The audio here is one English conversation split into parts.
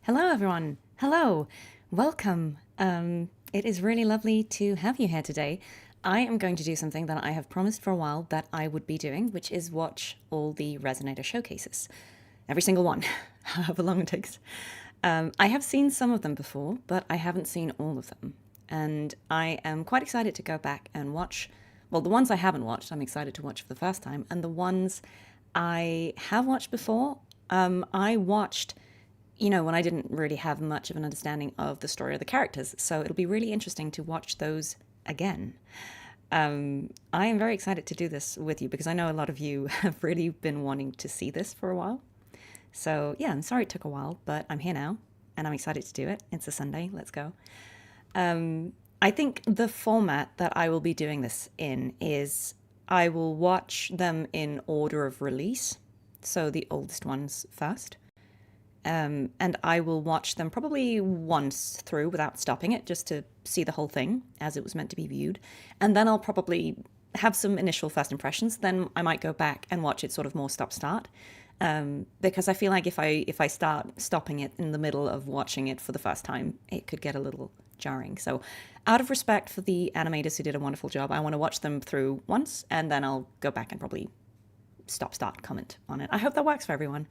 Hello, everyone. Hello. Welcome. It is really lovely to have you here today. I am going to do something that I have promised for a while that I would be doing, which is watch all the Resonator showcases. Every single one, however long it takes. I have seen some of them before, but I haven't seen all of them. And I am quite excited to go back and watch, well, the ones I haven't watched, I'm excited to watch for the first time. And the ones I have watched before, I watched when I didn't really have much of an understanding of the story of the characters. So it'll be really interesting to watch those again. I am very excited to do this with you because I know a lot of you have really been wanting to see this for a while. So yeah, I'm sorry it took a while, but I'm here now and I'm excited to do it. It's a Sunday. Let's go. I think the format that I will be doing this in is I will watch them in order of release. So the oldest ones first. And I will watch them probably once through without stopping it, just to see the whole thing as it was meant to be viewed. And then I'll probably have some initial first impressions. Then I might go back and watch it sort of more stop-start. Because I feel like if I start stopping it in the middle of watching it for the first time, it could get a little jarring. So out of respect for the animators who did a wonderful job, I want to watch them through once, and then I'll go back and probably stop-start comment on it. I hope that works for everyone.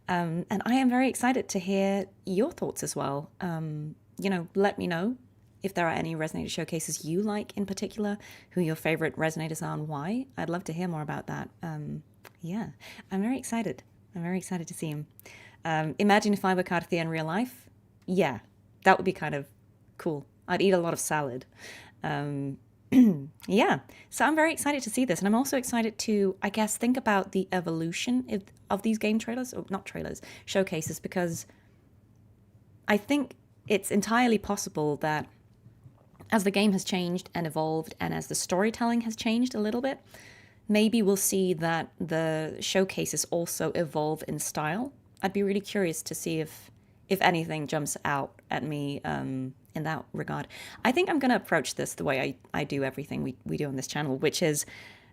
And I am very excited to hear your thoughts as well. Let me know if there are any Resonator showcases you like in particular, who your favorite Resonators are and why. I'd love to hear more about that. Yeah, I'm very excited. I'm very excited to see him. Imagine if I were Cartethyia in real life. Yeah, that would be kind of cool. I'd eat a lot of salad. Yeah, so I'm very excited to see this, and I'm also excited to, I guess, think about the evolution of these game trailers, or not trailers, showcases, because I think it's entirely possible that as the game has changed and evolved, and as the storytelling has changed a little bit, maybe we'll see that the showcases also evolve in style. I'd be really curious to see if anything jumps out at me in that regard. I think I'm going to approach this the way I do everything we do on this channel, which is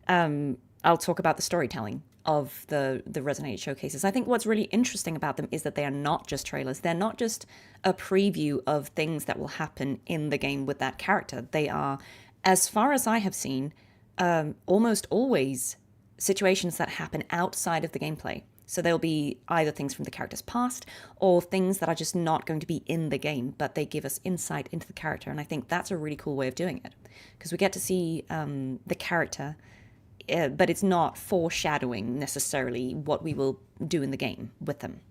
I'll talk about the storytelling of the Resonator showcases. I think what's really interesting about them is that they are not just trailers. They're not just a preview of things that will happen in the game with that character. They are, as far as I have seen, almost always situations that happen outside of the gameplay. So there'll be either things from the character's past or things that are just not going to be in the game, but they give us insight into the character. And I think that's a really cool way of doing it because we get to see the character, but it's not foreshadowing necessarily what we will do in the game with them.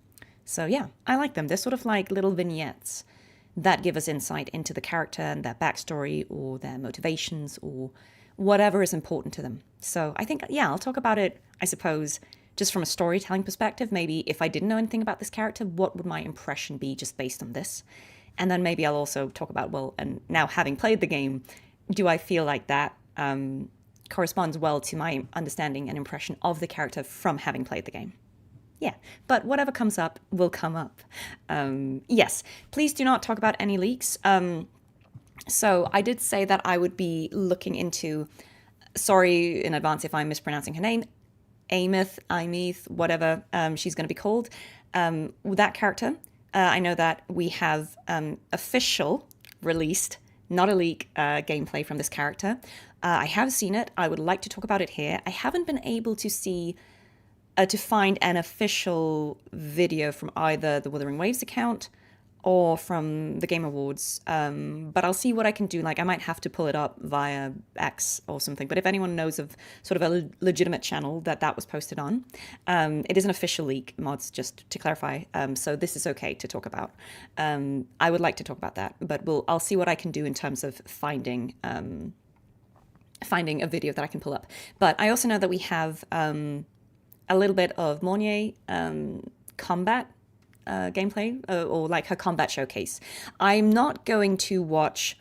So yeah, I like them. They're sort of like little vignettes that give us insight into the character and their backstory or their motivations or whatever is important to them. So I think, yeah, I'll talk about it, I suppose, just from a storytelling perspective. Maybe if I didn't know anything about this character, what would my impression be just based on this? And then maybe I'll also talk about, well, and now having played the game, do I feel like that corresponds well to my understanding and impression of the character from having played the game? Yeah, but whatever comes up will come up. Yes, please do not talk about any leaks. So I did say that I would be looking into, sorry in advance if I'm mispronouncing her name, Aemeath, whatever she's going to be called. That character, I know that we have official released, not a leak, gameplay from this character. I have seen it. I would like to talk about it here. I haven't been able to see, to find an official video from either the Wuthering Waves account or from the Game Awards, but I'll see what I can do. Like, I might have to pull it up via X or something, but if anyone knows of sort of a legitimate channel that was posted on, it is an official leak, mods, just to clarify, so this is okay to talk about. I would like to talk about that, but I'll see what I can do in terms of finding a video that I can pull up. But I also know that we have a little bit of Mornye Combat gameplay, or like her combat showcase. I'm not going to watch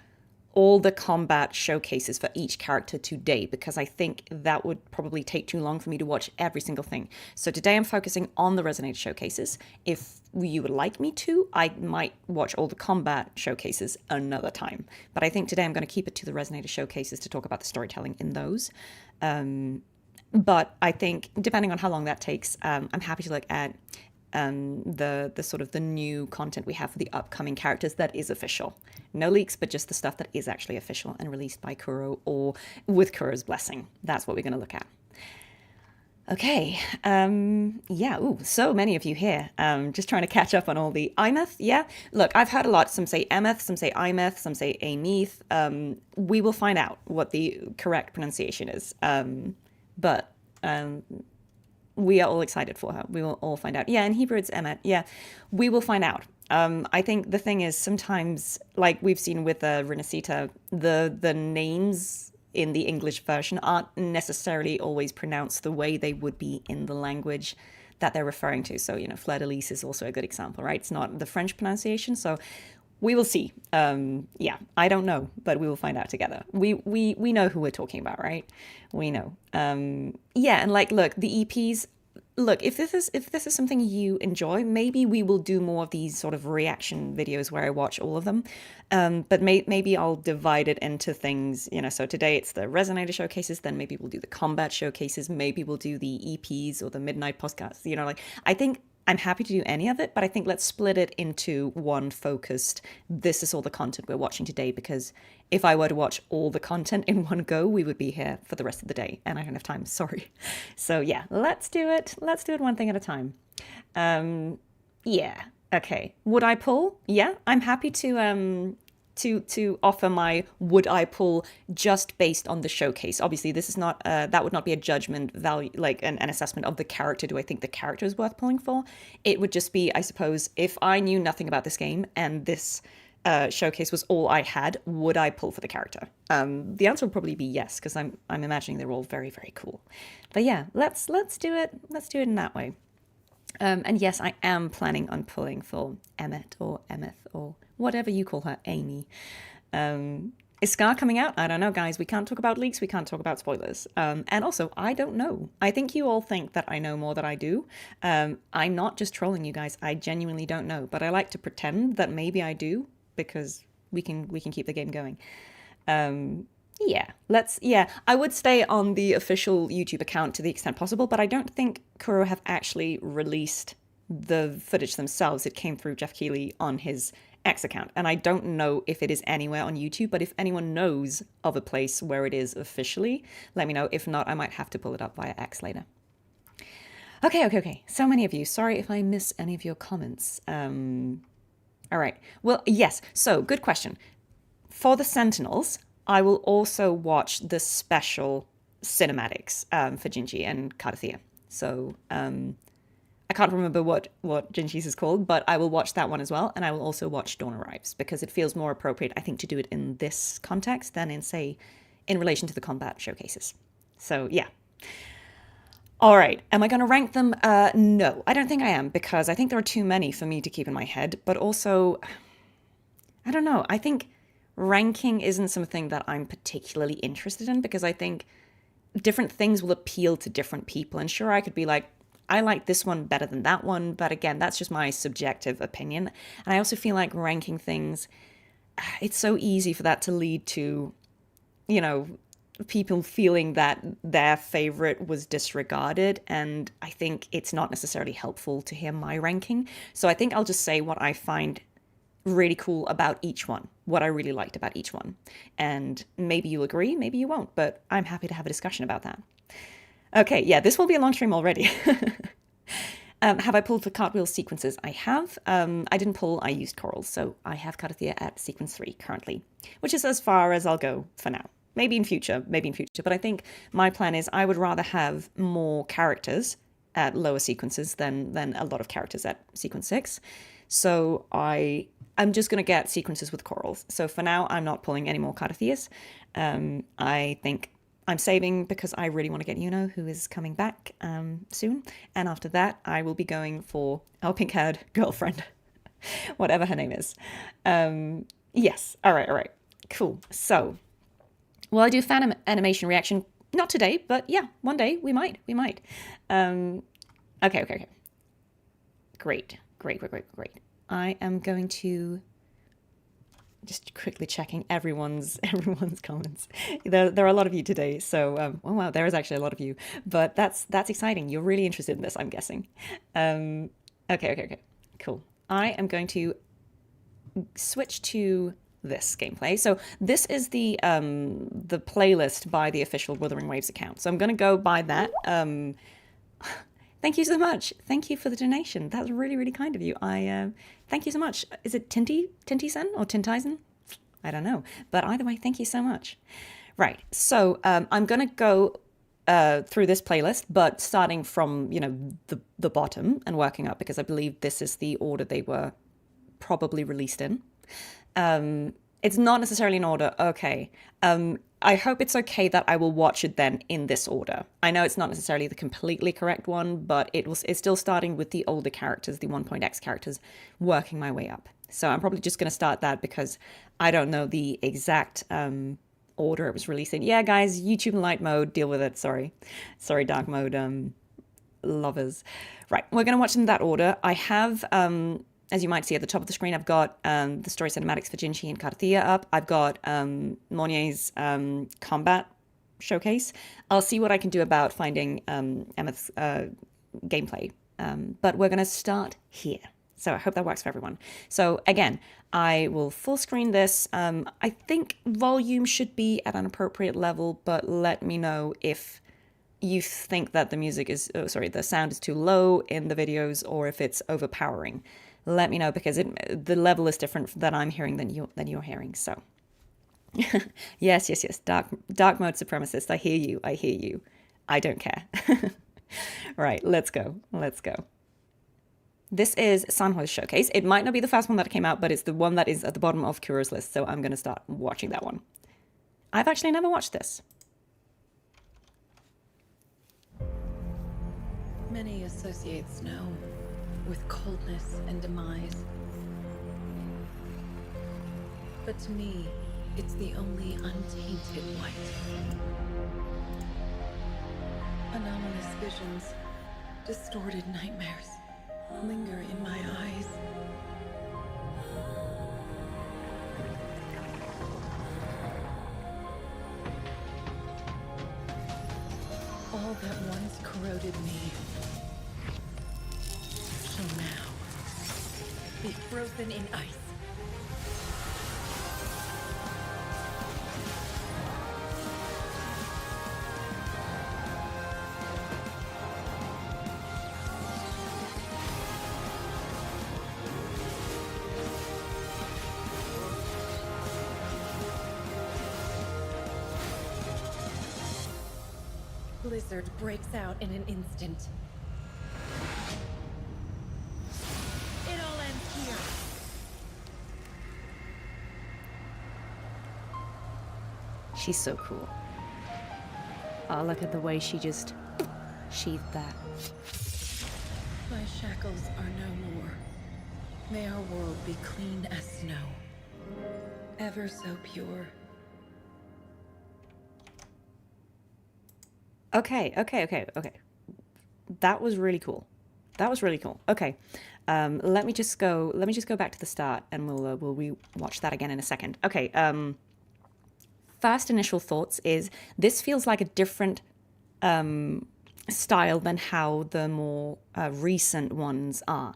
all the combat showcases for each character today because I think that would probably take too long for me to watch every single thing. So today I'm focusing on the Resonator showcases. If you would like me to, I might watch all the combat showcases another time. But I think today I'm going to keep it to the Resonator showcases to talk about the storytelling in those. But I think depending on how long that takes, I'm happy to look at the sort of the new content we have for the upcoming characters that is official. No leaks, but just the stuff that is actually official and released by Kuro or with Kuro's blessing. That's what we're going to look at. Okay, yeah, ooh, so many of you here. Just trying to catch up on all the Aemeath, yeah. Look, I've heard a lot. Some say Aemeath, some say Aemeath, some say Aemeath. We will find out what the correct pronunciation is. But we are all excited for her. We will all find out. Yeah, in Hebrew it's Aemeath. Yeah, we will find out. I think the thing is sometimes, like we've seen with Resonator, the names in the English version aren't necessarily always pronounced the way they would be in the language that they're referring to. So, Fleur de Lis is also a good example, right? It's not the French pronunciation. So we will see. Yeah, I don't know, but we will find out together. We know who we're talking about, right? We know. Yeah, and like, look, the EPs. Look, if this is something you enjoy, maybe we will do more of these sort of reaction videos where I watch all of them. But maybe I'll divide it into things, so today it's the Resonator showcases, then maybe we'll do the combat showcases, maybe we'll do the EPs or the midnight podcasts, I think I'm happy to do any of it, but I think let's split it into one focused, this is all the content we're watching today, because if I were to watch all the content in one go, we would be here for the rest of the day, and I don't have time, sorry. So yeah, let's do it. Let's do it one thing at a time. Yeah, okay. Would I pull? Yeah, I'm happy to offer my would I pull just based on the showcase. Obviously, this is not that would not be a judgment value, like an assessment of the character. Do I think the character is worth pulling for? It would just be, I suppose, if I knew nothing about this game and this showcase was all I had, would I pull for the character? The answer would probably be yes, because I'm imagining they're all very, very cool. But yeah, let's do it. Let's do it in that way. And yes, I am planning on pulling for Aemeath or whatever you call her, Amy. Is Scar coming out? I don't know, guys. We can't talk about leaks. We can't talk about spoilers. And also, I don't know. I think you all think that I know more than I do. I'm not just trolling you guys. I genuinely don't know. But I like to pretend that maybe I do, because we can keep the game going. Yeah, I would stay on the official YouTube account to the extent possible, but I don't think Kuro have actually released the footage themselves. It came through Jeff Keighley on his X account, and I don't know if it is anywhere on YouTube, but if anyone knows of a place where it is officially, let me know. If not, I might have to pull it up via X later. Okay. So many of you. Sorry if I miss any of your comments. All right. Well, yes. So, good question. For the Sentinels, I will also watch the special cinematics for Jinhsi and Cartethyia. So I can't remember what Jinhsi's is called, but I will watch that one as well. And I will also watch Dawn Arrives, because it feels more appropriate, I think, to do it in this context than in relation to the combat showcases. So yeah. All right. Am I going to rank them? No, I don't think I am, because I think there are too many for me to keep in my head. But also, I don't know. I think ranking isn't something that I'm particularly interested in, because I think different things will appeal to different people. And sure, I could be like, I like this one better than that one. But again, that's just my subjective opinion. And I also feel like ranking things, it's so easy for that to lead to, people feeling that their favorite was disregarded. And I think it's not necessarily helpful to hear my ranking. So I think I'll just say what I find really cool about each one, what I really liked about each one. And maybe you'll agree, maybe you won't, but I'm happy to have a discussion about that. Okay, yeah, this will be a long stream already. Have I pulled for cartwheel sequences? I have. I didn't pull, I used corals. So I have Cartethyia at sequence 3 currently, which is as far as I'll go for now. Maybe in future. But I think my plan is I would rather have more characters at lower sequences than a lot of characters at sequence 6. So I'm just going to get sequences with corals. So for now, I'm not pulling any more Cartethyas. I think I'm saving because I really want to get Iuno, who is coming back soon. And after that, I will be going for our pink-haired girlfriend, whatever her name is. Yes. All right. Cool. So, will I do fan animation reaction? Not today, but yeah, one day we might. Okay. Great. I am going to just quickly checking everyone's comments. There are a lot of you today, so oh wow, there is actually a lot of you. But that's exciting. You're really interested in this, I'm guessing. Okay. Cool. I am going to switch to this gameplay. So this is the playlist by the official Wuthering Waves account. So I'm going to go by that. Thank you so much. Thank you for the donation. That was really, really kind of you. Thank you so much. Is it Tintysen or Tintysen? I don't know. But either way, thank you so much. Right. So I'm going to go through this playlist, but starting from, the bottom and working up, because I believe this is the order they were probably released in. It's not necessarily in order. Okay. I hope it's okay that I will watch it then in this order. I know it's not necessarily the completely correct one, but it's still starting with the older characters, the 1.x characters, working my way up. So I'm probably just going to start that because I don't know the exact order it was released in. Yeah, guys, YouTube light mode, deal with it. Sorry, dark mode lovers. Right, we're going to watch them in that order. I have... as you might see at the top of the screen, I've got the story cinematics for Jinhsi and Cartethyia up. I've got Mornye's Combat Showcase. I'll see what I can do about finding Aemeath's gameplay. But we're going to start here. So I hope that works for everyone. So again, I will full screen this. I think volume should be at an appropriate level, but let me know if you think that the music is, the sound is too low in the videos or if it's overpowering. Let me know, because the level is different that I'm hearing than you're hearing. So yes. Dark mode supremacist. I hear you. I don't care. Right, let's go. This is Sanhua's showcase. It might not be the first one that came out, but it's the one that is at the bottom of Kuro's list. So I'm going to start watching that one. I've actually never watched this. Many associate snow with coldness and demise. But to me, it's the only untainted light. Anomalous visions, distorted nightmares linger in my eyes. All that once corroded me shall now be frozen in ice. Blizzard breaks out in an instant. It all ends here. She's so cool. Oh, look at the way she just sheathed that. My shackles are no more. May our world be clean as snow. Ever so pure. Okay. That was really cool. Okay. Let me just go back to the start and we'll rewatch that again in a second. Okay. First initial thoughts is this feels like a different style than how the more recent ones are,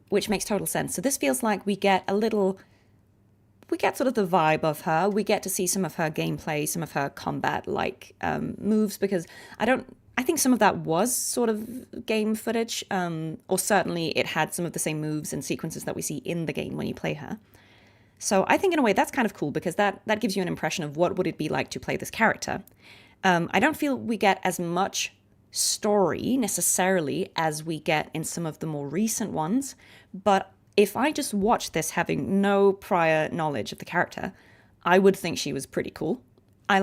which makes total sense. So this feels like we get sort of the vibe of her. We get to see some of her gameplay, some of her combat moves, because I think some of that was sort of game footage, or certainly it had some of the same moves and sequences that we see in the game when you play her. So I think in a way that's kind of cool, because that gives you an impression of what would it be like to play this character. I don't feel we get as much story necessarily as we get in some of the more recent ones, but if I just watched this having no prior knowledge of the character, I would think she was pretty cool. I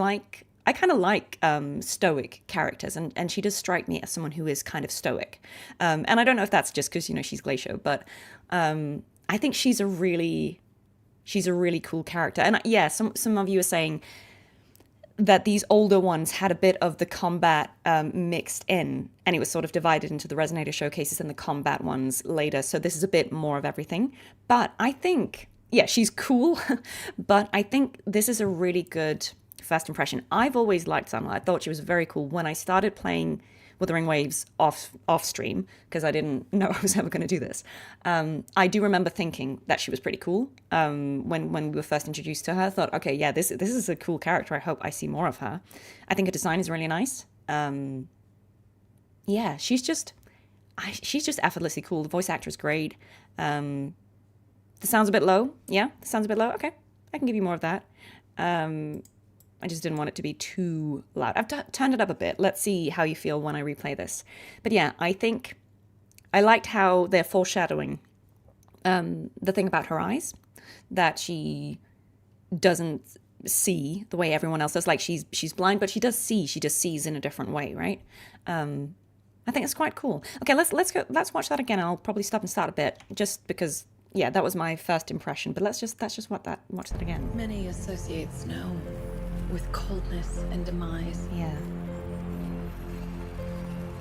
kind of like stoic characters, and she does strike me as someone who is kind of stoic. And I don't know if that's just because, she's Glacier, but I think she's a really cool character. And yeah, some of you are saying that these older ones had a bit of the combat mixed in, and it was sort of divided into the Resonator showcases and the combat ones later. So this is a bit more of everything. But I think, yeah, she's cool, but I think this is a really good first impression. I've always liked Sanhua. I thought she was very cool. When I started playing Wuthering Waves off stream because I didn't know I was ever going to do this. I do remember thinking that she was pretty cool when we were first introduced to her. I thought, okay, yeah, this is a cool character. I hope I see more of her. I think her design is really nice. Yeah, she's just effortlessly cool. The voice actor is great. The sound's a bit low. Yeah, the sound's a bit low. Okay, I can give you more of that. I just didn't want it to be too loud. I've turned it up a bit. Let's see how you feel when I replay this. But yeah, I think I liked how they're foreshadowing the thing about her eyes, that she doesn't see the way everyone else does. Like she's blind, but she does see. She just sees in a different way, right? I think it's quite cool. Okay, let's watch that again. I'll probably stop and start a bit just because, yeah, that was my first impression. But let's just watch that again. Many associate snow with coldness and demise. Yeah.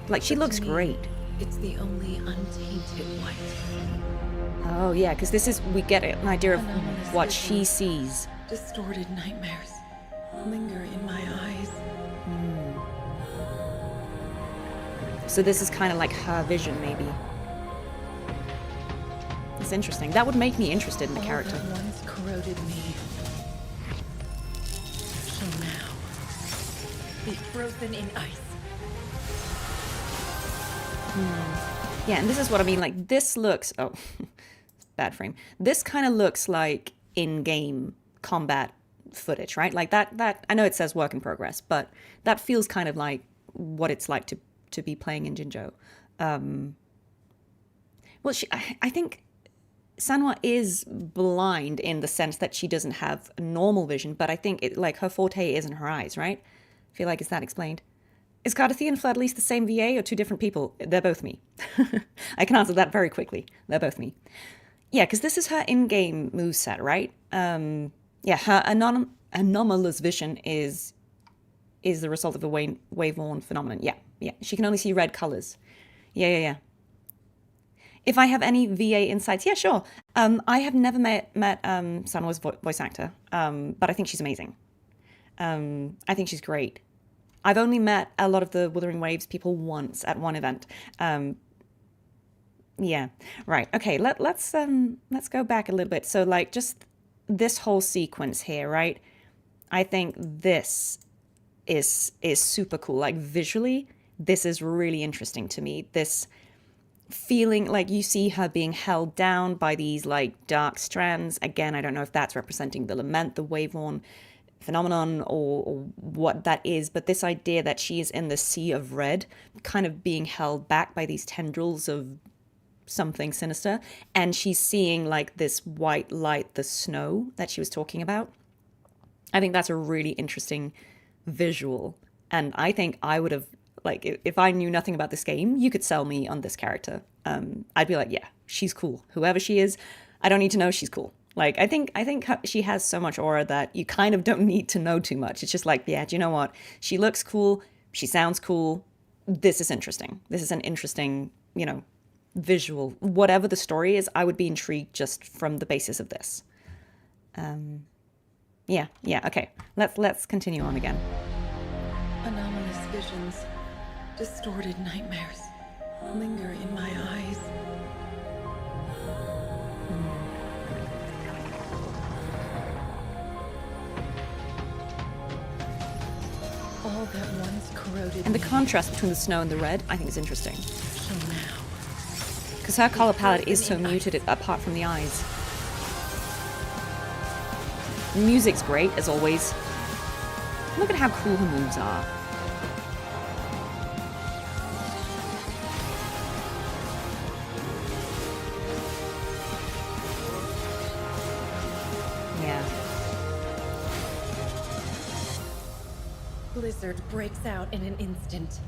Like she looks great. It's the only untainted white. Oh yeah, because we get an idea of Anomalous what visions, she sees. Distorted nightmares linger in my eyes. So this is kind of like her vision, maybe. It's interesting. That would make me interested in the character. All that once corroded me shall now be frozen in ice. Yeah, and this is what I mean. Like this looks. Oh, bad frame. This kind of looks like in-game combat footage, right? Like that. I know it says work in progress, but that feels kind of like what it's like to be playing in Jinzhou. Well, I think Sanhua is blind in the sense that she doesn't have normal vision, but I think her forte is in her eyes, right? I feel like, is that explained? Is Cartethyia and Flood at least the same VA or two different people? They're both me. I can answer that very quickly. They're both me. Yeah, because this is her in-game moveset, right? Yeah, her anomalous vision is the result of a wave-worn phenomenon. Yeah. She can only see red colors. Yeah. If I have any VA insights, yeah, sure. I have never met Sanhua's voice actor, but I think she's amazing. I think she's great. I've only met a lot of the Wuthering Waves people once at one event. Yeah, right. Okay, let's go back a little bit. So like just this whole sequence here, right? I think this is super cool. Like visually, this is really interesting to me. This feeling like you see her being held down by these like dark strands. Again, I don't know if that's representing the lament, the wave-worn phenomenon, or what that is, but this idea that she is in the sea of red, kind of being held back by these tendrils of something sinister, and she's seeing like this white light, the snow that she was talking about. I think that's a really interesting visual, and I think I would have, like, if I knew nothing about this game, you could sell me on this character. I'd be like, yeah, she's cool. Whoever she is, I don't need to know, she's cool. Like, I think she has so much aura that you kind of don't need to know too much. It's just like, yeah, do you know what? She looks cool. She sounds cool. This is interesting. This is an interesting, visual. Whatever the story is, I would be intrigued just from the basis of this. Yeah, okay. Let's continue on again. Anomalous visions, distorted nightmares linger in my eyes. All that once corroded. And the contrast between the snow and the red, I think, is interesting. So now, because her color palette is so muted apart from the eyes. The music's great, as always. Look at how cool her moves are. Yeah. blizzard breaks out in an instant.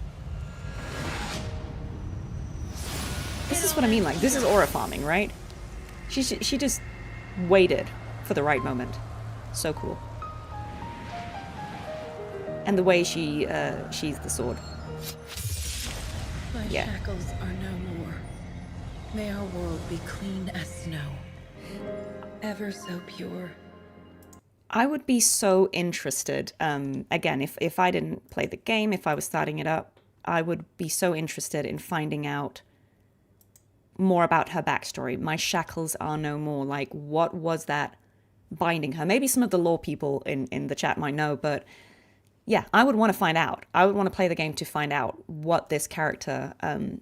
This is what I mean, like, this is aura farming, right? She just waited for the right moment. So cool. And the way she sheathes the sword. My shackles are no more. May our world be clean as snow. Ever so pure. I would be so interested, again, if I didn't play the game, if I was starting it up, I would be so interested in finding out more about her backstory. My shackles are no more. Like, what was that binding her? Maybe some of the lore people in the chat might know, but yeah, I would want to find out. I would want to play the game to find out what this character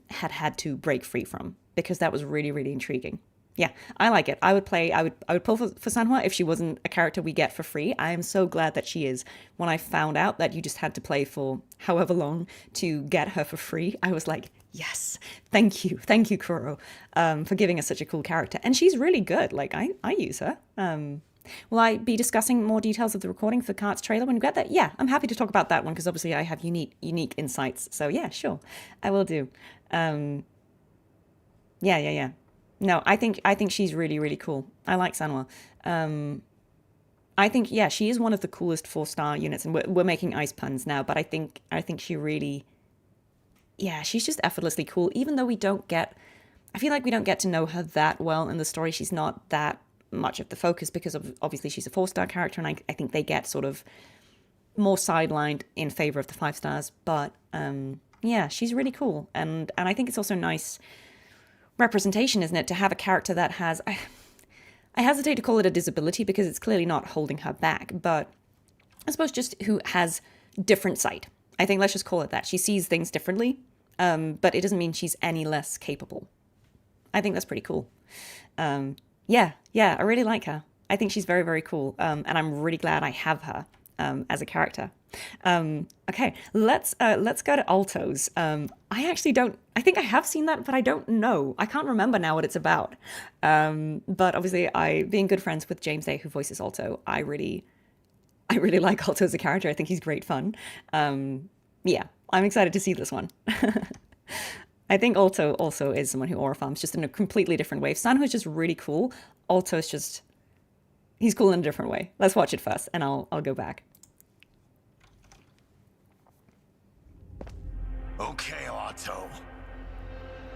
had to break free from, because that was really, really intriguing. Yeah, I like it. I would pull for Sanhua if she wasn't a character we get for free. I am so glad that she is. When I found out that you just had to play for however long to get her for free, I was like, yes, thank you, Kuro, for giving us such a cool character. And she's really good. Like, I use her. Will I be discussing more details of the recording for Kart's trailer when we get there? Yeah, I'm happy to talk about that one, because obviously I have unique insights. So yeah, sure, I will do. Yeah. No, I think she's really, really cool. I like Sanhua. I think, yeah, she is one of the coolest 4-star units, and we're making ice puns now, but I think she really, yeah, she's just effortlessly cool. Even though I feel like we don't get to know her that well in the story. She's not that much of the focus, because obviously she's a 4-star character, and I think they get sort of more sidelined in favor of the 5 stars. But yeah, she's really cool, and I think it's also nice representation, isn't it, to have a character that has, I hesitate to call it a disability, because it's clearly not holding her back, but I suppose just who has different sight. I think let's just call it that. She sees things differently, but it doesn't mean she's any less capable. I think that's pretty cool. Yeah, I really like her. I think she's very, very cool, and I'm really glad I have her as a character. Okay, let's go to Aalto's. I think I have seen that, but I don't know. I can't remember now what it's about. But obviously, being good friends with James Day, who voices Aalto, I really like Aalto as a character. I think he's great fun. Yeah, I'm excited to see this one. I think Aalto also is someone who aura farms, just in a completely different way. Sanhua is just really cool. Aalto is he's cool in a different way. Let's watch it first, and I'll go back. Okay, Aalto.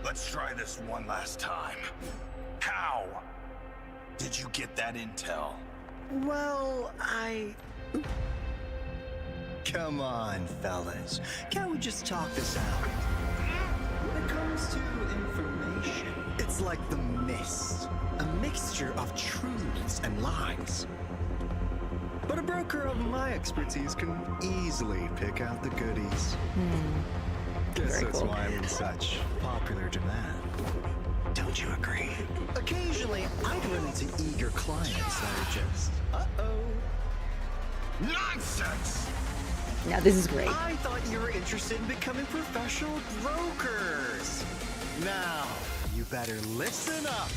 Let's try this one last time. How did you get that intel? Well, Come on, fellas. Can't we just talk this out? When it comes to information, it's like the mist. A mixture of truths and lies. But a broker of my expertise can easily pick out the goodies. Guess Very that's cool. why I'm in such popular demand. Don't you agree? Occasionally, I run into eager clients that are just, Nonsense! Now this is great. I thought you were interested in becoming professional brokers. Now, you better listen up.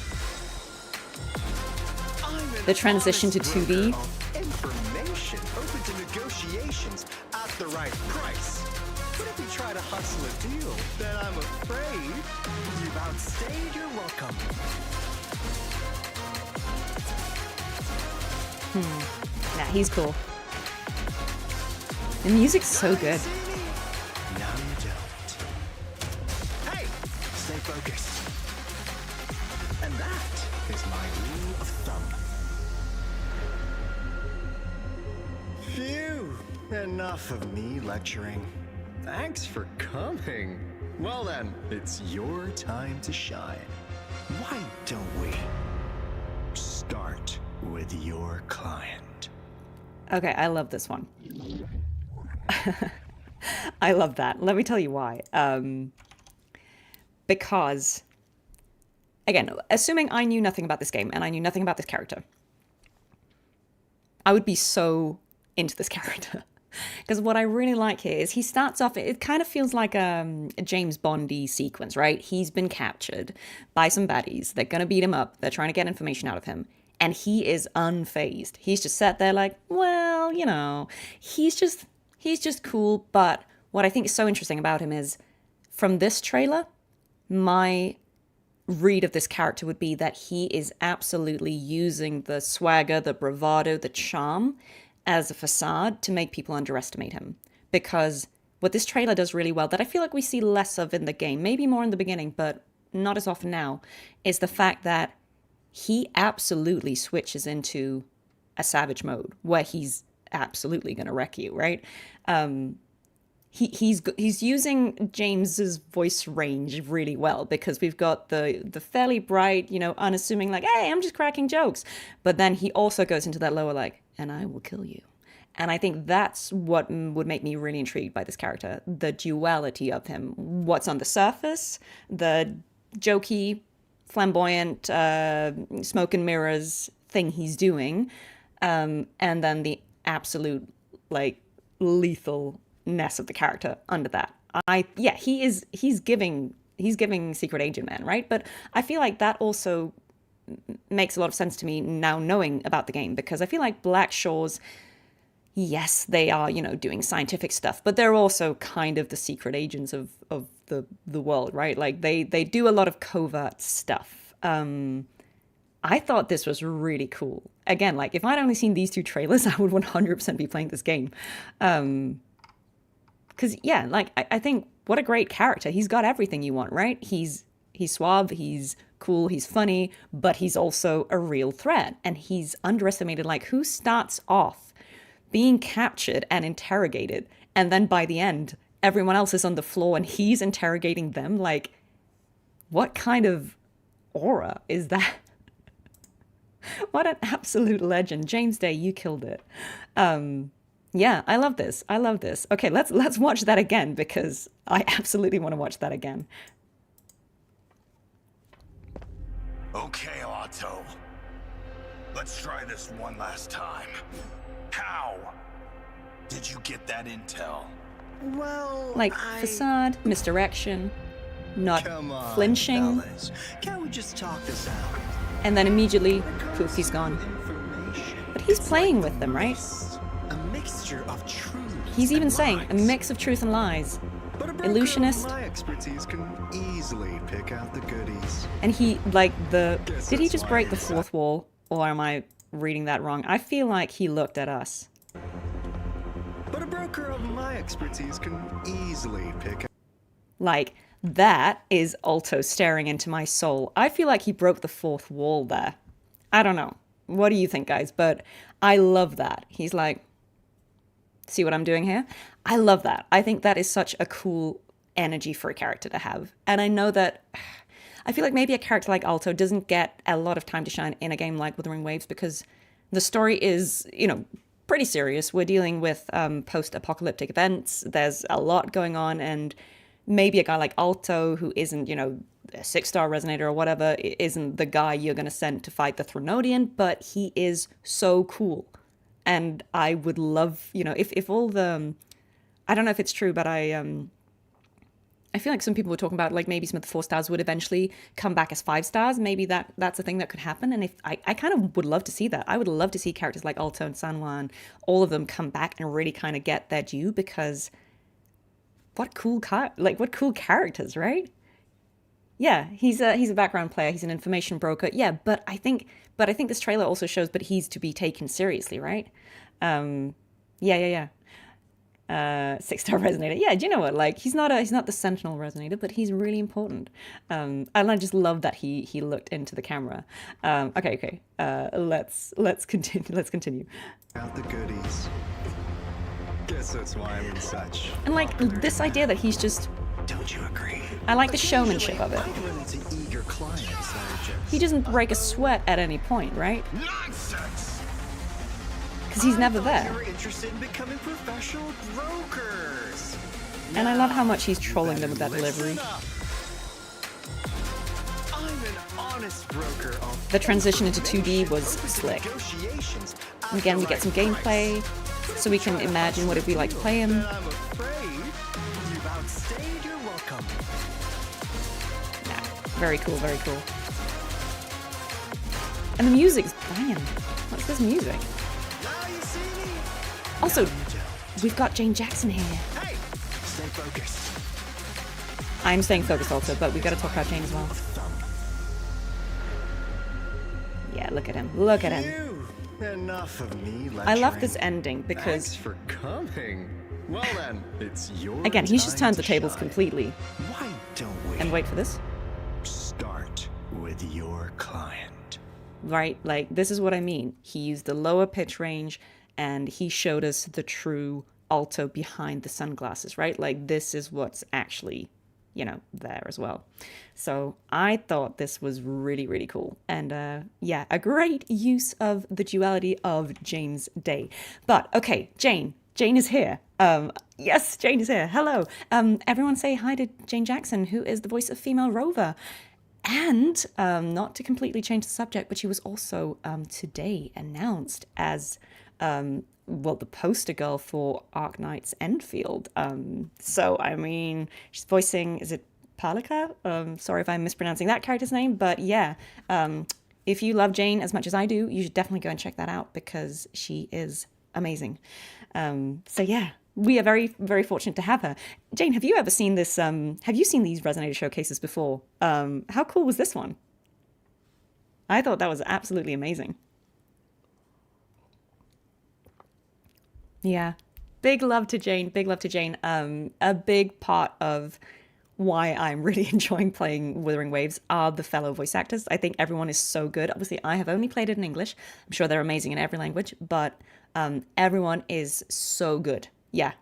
The transition to 2D. Information open to negotiations at the right price. But if you try to hustle a deal, then I'm afraid you've outstayed your welcome. Nah, he's cool. The music's so good. Now you don't. Hey, stay focused. And that is my rule of thumb. Phew, enough of me lecturing. Thanks for coming. Well then, it's your time to shine. Why don't we start with your client? Okay, I love this one. I love that. Let me tell you why. Because, again, assuming I knew nothing about this game and I knew nothing about this character, I would be so into this character. Because what I really like here is he starts off, it kind of feels like a James Bondy sequence, right? He's been captured by some baddies. They're going to beat him up. They're trying to get information out of him. And he is unfazed. He's just sat there like, well, you know, he's just cool. But what I think is so interesting about him is, from this trailer, my read of this character would be that he is absolutely using the swagger, the bravado, the charm as a facade to make people underestimate him. Because what this trailer does really well, that I feel like we see less of in the game, maybe more in the beginning, but not as often now, is the fact that he absolutely switches into a savage mode where he's absolutely going to wreck you, right? he's using James's voice range really well, because we've got the fairly bright, you know, unassuming, like, hey, I'm just cracking jokes, but then he also goes into that lower, like, and I will kill you. And I think that's what would make me really intrigued by this character, the duality of him. What's on the surface, the jokey, flamboyant, smoke and mirrors thing he's doing, and then the absolute, like, lethalness of the character under that. He's giving Secret Agent Man, right? But I feel like that also makes a lot of sense to me now knowing about the game, because I feel like Black Shores, yes, they are, you know, doing scientific stuff, but they're also kind of the secret agents of the world, right? Like they do a lot of covert stuff. I thought this was really cool. Again, like if I'd only seen these two trailers, I would 100% be playing this game. Because yeah, like I think what a great character. He's got everything you want, right? He's suave, he's cool, he's funny, but he's also a real threat. And he's underestimated. Like, who starts off being captured and interrogated, and then by the end, everyone else is on the floor and he's interrogating them? Like, what kind of aura is that? What an absolute legend. James Day, you killed it. Yeah, I love this. I love this. Okay, let's watch that again, because I absolutely want to watch that again. Okay, Aalto. Let's try this one last time. How did you get that intel? Well, Like, facade, misdirection, not Come on, flinching, fellas. Can't we just talk this out? and then immediately, poof, he's gone. Information. But he's It's playing like with them, right? A mixture of truth. He's even and saying a lies. mix of truth and lies. But a broker Illusionist. of my expertise can easily pick out the goodies. And he, like, did he that's just why break the it's fourth wall? Or am I reading that wrong? I feel like he looked at us. But a broker of my expertise can easily pick out. Like, that is Aalto staring into my soul. I feel like he broke the fourth wall there. I don't know. What do you think, guys? But I love that. He's like, see what I'm doing here? I love that. I think that is such a cool energy for a character to have. And I know that I feel like maybe a character like Aalto doesn't get a lot of time to shine in a game like Wuthering Waves, because the story is, you know, pretty serious. We're dealing with post-apocalyptic events. There's a lot going on, and maybe a guy like Aalto, who isn't, you know, a 6-star Resonator or whatever, isn't the guy you're going to send to fight the Thronodian, but he is so cool. And I would love, you know, if all the, I don't know if it's true, but I feel like some people were talking about, like, maybe some of the 4-stars would eventually come back as 5-stars. Maybe that's a thing that could happen. And if I kind of would love to see that. I would love to see characters like Aalto and Sanhua and all of them come back and really kind of get their due, because what cool characters, right? Yeah, he's a background player. He's an information broker. Yeah, but I think this trailer also shows, but he's to be taken seriously, right? Yeah. 6-star Resonator. Yeah, do you know what? Like, he's not the Sentinel Resonator, but he's really important. And I just love that he looked into the camera. Okay. Let's continue. Out the goodies. Guess that's why I'm in such. And like this idea that he's just, Don't you agree? I like the showmanship of it. I run into eager clients that are just. He doesn't break a sweat at any point, right? Nonsense! Because he's never You there. were interested in becoming professional brokers. And I love how much he's trolling them with that delivery. Listen up. I'm an honest broker of The transition into 2D was slick. negotiations. And again, we get some gameplay, so we can imagine what it'd be like to play him. I'm afraid you've outstayed your welcome. Very cool, very cool. And the music's banging. What's this music? Now you see me. Also, Now you don't. we've got Jane Jackson here. Hey, stay focused. I'm staying focused also, but we gotta talk about Jane as well. Yeah, look at him. Look at him. You. Enough of me lecturing. I love this ending because, Thanks for coming. Well then, it's your again, he's just time turned the to tables shine. completely. Why don't we And wait for this. start with your client? Right? Like, this is what I mean. He used the lower pitch range and he showed us the true Aalto behind the sunglasses, right? Like this is what's actually, there as well. So I thought this was really, really cool. And yeah, a great use of the duality of Jane's day. But okay, Jane is here. Yes, Jane is here. Hello. Everyone say hi to Jane Jackson, who is the voice of female Rover. And not to completely change the subject, but she was also today announced as, the poster girl for Arknight's Enfield. So, I mean, she's voicing, is it Palika? Sorry if I'm mispronouncing that character's name, but yeah. If you love Jane as much as I do, you should definitely go and check that out because she is amazing. So yeah, we are very, very fortunate to have her. Jane, have you ever seen this? Have you seen these Resonator showcases before? How cool was this one? I thought that was absolutely amazing. Yeah, big love to Jane. Big love to Jane. A big part of why I'm really enjoying playing Wuthering Waves are the fellow voice actors. I think everyone is so good. Obviously, I have only played it in English. I'm sure they're amazing in every language, but everyone is so good. Yeah.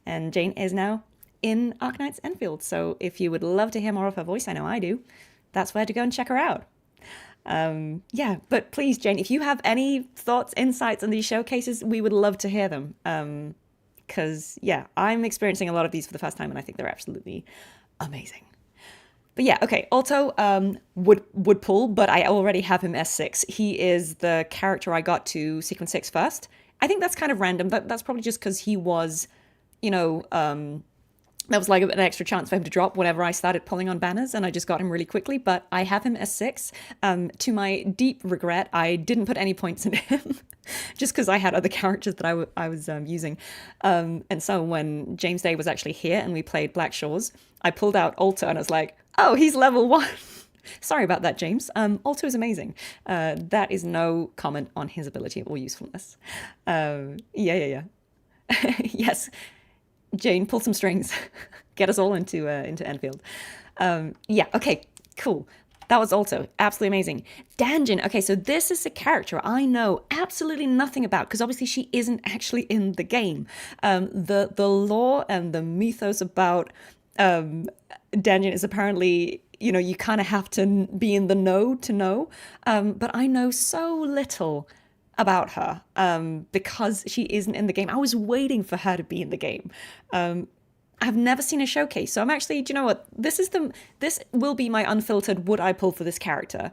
And Jane is now in Arknight's Enfield. So if you would love to hear more of her voice, I know I do, that's where to go and check her out. Yeah, but please, Jane, if you have any thoughts, insights on these showcases, we would love to hear them. Because, yeah, I'm experiencing a lot of these for the first time, and I think they're absolutely amazing. But yeah, okay, Aalto would pull, but I already have him S6. He is the character I got to sequence 6 first. I think that's kind of random. That's probably just because he was, that was like an extra chance for him to drop whenever I started pulling on banners, and I just got him really quickly, but I have him as 6. To my deep regret, I didn't put any points in him, just because I had other characters that I was using. And so when James Day was actually here and we played Black Shores, I pulled out Aalto and I was like, oh, he's level 1. Sorry about that, James. Aalto is amazing. That is no comment on his ability or usefulness. Yeah. Yes. Jane, pull some strings. Get us all into Enfield. Yeah, okay, cool. That was Aalto. Absolutely amazing. Danjin. Okay, so this is a character I know absolutely nothing about because obviously she isn't actually in the game. The lore and the mythos about Danjin is apparently, you kind of have to be in the know to know. But I know so little about her because she isn't in the game. I was waiting for her to be in the game. I've never seen a showcase, so I'm actually, do you know what? This will be my unfiltered would I pull for this character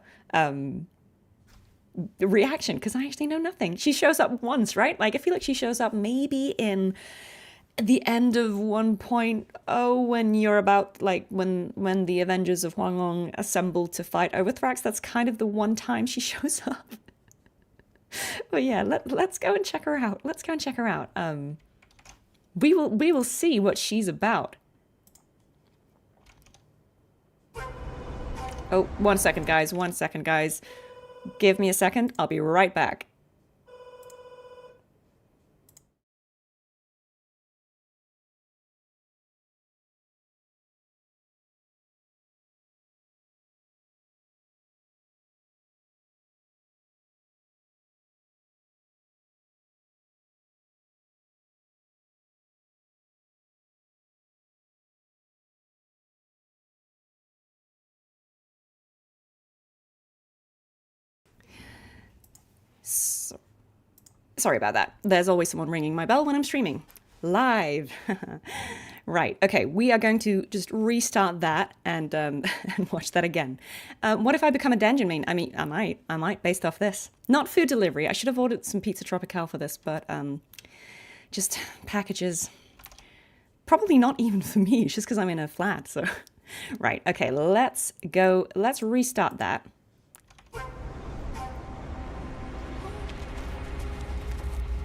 reaction, because I actually know nothing. She shows up once, right? Like, I feel like she shows up maybe in the end of 1.0 when you're about, like, when the Avengers of Huanglong assemble to fight Overthrax. That's kind of the one time she shows up. But yeah, let's go and check her out. Let's go and check her out. We will see what she's about. Oh, 1 second, guys. 1 second, guys. Give me a second. I'll be right back. Sorry about that. There's always someone ringing my bell when I'm streaming. Live. Right. Okay. We are going to just restart that and watch that again. What if I become a Danjin main? I mean, I might based off this. Not food delivery. I should have ordered some Pizza Tropical for this, but just packages. Probably not even for me. It's just because I'm in a flat. So, right. Okay. Let's go. Let's restart that.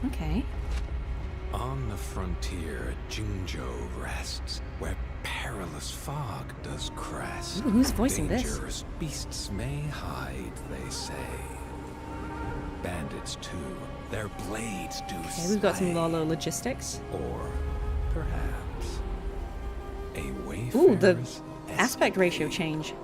Okay. On the frontier, Jingzhou rests, where perilous fog does crest. Ooh, who's voicing Dangerous this? beasts may hide, they say. Bandits too, their blades do Okay, we've got some Lolo logistics. Or perhaps a wayfarer's Ooh, the aspect ratio change.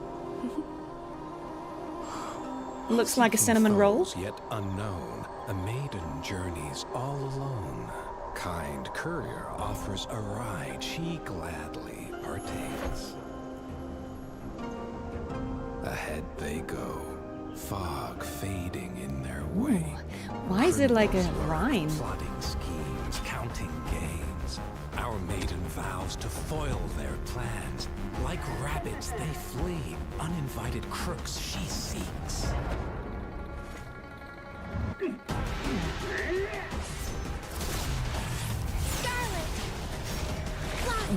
Looks like a cinnamon roll. Yet unknown, a maiden journeys all alone. kind courier offers a ride, she gladly partakes. Ahead they go, fog fading in their way. Why is it like a rhyme? Plotting schemes, counting gains. Our maiden vows to foil their plans. Like rabbits they flee, uninvited crooks she seeks.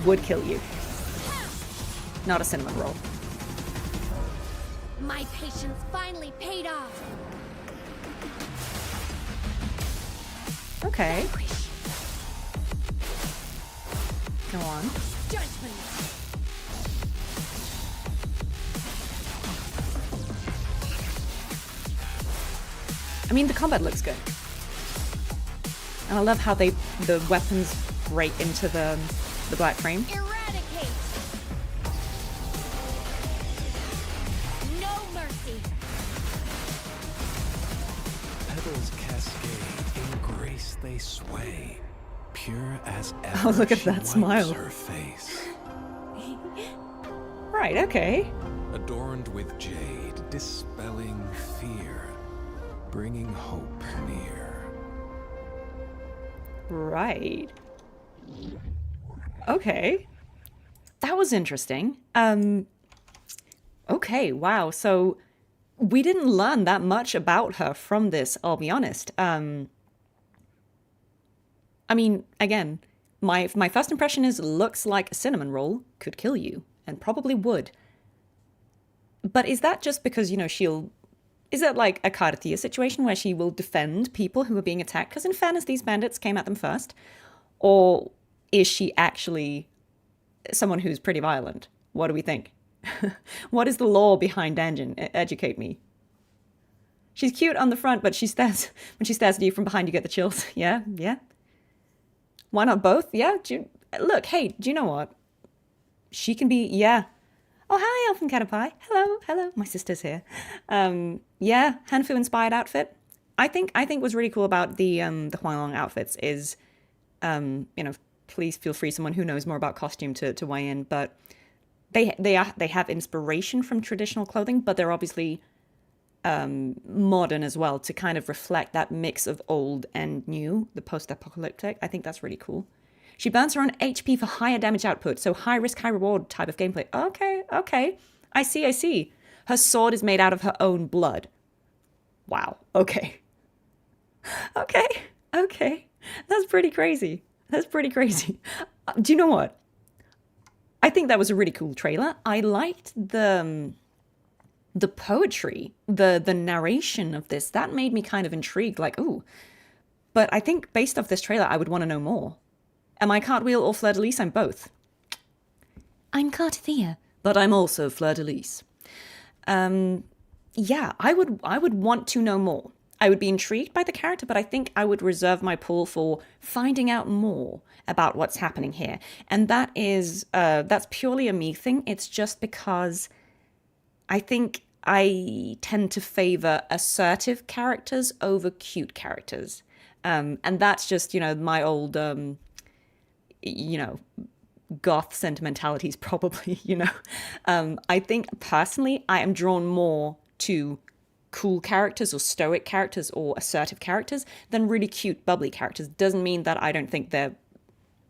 Would kill you. Not a cinnamon roll. My patience finally paid off. Okay. Go on. Judgment. I mean, the combat looks good. And I love how the weapons break into the black frame. Eradicate. No mercy. Petals cascade, in grace they sway. Pure as ever. Oh, look at she that wipes smile. her face. Right, okay. Adorned with jade, dispelling fear, bringing hope near. Right. Okay. That was interesting. Okay, wow. So we didn't learn that much about her from this, I'll be honest. I mean, again, my first impression is looks like a cinnamon roll could kill you, and probably would. But is that just because, you know, is it like a Cartethyia situation where she will defend people who are being attacked? Because in fairness, these bandits came at them first. Or is she actually someone who's pretty violent? What do we think? What is the lore behind Danjin? Educate me. She's cute on the front, but when she stares at you from behind, you get the chills. Yeah, yeah. Why not both? Yeah. Look, hey, do you know what? She can be, yeah. Oh, hi, Elfin Caterpie. Hello, hello. My sister's here. Yeah, Hanfu inspired outfit. I think was really cool about the Huanglong outfits is, you know, please feel free, someone who knows more about costume to weigh in, but they have inspiration from traditional clothing, but they're obviously modern as well to kind of reflect that mix of old and new, the post-apocalyptic. I think that's really cool. She burns her own HP for higher damage output, so high risk, high reward type of gameplay. Okay. I see. Her sword is made out of her own blood. Wow. Okay. That's pretty crazy. Do you know what? I think that was a really cool trailer. I liked the poetry, the narration of this. That made me kind of intrigued, like, ooh. But I think based off this trailer, I would want to know more. Am I Cartwheel or Fleur-de-Lis? I'm both. I'm Cartethyia, but I'm also Fleur-de-Lis. Yeah, I would want to know more. I would be intrigued by the character, but I think I would reserve my pull for finding out more about what's happening here. And that is, that's purely a me thing. It's just because I think I tend to favor assertive characters over cute characters. And that's just, you know, my old, you know, goth sentimentalities probably, you know. I think personally I am drawn more to cool characters or stoic characters or assertive characters than really cute bubbly characters. Doesn't mean that I don't think they're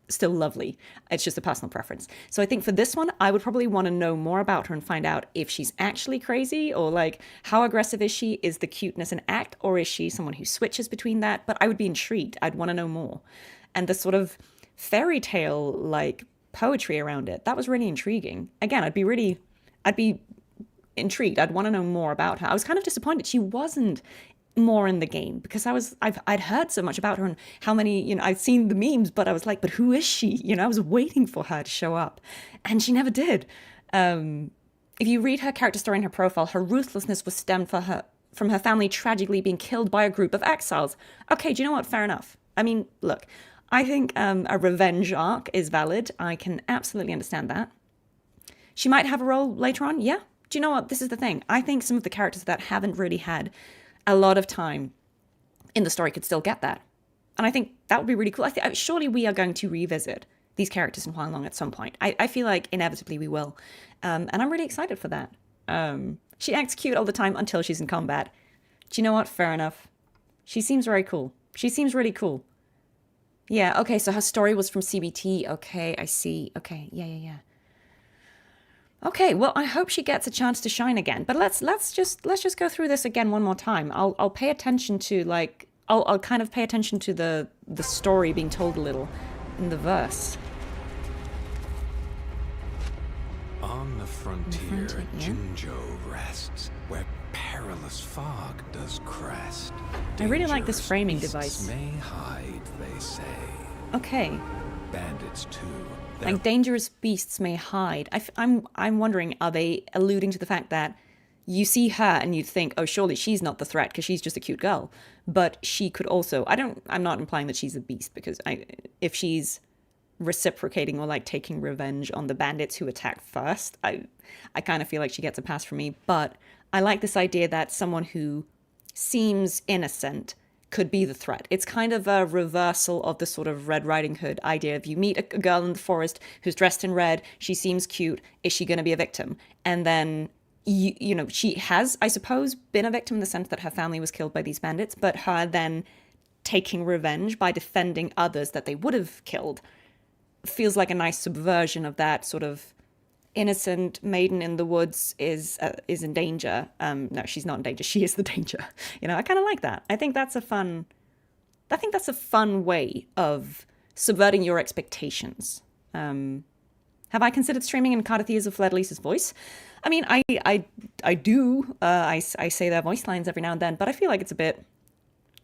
still lovely. It's just a personal preference. So I think for this one, I would probably want to know more about her and find out if she's actually crazy, or like how aggressive is she? Is the cuteness an act, or is she someone who switches between that? But I would be intrigued. I'd want to know more. And the sort of fairy tale like poetry around it, that was really intriguing. Again, I'd be intrigued. I'd want to know more about her. I was kind of disappointed she wasn't more in the game, because I'd heard so much about her and how many, you know, I'd seen the memes, but I was like, but who is she? You know, I was waiting for her to show up, and she never did. If you read her character story in her profile, her ruthlessness was stemmed from her family tragically being killed by a group of exiles. Okay, do you know what? Fair enough. I mean, look, I think a revenge arc is valid. I can absolutely understand that. She might have a role later on. Yeah. Do you know what? This is the thing. I think some of the characters that haven't really had a lot of time in the story could still get that. And I think that would be really cool. Surely we are going to revisit these characters in Huanglong at some point. I feel like inevitably we will. And I'm really excited for that. She acts cute all the time until she's in combat. Do you know what? Fair enough. She seems very cool. She seems really cool. Yeah, okay, so her story was from CBT. Okay, I see. Okay, yeah. Okay, well, I hope she gets a chance to shine again. But let's just go through this again one more time. I'll pay attention to like I'll kind of pay attention to the story being told a little in the verse. On the frontier, yeah. Jinzhou rests, where perilous fog does crest. I really like this Dangerous framing beasts device. may hide, they say. Okay. Bandits too. Like dangerous beasts may hide. I'm wondering, are they alluding to the fact that you see her and you think, oh, surely she's not the threat because she's just a cute girl, but she could also. I'm not implying that she's a beast because if she's reciprocating or like taking revenge on the bandits who attacked first, I kind of feel like she gets a pass from me. But I like this idea that someone who seems innocent could be the threat. It's kind of a reversal of the sort of Red Riding Hood idea of you meet a girl in the forest who's dressed in red, she seems cute, is she going to be a victim? And then, you know, she has, I suppose, been a victim in the sense that her family was killed by these bandits, but her then taking revenge by defending others that they would have killed feels like a nice subversion of that sort of innocent maiden in the woods is in danger. No, she's not in danger. She is the danger. You know, I kind of like that. I think that's a fun way of subverting your expectations. Have I considered streaming in Cartethyia of Fled-Lisa's voice? I mean, I do. I say their voice lines every now and then, but I feel like it's a bit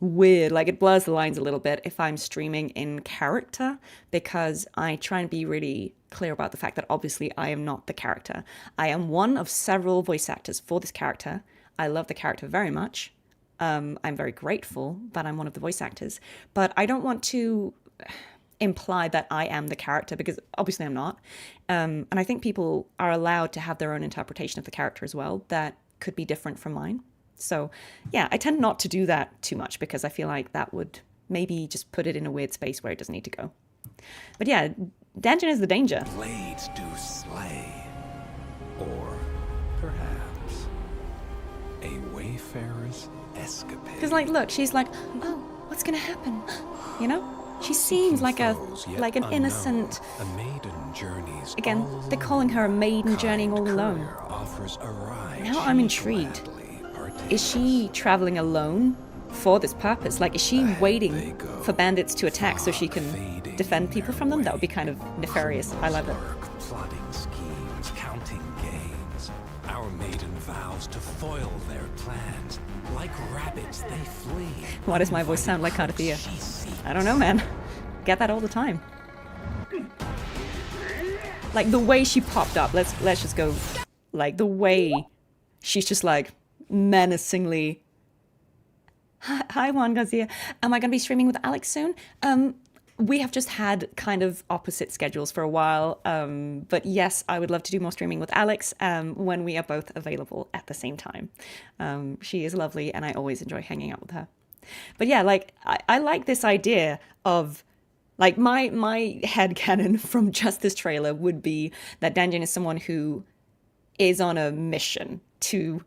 weird. Like it blurs the lines a little bit if I'm streaming in character, because I try and be really clear about the fact that obviously I am not the character. I am one of several voice actors for this character. I love the character very much. I'm very grateful that I'm one of the voice actors, but I don't want to imply that I am the character because obviously I'm not. And I think people are allowed to have their own interpretation of the character as well that could be different from mine. So yeah, I tend not to do that too much because I feel like that would maybe just put it in a weird space where it doesn't need to go. But yeah, Danjin is the danger. Blades do slay. Or perhaps a wayfarer's escapade. Because like, look, she's like, oh, what's gonna happen? You know? She seems like an innocent. A maiden journeys. Again, they're calling her a maiden journeying all alone. Offers a ride. Now I'm intrigued. Is she traveling alone for this purpose? Like, is she waiting for bandits to attack so she can defend people from them? That would be kind of nefarious. I love it. Plotting schemes, counting gains. Our maiden vows to foil their plans. Like rabbits, they flee. Why does my voice sound like Cartethyia? I don't know, man. Get that all the time. Like the way she popped up. Let's just go. Like the way she's just like menacingly. Hi, Juan Garcia. Am I going to be streaming with Alex soon? We have just had kind of opposite schedules for a while. But yes, I would love to do more streaming with Alex when we are both available at the same time. She is lovely and I always enjoy hanging out with her. But yeah, like I like this idea of like my headcanon from just this trailer would be that Danjin is someone who is on a mission to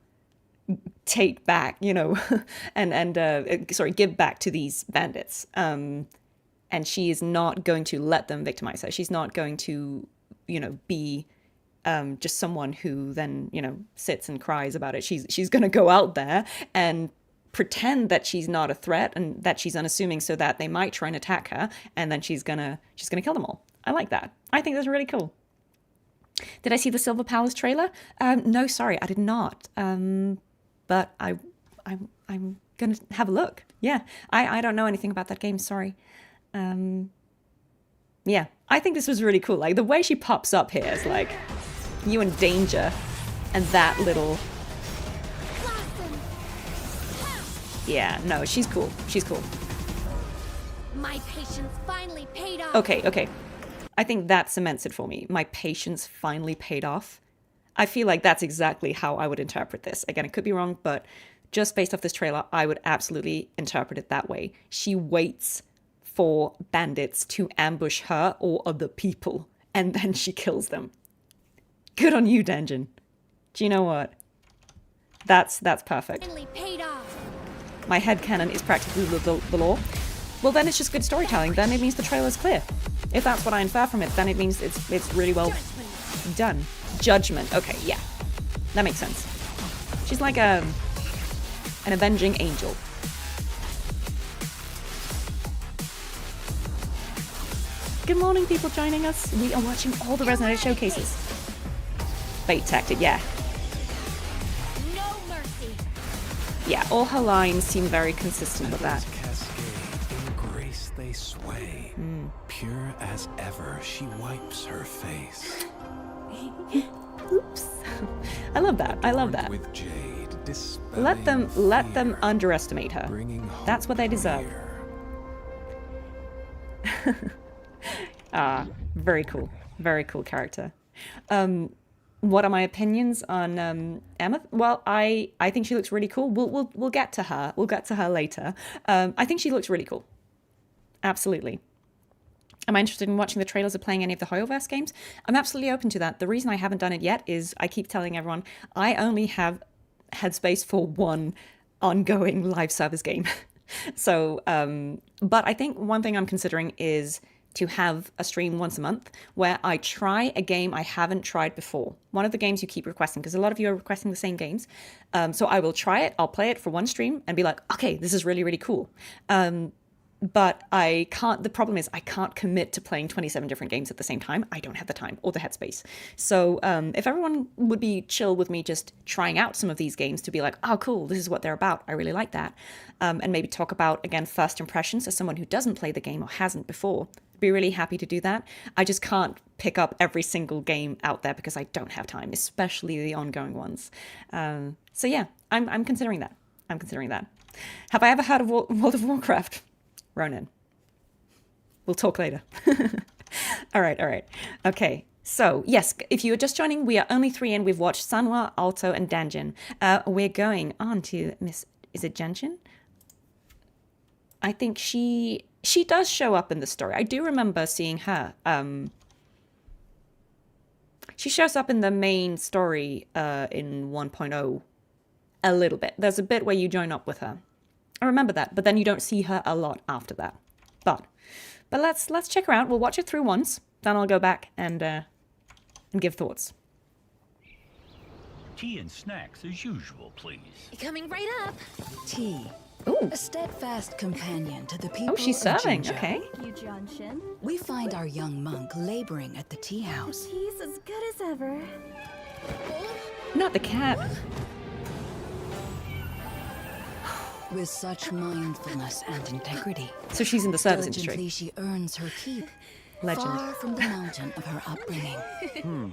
take back, you know, and give back to these bandits. And she is not going to let them victimize her. She's not going to, you know, be just someone who then, you know, sits and cries about it. She's going to go out there and pretend that she's not a threat and that she's unassuming so that they might try and attack her, and then she's gonna kill them all. I like that. I think that's really cool. Did I see the Silver Palace trailer? No, sorry, I did not. But I'm gonna have a look. Yeah, I don't know anything about that game. Sorry. Yeah, I think this was really cool. Like the way she pops up here is like you in danger, and that little. Yeah, no, she's cool. She's cool. My patience finally paid off. Okay. I think that cements it for me. My patience finally paid off. I feel like that's exactly how I would interpret this. Again, it could be wrong, but just based off this trailer, I would absolutely interpret it that way. She waits for bandits to ambush her or other people, and then she kills them. Good on you, Danjin. Do you know what? That's perfect. Finally paid off. My headcanon is practically the law. Well, then it's just good storytelling. Then it means the trailer's clear. If that's what I infer from it, then it means it's really well done. Judgment. Okay, yeah. That makes sense. She's like an avenging angel. Good morning, people joining us. We are watching all the Resonator showcases. Bait tactic, yeah. No mercy. Yeah, all her lines seem very consistent with that. Cascade, in grace they sway. Pure as ever, she wipes her face. Oops. I love that. I love that. With jade, Let them fear, underestimate her. bringing hope That's what they deserve. near. Ah, very cool. Very cool character. What are my opinions on Aemeath? Well, I think she looks really cool. We'll get to her. We'll get to her later. I think she looks really cool. Absolutely. Am I interested in watching the trailers or playing any of the Hoyoverse games? I'm absolutely open to that. The reason I haven't done it yet is I keep telling everyone I only have headspace for one ongoing live service game. So, but I think one thing I'm considering is to have a stream once a month where I try a game I haven't tried before. One of the games you keep requesting, because a lot of you are requesting the same games. So I will try it, I'll play it for one stream and be like, okay, this is really, really cool. But I can't, the problem is I can't commit to playing 27 different games at the same time. I don't have the time or the headspace. So if everyone would be chill with me just trying out some of these games to be like, oh, cool, this is what they're about. I really like that. And maybe talk about, again, first impressions as someone who doesn't play the game or hasn't before. Be really happy to do that. I just can't pick up every single game out there because I don't have time, especially the ongoing ones. So yeah, I'm considering that. I'm considering that. Have I ever heard of World of Warcraft? Ronan. We'll talk later. All right. Okay, so yes, if you are just joining, we are only 3 in. We've watched Sanhua, Aalto, and Danjin. We're going on to Miss, is it Jianxin? I think she does show up in the story. I do remember seeing her. She shows up in the main story in 1.0 a little bit. There's a bit where you join up with her. I remember that, but then you don't see her a lot after that. But let's check her out. We'll watch it through once, then I'll go back and give thoughts. Tea and snacks as usual, please. Coming right up. Tea. Ooh. A steadfast companion to the people. Oh, she's of serving. Jinhsi. Okay. You, Jianxin. We find our young monk laboring at the tea house. He's as good as ever. Not the cat. With such mindfulness and integrity. So she's in the service industry. Diligently she earns her keep. Legend. Far from the mountain of her upbringing.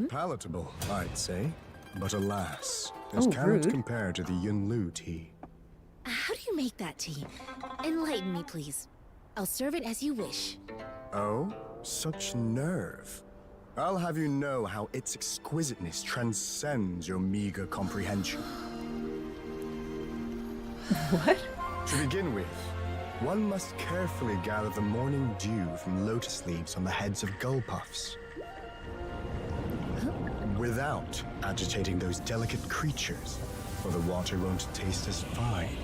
Palatable, I'd say. But alas, Oh, this cannot rude. compare to the Yinlu tea. How do you make that tea? Enlighten me, please. I'll serve it as you wish. Oh, such nerve. I'll have you know how its exquisiteness transcends your meager comprehension. What? To begin with, one must carefully gather the morning dew from lotus leaves on the heads of gull puffs. Without agitating those delicate creatures, or the water won't taste as fine.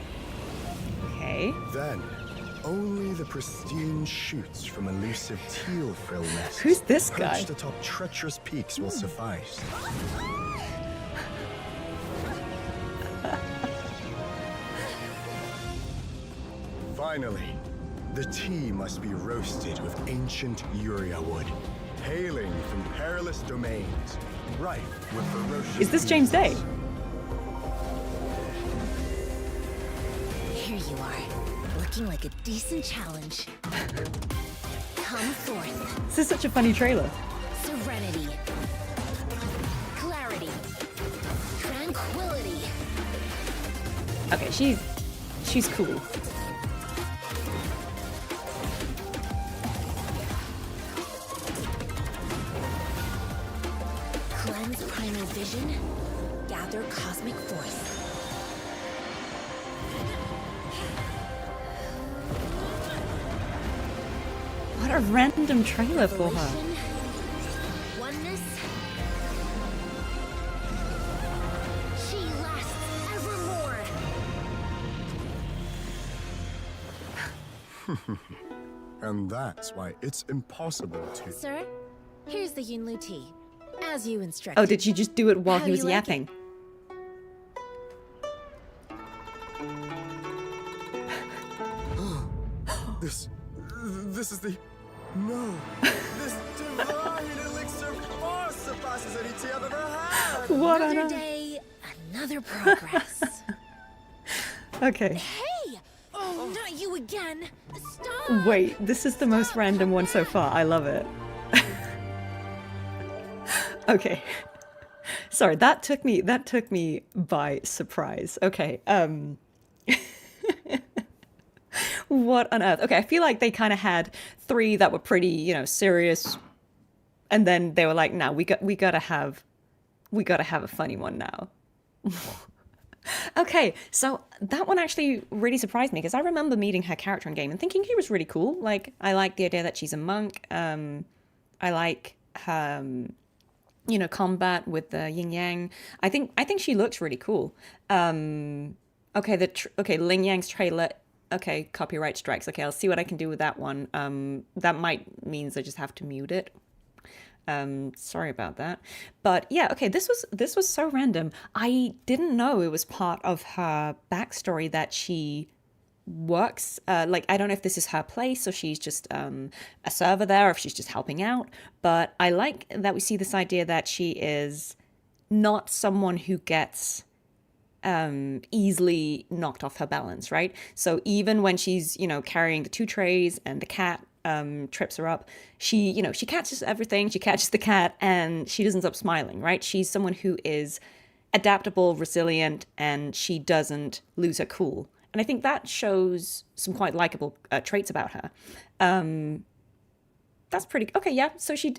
Okay. Then, only the pristine shoots from elusive teal frill nests Who's this guy? perched atop treacherous peaks will suffice. Finally, the tea must be roasted with ancient Uria wood, hailing from perilous domains, rife with ferocious. Is this James Day? beasts. Here you are, looking like a decent challenge. Come forth. This is such a funny trailer. Serenity. Clarity. Tranquility. Okay, she's cool. Cleanse primal vision. Gather cosmic force. a random trailer for her. Evolution, oneness. She lasts evermore. And that's why it's impossible to... Sir, here's the Yinlu tea, as you instructed. Oh, did she just do it while How he was you like yapping? This is the... No. This divine elixir far surpasses any tea I've ever had. What on Another earth? day, another progress. Okay. Hey! Oh, not you again! Stop! Wait, this is the most random one so far. I love it. Okay. Sorry, that took me by surprise. Okay. What on earth? Okay, I feel like they kind of had 3 that were pretty, serious, and then they were like, "No, we gotta have a funny one now." Okay, so that one actually really surprised me because I remember meeting her character in game and thinking he was really cool. Like, I like the idea that she's a monk. I like her, combat with the Lingyang. I think she looks really cool. Okay, Lingyang's trailer. Okay, copyright strikes. Okay, I'll see what I can do with that one. That might means I just have to mute it. Sorry about that. But yeah, okay, this was so random. I didn't know it was part of her backstory that she works. I don't know if this is her place or she's just a server there, or if she's just helping out. But I like that we see this idea that she is not someone who gets easily knocked off her balance, right? So even when she's, carrying the 2 trays and the cat trips her up, she catches everything, she catches the cat, and she doesn't stop smiling, right? She's someone who is adaptable, resilient, and she doesn't lose her cool. And I think that shows some quite likable traits about her. That's pretty okay. Yeah, so she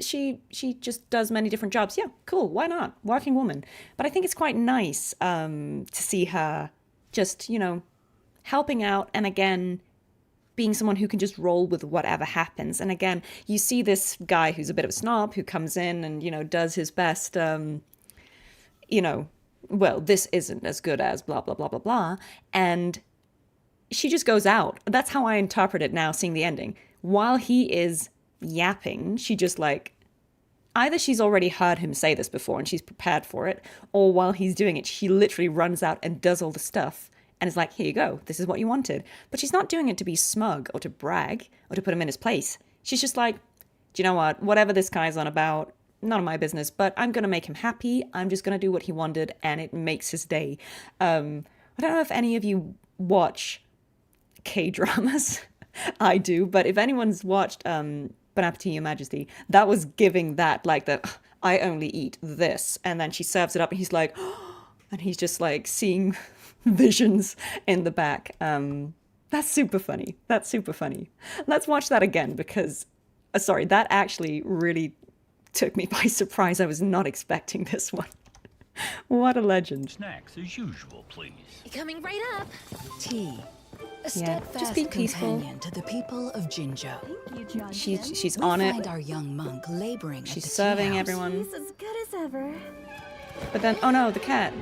just does many different jobs. Yeah, cool. Why not? Working woman. But I think it's quite nice to see her just helping out, and again being someone who can just roll with whatever happens. And again, you see this guy who's a bit of a snob who comes in and does his best. Well, this isn't as good as blah blah blah blah blah, and she just goes out. That's how I interpret it now, seeing the ending. While he is yapping, she just either she's already heard him say this before and she's prepared for it, or while he's doing it, she literally runs out and does all the stuff and is like, here you go, this is what you wanted. But she's not doing it to be smug or to brag or to put him in his place. She's just like, do you know what, whatever this guy's on about, none of my business, but I'm gonna make him happy. I'm just gonna do what he wanted, and it makes his day. I don't know if any of you watch K-dramas. I do, but if anyone's watched Bon Appetit, Your Majesty, that was giving that, I only eat this, and then she serves it up and he's like, and he's just seeing visions in the back. That's super funny. Let's watch that again because that actually really took me by surprise. I was not expecting this one. What a legend. Snacks as usual, please. Coming right up. Tea. A Yeah, steadfast just be peaceful. companion to the people of Jinzhou. Thank you, Jianxin. She's We on find it. our young monk laboring She's at the serving tea house. everyone. She's as good as ever. But then, oh no, the cat.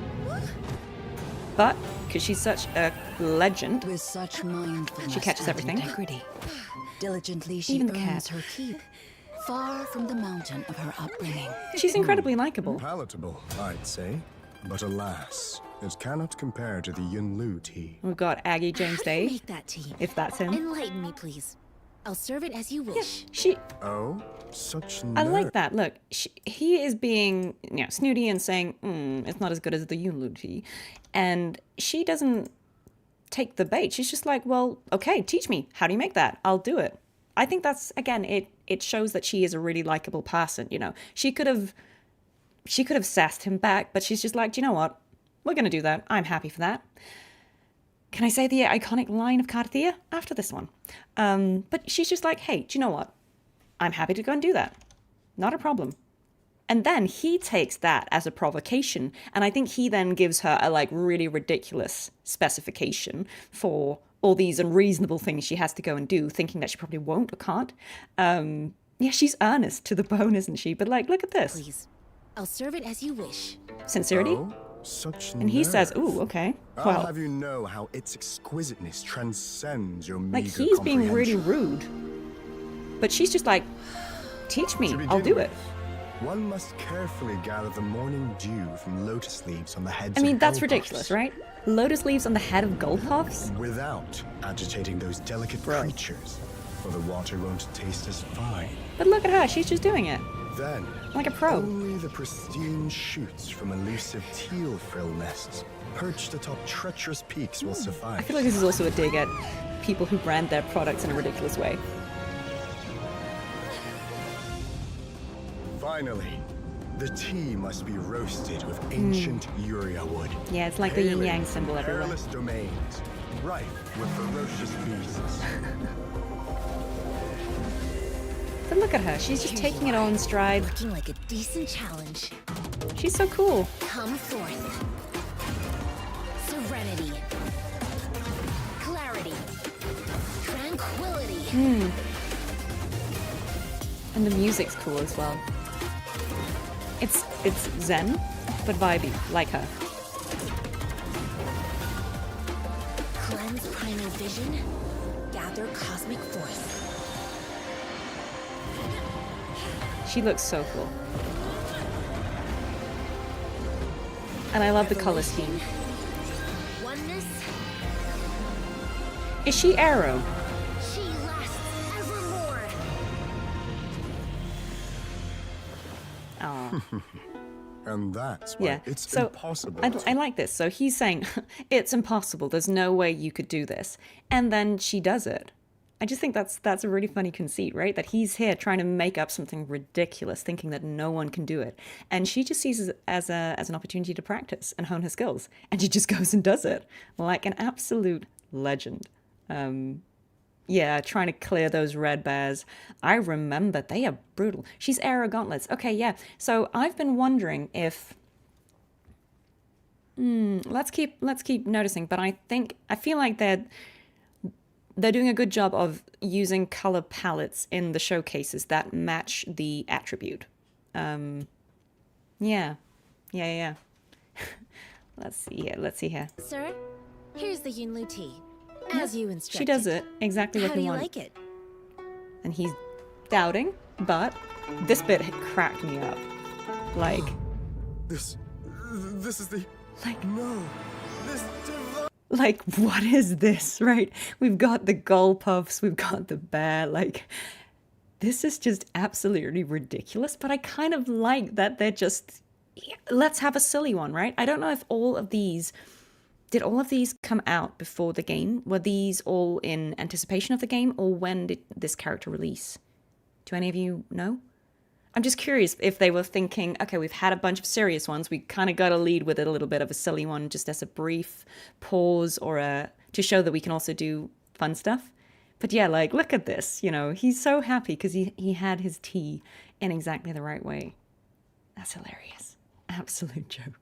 But because she's such a legend, With such mindfulness She catches and everything. integrity. Diligently she Even the earns cat. her keep, far from the mountain of her upbringing. she's incredibly likable. Palatable, I'd say. But alas, it cannot compare to the Yinlu tea. We've got Aggie James How do you Day, make that tea? if that's him. Enlighten me, please. I'll serve it as you wish. She, Oh, such I like nerve. that. Look, he is being, snooty and saying, it's not as good as the Yunlu tea. And she doesn't take the bait. She's just like, well, okay, teach me. How do you make that? I'll do it. I think that's, again, it shows that she is a really likable person, She could have sassed him back, but she's just like, do you know what? We're going to do that. I'm happy for that. Can I say the iconic line of Cartethyia after this one? But she's just like, hey, do you know what? I'm happy to go and do that. Not a problem. And then he takes that as a provocation, and I think he then gives her a really ridiculous specification for all these unreasonable things she has to go and do, thinking that she probably won't or can't. Yeah, she's earnest to the bone, isn't she? But like, look at this. Please, I'll serve it as you wish. Sincerity? Oh, such And he says, nerve. ooh, okay. I'll Well, have you know how its exquisiteness transcends your like, meager he's being really comprehension. rude. But she's just like, teach me, To I'll begin do it. with, one must carefully gather the morning dew from lotus leaves on the heads I mean, of that's gull ridiculous, puffs, right? Lotus leaves on the head of gold puffs? without agitating those delicate Bro. creatures, for the water won't taste as fine. But look at her, she's just doing it. Then, Like a pro. only the pristine shoots from elusive teal frill nests perched atop treacherous peaks will suffice. I feel like this is also a dig at people who brand their products in a ridiculous way. Finally, the tea must be roasted with ancient Uria wood. Yeah, it's like the hailing Yin-Yang from symbol everywhere. perilous domains, rife with ferocious beasts. But look at her, she's just Here taking you it all are, in stride. Looking like a decent challenge. She's so cool. Come forth. Serenity. Clarity. Tranquility. And the music's cool as well. It's zen, but vibey, like her. Cleanse primal vision. Gather cosmic force. She looks so cool. And I love the color scheme. Oneness. Is she Arrow? She lasts evermore. Oh, And that's why yeah. it's So impossible. I like this. So he's saying, it's impossible. There's no way you could do this. And then she does it. I just think that's a really funny conceit, right? That he's here trying to make up something ridiculous, thinking that no one can do it. And she just sees it as an opportunity to practice and hone her skills. And she just goes and does it. Like an absolute legend. Yeah, trying to clear those red bears. I remember, they are brutal. She's Aero Gauntlets. Okay, yeah. So I've been wondering if... let's keep noticing, but I feel like they're doing a good job of using color palettes in the showcases that match the attribute. Yeah. Let's see here. Sir, here's the Yinlu tea. As you instructed. She does it exactly what How do we you want. like it? And he's doubting, but this bit cracked me up. Like, This is the... Like- No. This divine... like, what is this, right? We've got the gull puffs, we've got the bear, like, this is just absolutely ridiculous, but I kind of like that they're just, let's have a silly one, right? I don't know if did all of these come out before the game? Were these all in anticipation of the game, or when did this character release? Do any of you know? I'm just curious if they were thinking, okay, we've had a bunch of serious ones, we kind of got to lead with a little bit of a silly one just as a brief pause or to show that we can also do fun stuff. But yeah, like, look at this, he's so happy because he had his tea in exactly the right way. That's hilarious. Absolute joke.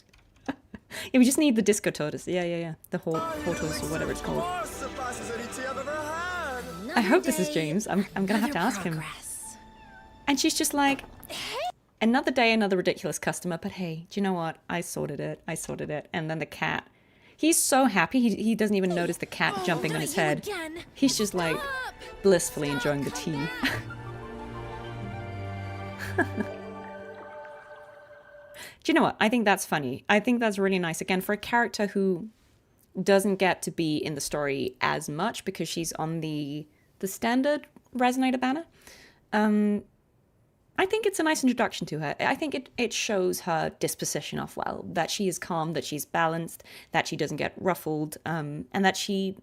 Yeah, we just need the disco tortoise. Yeah. The tortoise or whatever it's called. I hope this is James. I'm gonna have to ask him. And she's just like, another day, another ridiculous customer, but hey, do you know what? I sorted it. And then the cat. He's so happy, he doesn't even notice the cat jumping on his head. He's just like blissfully enjoying the tea. Do you know what? I think that's funny. I think that's really nice. Again, for a character who doesn't get to be in the story as much because she's on the standard Resonator banner. I think it's a nice introduction to her. I think it shows her disposition off well, that she is calm, that she's balanced, that she doesn't get ruffled, and that she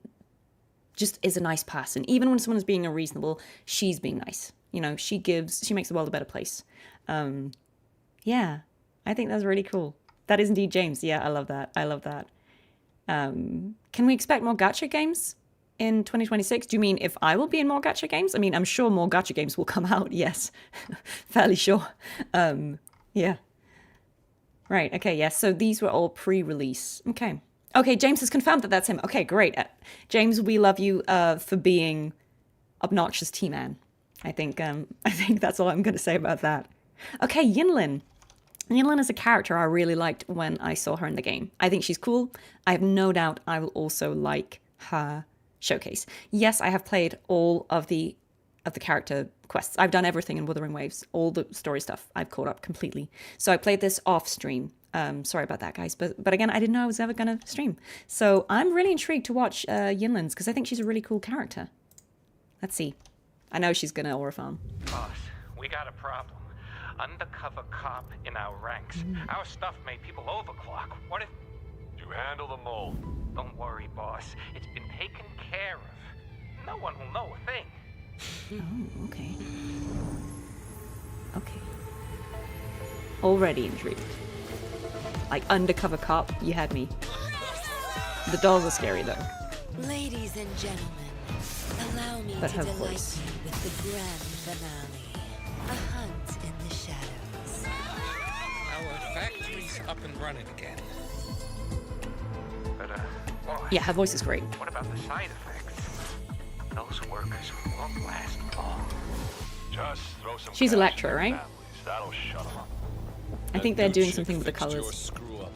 just is a nice person. Even when someone is being unreasonable, she's being nice. She makes the world a better place. Yeah, I think that's really cool. That is indeed James. Yeah, I love that. Can we expect more gacha games in 2026? Do you mean if I will be in more gacha games? I mean, I'm sure more gacha games will come out. Yes, fairly sure. Yeah. Right. Okay. Yes. So these were all pre-release. Okay. Okay, James has confirmed that that's him. Okay, great. James, we love you for being obnoxious T-Man. I think that's all I'm going to say about that. Okay, Yinlin. Yinlin is a character I really liked when I saw her in the game. I think she's cool. I have no doubt I will also like her showcase. Yes, I have played all of the character quests. I've done everything in Wuthering Waves, all the story stuff. I've caught up completely. So I played this off stream. Sorry about that, guys. But again, I didn't know I was ever going to stream. So I'm really intrigued to watch Yinlin's because I think she's a really cool character. Let's see. I know she's going to aura farm. Boss, we got a problem. Undercover cop in our ranks. Our stuff made people overclock. What if... You handle them all. Don't worry, boss. It's been taken care of. No one will know a thing. Oh, okay. Okay. Already intrigued. Like, undercover cop, you had me. The dolls are scary, though. Ladies and gentlemen, allow me But to her delight voice. you with the grand finale. A hunt in the shadows. Our factory's up and running again. But, boss, Yeah, her voice is great. what about the side effects? Those workers won't last long. Just throw some She's cash Electra, in their right? families. That'll shut them up. I think they're doing something with the Fixed your colors. screw up.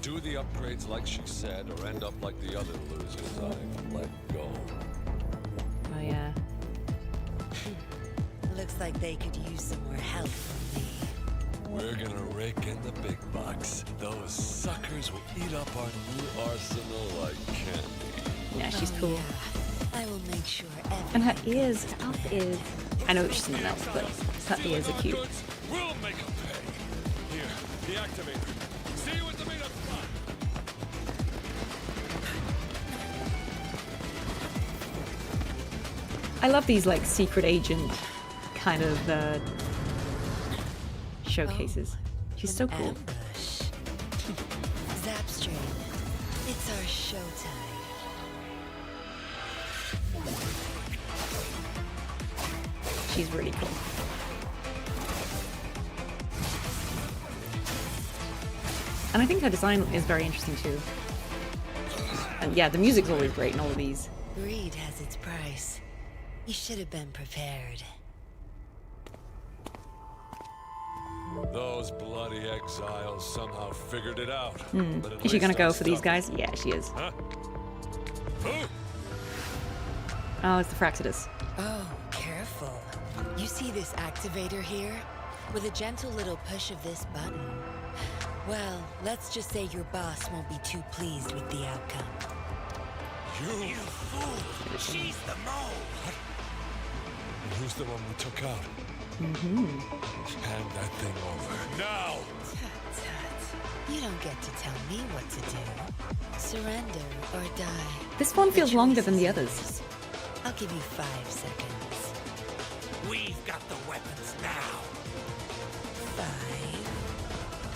Do the upgrades like she said, or end up like the other losers I've let go. Oh, yeah. Looks like they could use some more help from me. We're gonna rake in the big bucks. Those suckers will eat up our new arsenal like candy. Yeah, she's cool. Yeah. I will make sure And her ears, her elf ears. I know she's something else, but her ears are cute. We'll make them pay. Here, the activator. See you at the meetup spot. I love these, like, secret agent kind of showcases. She's so cool. ambush. Zapstream, it's our showtime. She's really cool. And I think her design is very interesting too. And yeah, the music's always great in all of these. Greed has its price. You should have been prepared. Those bloody exiles somehow figured it out. But at Is she gonna least go I for these stopped guys? Yeah, she is. Huh? Who? Oh, it's the Fraxidus. Oh, careful. You see this activator here? With a gentle little push of this button. Well, let's just say your boss won't be too pleased with the outcome. You Fool! She's the mole! And who's the one we took out? Hand that thing over. Now! Tut tut. You don't get to tell me what to do. Surrender or die. This one feels The longer choice than is the yours. others. I'll give you 5 seconds. We've got the weapons now. 5,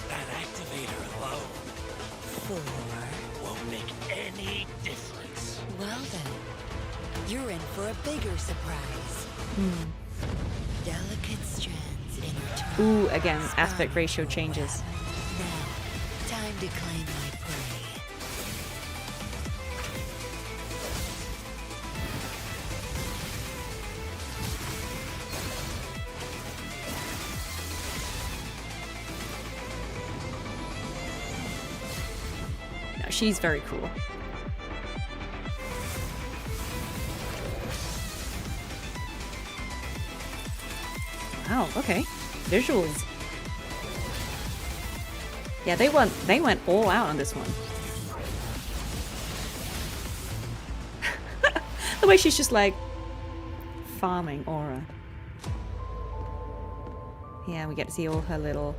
That activator alone 4. won't make any difference. Well then, you're in for a bigger surprise. Delicate strands intertwined. Ooh, again, aspect ratio changes. Now, time to claim my prey. No, she's very cool. Wow, okay. Visuals. Yeah, they went all out on this one. The way she's just like farming aura. Yeah, we get to see all her little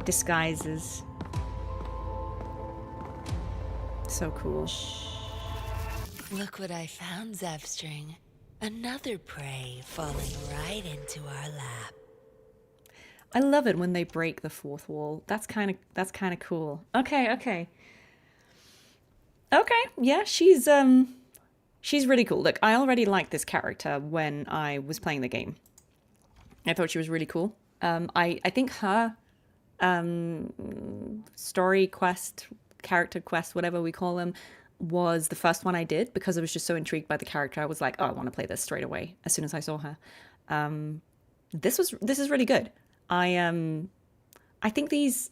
disguises. So cool. Look what I found, Zapstring. Another prey falling right into our lap. I love it when they break the fourth wall. That's kind of cool. Okay. Yeah, she's really cool. Look, I already liked this character when I was playing the game. I thought she was really cool. I think her story quest character quest, whatever we call them, was the first one I did because I was just so intrigued by the character. I was like, oh, I want to play this straight away as soon as I saw her. This is really good. I think these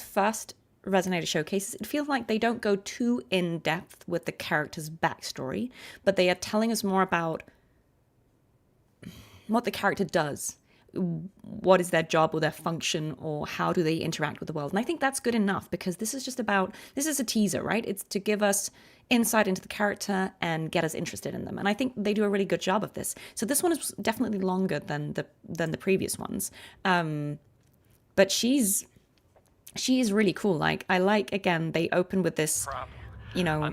first Resonator showcases, it feels like they don't go too in depth with the character's backstory, but they are telling us more about what the character does, what is their job or their function, or how do they interact with the world. And I think that's good enough, because this is a teaser, right? It's to give us insight into the character and get us interested in them. And I think they do a really good job of this. So this one is definitely longer than the previous ones. But she is really cool. Like, I like, again, they open with this, you know,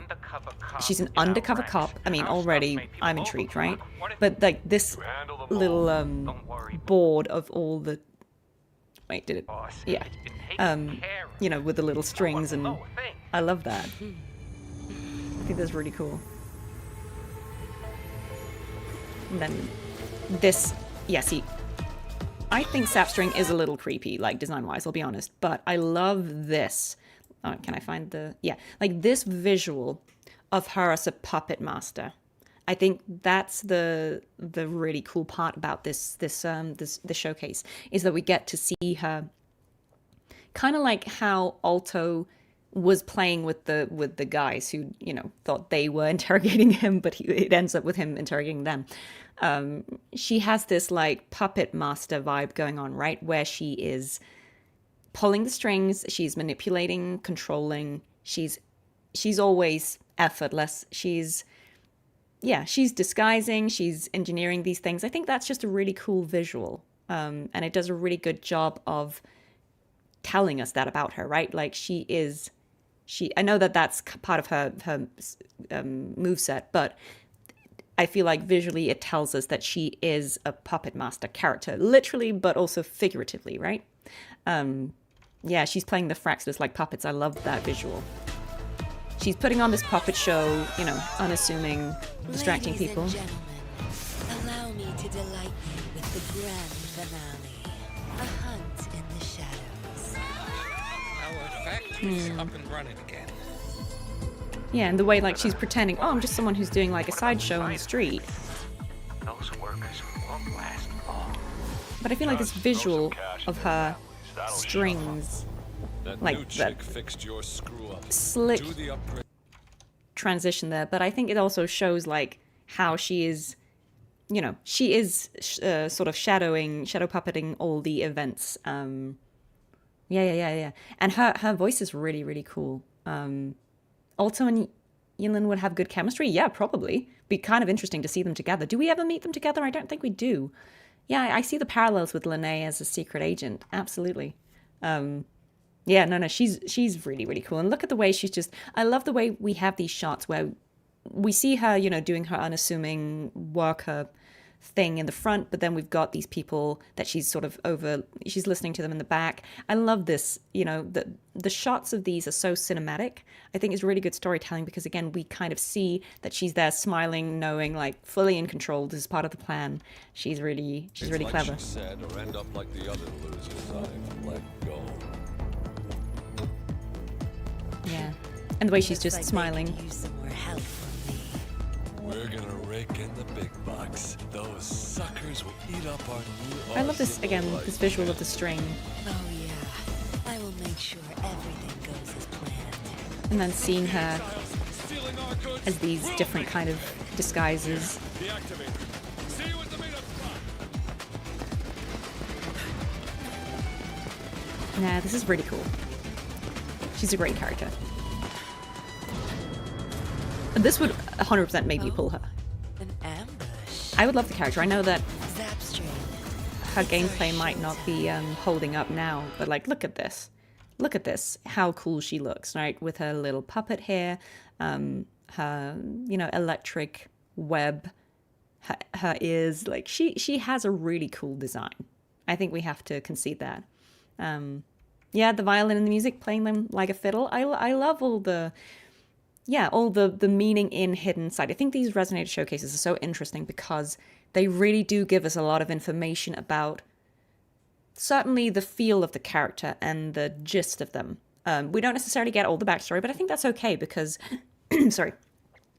she's an undercover cop. I mean, already I'm intrigued, right? But like this little board of all the, wait, did it? Yeah. You know, with the little strings, and I love that. I think that's really cool. And then this, yeah, see, I think Sapstring is a little creepy, like design-wise, I'll be honest, but I love this. Oh, can I find the, yeah, like this visual of her as a puppet master. I think that's the really cool part about this showcase, is that we get to see her kind of like how Aalto was playing with the guys who, you know, thought they were interrogating him, but it ends up with him interrogating them. She has this like puppet master vibe going on, right? Where she is pulling the strings, she's manipulating, controlling, she's always effortless. She's disguising, she's engineering these things. I think that's just a really cool visual. And it does a really good job of telling us that about her, right? Like I know that that's part of her moveset, but I feel like visually it tells us that she is a puppet master character, literally, but also figuratively, right? Yeah, she's playing the Fraxlers like puppets. I love that visual. She's putting on this puppet show, you know, unassuming, distracting Ladies people. And gentlemen, allow me to delight you with the grand finale. A hunt in the shadows. Our factory's up and running again. Yeah, and the way like she's pretending, oh, I'm just someone who's doing like a sideshow on the street. Those workers won't last long. But I feel like this visual of her strings, That like new that chick fixed your screw up. slick Do the upgrade. transition there. But I think it also shows like how she is, you know, she is sort of shadow puppeting all the events. Yeah. And her voice is really, really cool. Aalto and Yinlin would have good chemistry. Yeah, probably. Be kind of interesting to see them together. Do we ever meet them together? I don't think we do. Yeah, I see the parallels with Linnae as a secret agent. Absolutely. Yeah, no, she's really, really cool. And look at the way she's just, I love the way we have these shots where we see her, you know, doing her unassuming worker thing in the front, but then we've got these people that she's sort of she's listening to them in the back. I love this, you know, the shots of these are so cinematic. I think it's really good storytelling because, again, we kind of see that she's there smiling, knowing, like, fully in control. This is part of the plan. She's really like clever. She said, or end up like the other losers I've let go. Yeah. And the way she's Looks just like they smiling. could use some more help from me. We're gonna rake in the big bucks. Those suckers will eat up our new I love this, arsenal again, like this visual of mad. the string. Oh yeah, I will make sure everything goes as planned. And then seeing her as these different kind of disguises. Deactivate. See you at the meetup spot. Nah, this is really cool. She's a great character. This would 100% make me pull her. An ambush. I would love the character. I know that Zapstream. her gameplay might not be holding up now, but like, look at this. Look at this. How cool she looks, right? With her little puppet hair, her, you know, electric web, her ears. Like, she has a really cool design. I think we have to concede that. Yeah, the violin and the music, playing them like a fiddle. I love all the meaning in hidden side. I think these Resonator showcases are so interesting because they really do give us a lot of information about certainly the feel of the character and the gist of them. We don't necessarily get all the backstory, but I think that's okay because, sorry,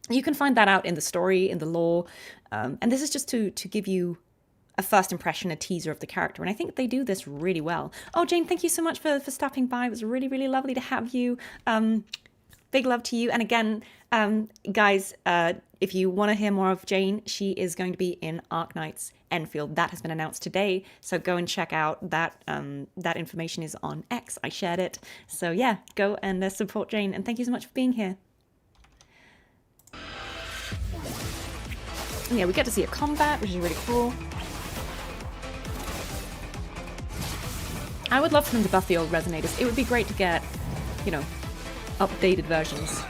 you can find that out in the story, in the lore. And this is just to give you a first impression, a teaser of the character. And I think they do this really well. Oh, Jane, thank you so much for stopping by. It was really, really lovely to have you. Big love to you. And again, guys, if you want to hear more of Jane, she is going to be in Arknight's Enfield. That has been announced today. So go and check out that. That information is on X. I shared it. So yeah, go and support Jane. And thank you so much for being here. And yeah, we get to see a combat, which is really cool. I would love for them to buff the old Resonators. It would be great to get, you know, updated versions.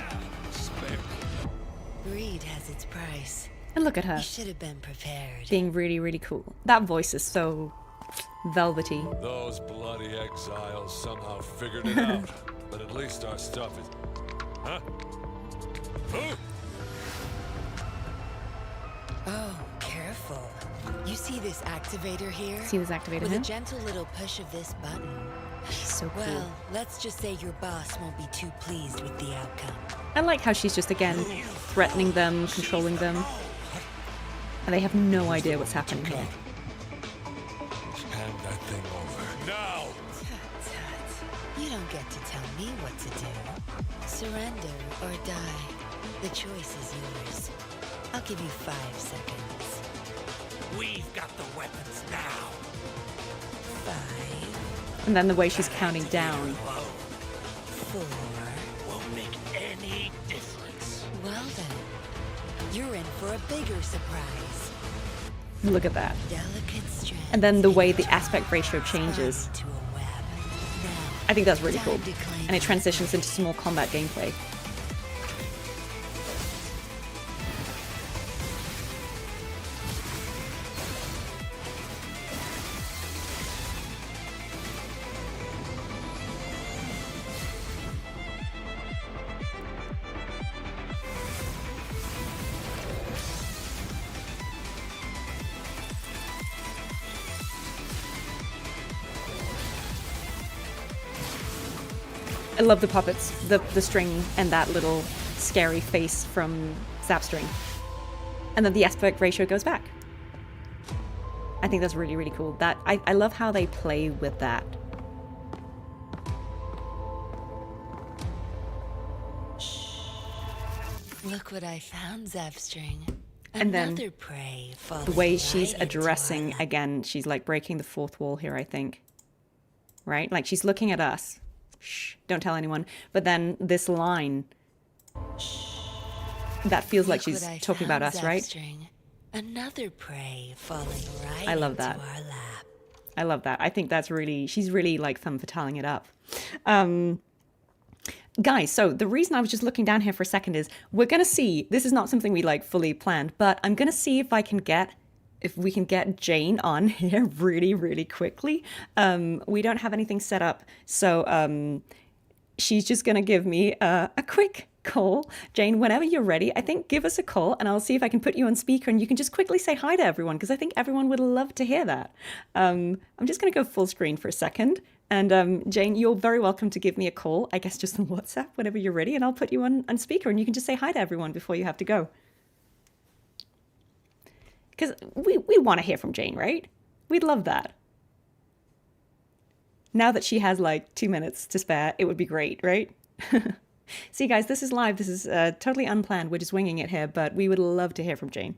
Greed has its price. And look at her. You should have been prepared. Being really, really cool. That voice is so velvety. Those bloody exiles somehow figured it out. But at least our stuff is... Huh? Huh? Oh, careful. You see this activator here? See this activator With here? a gentle little push of this button. She's so cool. Well, let's just say your boss won't be too pleased with the outcome. I like how she's just, again, threatening them, controlling them. And they have no idea what's happening here. Hand that thing over. Now! Tut, tut. You don't get to tell me what to do. Surrender or die. The choice is yours. I'll give you 5 seconds. We've got the weapons now. 5. And then the way she's counting down. 4. Won't make any difference. Well then, you're in for a bigger surprise. Look at that. Delicate strands. And then the way the aspect ratio changes. To a web. Now, I think that's really cool. time to claim And it transitions into some more combat gameplay. I love the puppets, the string, and that little scary face from Zapstring. And then the aspect ratio goes back. I think that's really, really cool. That I love how they play with that. Look what I found, Zapstring. And then Another prey the way falling she's right into our addressing, lap. again, she's like breaking the fourth wall here, I think. Right? Like she's looking at us. Shh, don't tell anyone. But then this line, that feels like Look she's what I talking about found, us, right? Zapstring. Another prey falling right I love into that. our lap. I love that. I think that's really, she's really like femme fataling it up. Guys, so the reason I was just looking down here for a second is we're going to see, this is not something we like fully planned, but I'm going to see if we can get Jane on here really, really quickly. We don't have anything set up, so she's just going to give me a quick call. Jane, whenever you're ready, I think give us a call and I'll see if I can put you on speaker and you can just quickly say hi to everyone because I think everyone would love to hear that. I'm just going to go full screen for a second. And Jane, you're very welcome to give me a call, I guess just on WhatsApp whenever you're ready, and I'll put you on speaker and you can just say hi to everyone before you have to go. Because we want to hear from Jane, right? We'd love that. Now that she has like 2 minutes to spare, it would be great, right? See, guys, this is live. This is totally unplanned. We're just winging it here, but we would love to hear from Jane.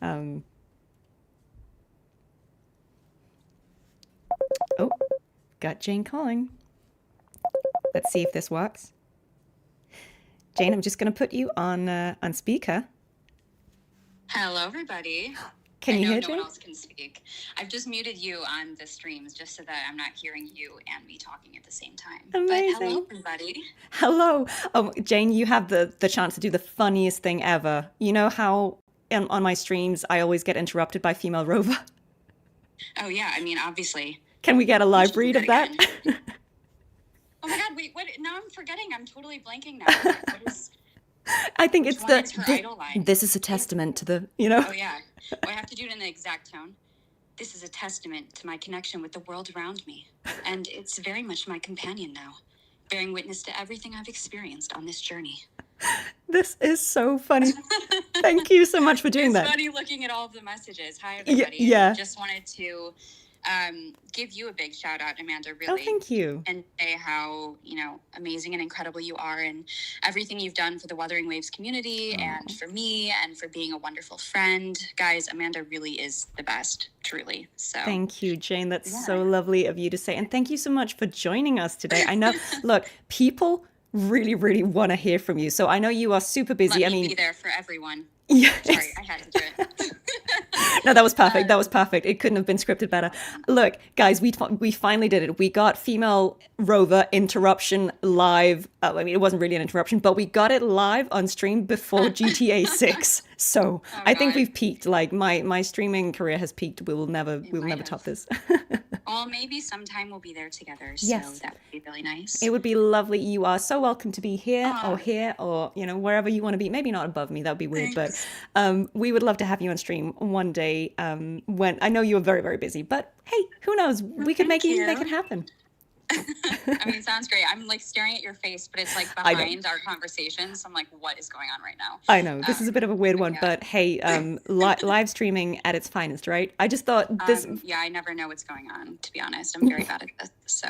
Oh, got Jane calling. Let's see if this works. Jane, I'm just going to put you on speaker. Hello, everybody. Can you hear no Jane? one else can speak. I've just muted you on the streams just so that I'm not hearing you and me talking at the same time. Amazing. But hello, everybody. Hello. Oh, Jane, you have the chance to do the funniest thing ever. You know how on my streams I always get interrupted by female rover? Oh, yeah. I mean, obviously. Can we get a live read of that? Oh, my God. Wait, what? Now I'm forgetting. I'm totally blanking now. What is... I think it's one is her idol line? This is a testament to the, you know. Oh, yeah. Oh, I have to do it in the exact tone. This is a testament to my connection with the world around me. And it's very much my companion now. bearing witness to everything I've experienced on this journey. This is so funny. Thank you so much for doing that. It's funny looking at all of the messages. Hi, everybody. Yeah. Just wanted to give you a big shout out, Amanda, Oh, really. thank you. And say how, amazing and incredible you are and everything you've done for the Wuthering Waves community and for me and for being a wonderful friend. Guys, Amanda really is the best, truly. So Thank you, Jane. That's so lovely of you to say. And thank you so much for joining us today. I know, look, people really, really want to hear from you. So I know you are super busy. Let me be there for everyone. Yeah. Sorry, I had to do it. No, that was perfect. That was perfect. It couldn't have been scripted better. Look, guys, we finally did it. We got female rover interruption live. I mean, it wasn't really an interruption, but we got it live on stream before GTA 6. So I think we've peaked. Like my streaming career has peaked. We will never top this. Well, maybe sometime we'll be there together. So Yes. that would be really nice. It would be lovely. You are so welcome to be here or wherever you want to be. Maybe not above me. That would be weird. Thanks. But we would love to have you on stream one day when I know you're very, very busy. But hey, who knows? We could make it happen. I mean, it sounds great. I'm like staring at your face, but it's like behind our conversation. So I'm like, what is going on right now? I know this is a bit of a weird one, but hey, live streaming at its finest, right? I just thought this. Yeah, I never know what's going on. To be honest, I'm very bad at this. So.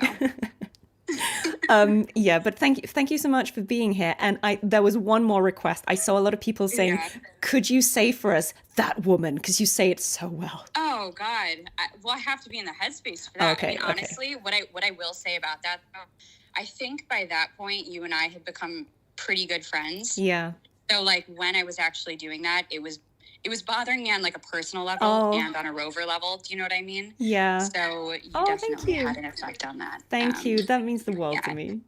Yeah, but thank you so much for being here. And there was one more request. I saw a lot of people saying, could you say for us that woman? Because you say it so well. Oh God. I have to be in the headspace for that. Okay, I mean, honestly, what I will say about that, though, I think by that point, you and I had become pretty good friends. Yeah. So like when I was actually doing that, it was bothering me on like a personal level and on a rover level. Do you know what I mean? Yeah. So you thank definitely you. had an effect on that. Thank you. That means the world to me.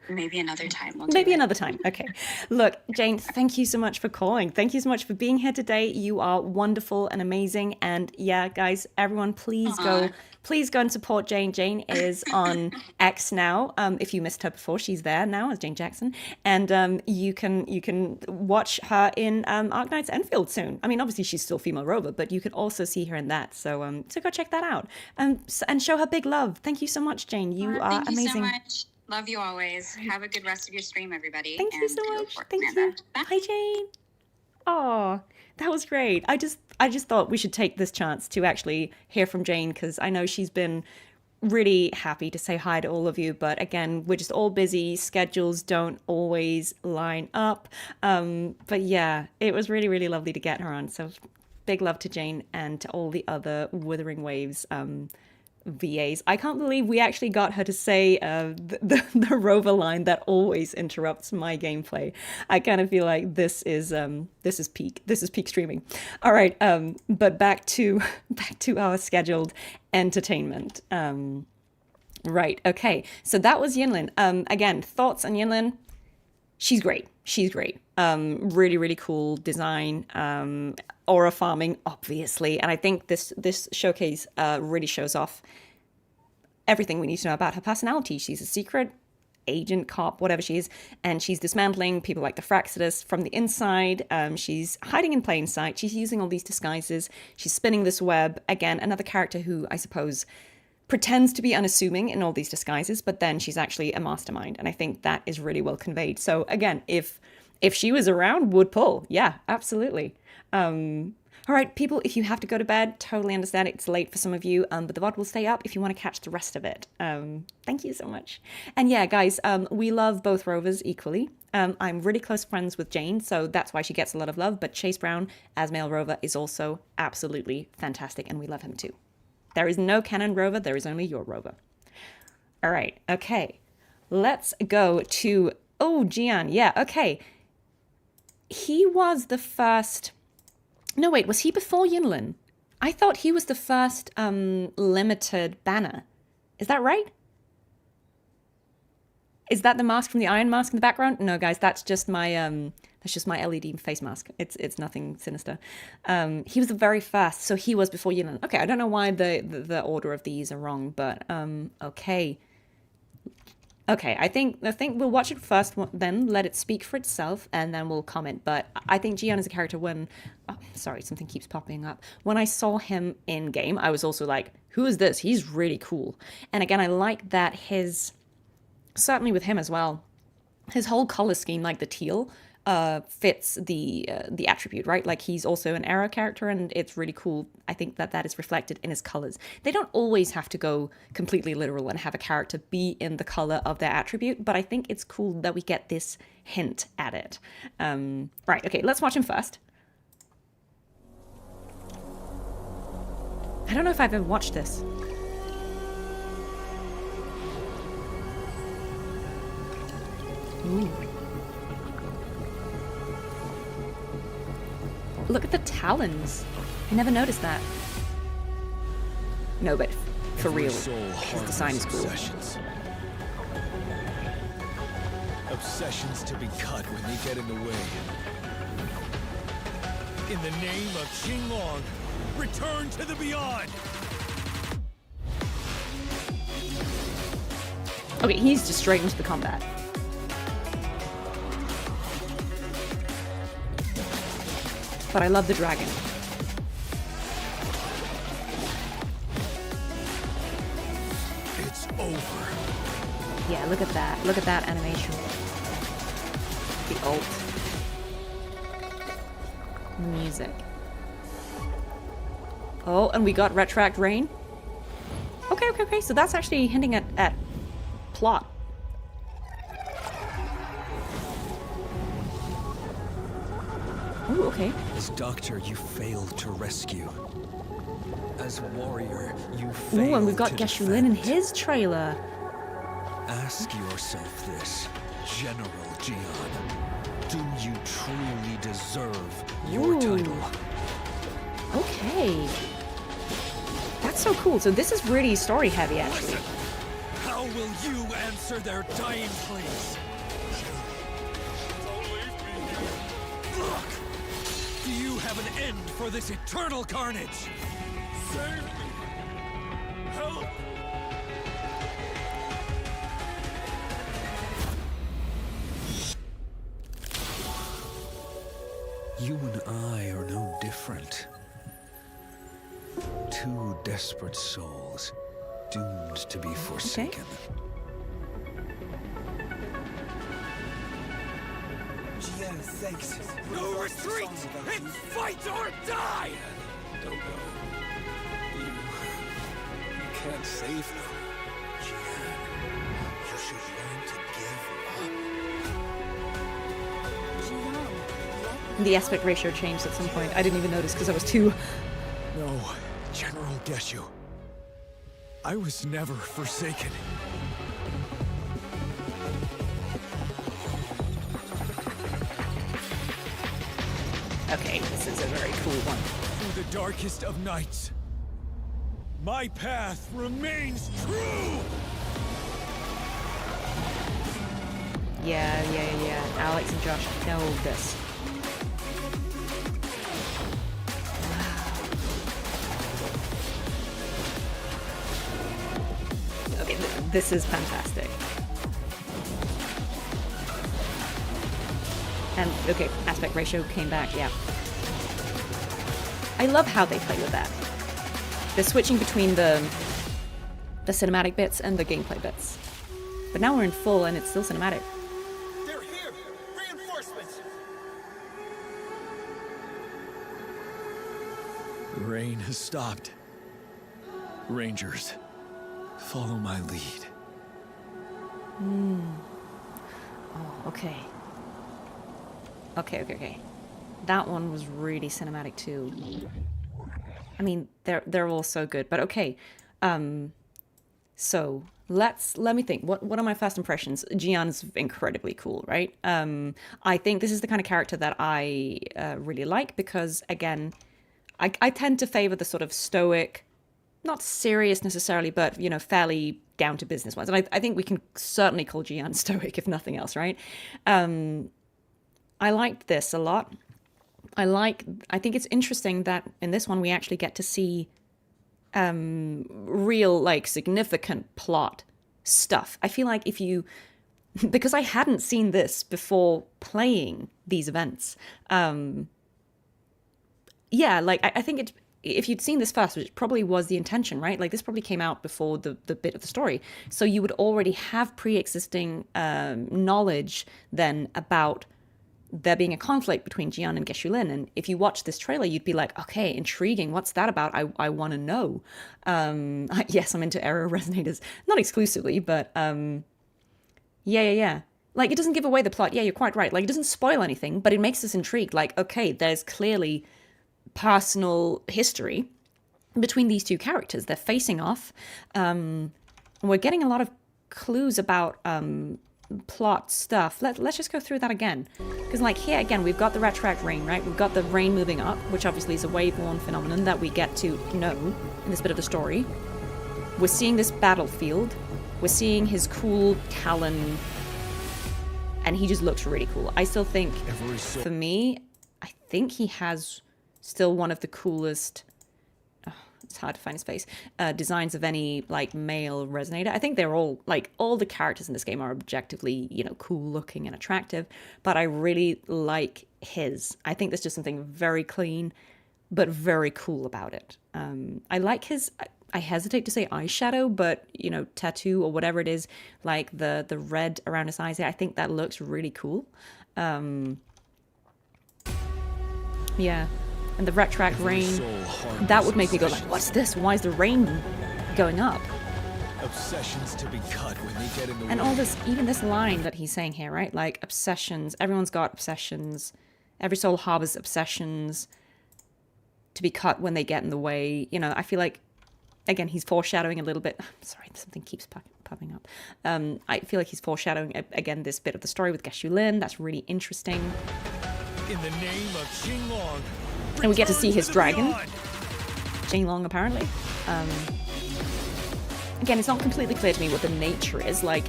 Maybe another time. Maybe another time. Okay. Look, Jane, thank you so much for calling. Thank you so much for being here today. You are wonderful and amazing. And yeah, guys, everyone, please go and support Jane. Jane is on X now. If you missed her before, she's there now as Jane Jackson. And you can watch her in Arknight's Enfield soon. I mean, obviously she's still female rover, but you can also see her in that. So go check that out. And show her big love. Thank you so much, Jane. You are thank you amazing. so much. Love you always. Have a good rest of your stream, everybody. Thank you so much. Thank you. Bye, Jane. Oh, that was great. I just thought we should take this chance to actually hear from Jane because I know she's been really happy to say hi to all of you. But again, we're just all busy. Schedules don't always line up. But yeah, it was really, really lovely to get her on. So big love to Jane and to all the other Wuthering Waves VAs. I can't believe we actually got her to say the rover line that always interrupts my gameplay. I kind of feel like this is peak streaming. All right, but back to our scheduled entertainment. Right, okay. So that was Yinlin. Again, thoughts on Yinlin? She's great. Really, really cool design. Aura farming, obviously. And I think this showcase really shows off everything we need to know about her personality. She's a secret agent, cop, whatever she is, and she's dismantling people like the Fraxidus from the inside. She's hiding in plain sight. She's using all these disguises. She's spinning this web. Again, another character who I suppose pretends to be unassuming in all these disguises, but then she's actually a mastermind. And I think that is really well conveyed. So again, if she was around, would pull. Yeah, absolutely. All right, people, if you have to go to bed, totally understand it's late for some of you, but the VOD will stay up if you want to catch the rest of it. Thank you so much. And yeah, guys, we love both rovers equally. I'm really close friends with Jane, so that's why she gets a lot of love, but Chase Brown as male rover is also absolutely fantastic, and we love him too. There is no canon rover, there is only your rover. All right, okay. Let's go to, Jiyan, yeah, okay. He was the first... No, wait, was he before Yinlin? I thought he was the first limited banner. Is that right? Is that the mask from the Iron Mask in the background? No, guys, that's just my LED face mask. It's nothing sinister. He was the very first, so he was before Yinlin. Okay, I don't know why the order of these are wrong, but okay. Okay, I think we'll watch it first, then let it speak for itself, and then we'll comment. But I think Jiyan is a character when... Oh, sorry, something keeps popping up. When I saw him in-game, I was also like, who is this? He's really cool. And again, I like that his certainly with him as well, his whole color scheme, like the teal, fits the attribute, right? Like he's also an era character, and it's really cool. I think that is reflected in his colors. They don't always have to go completely literal and have a character be in the color of their attribute, but I think it's cool that we get this hint at it. Right, okay, let's watch him first. I don't know if I've ever watched this. Ooh. Look at the talons. I never noticed that. No, but for real, his design is cool. Obsessions to be cut when they get in the way. In the name of Xinglong, return to the beyond! Okay, he's just straight into the combat. But I love the dragon. It's over. Yeah, look at that. Look at that animation. The ult. Music. Oh, and we got Retract Rain. Okay. So that's actually hinting at plot. Ooh, okay. As doctor, you failed to rescue. As warrior, you failed. Ooh, and we've got to Yinlin in defend. his trailer. Ask yourself this, General Jiyan. Do you truly deserve your title? Okay. That's so cool. So this is really story heavy, actually. Listen, how will you answer their dying pleas? Look! Do you have an end for this eternal carnage? Save me! Help! You and I are no different. Two desperate souls, doomed to be forsaken. Jiyan, thanks. No retreat! It's fight or die! Don't go. You can't save them. Jiyan, you should learn to give up. The aspect ratio changed at some point. I didn't even notice because I was too... No, General Geshu. I was never forsaken. Okay, this is a very cool one. Through the darkest of nights, my path remains true! Yeah. Alex and Josh know this. Okay, this is fantastic. And, okay, aspect ratio came back, yeah. I love how they play with that. They're switching between the cinematic bits and the gameplay bits. But now we're in full and it's still cinematic. They're here! Reinforcements! The rain has stopped. Rangers, follow my lead. Oh, okay. Okay. That one was really cinematic too. I mean, they're all so good, but okay. So let me think. What are my first impressions? Jiyan's incredibly cool, right? I think this is the kind of character that I really like because, again, I tend to favor the sort of stoic, not serious necessarily, but, you know, fairly down to business ones. And I think we can certainly call Jiyan stoic, if nothing else, right? I liked this a lot. I think it's interesting that in this one we actually get to see real, like, significant plot stuff. I feel like if you, because I hadn't seen this before playing these events, yeah, like, I think if you'd seen this first, which probably was the intention, right? Like this probably came out before the bit of the story. So you would already have pre-existing knowledge then about there being a conflict between Jiyan and Yinlin. And if you watch this trailer, you'd be like, okay, intriguing. What's that about? I want to know. Yes, I'm into aero resonators. Not exclusively, but yeah. Like, it doesn't give away the plot. Yeah, you're quite right. Like, it doesn't spoil anything, but it makes us intrigued. Like, okay, there's clearly personal history between these two characters. They're facing off. We're getting a lot of clues about plot stuff. Let's just go through that again. Because, like, here again, we've got the retroact rain, right? We've got the rain moving up, which obviously is a wave-worn phenomenon that we get to know in this bit of the story. We're seeing this battlefield. We're seeing his cool Talon... And he just looks really cool. I still think, for me, I think he has still one of the coolest, it's hard to find his face, designs of any, like, male resonator. I think they're all, like, all the characters in this game are objectively, you know, cool looking and attractive. But I really like his. I think there's just something very clean, but very cool about it. I like his... I hesitate to say eyeshadow, but, you know, tattoo or whatever it is, like the red around his eyes, I think that looks really cool. Yeah. And the retroact rain, that would make me go like, what's this? Why is the rain going up? Obsessions to be cut when they get in the way. And all this, even this line that he's saying here, right? Like, obsessions, everyone's got obsessions. Every soul harbors obsessions to be cut when they get in the way. You know, I feel like, again, he's foreshadowing a little bit. Sorry, something keeps popping up. I feel like he's foreshadowing, again, this bit of the story with Yinlin. That's really interesting. In the name of Xinglong, and we get to see his dragon. Xinglong, apparently. Again, it's not completely clear to me what the nature is. Like,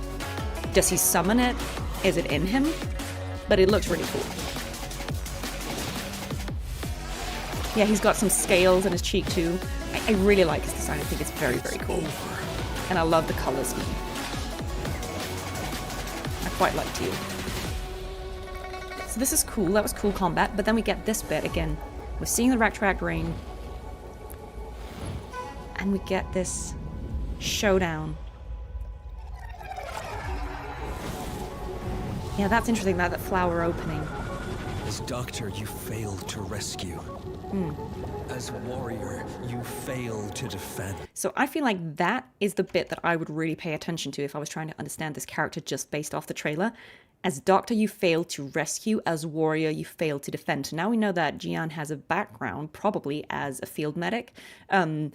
does he summon it? Is it in him? But it looks really cool. Yeah, he's got some scales in his cheek, too. I really like his design. I think it's very, very cool. And I love the color scheme. I quite like you. So this is cool. That was cool combat. But then we get this bit again. We're seeing the retroact rain. And we get this showdown. Yeah, that's interesting, that flower opening. As doctor, you failed to rescue. As warrior, you failed to defend. So I feel like that is the bit that I would really pay attention to if I was trying to understand this character just based off the trailer. As doctor, you failed to rescue. As warrior, you failed to defend. So now we know that Jiyan has a background, probably as a field medic. And,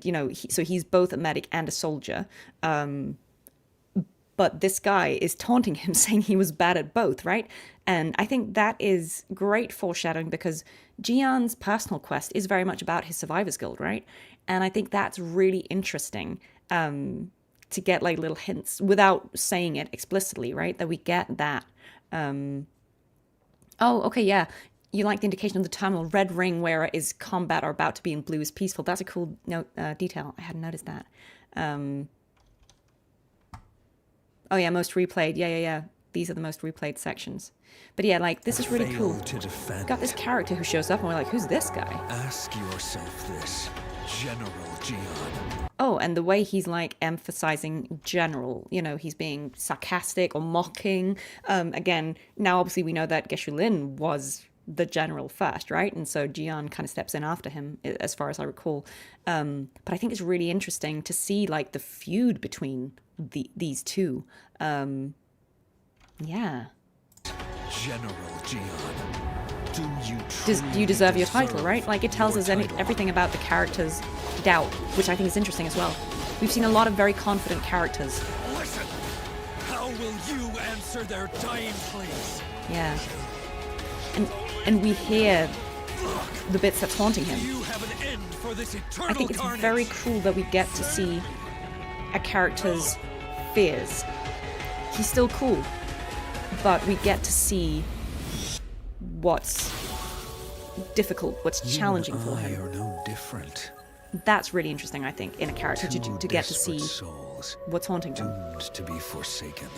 you know, so he's both a medic and a soldier. But this guy is taunting him, saying he was bad at both, right? And I think that is great foreshadowing because Jiyan's personal quest is very much about his Survivor's Guild, right? And I think that's really interesting to get like little hints without saying it explicitly, right? That we get that. Oh, okay, yeah. You like the indication of the terminal red ring where is combat or about to be and blue is peaceful. That's a cool detail. I hadn't noticed that. Oh yeah, most replayed. Yeah. These are the most replayed sections. But yeah, like, this is really cool. Got this character who shows up and we're like, who's this guy? Ask yourself this, General Jiyan. Oh, and the way he's like emphasizing general, you know, he's being sarcastic or mocking. Again, now obviously we know that Yinlin was the general first, right? And so Jiyan kind of steps in after him, as far as I recall. But I think it's really interesting to see like the feud between these two. Yeah. General Jiyan, do you deserve your title, right? Like, it tells us everything about the character's doubt, which I think is interesting as well. We've seen a lot of very confident characters. Listen, how will you answer their dying pleas? Yeah. And we hear the bits that's haunting him. You have an end for this eternal I think it's carnage. very cool that we get to see a character's fears. He's still cool, but we get to see what's difficult, what's challenging for him. You and I are no different. That's really interesting, I think, in a character to get to see souls, what's haunting them. doomed to be forsaken.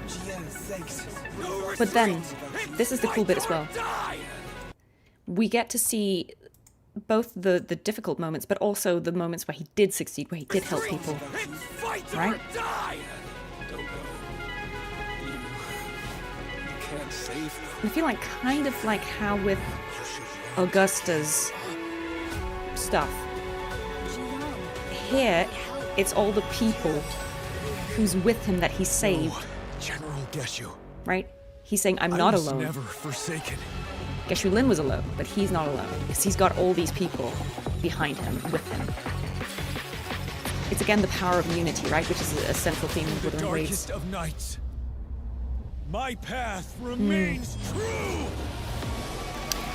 Jiyan's But then, this is the cool bit as well. We get to see both the difficult moments, but also the moments where he did succeed, where he did help people. Right? I feel like kind of like how with Augusta's stuff. Here, it's all the people who's with him that he saved. General Geshu. Right? He's saying, I'm not alone. Never forsaken. Geshu Lin was alone, but he's not alone. Because he's got all these people behind him, with him. It's again the power of unity, right? Which is a central theme of Wuthering Waves. Darkest of nights. My path remains true!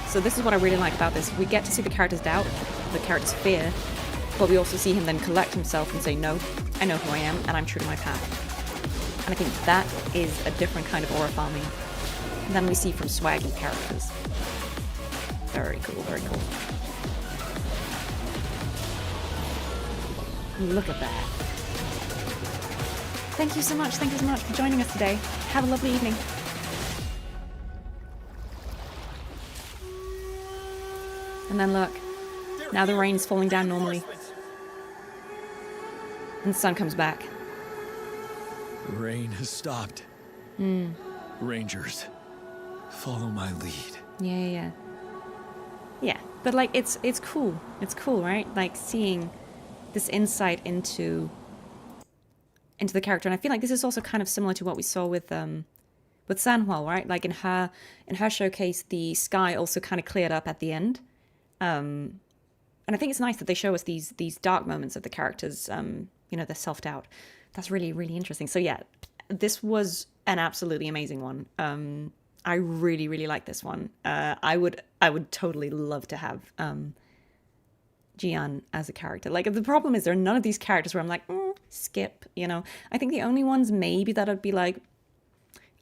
So this is what I really like about this. We get to see the character's doubt, the character's fear, but we also see him then collect himself and say, no, I know who I am, and I'm true to my path. And I think that is a different kind of aura farming than we see from swaggy characters. Very cool, very cool. Look at that. Thank you so much for joining us today. Have a lovely evening. And then look, now the rain's falling down normally. And the sun comes back. The rain has stopped. Rangers, follow my lead. Yeah. Yeah, but like it's cool. It's cool, right? Like seeing this insight into the character, and I feel like this is also kind of similar to what we saw with Sanhua, right? Like in her showcase, the sky also kind of cleared up at the end, and I think it's nice that they show us these dark moments of the characters, their self-doubt. That's really, really interesting. So yeah, this was an absolutely amazing one. I really, really like this one. I would totally love to have Jiyan as a character. Like, the problem is there are none of these characters where I'm like, skip, I think the only ones maybe that I'd be like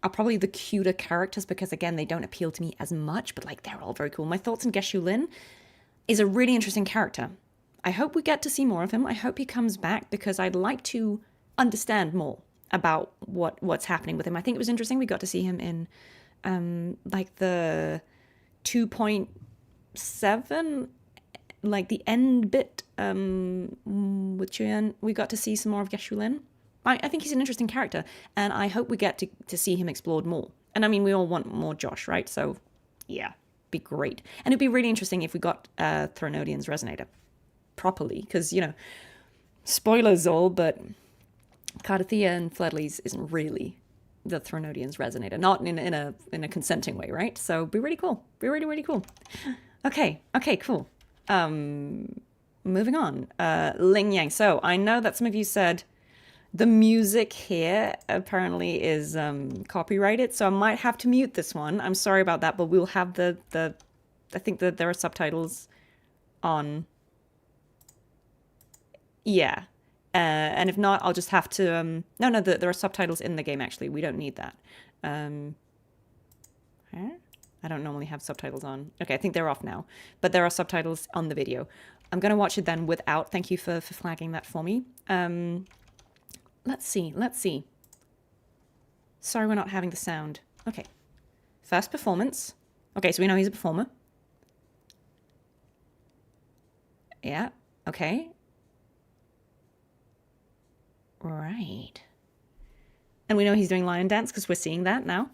are probably the cuter characters, because again, they don't appeal to me as much, but like they're all very cool. My thoughts on Geshu Lin is a really interesting character. I hope we get to see more of him. I hope he comes back, because I'd like to understand more about what's happening with him. I think it was interesting we got to see him in like the 2.7, like the end bit with Jiyan. We got to see some more of Geshu Lin. I think he's an interesting character, and I hope we get to see him explored more. And I mean, we all want more Josh, right? So yeah, be great. And it'd be really interesting if we got Thronodian's Resonator properly, because spoilers all, but Cartethyia and Fledley's isn't really the Thronodian's Resonator, not in a consenting way, right? So be really cool. Be really, really cool. Okay, cool. Moving on. Lingyang. So I know that some of you said the music here apparently is copyrighted, so I might have to mute this one. I'm sorry about that, but we'll have the I think that there are subtitles on. Yeah. And if not, I'll just have to... No, there are subtitles in the game, actually. We don't need that. I don't normally have subtitles on. Okay, I think they're off now. But there are subtitles on the video. I'm going to watch it then without. Thank you for flagging that for me. Let's see. Sorry we're not having the sound. Okay. First performance. Okay, so we know he's a performer. Yeah, okay. Right. And we know he's doing lion dance because we're seeing that now.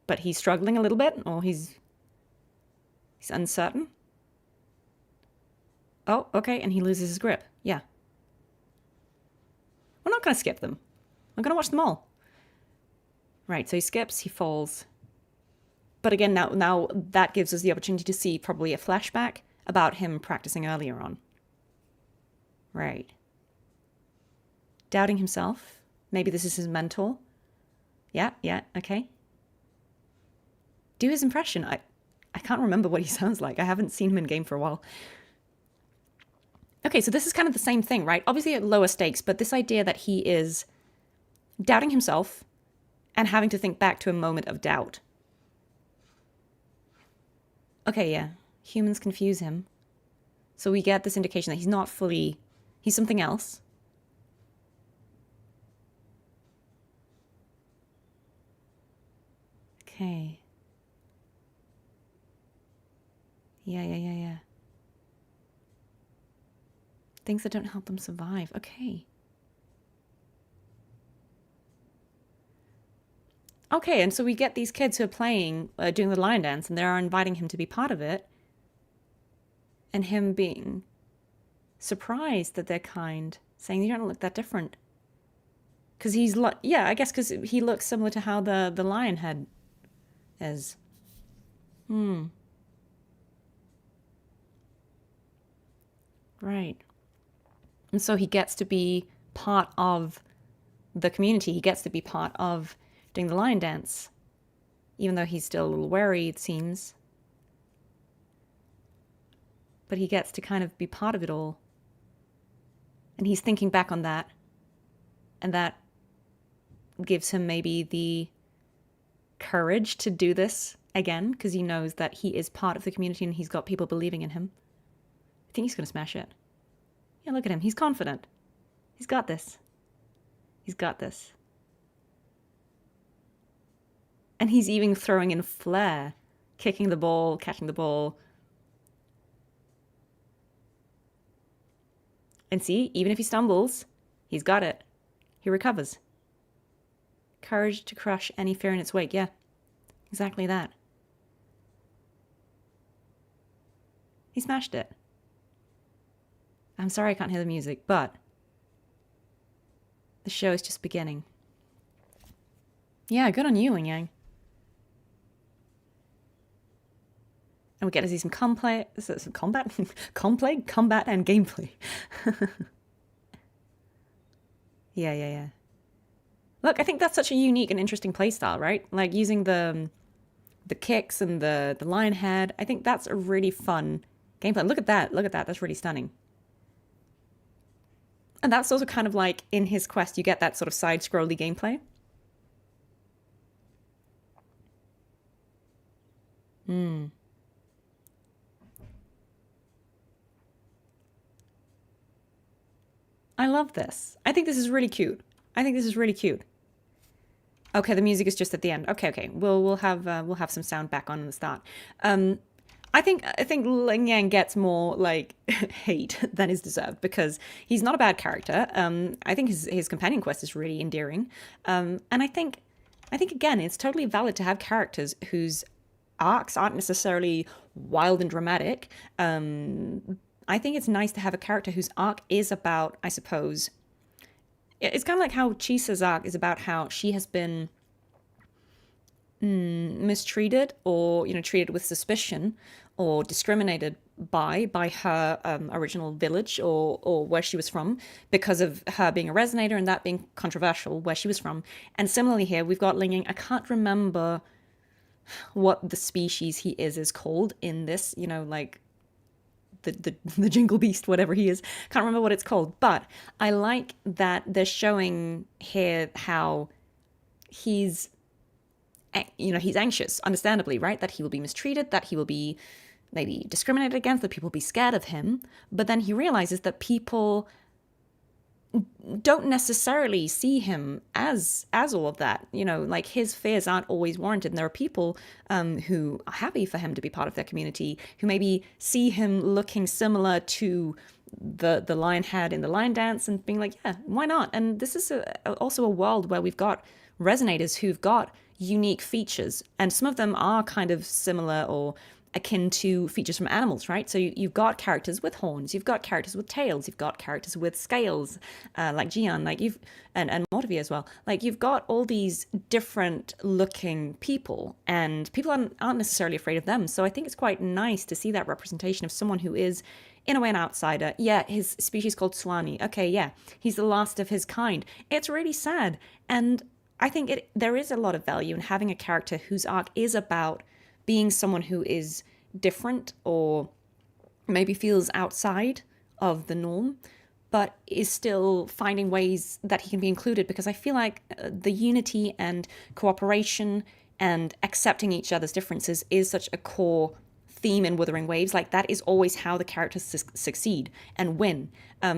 But he's struggling a little bit, or he's uncertain. Oh, okay, and he loses his grip. Yeah. We're not going to skip them. I'm going to watch them all. Right, so he skips, he falls. But again, now that gives us the opportunity to see probably a flashback about him practicing earlier on. Right. Doubting himself. Maybe this is his mentor. Yeah, okay. Do his impression. I can't remember what he sounds like. I haven't seen him in game for a while. Okay, so this is kind of the same thing, right? Obviously at lower stakes, but this idea that he is doubting himself and having to think back to a moment of doubt. Okay, yeah. Humans confuse him. So we get this indication that he's not fully... He's something else. Okay. Yeah. Things that don't help them survive. Okay. Okay, and so we get these kids who are playing, doing the lion dance, and they're inviting him to be part of it. And him being surprised that they're kind, saying, you don't look that different. Because he's, yeah, I guess because he looks similar to how the lion head is. Right. And so he gets to be part of the community. He gets to be part of doing the lion dance. Even though he's still a little wary, it seems. But he gets to kind of be part of it all. And he's thinking back on that. And that gives him maybe the courage to do this again, because he knows that he is part of the community and he's got people believing in him. I think he's going to smash it. Yeah, look at him. He's confident. He's got this. He's got this. And he's even throwing in flair, kicking the ball, catching the ball. And see, even if he stumbles, he's got it. He recovers. Courage to crush any fear in its wake. Yeah, exactly that. He smashed it. I'm sorry I can't hear the music, but the show is just beginning. Yeah, good on you, Lingyang. And we get to see some combat and gameplay. Yeah. Look, I think that's such a unique and interesting playstyle, right? Like using the kicks and the lion head. I think that's a really fun gameplay. Look at that. That's really stunning. And that's also kind of like in his quest, you get that sort of side-scrolly gameplay. I love this. I think this is really cute. Okay, the music is just at the end. Okay. We'll have some sound back on the start. I think Lingyang gets more like hate than is deserved because he's not a bad character. I think his companion quest is really endearing. And I think again, it's totally valid to have characters whose arcs aren't necessarily wild and dramatic. I think it's nice to have a character whose arc is about, I suppose, it's kind of like how Chisa's arc is about how she has been mistreated or, treated with suspicion or discriminated by her original village or where she was from because of her being a Resonator and that being controversial where she was from. And similarly here, we've got Lingyang. I can't remember what the species he is called in this, like the Jingle Beast, whatever he is. Can't remember what it's called. But I like that they're showing here how he's anxious, understandably, right? That he will be mistreated, that he will be maybe discriminated against, that people will be scared of him. But then he realizes that people don't necessarily see him as all of that. Like his fears aren't always warranted. And there are people who are happy for him to be part of their community, who maybe see him looking similar to the lion head in the lion dance and being like, yeah, why not? And this is also a world where we've got Resonators who've got unique features, and some of them are kind of similar or akin to features from animals, right? So you've got characters with horns, you've got characters with tails, you've got characters with scales, like Jiyan, like and Mornye as well. Like you've got all these different looking people, and people aren't necessarily afraid of them. So I think it's quite nice to see that representation of someone who is, in a way, an outsider. Yeah, his species called Swani. Okay, yeah, he's the last of his kind. It's really sad, and I think there is a lot of value in having a character whose arc is about being someone who is different or maybe feels outside of the norm, but is still finding ways that he can be included, because I feel like the unity and cooperation and accepting each other's differences is such a core theme in Wuthering Waves. Like that is always how the characters succeed and win.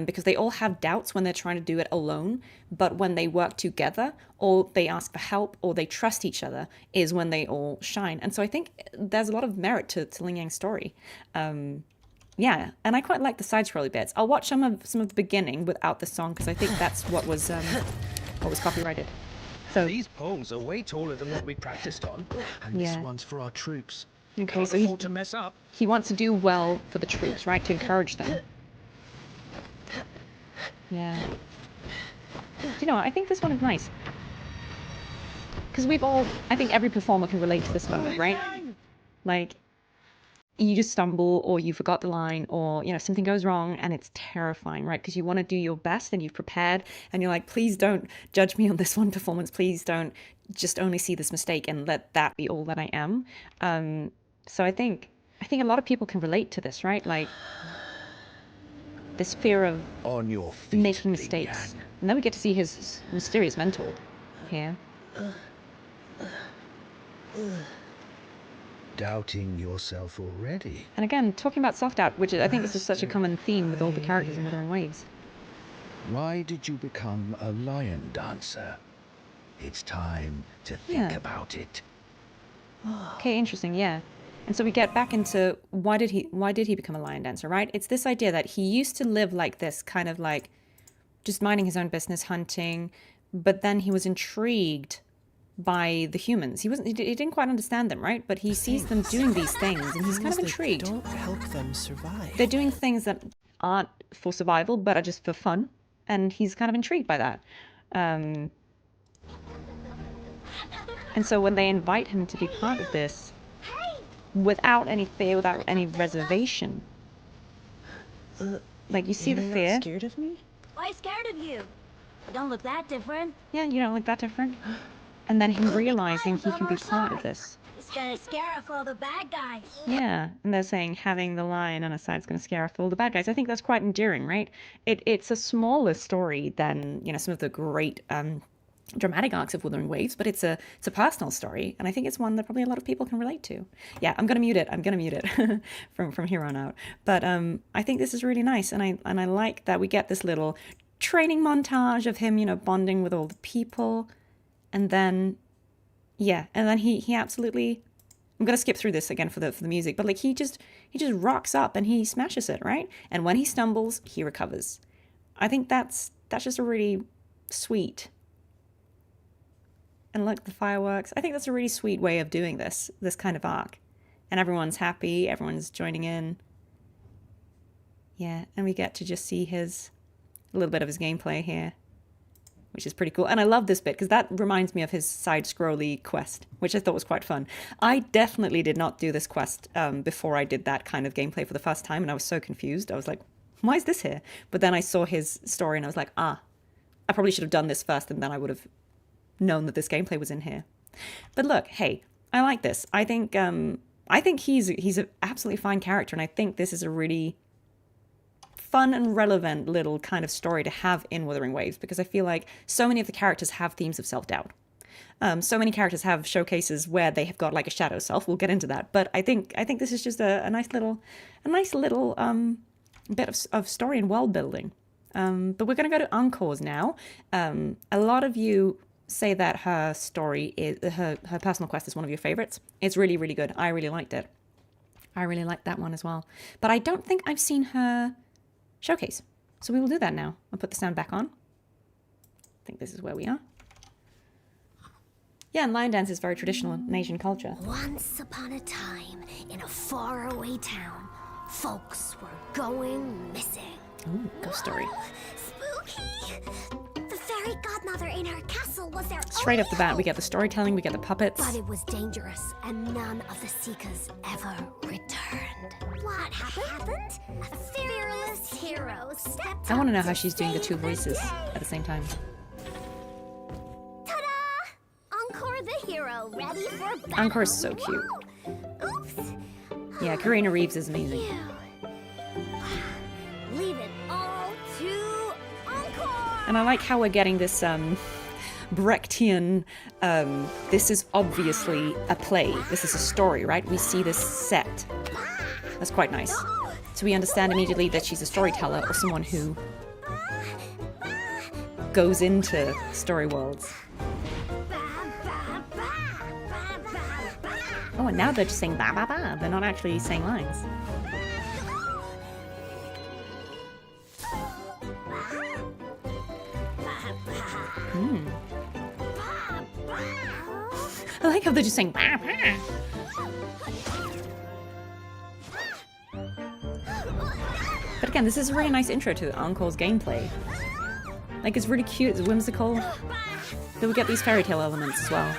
because they all have doubts when they're trying to do it alone, but when they work together, or they ask for help, or they trust each other, is when they all shine. And so I think there's a lot of merit to Lingyang's story. Yeah, and I quite like the side-scrolly bits. I'll watch some of the beginning without the song, because I think that's what was copyrighted. So these poles are way taller than what we practiced on, and Yeah. this one's for our troops. Okay, Can't so afford to mess up. he wants to do well for the troops, right? To encourage them. Yeah. Do you know what? I think this one is nice. Because I think every performer can relate to this moment, right? Like, you just stumble, or you forgot the line, or, something goes wrong, and it's terrifying, right? Because you want to do your best, and you've prepared, and you're like, please don't judge me on this one performance. Please don't just only see this mistake and let that be all that I am. So I think a lot of people can relate to this, right? Like, this fear of on your feet, making mistakes. Lingyang. And then we get to see his mysterious mentor here. Doubting yourself already. And again, talking about self-doubt, which I think is just such a common theme with all the characters in Wuthering Waves. Why did you become a lion dancer? It's time to think Yeah. about it. Okay, interesting, yeah. And so we get back into why did he become a lion dancer, right? It's this idea that he used to live like this, kind of like just minding his own business, hunting, but then he was intrigued by the humans. He didn't quite understand them, right? But he sees them doing these things, and he's kind of intrigued. Don't help them survive. They're doing things that aren't for survival, but are just for fun, and he's kind of intrigued by that. And so when they invite him to be part of this, without any fear, without any reservation, like, you see the You're fear. not scared of me? Why scared of you? Don't look that different. Yeah, you don't look that different. And then him realizing he can be part of this. It's gonna scare off all the bad guys. Yeah, and they're saying having the lion on his side is going to scare off all the bad guys. I think that's quite endearing, right? It's a smaller story than, some of the great dramatic arcs of Wuthering Waves, but it's a personal story, and I think it's one that probably a lot of people can relate to. Yeah, I'm gonna mute it from here on out. But I think this is really nice, and I like that we get this little training montage of him, bonding with all the people, and then he absolutely. I'm gonna skip through this again for the music, but like he just rocks up and he smashes it, right? And when he stumbles, he recovers. I think that's just a really sweet. And look, the fireworks. I think that's a really sweet way of doing this kind of arc. And everyone's happy, everyone's joining in. Yeah, and we get to just see a little bit of his gameplay here, which is pretty cool. And I love this bit, because that reminds me of his side-scrolly quest, which I thought was quite fun. I definitely did not do this quest before I did that kind of gameplay for the first time, and I was so confused. I was like, why is this here? But then I saw his story, and I was like, I probably should have done this first, and then I would have known that this gameplay was in here. But look, hey, I like this. I think he's an absolutely fine character, and I think this is a really fun and relevant little kind of story to have in Wuthering Waves, because I feel like so many of the characters have themes of self-doubt. So many characters have showcases where they have got like a shadow self. We'll get into that, but I think this is just a nice little bit of story and world building. But we're going to go to Encore's now. A lot of you say that her story is her personal quest is one of your favorites. It's really, really good. I really liked it. I really liked that one as well. But I don't think I've seen her showcase. So we will do that now. I'll put the sound back on. I think this is where we are. Yeah, and lion dance is very traditional in Asian culture. Once upon a time, in a faraway town, folks were going missing. Ooh, ghost story. Spooky! The fairy godmother in her castle was their Straight only off the bat, hope. we get the storytelling, we get the puppets. But it was dangerous, and none of the Seekers ever returned. What happened? A fearless hero stepped I want to up know how she's doing the two save the voices day. at the same time. Ta-da! Encore the hero, ready for battle. Encore is so cute. Oops! Yeah, Karina Reeves is amazing. Leave it all to Encore! And I like how we're getting this Brechtian, this is obviously a play. This is a story, right? We see this set. That's quite nice. So we understand immediately that she's a storyteller or someone who goes into story worlds. Oh, and now they're just saying ba ba ba. They're not actually saying lines. I like how they're just saying ba ba. But again, this is a really nice intro to Encore's gameplay. Like, it's really cute, it's whimsical. Then we get these fairy tale elements as well.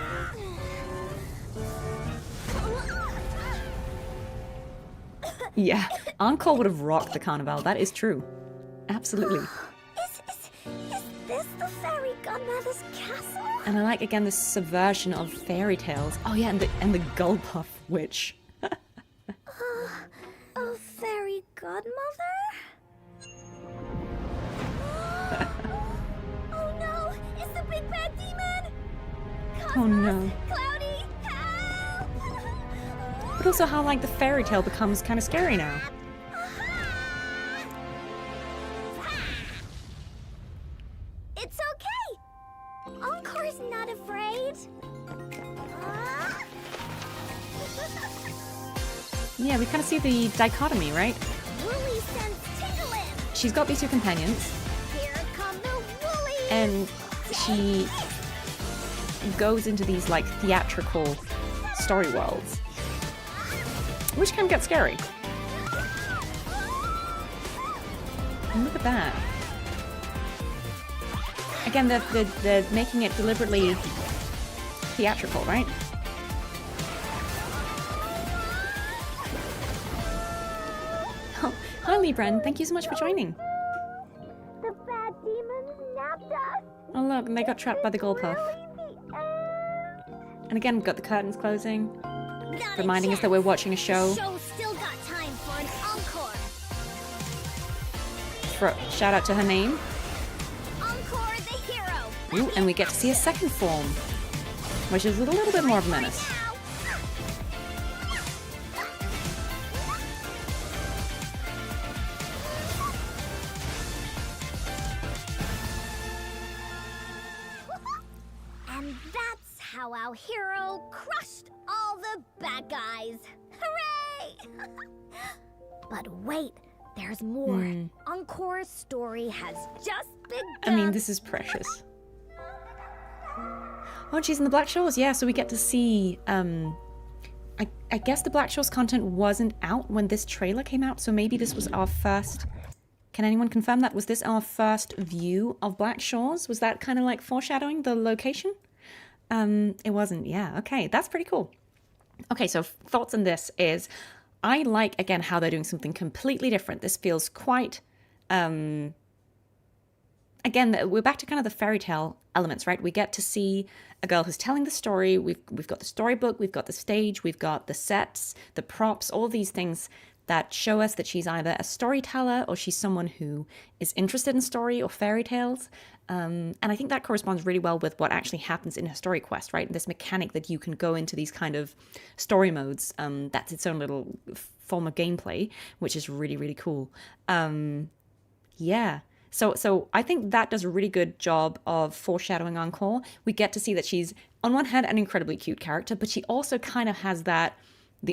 Yeah, Encore would have rocked the carnival, that is true. Absolutely. Is this the fairy godmother's castle? And I like, again, this subversion of fairy tales. Oh yeah, and the Gullpuff witch. A fairy godmother? Oh no! It's the big bad demon! Cosmos, Oh no. Cloudy, help! But also how, like, the fairy tale becomes kind of scary now. It's okay! Encore's not afraid! Yeah, we kind of see the dichotomy, right? Woolly sends Tingle in! She's got these two companions, Here come the Woolies! and she goes into these, like, theatrical story worlds, which can get scary. And look at that. Again, they're making it deliberately theatrical, right? Oh, hi, Brant. Thank you so much for joining. The bad demons nabbed us! Oh, look, and they got trapped by the Gullpuff. And again, we've got the curtains closing, reminding us that we're watching a show. The show's still got time for an encore! Shout out to her name. Encore the hero! Ooh, and we get to see a second form, which is a little bit more of a menace. And that's how our hero crushed all the bad guys! Hooray! But wait, there's more. Encore's story has just begun. I mean, this is precious. Oh, she's in the Black Shores. Yeah, so we get to see... I guess the Black Shores content wasn't out when this trailer came out, so maybe this was our first... Can anyone confirm that? Was this our first view of Black Shores? Was that kind of like foreshadowing the location? It wasn't. Yeah, okay. That's pretty cool. Okay, so thoughts on this is... I like, again, how they're doing something completely different. This feels quite... Again, we're back to kind of the fairy tale elements, right? We get to see a girl who's telling the story. We've got the storybook, we've got the stage, we've got the sets, the props, all these things that show us that she's either a storyteller or she's someone who is interested in story or fairy tales. And I think that corresponds really well with what actually happens in her story quest, right? This mechanic that you can go into these kind of story modes. That's its own little form of gameplay, which is really, really cool. Yeah. So I think that does a really good job of foreshadowing Encore. We get to see that she's, on one hand, an incredibly cute character, but she also kind of has the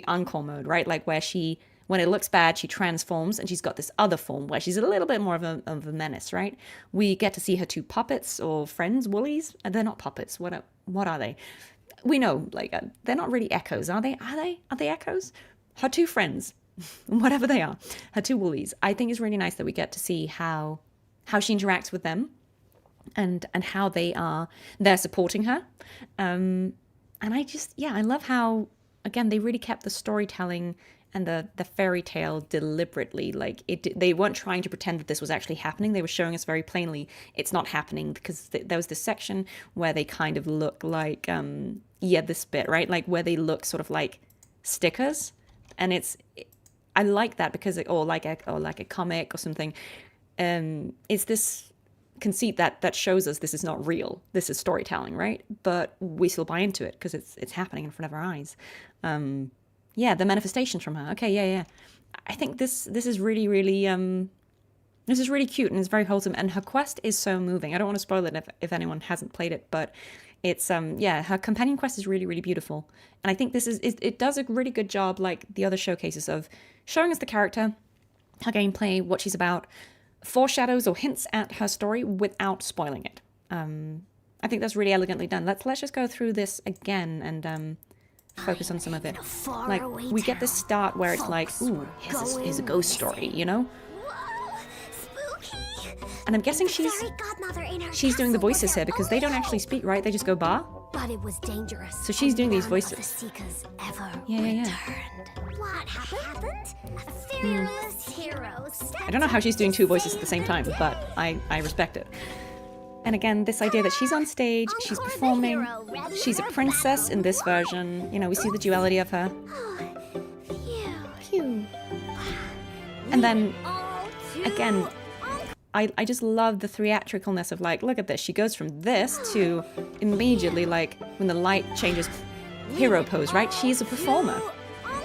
Encore mode, right? Like where she, when it looks bad, she transforms, and she's got this other form where she's a little bit more of a menace, right? We get to see her two puppets or friends, woolies. They're not puppets. What are they? We know, like, they're not really echoes, are they? Are they echoes? Her two friends, whatever they are, her two woolies. I think it's really nice that we get to see how she interacts with them and how they're supporting her. And I love how, again, they really kept the storytelling and the fairy tale deliberately. Like, they weren't trying to pretend that this was actually happening. They were showing us very plainly it's not happening, because there was this section where they kind of look like, this bit, right? Like where they look sort of like stickers. And I like that because, or like a comic or something. It's this conceit that shows us this is not real. This is storytelling, right? But we still buy into it because it's happening in front of our eyes. The manifestations from her. Okay, yeah. I think this is really, really this is really cute and it's very wholesome. And her quest is so moving. I don't want to spoil it if anyone hasn't played it, but it's yeah, her companion quest is really, really beautiful. And I think this is it does a really good job, like the other showcases, of showing us the character, her gameplay, what she's about, foreshadows or hints at her story without spoiling it. I think that's really elegantly done. Let's just go through this again and focus on some of it. Like, we get this start where it's like, ooh, here's a ghost story, you know? And I'm guessing she's doing the voices here because they don't actually speak, right? They just go bar. But it was dangerous. So she's doing these voices. Yeah. What happened? A fearless hero. I don't know how she's doing two voices at the same time, but I respect it. And again, this idea that she's on stage, she's performing, she's a princess in this version. You know, we see the duality of her. Phew. And then, again, I just love the theatricalness of, like, look at this. She goes from this to immediately, like, when the light changes, hero pose, right? She's a performer.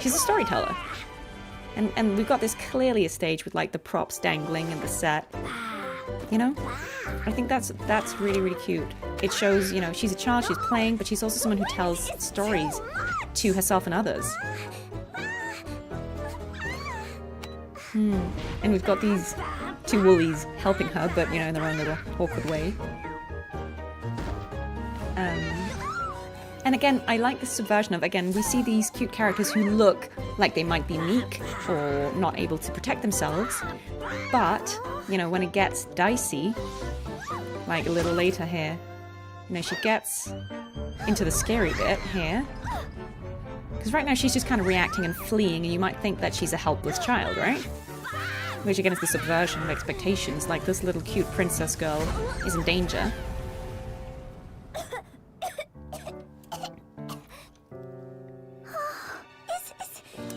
She's a storyteller. And we've got this clearly a stage with, like, the props dangling and the set. You know? I think that's really, really cute. It shows, you know, she's a child, she's playing, but she's also someone who tells stories to herself and others. And we've got these two woolies helping her, but, you know, in their own little awkward way. And again, I like the subversion of, again, we see these cute characters who look like they might be meek or not able to protect themselves, but, you know, when it gets dicey, like a little later here, you know, she gets into the scary bit here. Because right now she's just kind of reacting and fleeing, and you might think that she's a helpless child, right? Which again is the subversion of expectations, like this little cute princess girl is in danger.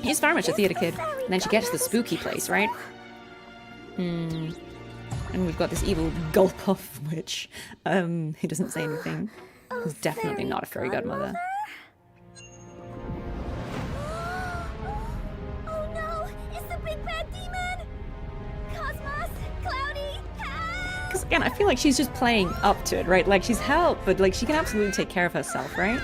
He's very much a theater kid. And then she gets to the spooky place, right? And we've got this evil gulp-off witch who doesn't say anything. Who's definitely not a fairy godmother. Oh no! It's the big bad demon! Cosmos! Cloudy! Because again, I feel like she's just playing up to it, right? Like, she's help, but like she can absolutely take care of herself, right?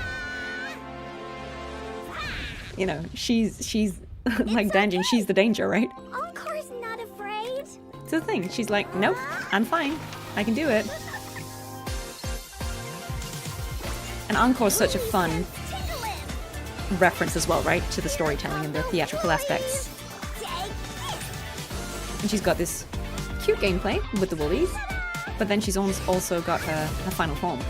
You know, she's like Danjin, she's the danger, right? Encore's not afraid. It's the thing. She's like, nope, I'm fine. I can do it. And Encore's such a fun reference as well, right? To the storytelling and the theatrical aspects. And she's got this cute gameplay with the woolies, but then she's also got her final form.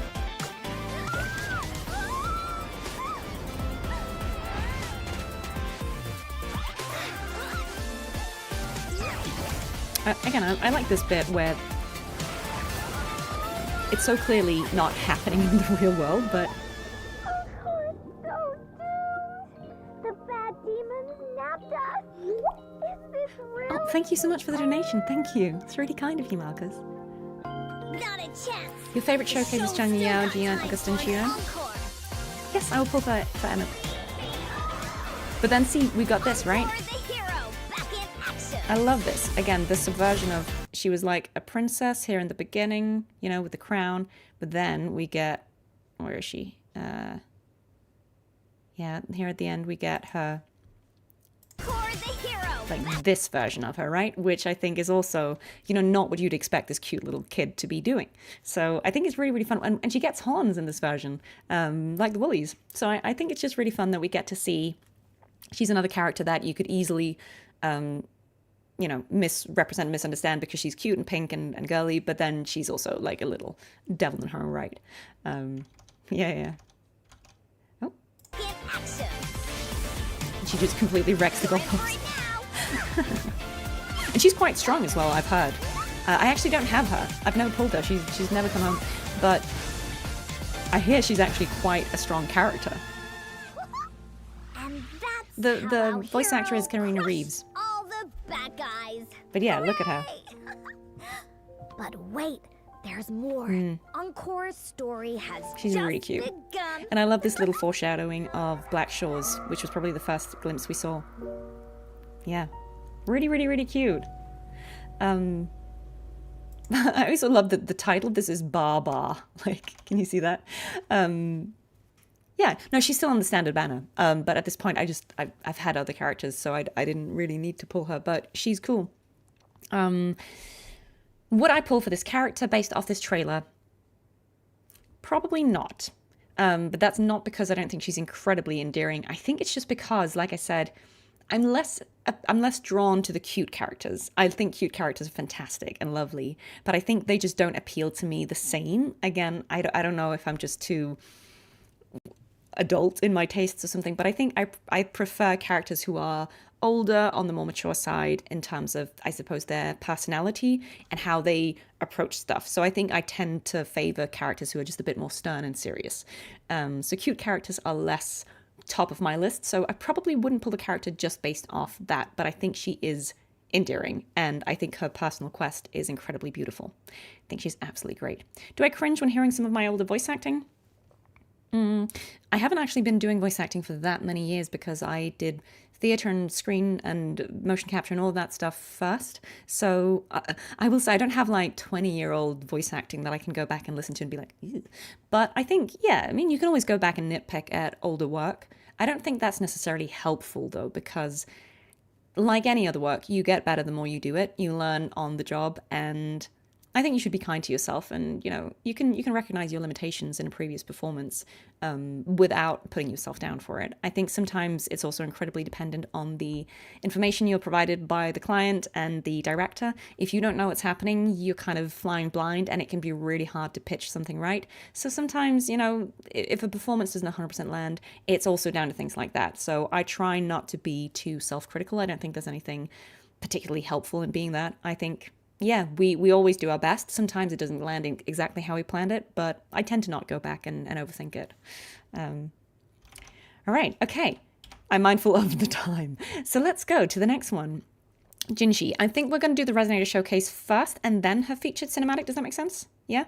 Again, I like this bit where it's so clearly not happening in the real world, but... The bad demons nabbed us! Is this real? Oh, thank you so much for the donation, thank you. It's really kind of you, Marcus. Not a chance! Your favourite showcase is Xiangli Yao, Jiyan, Augusta, and Jiyan? Yes, I will pull for Aemeath. But then see, we got this, right? I love this. Again, the subversion of, she was like a princess here in the beginning, you know, with the crown, but then we get, where is she? Yeah, here at the end we get her, like this version of her, right? Which I think is also, you know, not what you'd expect this cute little kid to be doing. So I think it's really, really fun. And she gets horns in this version, like the woolies. So I think it's just really fun that we get to see, she's another character that you could easily, you know, misrepresent and misunderstand because she's cute and pink and girly, but then she's also like a little devil in her own right. Yeah. Oh. And she just completely wrecks the goalpost. And she's quite strong as well, I've heard. I actually don't have her. I've never pulled her. She's never come home. But I hear she's actually quite a strong character. The voice actor is Karina Reeves. Bad guys. But yeah, look at her. But wait, there's more. Encore's story has She's just really cute. begun. And I love this little foreshadowing of Black Shores, which was probably the first glimpse we saw. Yeah. Really, really, really cute. I also love that the title of this is Bar. Like, can you see that? Yeah, no, she's still on the standard banner. But at this point, I've had other characters, so I didn't really need to pull her, but she's cool. Would I pull for this character based off this trailer? Probably not. But that's not because I don't think she's incredibly endearing. I think it's just because, like I said, I'm less drawn to the cute characters. I think cute characters are fantastic and lovely, but I think they just don't appeal to me the same. Again, I don't know if I'm just too adult in my tastes or something, but I think I prefer characters who are older, on the more mature side in terms of, I suppose, their personality and how they approach stuff. So I think I tend to favor characters who are just a bit more stern and serious. So cute characters are less top of my list, so I probably wouldn't pull the character just based off that, but I think she is endearing, and I think her personal quest is incredibly beautiful. I think she's absolutely great. Do I cringe when hearing some of my older voice acting? I haven't actually been doing voice acting for that many years because I did theatre and screen and motion capture and all that stuff first. So I will say I don't have like 20-year-old voice acting that I can go back and listen to and be like, ew. But I think, yeah, I mean, you can always go back and nitpick at older work. I don't think that's necessarily helpful though, because like any other work, you get better the more you do it. You learn on the job, and I think you should be kind to yourself, and you can recognize your limitations in a previous performance without putting yourself down for it. I think sometimes it's also incredibly dependent on the information you're provided by the client and the director. If you don't know what's happening, you're kind of flying blind, and it can be really hard to pitch something right. So sometimes, if a performance doesn't 100% land, it's also down to things like that. So I try not to be too self-critical. I don't think there's anything particularly helpful in being that. I think, yeah, we always do our best. Sometimes it doesn't land exactly how we planned it, but I tend to not go back and overthink it. All right, okay. I'm mindful of the time. So let's go to the next one. Jinhsi. I think we're going to do the Resonator Showcase first and then her featured cinematic. Does that make sense? Yeah?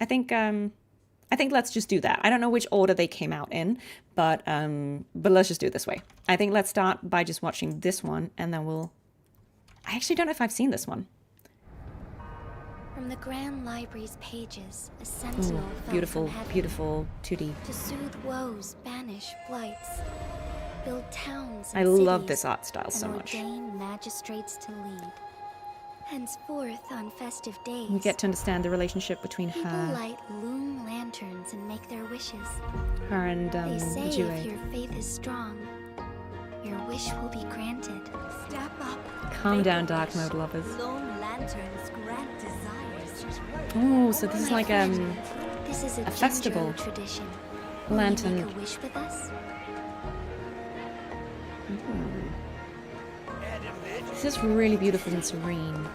I think let's just do that. I don't know which order they came out in, but let's just do it this way. I think let's start by just watching this one, and then I actually don't know if I've seen this one. From the Grand Library's pages, a sentinel fell beautiful, from heaven beautiful 2D. to soothe woes, banish blights, build towns I and love cities, this art style so and much. ordain magistrates to lead. Henceforth, on festive days, We get to understand the relationship between people her, light loom lanterns and make their wishes. her and They say Jue. if your faith is strong, your wish will be granted. Step up. Calm down, dark mode lovers. Loom lanterns grant desires. Oh, so this is like This is a festival. Jinzhou tradition. Lantern. Will you make a wish with us? This is really beautiful and serene.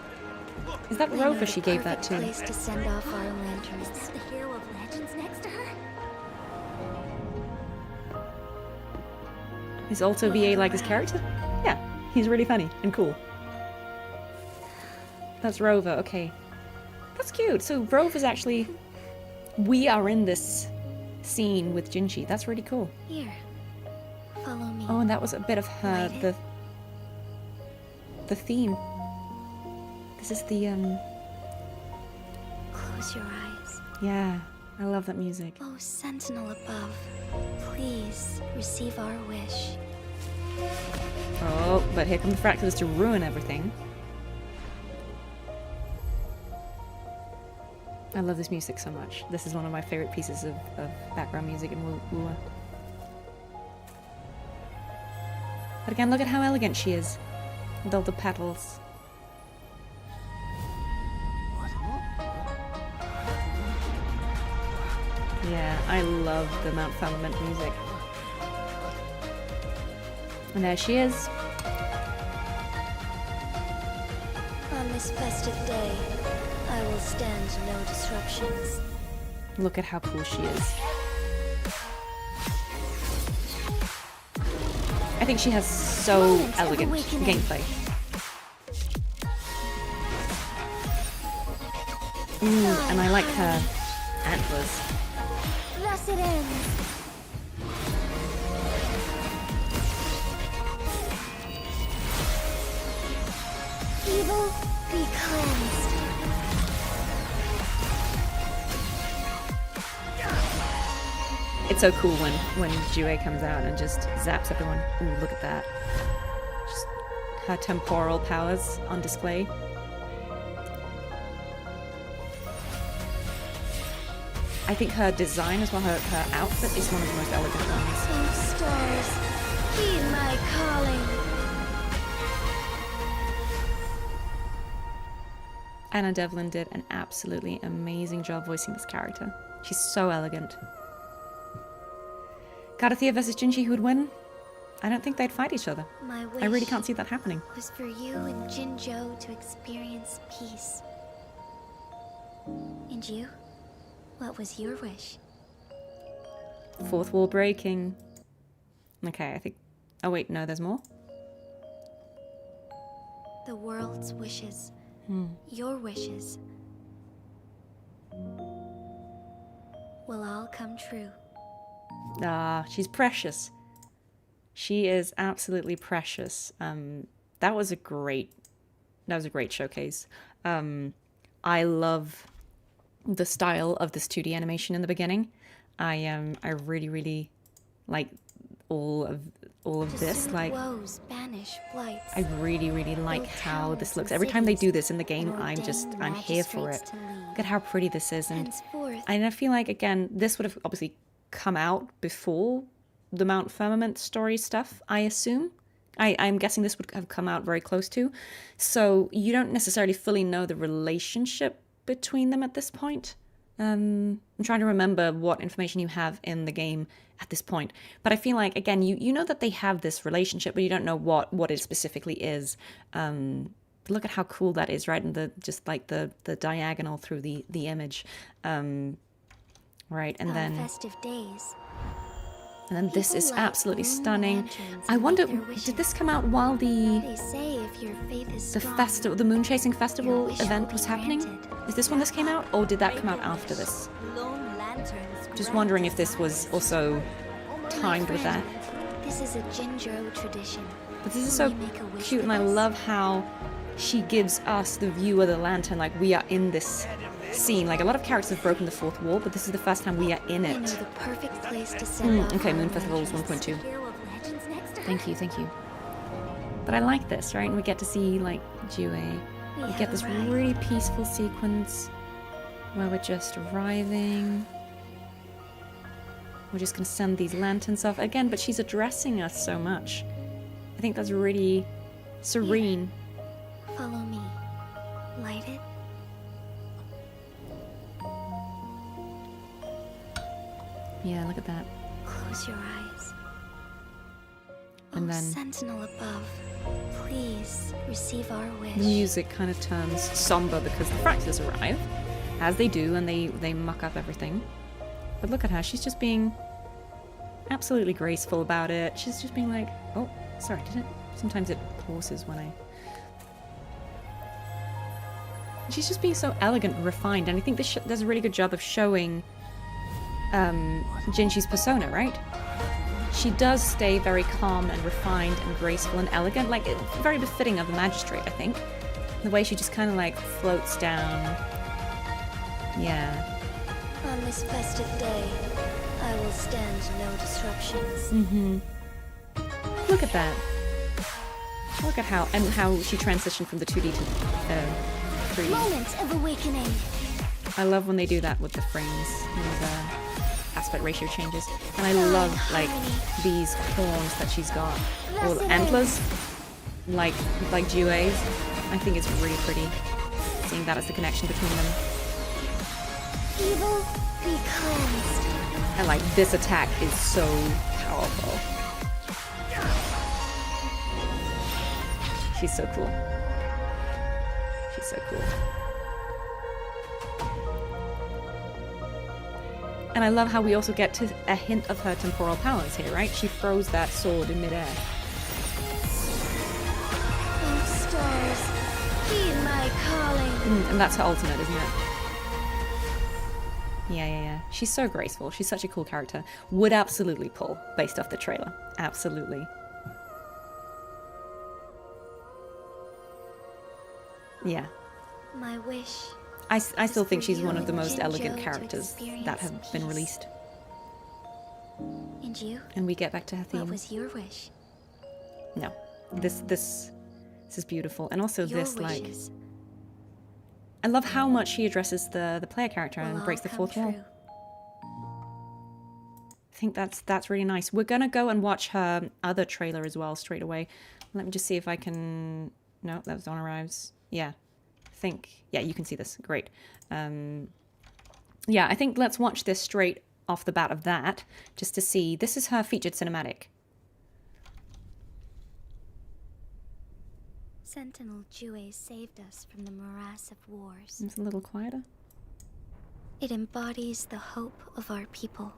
Is that We know Rover the she gave that perfect to? place to send off our lanterns. Is the hero of legends next to her? Is Aalto VA like his character? Yeah, he's really funny and cool. That's Rover, okay. That's cute. So Rover's actually... We are in this scene with Jinhsi. That's really cool. Here, follow me. Oh, and that was a bit of her, the theme. This is the, Close your eyes. yeah, I love that music. Oh, sentinel above, please receive our wish. Oh, but here come the fractals to ruin everything. I love this music so much. This is one of my favorite pieces of background music in Wuwa. But again, look at how elegant she is. With all the petals. Yeah, I love the Mount Firmament music. And there she is. On this festive day, I will stand no disruptions. Look at how cool she is. I think she has so elegant gameplay. Ooh, and I like her antlers. Thus it ends. Evil, be cleansed. It's so cool when Jiyan comes out and just zaps everyone. Ooh, look at that. Just her temporal powers on display. I think her design as well, her outfit is one of the most elegant ones. Oh, stars, heed my calling. Anna Devlin did an absolutely amazing job voicing this character. She's so elegant. Cartethyia versus Jinhsi, who would win? I don't think they'd fight each other. My wish I really can't see that happening. was for you and Jinzhou to experience peace. And you? What was your wish? Fourth wall breaking. Okay, I think... Oh wait, no, there's more? The world's wishes. Your wishes. Will all come true. Ah, she's precious. She is absolutely precious. That was a great showcase. I love the style of this 2D animation in the beginning. I really like all of this. Like, woes, banish, blights. I really like how this looks. Every time they do this in the game, I'm here for it. Look at how pretty this is, and I feel like, again, this would have obviously come out before the Mount Firmament story stuff, I assume. I'm guessing this would have come out very close to. So you don't necessarily fully know the relationship between them at this point. I'm trying to remember what information you have in the game at this point. But I feel like, again, you know that they have this relationship, but you don't know what it specifically is. Look at how cool that is, right? And the diagonal through the image. Right, and then festive days. And then this is absolutely stunning. I wonder, did this come out while the festival, the moon chasing festival event was happening? Is this when this came out, or did that come out after this? Just wondering if this was also timed with that. This is a Jinzhou tradition. But this is so cute, and I love how she gives us, the viewer, the lantern, like we are in this scene. Like, a lot of characters have broken the fourth wall, but this is the first time we are in it. The perfect place to send okay, Moon Festival is 1.2. Thank you. But I like this, right? And we get to see, like, Jiyan. We get this really peaceful sequence where we're just arriving. We're just going to send these lanterns off again, but she's addressing us so much. I think that's really serene. Follow me. Light it. Yeah, look at that. Close your eyes. And then Sentinel above, please receive our wish. the music kind of turns somber because the fractures arrive, as they do, and they muck up everything. But look at her, she's just being absolutely graceful about it. She's just being like, oh, sorry, did it? Sometimes it pauses when I... She's just being so elegant and refined, and I think this does a really good job of showing Jinxi's persona, right? She does stay very calm and refined and graceful and elegant, like very befitting of a magistrate, I think. The way she just kind of like floats down. Yeah. On this festive day, I will stand no disruptions. Look at that. Look at how she transitioned from the 2D to 3D. Moment of awakening. I love when they do that with the frames and the aspect ratio changes. And I love like these horns that she's got, or antlers, like Jiyan's. I think it's really pretty seeing that as the connection between them. Evil be cleansed. And like this attack is so powerful. She's so cool. She's so cool. And I love how we also get to a hint of her temporal powers here, right? She throws that sword in midair. Oh, stars, heed my calling. And that's her ultimate, isn't it? Yeah. She's so graceful. She's such a cool character. Would absolutely pull based off the trailer. Absolutely. Yeah. My wish. I still think she's you one of the and most Jinzhou elegant to characters that have experience been peace. released. And you? And we get back to her theme. What was your wish? No. This is beautiful. And also Your this, like... wishes I love how much she addresses the player character will and all breaks the come fourth wall. true. I think that's really nice. We're gonna go and watch her other trailer as well straight away. Let me just see if I can... No, that was Dawn Arrives. Yeah. Yeah, you can see this. Great. Yeah, I think let's watch this straight off the bat of that, just to see. This is her featured cinematic. Sentinel Jue saved us from the morass of wars. It's a little quieter. It embodies the hope of our people.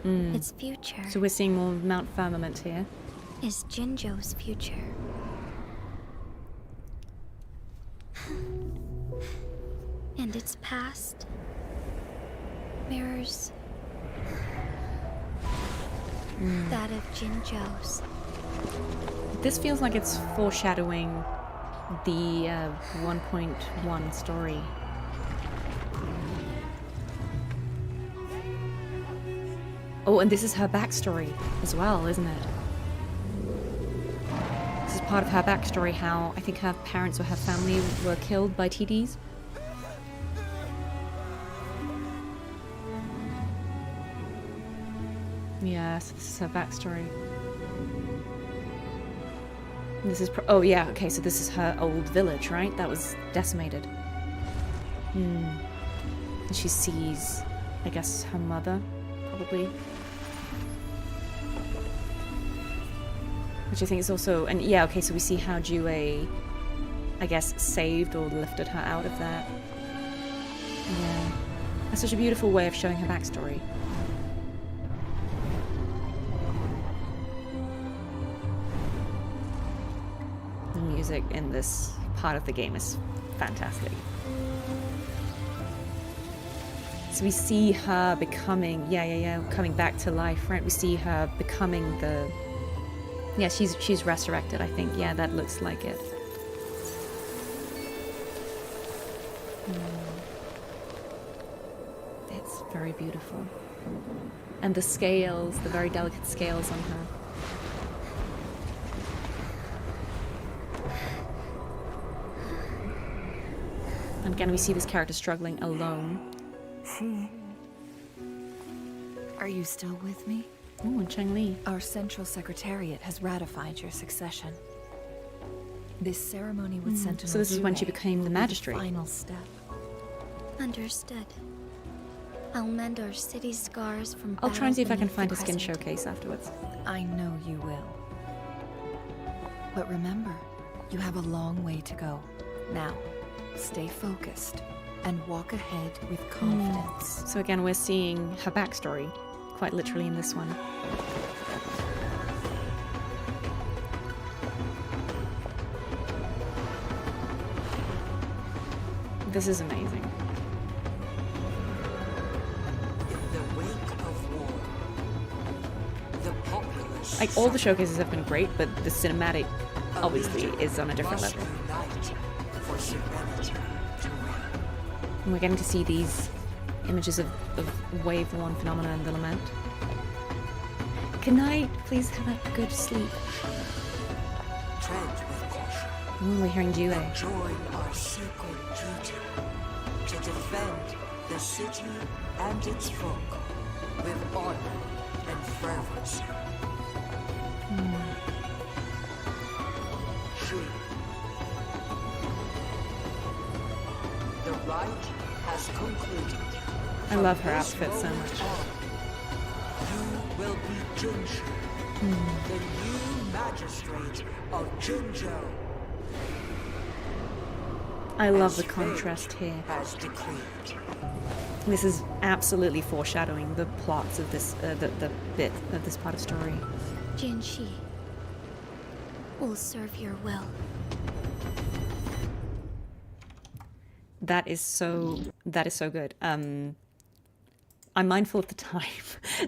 Its future So we're seeing more Mount Firmament here. is Jinzhou's future. And its past mirrors that of Jinzhou's. This feels like it's foreshadowing the 1.1 story. Oh, and this is her backstory as well, isn't it? This is part of her backstory, how I think her parents or her family were killed by TDs. Yes, this is her backstory. This is oh yeah, okay, so this is her old village, right? That was decimated. And she sees, I guess, her mother, probably. Which I think is also, and yeah, okay, so we see how Jue, I guess, saved or lifted her out of that. Yeah. That's such a beautiful way of showing her backstory. The music in this part of the game is fantastic. So we see her becoming, coming back to life, right? We see her becoming the, yeah, she's resurrected, I think. Yeah, that looks like it. It's very beautiful. And the scales, the very delicate scales on her. And again, we see this character struggling alone. Are you still with me? Oh, and Changli. Our Central Secretariat has ratified your succession. This ceremony with Sentinel So this is when she Jue became the will be magistrate. Final step. Understood. I'll mend our city's scars from I'll try and see if I can battle find a beneath the skin crescent. showcase afterwards. I know you will. But remember, you have a long way to go. Now, stay focused and walk ahead with confidence. So again, we're seeing her backstory, quite literally in this one. This is amazing. Like, all the showcases have been great, but the cinematic, obviously, is on a different level. And we're getting to see these images of Wave 1 phenomena and the Lament. Good night. Please have a good sleep. We're hearing Jue. Join our sacred duty to defend the city and its folk with honor and fervency. The rite has concluded. I love her outfit so much. You will be Jinhsi, the new magistrate of Jinzhou. I love the contrast here. As decreed. This is absolutely foreshadowing the plots of this, the bit of this part of story. Jinhsi will serve your will. That is so good. I'm mindful of the time,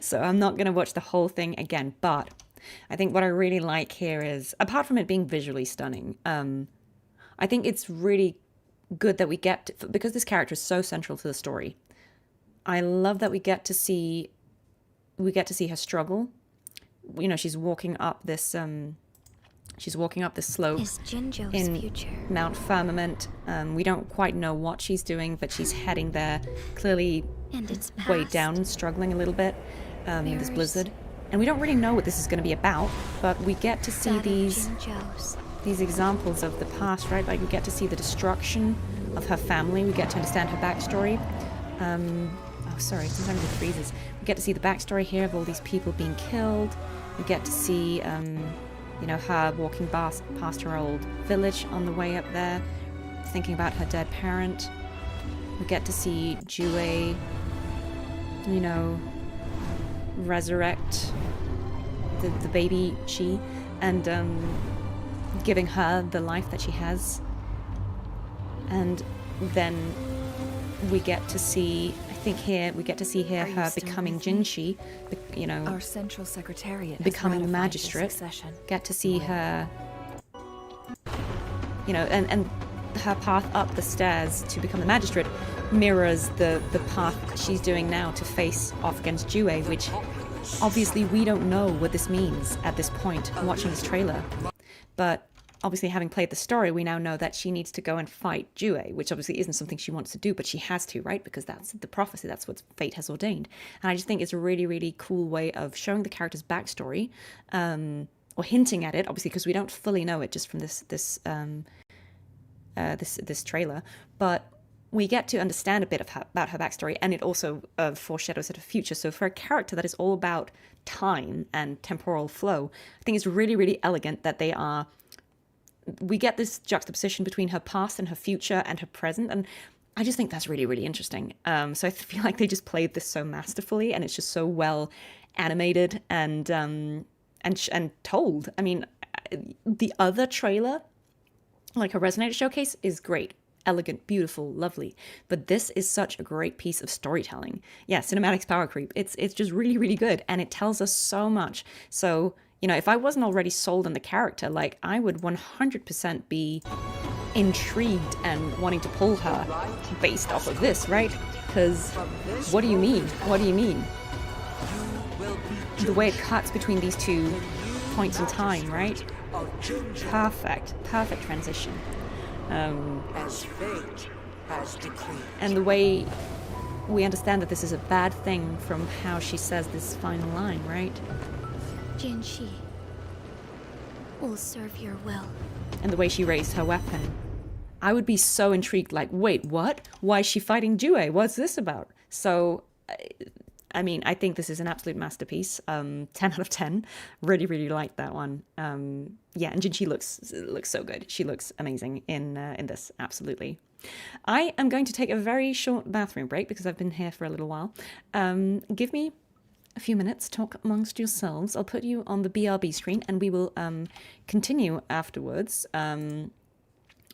so I'm not going to watch the whole thing again. But I think what I really like here is, apart from it being visually stunning, I think it's really good that we get to, because this character is so central to the story. I love that we get to see her struggle. You know, she's walking up this slope in future. Mount Firmament. We don't quite know what she's doing, but she's heading there, clearly weighed down, struggling a little bit in this blizzard. And we don't really know what this is going to be about, but we get to see these examples of the past, right? Like we get to see the destruction of her family. We get to understand her backstory. Oh, sorry, sometimes it freezes. We get to see the backstory here of all these people being killed. We get to see, you know, her walking past her old village on the way up there, thinking about her dead parent. We get to see Jue, you know, resurrect the baby she, and giving her the life that she has. And then we get to see, I think here, we get to see here her becoming Jinhsi, you know, our central secretariat becoming the magistrate. Get to see her, you know, and her path up the stairs to become the magistrate mirrors the path she's doing now to face off against Jue, which obviously we don't know what this means at this point watching this trailer. But obviously, having played the story, we now know that she needs to go and fight Jue, which obviously isn't something she wants to do, but she has to, right? Because that's the prophecy, that's what fate has ordained. And I just think it's a really, really cool way of showing the character's backstory, or hinting at it, obviously, because we don't fully know it just from this trailer, but we get to understand a bit of about her backstory, and it also foreshadows her future. So for a character that is all about time and temporal flow, I think it's really, really elegant that we get this juxtaposition between her past and her future and her present, and I just think that's really, really interesting. So I feel like they just played this so masterfully, and it's just so well animated and told. I mean, the other trailer, like her Resonator showcase, is great. Elegant, beautiful, lovely. But this is such a great piece of storytelling. Yeah, cinematics power creep. It's just really, really good, and it tells us so much. So, you know, if I wasn't already sold on the character, like, I would 100% be intrigued and wanting to pull her based off of this, right? Because what do you mean? What do you mean? The way it cuts between these two points in time, right? Perfect transition. As fate has decreed. And the way we understand that this is a bad thing from how she says this final line, right? Jinhsi will serve your will. And the way she raised her weapon. I would be so intrigued, like, wait, what? Why is she fighting Jue? What's this about? So, I mean, I think this is an absolute masterpiece. 10 out of 10. Really, really like that one. Yeah, and Jinhsi looks so good. She looks amazing in this, absolutely. I am going to take a very short bathroom break because I've been here for a little while. Give me a few minutes, talk amongst yourselves. I'll put you on the BRB screen, and we will continue afterwards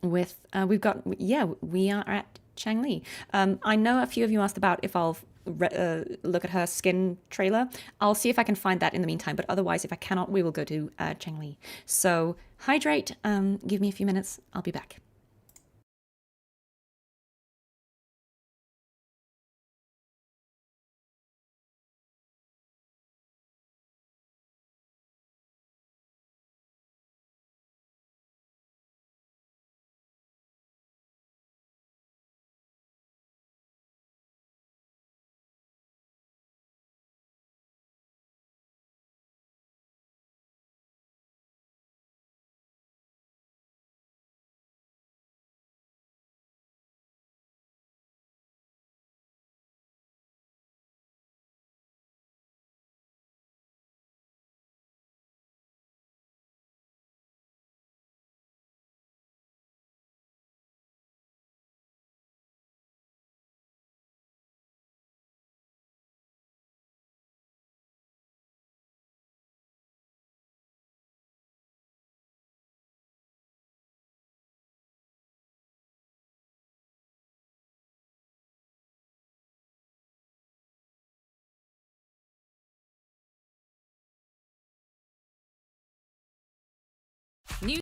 with, we are at Changli. I know a few of you asked about if I'll look at her skin trailer. I'll see if I can find that in the meantime, but otherwise, if I cannot, we will go to Changli. So hydrate, give me a few minutes, I'll be back. New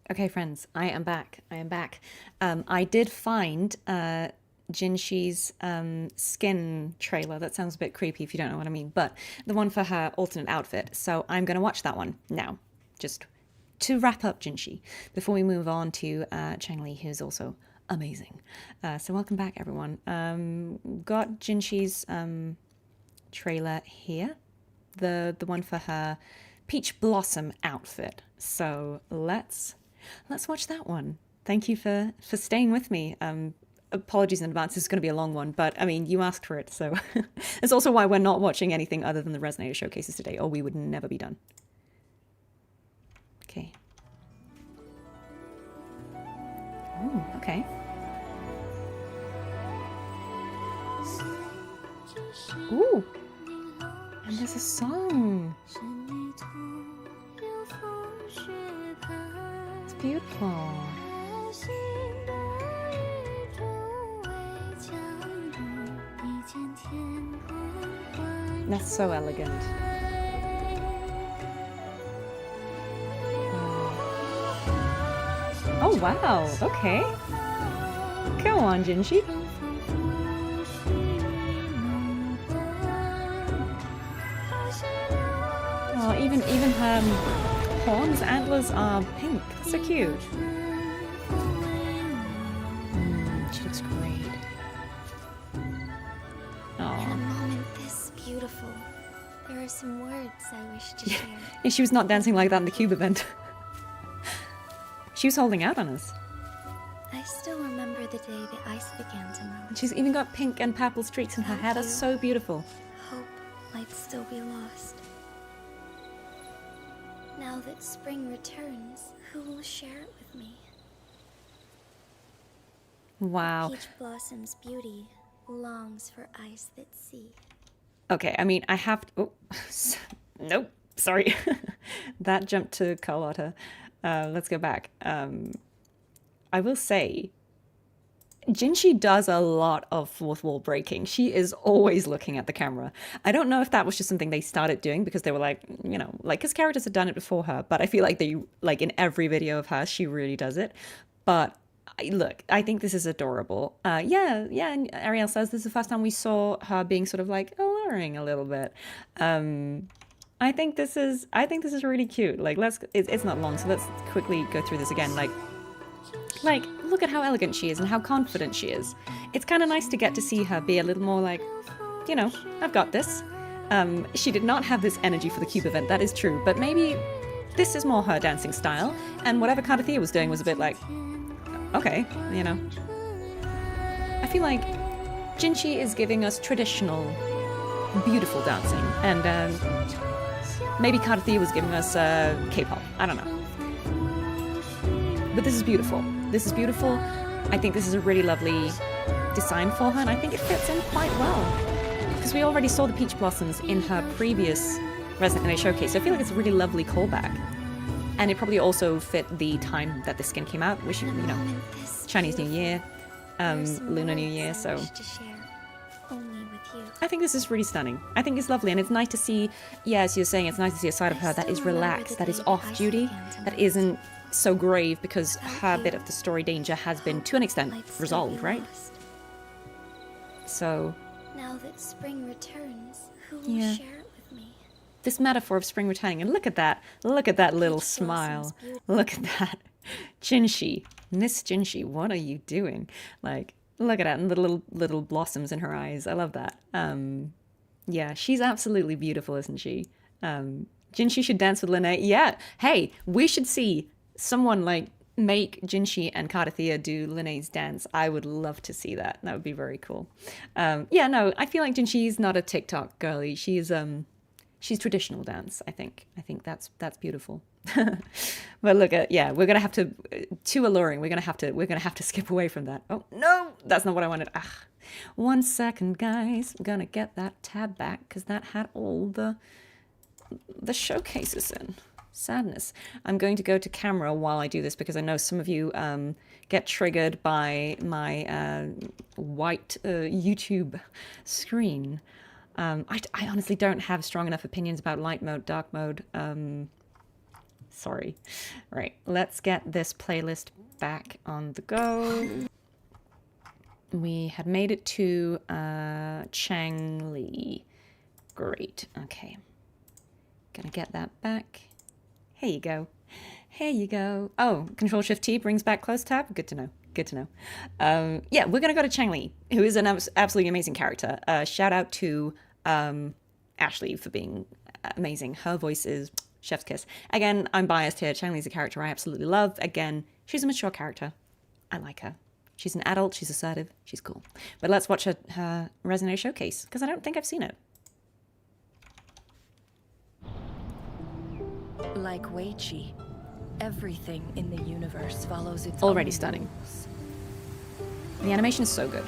Okay, friends, I am back. I am back. I did find Jinxi's skin trailer. That sounds a bit creepy if you don't know what I mean, but the one for her alternate outfit. So I'm going to watch that one now, just to wrap up Jinxi before we move on to Changli, who's also amazing. So welcome back, everyone. Got Jinxi's trailer here, the one for her peach blossom outfit. So let's watch that one. Thank you for staying with me. Apologies in advance, this is going to be a long one, but I mean, you asked for it, so it's also why we're not watching anything other than the Resonator showcases today, or we would never be done. Okay. Ooh, okay. Ooh, and there's a song. It's beautiful. That's so elegant. Oh wow, okay. Come on, Jinxi. Oh, even her horns, antlers are pink. That's so cute. She looks great. In a moment this beautiful, there are some words I wish to share. Yeah, she was not dancing like that in the Cube event. She was holding out on us. I still remember the day the ice began to melt. She's even got pink and purple streaks in her hair. That's so beautiful. Hope might still be lost. Now that spring returns, who will share it with me? Wow. Peach Blossom's beauty longs for ice that see. Okay, I mean, I have to... Oh, nope, sorry. That jumped to Carlotta. Let's go back. I will say, Jinxi does a lot of fourth wall breaking. She is always looking at the camera. I don't know if that was just something they started doing because they were like, you know, like, because characters had done it before her, but I feel like they, like, in every video of hers, she really does it. But look, I think this is adorable. Yeah, and Ariel says this is the first time we saw her being sort of like alluring a little bit. I think this is really cute. Like, it's not long, so let's quickly go through this again. Like, look at how elegant she is and how confident she is. It's kind of nice to get to see her be a little more like, you know, I've got this. She did not have this energy for the Cube event, that is true, but maybe this is more her dancing style, and whatever Cartethyia was doing was a bit like, okay, you know. I feel like Jinxi is giving us traditional, beautiful dancing, and maybe Cartethyia was giving us K-pop. I don't know. But this is beautiful. This is beautiful. I think this is a really lovely design for her, and I think it fits in quite well. Because we already saw the peach blossoms in her previous Resonator showcase, so I feel like it's a really lovely callback. And it probably also fit the time that the skin came out, which, you know, Chinese New Year, Lunar New Year, so I think this is really stunning. I think it's lovely, and it's nice to see, yeah, as you're saying, it's nice to see a side of her that is relaxed, that is off-duty, that isn't so grave, because her bit of the story danger has been, to an extent, resolved, right? So... Now that spring returns, who will share it with me? This metaphor of spring returning, and look at that little smile. Look at that. Jinhsi, Miss Jinhsi, what are you doing? Like, look at that, and the little blossoms in her eyes. I love that. Yeah, she's absolutely beautiful, isn't she? Jinhsi should dance with Linne. Yeah, hey, we should see someone like make Jinhsi and Cartethyia do Linne's dance. I would love to see that. That would be very cool. Yeah, no, I feel like Jinhsi's not a TikTok girly. She's traditional dance, I think. I think that's beautiful. But look at, yeah, we're gonna have to, too alluring. We're gonna have to skip away from that. Oh no, that's not what I wanted. 1 second, guys. I'm gonna get that tab back because that had all the showcases in. Sadness. I'm going to go to camera while I do this because I know some of you get triggered by my white YouTube screen. I honestly don't have strong enough opinions about light mode, dark mode. Sorry. Right, let's get this playlist back on the go. We had made it to Changli. Great, okay. Gonna get that back. Here you go. Here you go. Oh, Control-Shift-T brings back close tab. Good to know. Good to know. Yeah, we're going to go to Changli, who is an absolutely amazing character. Shout out to Ashley for being amazing. Her voice is chef's kiss. Again, I'm biased here. Changli's a character I absolutely love. Again, she's a mature character. I like her. She's an adult. She's assertive. She's cool. But let's watch her Resonator showcase, because I don't think I've seen it. Like Weiqi, everything in the universe follows its already own stunning. rules. The animation is so good.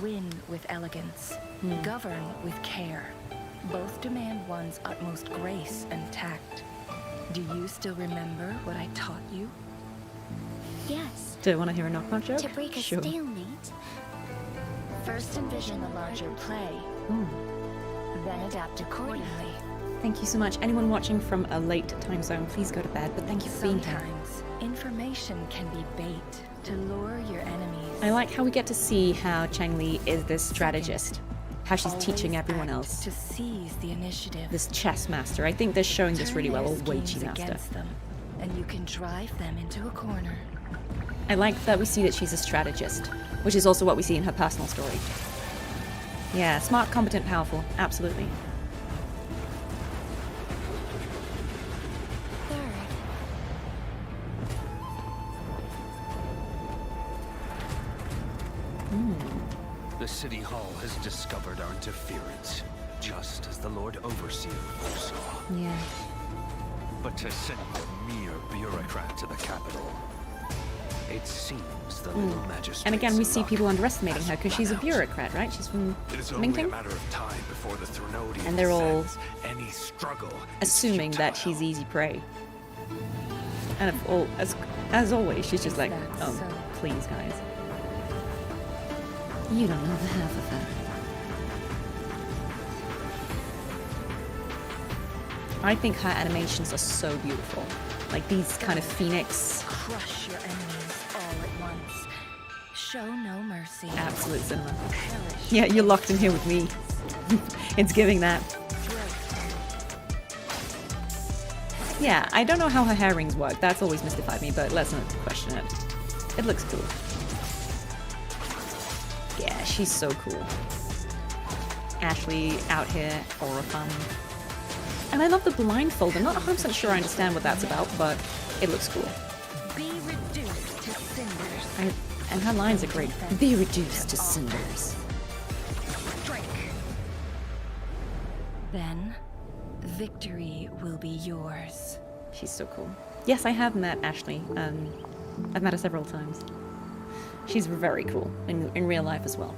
Win with elegance, govern with care. Both demand one's utmost grace and tact. Do you still remember what I taught you? Yes. Do you want to hear a knock-knock joke? To break a Sure. stalemate. First envision the larger play, then adapt accordingly. Thank you so much. Anyone watching from a late time zone, please go to bed, but thank you for being here. Sometimes information can be bait to lure your enemies. I like how we get to see how Changli is this strategist, how she's Always teaching everyone act else. to seize the initiative. This chess master. I think they're showing this really well, or Turn their Weiqi schemes master. against them, and you can drive them into a corner. I like that we see that she's a strategist, which is also what we see in her personal story. Yeah, smart, competent, powerful. Absolutely. The City Hall has discovered our interference, just as the Lord Overseer foresaw. Yeah. But to send a mere bureaucrat to the capital, it seems the little magistrate. And again, we see people underestimating her because she's a bureaucrat, right? She's from It is only a Lingyang, matter of time before the Threnodian and they're all any struggle assuming that she's easy prey. And of all, as always, she's just like, oh, please, guys. You don't know the half of her. I think her animations are so beautiful. Like these kind of phoenix. Crush your enemies all at once. Show no mercy. Absolute cinema. Yeah, you're locked in here with me. It's giving that. Yeah, I don't know how her hair rings work. That's always mystified me, but let's not question it. It looks cool. Yeah, she's so cool. Ashley out here for fun. And I love the blindfold. I'm not 100% sure I understand what that's about, but it looks cool. Be reduced to cinders. And her lines are great. Be reduced to cinders. Drink. Then, victory will be yours. She's so cool. Yes, I have met Ashley. I've met her several times. She's very cool in real life as well.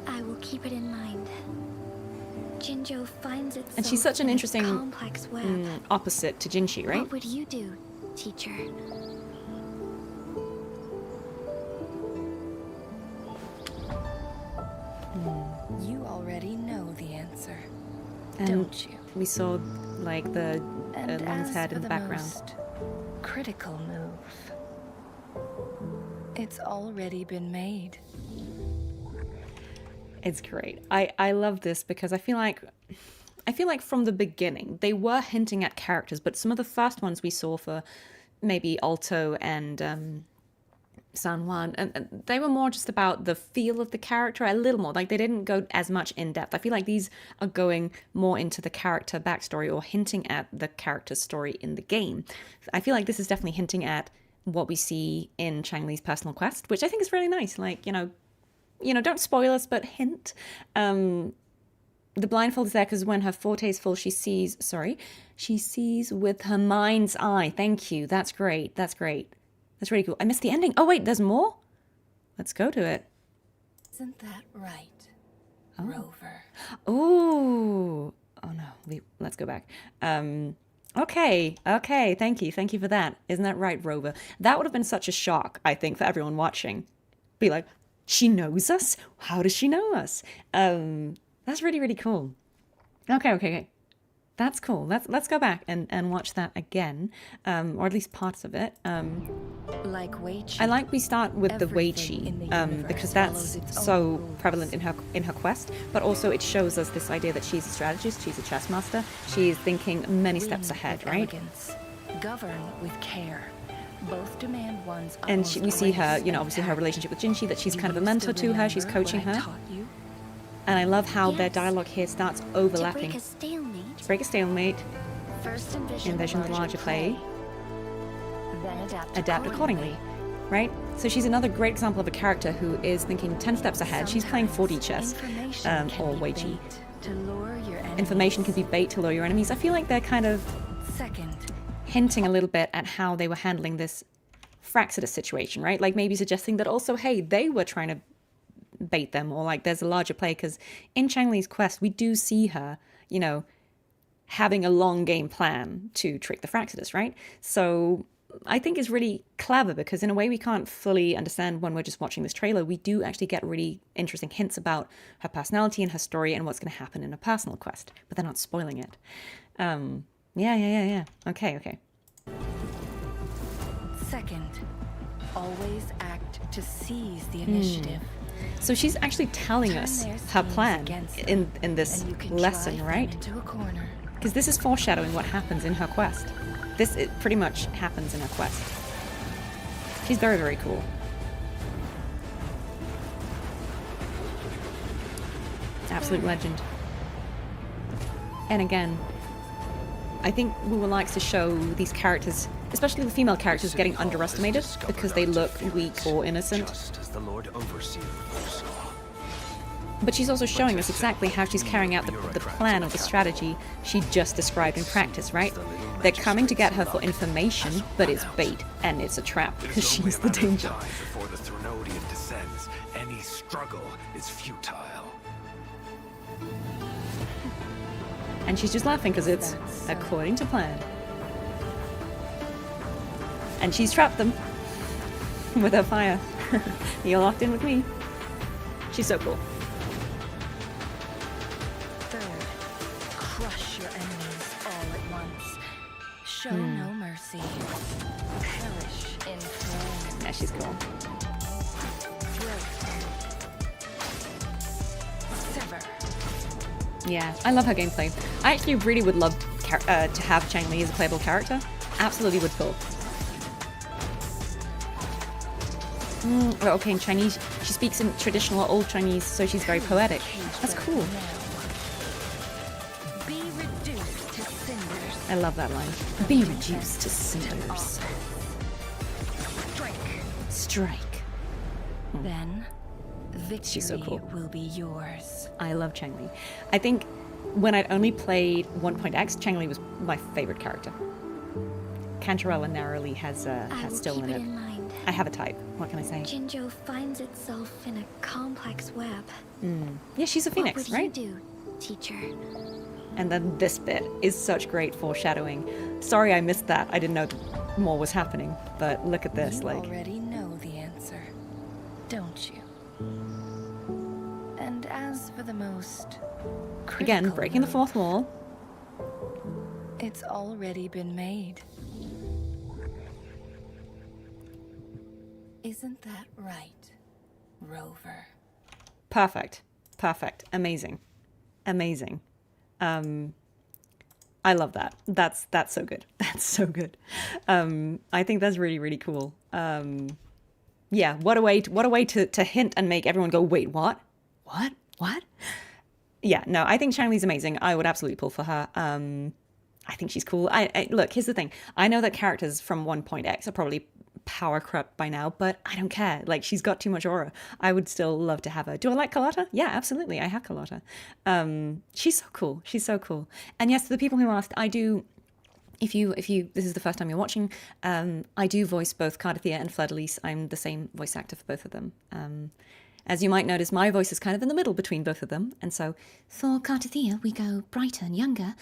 I will keep it in mind. Jinzhou finds itself And she's such an in a interesting complex web. opposite to Jinhsi, right? What would you do, teacher? You already know the answer, And don't you? we saw like the And lion's as head for in the the background. most critical move, it's already been made. It's great. I love this because I feel like from the beginning they were hinting at characters, but some of the first ones we saw for maybe Aalto and Sanhua, and they were more just about the feel of the character, a little more. Like they didn't go as much in depth. I feel like these are going more into the character backstory or hinting at the character's story in the game. I feel like this is definitely hinting at what we see in Changli's personal quest, which I think is really nice. Like, you know, don't spoil us, but hint. The blindfold is there because when her forte is full, she sees with her mind's eye. Thank you. That's great. That's really cool. I missed the ending. Oh, wait, there's more? Let's go to it. Isn't that right, Rover? Oh no. Let's go back. Okay. Thank you for that. Isn't that right, Rover? That would have been such a shock, I think, for everyone watching. Be like, she knows us? How does she know us? That's really, really cool. Okay. That's cool. Let's go back and watch that again, or at least parts of it. Like Weiqi. I like we start with the Weiqi because that's so prevalent in her quest, but also it shows us this idea that she's a strategist, she's a chess master, she's thinking many steps ahead, right? Elegance. Govern with care. Both demand one's And we see her, obviously her relationship with Jinhsi, that she's kind of a mentor to her, she's coaching her. And I love how their dialogue here starts overlapping. To break a stalemate. First envision the larger play. Then adapt accordingly. Right? So she's another great example of a character who is thinking 10 steps ahead. She's playing 4D chess, or Weiqi. Information can be bait to lure your enemies. I feel like they're kind of hinting a little bit at how they were handling this Fraxidus situation, right? Like maybe suggesting that also, hey, they were trying to bait them, or like there's a larger play, because in Changli's quest, we do see her, having a long game plan to trick the Fraxidus, right? So I think it's really clever because in a way we can't fully understand when we're just watching this trailer. We do actually get really interesting hints about her personality and her story and what's going to happen in her personal quest, but they're not spoiling it. Yeah. Okay. Second, always act to seize the initiative. So she's actually telling us her plan in this lesson, right? Because this is foreshadowing what happens in her quest. It pretty much happens in her quest. She's very, very cool. Absolute legend. And again, I think Wu likes to show these characters, especially the female characters, getting underestimated because they look weak or innocent. Just as the Lord Overseer foresaw. But she's also showing us exactly how she's carrying out the plan or the strategy she just described in practice, right? They're coming to get her for information, but it's bait, and it's a trap, because she's the danger. Before the Threnodian descends, any struggle is futile. And she's just laughing because it's according to plan. And she's trapped them with her fire. You're locked in with me. She's so cool. Show no mercy. Perish in flame. Yeah, she's cool. Sever. Yeah, I love her gameplay. I actually really would love to have Changli as a playable character. Absolutely would pull. Okay, in Chinese, she speaks in traditional old Chinese, so she's very poetic. That's cool. I love that line. Be reduced to cinders. Strike. Then victory She's so cool. will be yours. I love Changli. I think when I'd only played 1.x, Changli was my favorite character. Cantarella narrowly has stolen it. I have a type. What can I say? Jinzhou finds itself in a complex web. Yeah, she's a phoenix, what would right? You do, teacher. And then this bit is such great foreshadowing. Sorry I missed that. I didn't know more was happening. But look at this, You like... already know the answer, don't you? And as for the most Again, breaking the fourth wall. It's already been made. Isn't that right, Rover? Perfect. Perfect. Amazing. Amazing. I love that. That's so good. That's so good. I think that's really, really cool. Yeah, what a way to hint and make everyone go, wait, what? What? Yeah, no, I think Xiangli's amazing. I would absolutely pull for her. I think she's cool. Look, here's the thing. I know that characters from 1.x are probably power corrupt by now, but I don't care. Like, she's got too much aura. I would still love to have her. Do I like Carlotta? Yeah, absolutely. I have Carlotta. She's so cool. She's so cool. And yes, to the people who asked, I do... If you, this is the first time you're watching, I do voice both Cartethyia and Fleur-de-Lis. I'm the same voice actor for both of them. As you might notice, my voice is kind of in the middle between both of them. And so for Cartethyia, we go brighter and younger.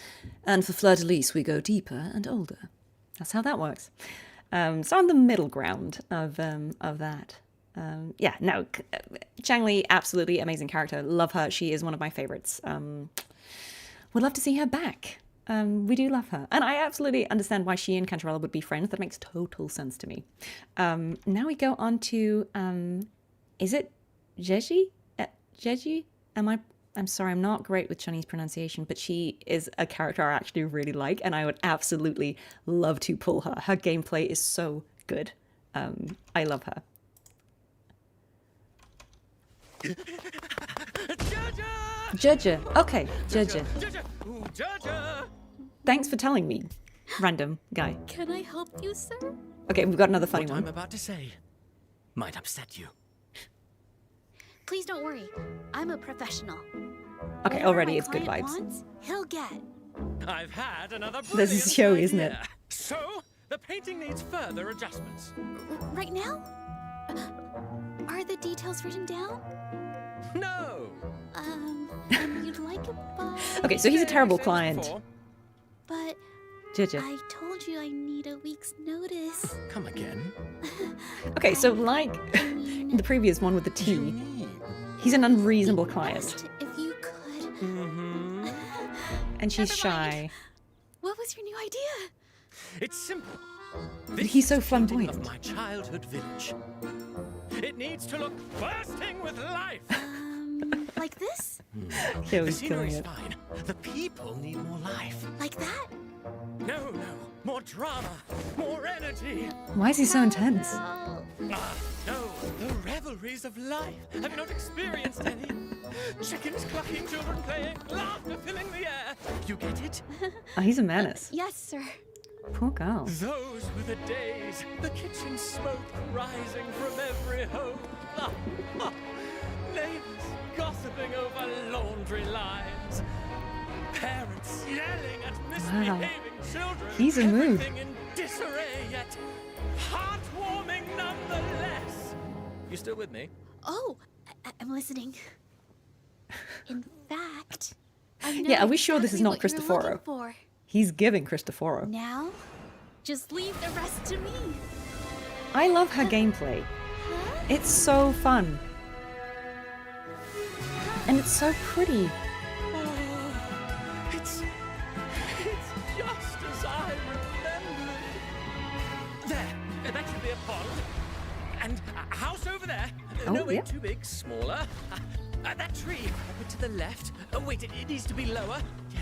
And for Fleur-de-Lis, we go deeper and older. That's how that works. So I'm the middle ground of that. Yeah, no, Changli, absolutely amazing character. Love her. She is one of my favorites. Would love to see her back. We do love her. And I absolutely understand why she and Cantarella would be friends. That makes total sense to me. Now we go on to, is it Zhezhi? Zhezhi? I'm sorry, I'm not great with Chinese pronunciation, but she is a character I actually really like, and I would absolutely love to pull her. Her gameplay is so good. I love her. Zhezhi. Okay, Zhezhi. Thanks for telling me, random guy. Can I help you, sir? Okay, we've got another funny what one. I'm about to say might upset you. Please don't worry. I'm a professional. Okay, Whatever already my it's good client vibes. wants, he'll get. I've had another This is show, isn't it? So, the painting needs further adjustments. Right now? Are the details written down? No. And you'd like it by... Okay, so he's a terrible client. But Zhezhi. I told you I need a week's notice. Come again? Okay, so like the previous one with the T, he's an unreasonable client. If you could. Mm-hmm. And she's shy. What was your new idea? It's simple. But he's so flamboyant. Of my childhood village. It needs to look bursting with life. Like this? Yeah, The he's scenery's killing it. fine. The people need more life. Like that? No, more drama, more energy. Why is he so intense? Ah, no, the revelries of life. Have you not experienced any? Chickens clucking, children playing, laughter filling the air. You get it? Oh, he's a menace. Yes, sir. Poor girl. Those were the days. The kitchen smoke rising from every home. Neighbors gossiping over laundry lines. Parents yelling at misbehaving children. He's a mood. Everything in disarray, yet heartwarming nonetheless. You still with me? Oh, I'm listening. In fact, I know Yeah, are we sure this is exactly not what you're looking Cristoforo? for. He's giving Cristoforo. Now, just leave the rest to me. I love her gameplay. It's so fun. And it's so pretty. It's just as I remembered. There, that should be a pond. And a house over there. Oh, No, yeah. ain't too big, smaller. That tree, a bit to the left. Oh, wait, it needs to be lower.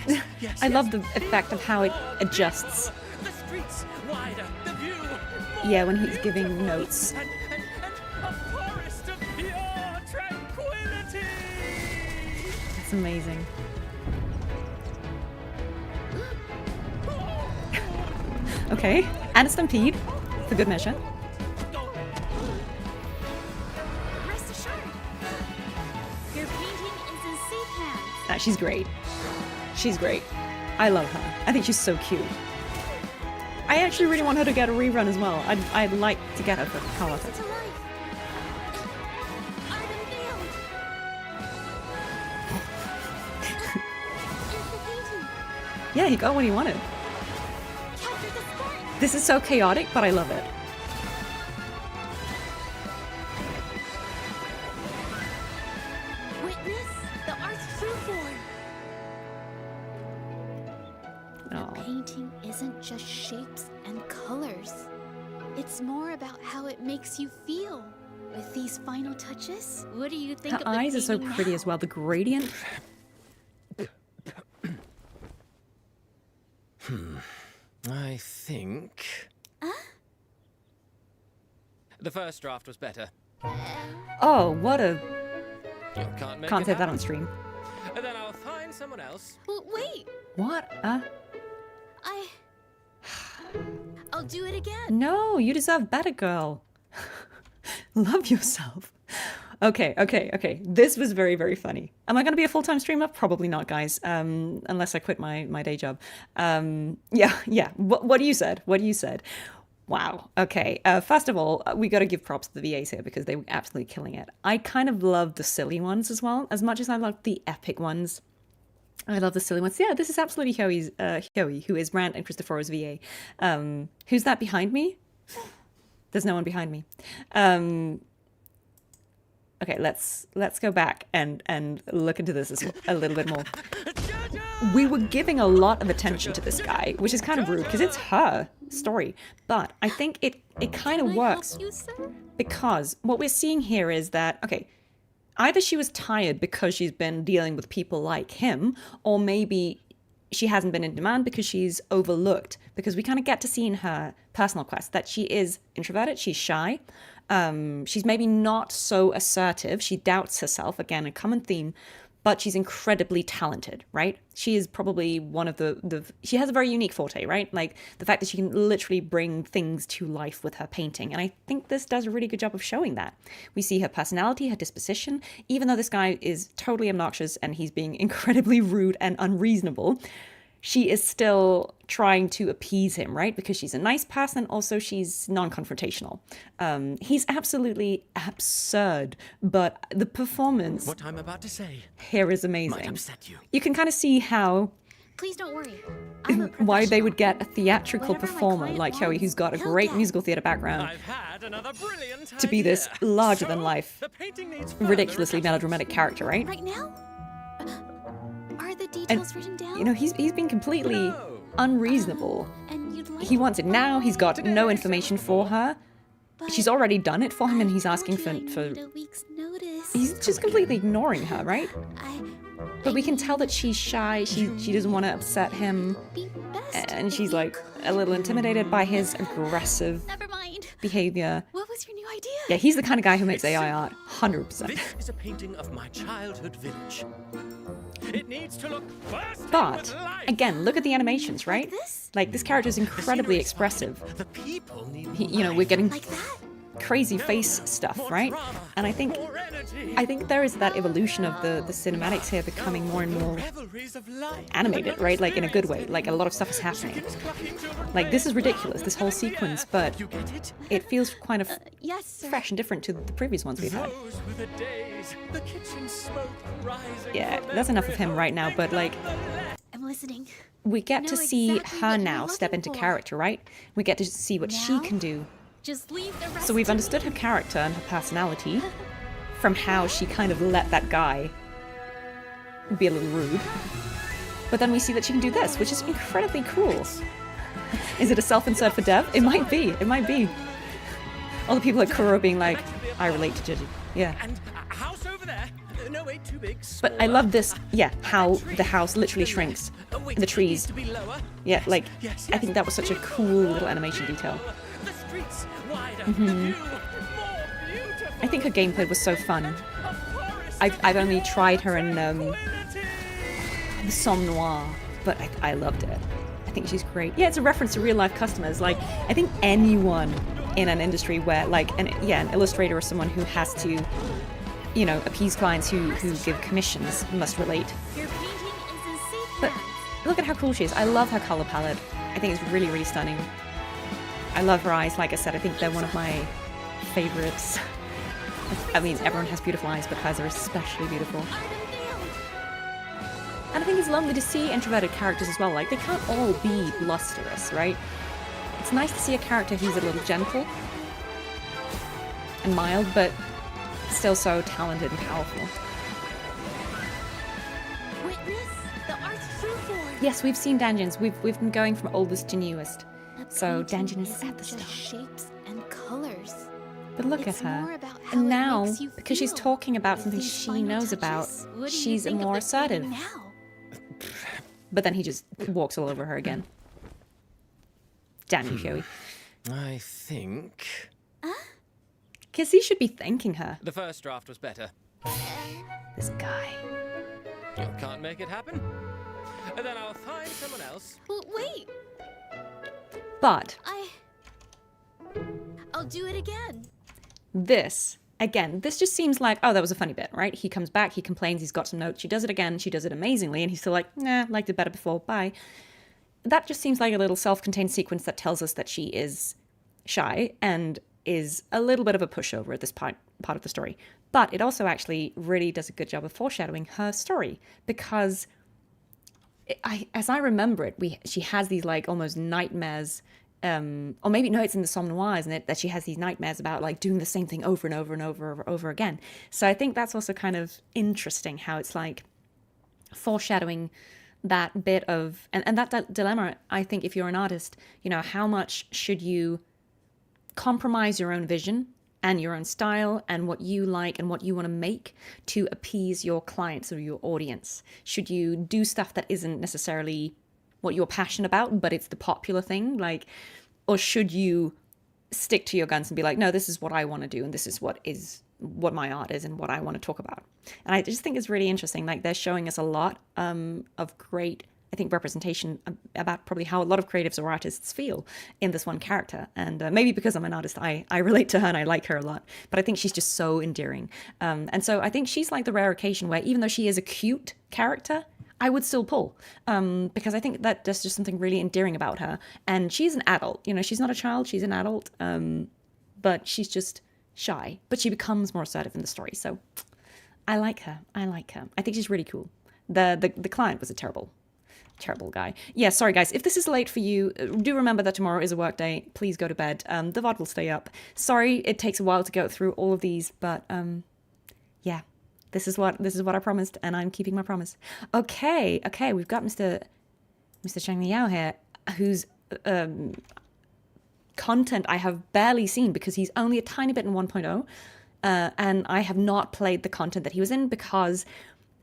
Yes, yes. I yes. love the effect of how it adjusts. The streets wider, the view. Yeah, when he's giving notes. And a forest of pure tranquility. It's amazing. Okay, and a stampede, for good measure. Rest assured, your painting is in safe hands. Ah, she's great. She's great. I love her. I think she's so cute. I actually really want her to get a rerun as well. I'd like to get her for Carlotta. To life. Art unveiled. Yeah, he got what he wanted. This is so chaotic, but I love it. Witness the art's true form. The painting isn't just shapes and colors. It's more about how it makes you feel. With these final touches, what do you think Her of the eyes are so painting pretty now? as well. The gradient. I think... The first draft was better. Oh, what a... Can't make Can't it say that happen. on stream. Then I'll find someone else. Well, wait, What? I'll do it again. No, you deserve better, girl. Love yourself. Okay. This was very, very funny. Am I going to be a full-time streamer? Probably not, guys. Unless I quit my day job. Yeah. What you said? Wow. Okay. First of all, we got to give props to the VAs here because they were absolutely killing it. I kind of love the silly ones as well, as much as I love the epic ones. I love the silly ones. Yeah, this is absolutely Hoey, who is Brant and Christopher's VA. Who's that behind me? There's no one behind me. Okay, let's go back and look into this a little bit more. We were giving a lot of attention to this guy, which is kind of rude because it's her story. But I think it kind of works because what we're seeing here is that, okay, either she was tired because she's been dealing with people like him, or maybe she hasn't been in demand because she's overlooked. Because we kind of get to see in her personal quest that she is introverted, she's shy, she's maybe not so assertive, she doubts herself, again, a common theme, but she's incredibly talented, right? She is probably one of she has a very unique forte, right? Like the fact that she can literally bring things to life with her painting. And I think this does a really good job of showing that. We see her personality, her disposition, even though this guy is totally obnoxious and he's being incredibly rude and unreasonable, she is still trying to appease him, right? Because she's a nice person. Also, she's non-confrontational. He's absolutely absurd, but the performance What I'm about to say here is amazing. might upset you. You can kind of see how Please don't worry. why they would get a theatrical Whatever my performer client like Hoey, who's got a he'll great get. musical theatre background, I've had another brilliant to be this idea. larger-than-life, The painting needs further ridiculously melodramatic character, right? Right now? Are the details written down? You know, he's been completely unreasonable. And you'd like He wants it now. He's got no information for her. She's already done it for him, and he's asking for a week's notice. he's just completely ignoring her, right? But we can tell that she's shy. She doesn't want to upset him, and she's like a little intimidated by his aggressive Never mind. behavior. What was your new idea? Yeah, he's the kind of guy who makes AI art, 100%. This is a painting of my childhood village. It needs to look bursting But with life. again, look at the animations, right? Like this character is incredibly expressive. The people need We're getting crazy face stuff, right? And I think there is that evolution of the cinematics here becoming more and more animated, right? Like in a good way. Like a lot of stuff is happening. Like this is ridiculous, this whole sequence, but it feels kind of Yes, sir. fresh and different to the previous ones we've had. Those were the days. The kitchen smoke rising. Yeah, from that's enough of every him right now, but like I'm listening. we get to Know see exactly her what you're now step looking into for. character, right? We get to see what she Now? can do. Just leave the rest So we've to understood me. her character and her personality from how she kind of let that guy be a little rude. But then we see that she can do this, which is incredibly cool. Is it a self-insert for Dev? It might be. It might be. All the people at Kuro being like, I relate to Zhezhi. Yeah. And a house over there. No, wait, too big. But I love this, yeah, how the house literally shrinks. Wait, The it trees. needs to be lower. Yeah, like, Yes, I think that was such a cool little animation detail. The streets wider. Mhm. The view more beautiful. I think her gameplay was so fun. I've only tried her in the Somme Noir, but I loved it. I think she's great. Yeah, it's a reference to real life customers. Like, I think anyone in an industry where, like, an illustrator or someone who has to, appease clients who give commissions must relate. Your painting is in safe But hands. look at how cool she is. I love her color palette. I think it's really, really stunning. I love her eyes. Like I said, I think they're one of my favorites. I mean, everyone has beautiful eyes, but hers are especially beautiful. And think it's lovely to see introverted characters as well. Like, they can't all be blusterous, right? It's nice to see a character who's a little gentle and mild, but still so talented and powerful. Witness the art's true form. Yes, we've seen Danjins. We've been going from oldest to newest. So Painting Danjin is at the isn't just start. shapes and colors. But look It's at her. more about how And it now, makes you because she's feel. talking about With something these she final knows about, touches, what do you she's think of more the assertive. painting now? But then he just walks all over her again. Damn you, Joey. I think Because he should be thanking her. the first draft was better. This guy. You can't make it happen? And then I'll find someone else. Well, wait, But I'll do it again. this, again, this just seems like, oh, that was a funny bit, right? He comes back, he complains, he's got some notes, she does it again, she does it amazingly, and he's still like, nah, liked it better before, bye. That just seems like a little self-contained sequence that tells us that she is shy and is a little bit of a pushover at this part of the story. But it also actually really does a good job of foreshadowing her story, because as I remember it, she has these like almost nightmares, or maybe no, it's in the Somme Noir, isn't it, that she has these nightmares about like doing the same thing over and over and over again. So I think that's also kind of interesting how it's like foreshadowing that bit of, and that dilemma. I think if you're an artist, you know, how much should you compromise your own vision and your own style and what you like and what you want to make to appease your clients or your audience? Should you do stuff that isn't necessarily what you're passionate about, but it's the popular thing? Like, or should you stick to your guns and be like, no, this is what I want to do, and this is what my art is and what I want to talk about? And I just think it's really interesting. Like, they're showing us a lot of great, I think, representation about probably how a lot of creatives or artists feel in this one character. And maybe because I'm an artist, I relate to her and I like her a lot. But I think she's just so endearing. And so I think she's like the rare occasion where even though she is a cute character, I would still pull, because I think that there's just something really endearing about her. And she's an adult, you know, she's not a child, she's an adult, but she's just shy. But she becomes more assertive in the story. So I like her. I think she's really cool. The client was a terrible guy. Yeah, sorry guys. If this is late for you, do remember that tomorrow is a work day. Please go to bed. The VOD will stay up. Sorry, it takes a while to go through all of these, but yeah. This is what I promised, and I'm keeping my promise. Okay, we've got Mr. Xiangli Yao here, whose content I have barely seen because he's only a tiny bit in 1.0, and I have not played the content that he was in because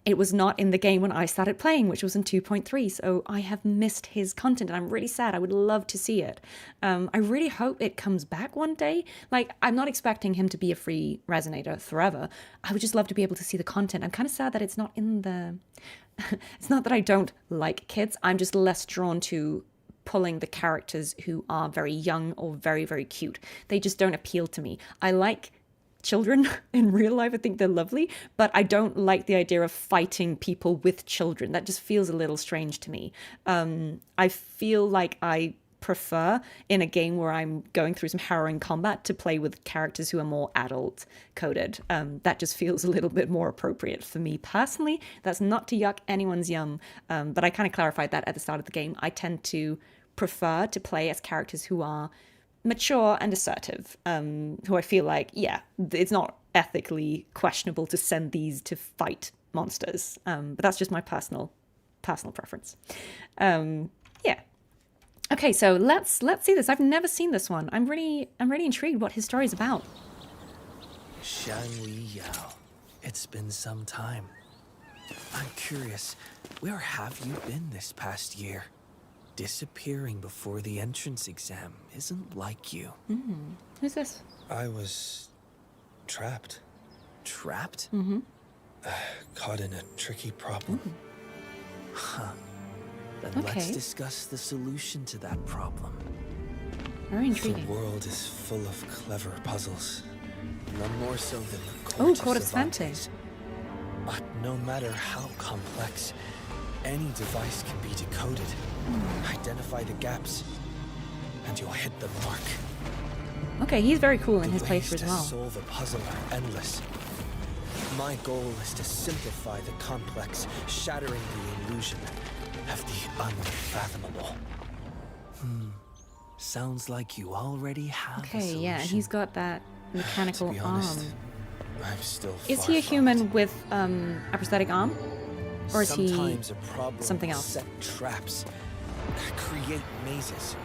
it was not in the game when I started playing, which was in 2.3, so I have missed his content, and I'm really sad. I would love to see it. I really hope it comes back one day. Like, I'm not expecting him to be a free Resonator forever. I would just love to be able to see the content. I'm kind of sad that it's not in the... It's not that I don't like kids. I'm just less drawn to pulling the characters who are very young or very, very cute. They just don't appeal to me. I like children in real life. I think they're lovely, but I don't like the idea of fighting people with children. That just feels a little strange to me. I feel like I prefer in a game where I'm going through some harrowing combat to play with characters who are more adult coded. That just feels a little bit more appropriate for me personally. That's not to yuck anyone's yum, but I kind of clarified that at the start of the game. I tend to prefer to play as characters who are mature and assertive, who I feel like, yeah, it's not ethically questionable to send these to fight monsters. But that's just my personal preference. Yeah. Okay, so let's see this. I've never seen this one. I'm really intrigued what his story's about. Xiangli Yao. It's been some time. I'm curious, where have you been this past year? Disappearing before the entrance exam isn't like you. Who's this? I was trapped. Trapped? Caught in a tricky problem. Huh. Then Okay. let's discuss the solution to that problem. Very intriguing. The world is full of clever puzzles. None more so than the Oh, Court Court of of Cervantes. But no matter how complex, any device can be decoded. Identify the gaps, and you'll hit the mark. Okay, he's very cool in his The ways playthrough as to well. solve a puzzle are endless. My goal is to simplify the complex, shattering the illusion of the unfathomable. Sounds like you already have a Okay, solution. yeah, and he's got that mechanical To be honest, arm. I'm still Is far he a from human with a prosthetic arm? Or is Sometimes he a problem something will else? set traps, create mazes.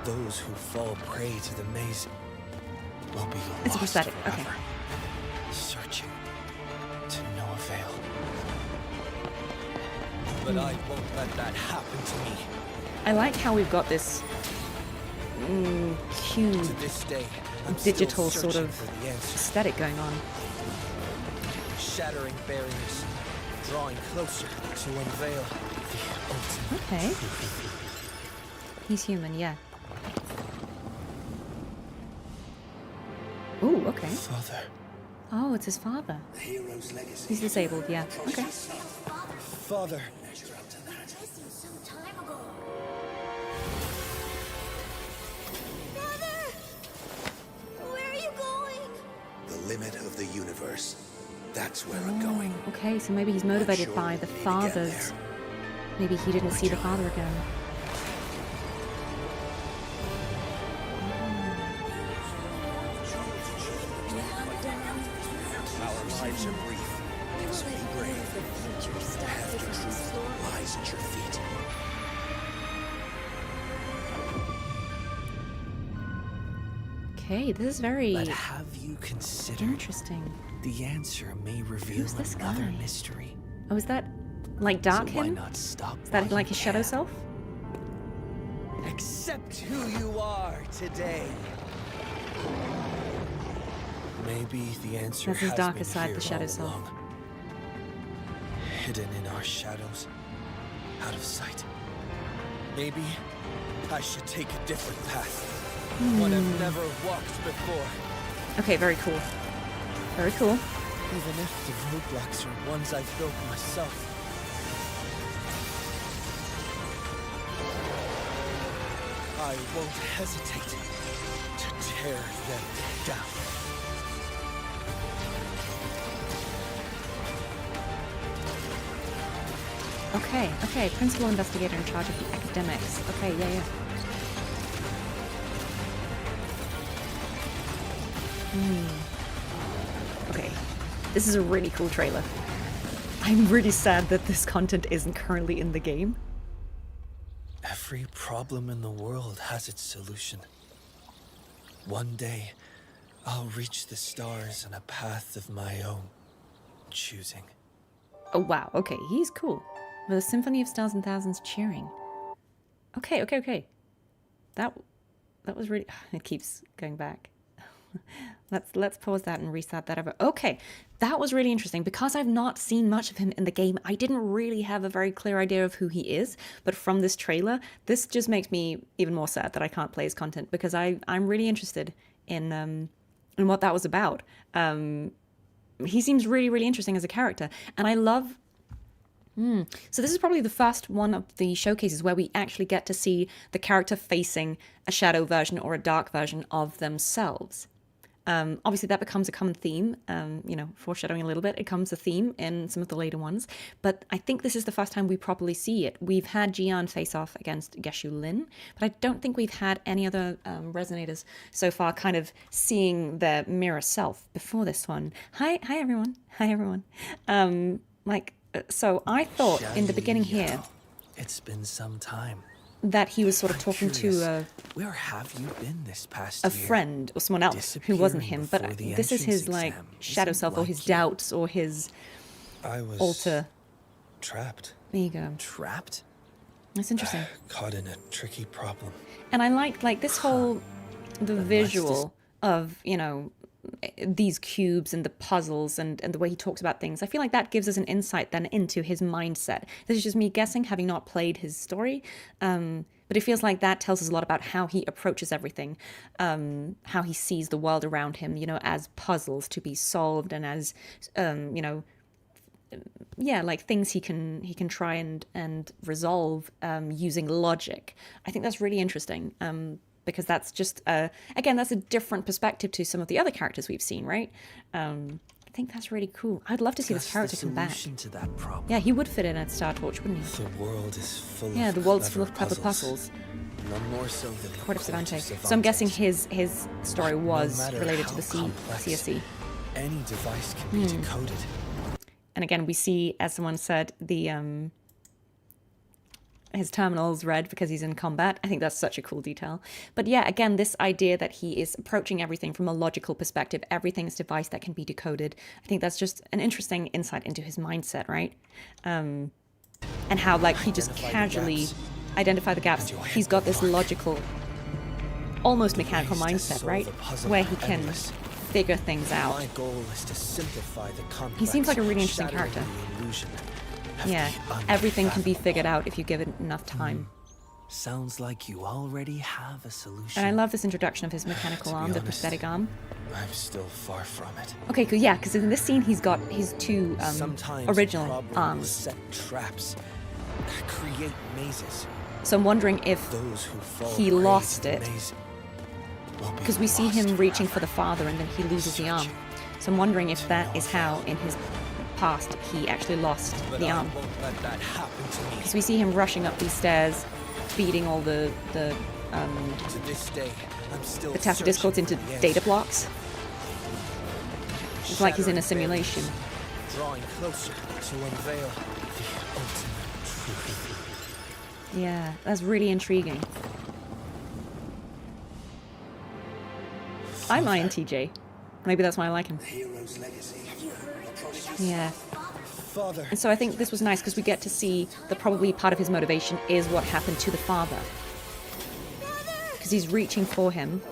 Those who fall prey to the maze will be lost It's a prosthetic, forever. okay. Searching to no avail. But I won't let that happen to me. I like how we've got this cube, To this day, I'm still digital sort searching of for the answer. aesthetic going on. Shattering barriers, drawing closer to unveil the ultimate Okay. truth. He's human, yeah. Ooh, okay. Father. Oh, it's his father. He's disabled, yeah. Okay. Father. Where are you going? The limit of the universe. That's where I'm going. Okay, so maybe he's motivated sure by the we need to get father's. Maybe he didn't see the father again. Our lives are brief, so be brave. The path to truth lies at your feet. Okay, this is very But have you considered interesting. the answer may reveal Who's this another guy? mystery? Oh, is that like Dark So why him? not stop Is that while like you his shadow can? self? Accept who you are today. Maybe the answer That's his has darker been side, here the shadow all self. along. Hidden in our shadows, out of sight. Maybe I should take a different path. One I've never walked before. Okay, very cool. Very cool. Even if the roadblocks are ones I've built myself. I won't hesitate to tear them down. Okay, okay. Principal investigator in charge of the academics. Okay, yeah, yeah. Okay. This is a really cool trailer. I'm really sad that this content isn't currently in the game. Every problem in the world has its solution. One day, I'll reach the stars on a path of my own choosing. Oh, wow. Okay, he's cool. With a symphony of stars and thousands cheering. Okay, okay, okay. That was really... It keeps going back. Let's pause that and restart that over. Okay, that was really interesting. Because I've not seen much of him in the game, I didn't really have a very clear idea of who he is. But from this trailer, this just makes me even more sad that I can't play his content, because I'm really interested in what that was about. He seems really, really interesting as a character, and I love... So this is probably the first one of the showcases where we actually get to see the character facing a shadow version or a dark version of themselves. Obviously, that becomes a common theme, foreshadowing a little bit. It becomes a theme in some of the later ones. But I think this is the first time we properly see it. We've had Jiyan face off against Yinlin, but I don't think we've had any other Resonators so far kind of seeing their mirror self before this one. Hi everyone. Hi, everyone. So I thought in the beginning here... It's been some time. That he was sort of talking to where have you been this past a year? friend or someone else who wasn't him, but this is his like shadow self or his doubts or his I was alter. Trapped. There you go. Trapped? That's interesting. Caught in a tricky problem. And I like this whole the visual of, these cubes and the puzzles and the way he talks about things. I feel like that gives us an insight then into his mindset. This is just me guessing, having not played his story. But it feels like that tells us a lot about how he approaches everything, how he sees the world around him, as puzzles to be solved and as, like things he can try and resolve using logic. I think that's really interesting. Because that's just, again, that's a different perspective to some of the other characters we've seen, right? I think that's really cool. I'd love to see this character come back. To that problem. Yeah, he would fit in at Star Torch, wouldn't he? The world is full yeah, of the world's full of clever clever puzzles. None more so than the Court of Savante. So I'm guessing his story was related to the CSC. Any device can be decoded. And again, we see, as someone said, the his terminal's red because he's in combat. I think that's such a cool detail. But yeah, again, this idea that he is approaching everything from a logical perspective, everything's a device that can be decoded. I think that's just an interesting insight into his mindset, right? And how, like, he just casually identify the gaps. He's got this logical, almost mechanical mindset, right? Where he can figure things out. My goal is to simplify the complex, he seems like a really interesting character. Yeah, everything can be figured out if you give it enough time. Sounds like you already have a solution. And I love this introduction of his mechanical arm, the prosthetic arm. I'm still far from it. Okay, cool. Yeah, because in this scene he's got his two original arms. Set traps, create mazes. So I'm wondering if he lost it, because we see him reaching for the father and then he loses the arm. So I'm wondering if that is how, in his past, he actually lost the arm. Because we see him rushing up these stairs, feeding all the Tacit Discords into data blocks. It's like he's in a simulation. Drawing closer to unveil the ultimate truth. Yeah, that's really intriguing. I'm INTJ. Maybe that's why I like him. Yeah. And so I think this was nice because we get to see that probably part of his motivation is what happened to the father. Because he's reaching for him.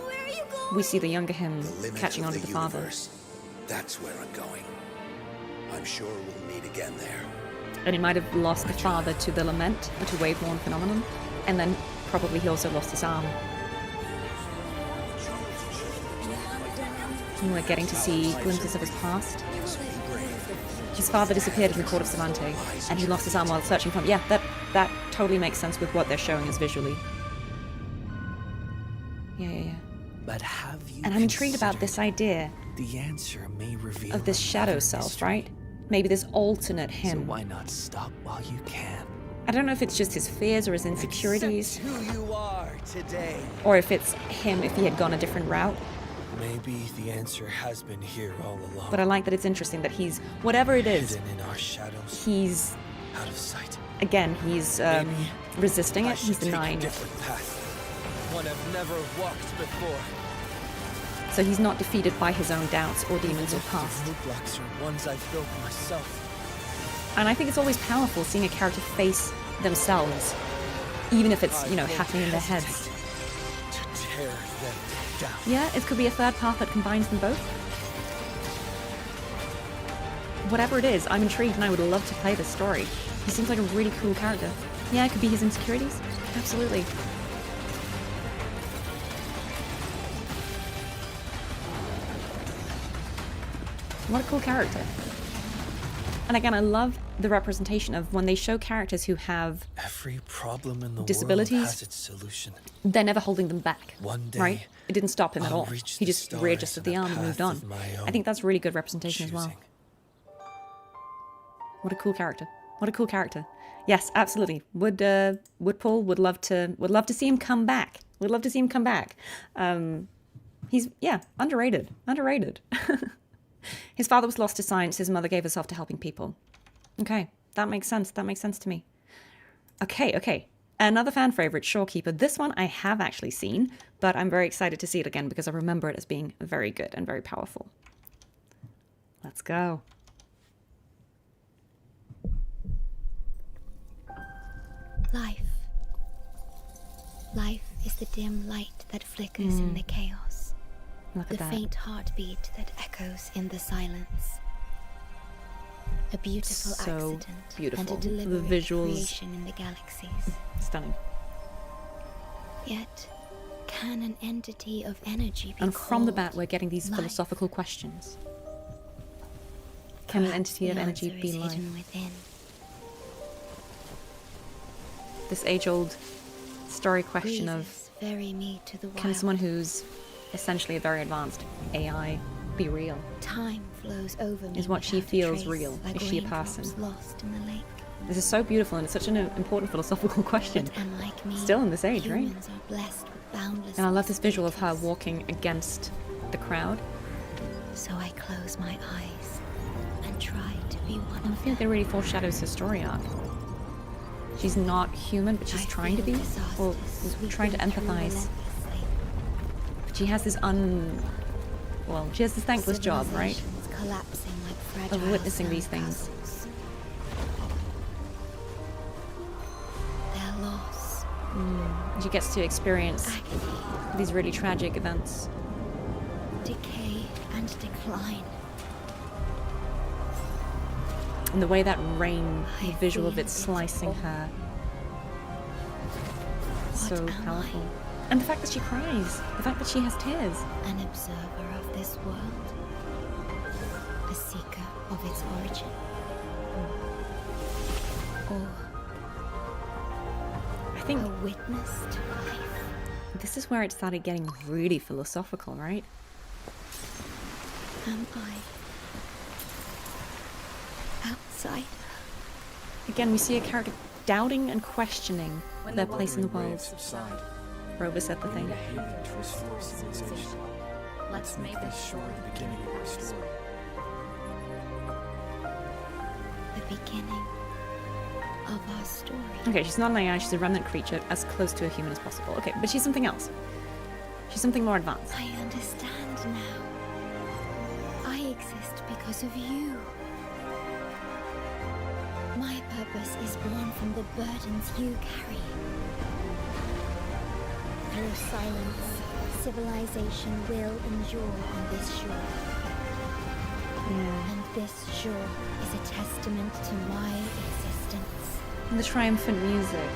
We see the younger him catching on to the father. That's where I'm going. I'm sure we'll meet again there. And he might have lost the father to the lament, or to wave-worn phenomenon. And then probably he also lost his arm. And we're getting to see glimpses of his past. His father disappeared in the Court of Savante, and he lost his arm while searching for him. Yeah, that totally makes sense with what they're showing us visually. Yeah. But have you and I'm intrigued about this idea the answer may reveal of this shadow self, right? Maybe this alternate him. So why not stop while you can? I don't know if it's just his fears or his insecurities. Accept who you are today. Or if it's him if he had gone a different route. Maybe the answer has been here all along. But I like that it's interesting that he's, whatever it is, hidden in our shadows, he's out of sight. Again, he's resisting it. He's denying it. One I've never walked before. So he's not defeated by his own doubts or demons or past. Roadblocks are ones I've built myself. And I think it's always powerful seeing a character face themselves, even if it's, happening in their heads. To tear them down. Yeah, it could be a third path that combines them both. Whatever it is, I'm intrigued and I would love to play this story. He seems like a really cool character. Yeah, it could be his insecurities. Absolutely. What a cool character. And again, I love the representation of when they show characters who have every problem in the disabilities, world has its solution. They're never holding them back. One day, right? It didn't stop him at all. He just readjusted the arm and moved on. I think that's really good representation as well. What a cool character. What a cool character. Yes, absolutely. Would love to see him come back. Would love to see him come back. He's underrated. Underrated. His father was lost to science. His mother gave herself to helping people. Okay, that makes sense. That makes sense to me. Okay. Another fan favorite, Shorekeeper. This one I have actually seen, but I'm very excited to see it again because I remember it as being very good and very powerful. Let's go. Life is the dim light that flickers in the chaos. The faint heartbeat that echoes in the silence. A beautiful accident and a deliberate creation in the galaxies. Stunning. Yet, can an entity of energy be And from the bat, we're getting these philosophical questions. Can an entity of energy be life? This age-old story question of, can someone who's essentially a very advanced AI be real? Time flows over me. Is what she without a feels trace, real? like Is she a raindrops person? lost in the lake. This is so beautiful, and it's such an important philosophical question. But unlike me, Still in this age, right? humans are blessed with boundless And I love this visual of her walking against the crowd. So I close my eyes and try to be one And I of feel like it really foreshadows her story arc. She's not human, but she's trying to be, or trying to empathize. But she has this she has this thankless job, right? Collapsing like Of fragile witnessing these things. Their loss. And she gets to experience these really tragic events. Decay and decline. And the way that rain, the visual of it slicing her. So powerful. And the fact that she cries. The fact that she has tears. An observer of this world. A seeker of its origin. Or I think a witness to life. This is where it started getting really philosophical, right? Am I outside? Again, we see a character doubting and questioning their place in the world. Rover said the thing. Let's make this short the beginning of our story. The beginning of our story. Okay, she's not an AI, she's a remnant creature, as close to a human as possible. Okay, but she's something else. She's something more advanced. I understand now. I exist because of you. My purpose is born from the burdens you carry. Through silence, civilization will endure on this shore. And this shore is a testament to my existence. And the triumphant music.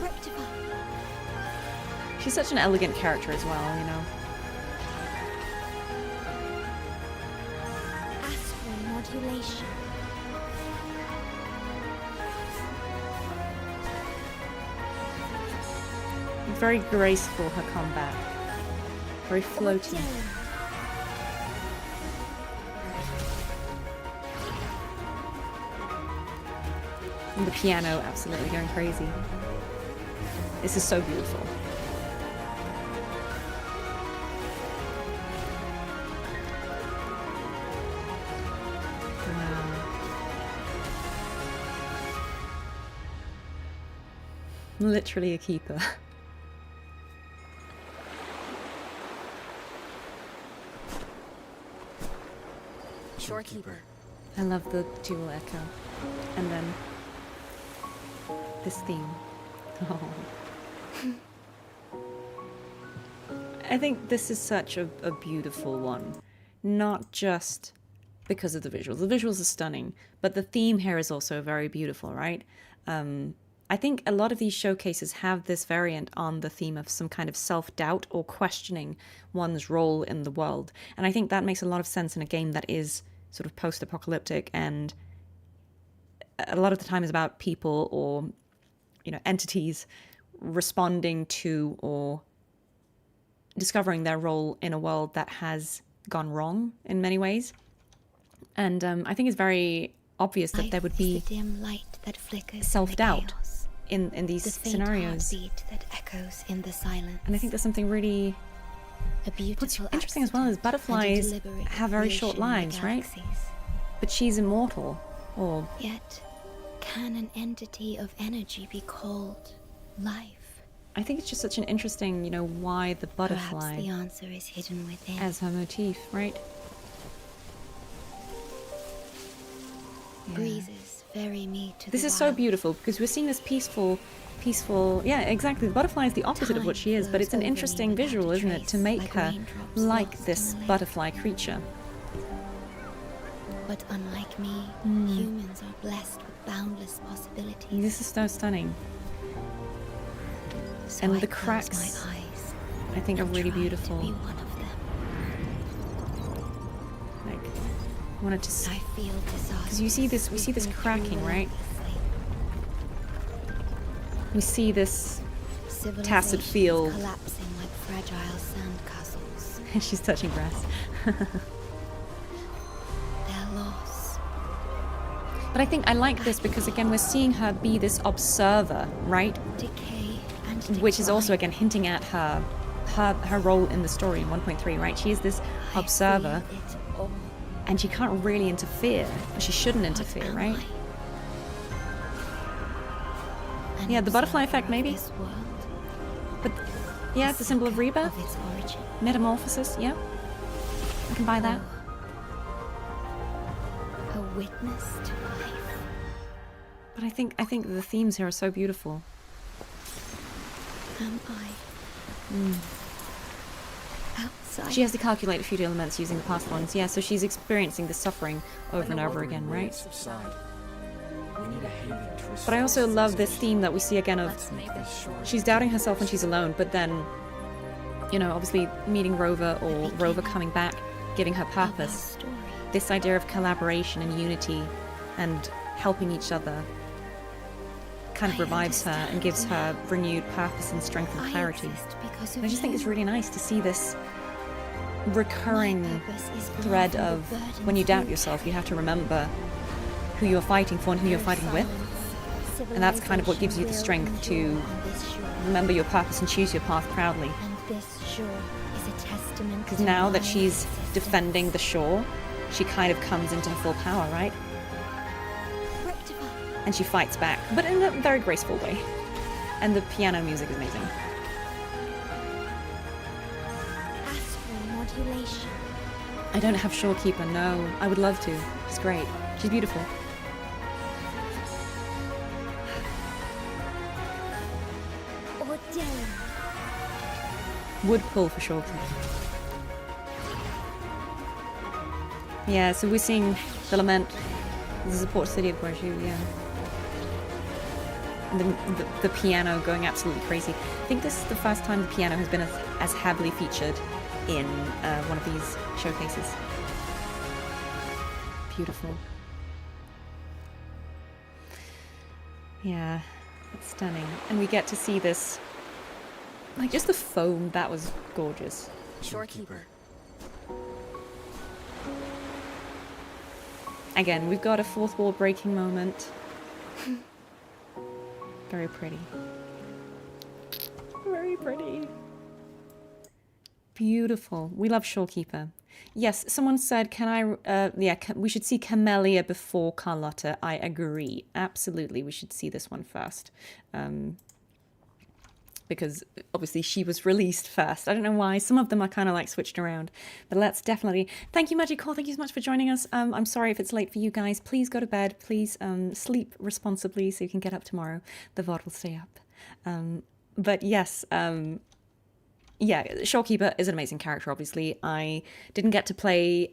Rectify. She's such an elegant character as well, you know. Astral modulation. Very graceful, her combat. Very floaty. And the piano absolutely going crazy. This is so beautiful. Wow. Literally a keeper. Shorekeeper. I love the dual echo. And then this theme. Oh. I think this is such a beautiful one. Not just because of the visuals. The visuals are stunning, but the theme here is also very beautiful, right? I think a lot of these showcases have this variant on the theme of some kind of self-doubt or questioning one's role in the world. And I think that makes a lot of sense in a game that is sort of post-apocalyptic and a lot of the time is about people or, you know, entities responding to or discovering their role in a world that has gone wrong in many ways. And I think it's very obvious that there would be dim light that flickers self-doubt in these the faint scenarios. heartbeat that echoes in the silence. And I think there's something really what's interesting as well is butterflies have very short lives, right? But she's immortal, or yet can an entity of energy be called life? I think it's just such an interesting, you know, why the butterfly. Perhaps the answer is hidden within. As her motif, right? Breezes ferry me to This the is so beautiful because we're seeing this peaceful, yeah, exactly. The butterfly is the opposite of what she is, but it's an interesting visual, isn't it, to make her like this butterfly creature. But unlike me, humans are blessed with boundless possibilities. This is so stunning. So And I the close cracks, my eyes I think, are and really try to beautiful. be one of them. Like, I wanted to I feel disaster. because you see this, we see this cracking, right? We see this tacit Civilizations field. collapsing like fragile sandcastles. She's touching grass. Their loss. But I think I like this because, again, we're seeing her be this observer, right? Decay and which is also, again, hinting at her role in the story in 1.3, right? She is this observer, and she can't really interfere. She shouldn't interfere, right? Yeah, the butterfly effect, maybe. But yeah, it's a symbol of rebirth, metamorphosis. Yeah, I can buy that. A witness to life. But I think the themes here are so beautiful. Am I outside? She has to calculate a few elements using the past ones. Yeah, so she's experiencing the suffering over and over again, right? But I also love this theme that we see again of she's doubting herself when she's alone, but then, you know, obviously meeting Rover or Rover coming back, giving her purpose. This idea of collaboration and unity and helping each other kind of revives her and gives her renewed purpose and strength and clarity. And I just think it's really nice to see this recurring thread of when you doubt yourself, you have to remember who you're fighting for and who you're fighting with. And that's kind of what gives you the strength to remember your purpose and choose your path proudly. Because now that she's defending the shore, she kind of comes into her full power, right? And she fights back, but in a very graceful way. And the piano music is amazing. Astral modulation. I don't have Shorekeeper, no. I would love to. She's great. She's beautiful. Ordained. Would pull for Shorekeeper. Yeah, so we're seeing the lament. This is the port city of Guangzhou, yeah. And the piano going absolutely crazy. I think this is the first time the piano has been as heavily featured in one of these showcases. Beautiful. Yeah, it's stunning. And we get to see this, like just the foam, that was gorgeous. Shorekeeper. Again, we've got a fourth wall breaking moment. Very pretty. Very pretty. Beautiful. We love Shorekeeper. Yes, someone said, we should see Camellya before Carlotta. I agree. Absolutely, we should see this one first. Because obviously she was released first. I don't know why. Some of them are kind of like switched around. But let's definitely... Thank you, Magic Core. Thank you so much for joining us. I'm sorry if it's late for you guys. Please go to bed. Please sleep responsibly so you can get up tomorrow. The VOD will stay up. But yes, yeah, Shorekeeper is an amazing character, obviously. I didn't get to play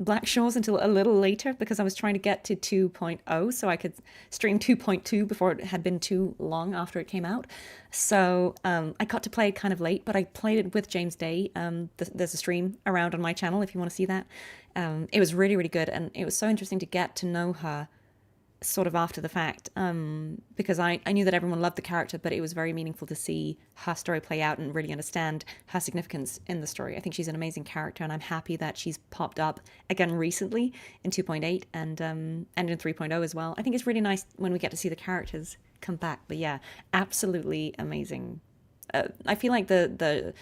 Black Shores until a little later because I was trying to get to 2.0 so I could stream 2.2 before it had been too long after it came out. So I got to play it kind of late, but I played it with James Day. There's a stream around on my channel if you want to see that. It was really, really good, and it was so interesting to get to know her sort of after the fact, because I knew that everyone loved the character, but it was very meaningful to see her story play out and really understand her significance in the story. I think she's an amazing character, and I'm happy that she's popped up again recently in 2.8 and in 3.0 as well. I think it's really nice when we get to see the characters come back. But yeah, absolutely amazing. I feel like the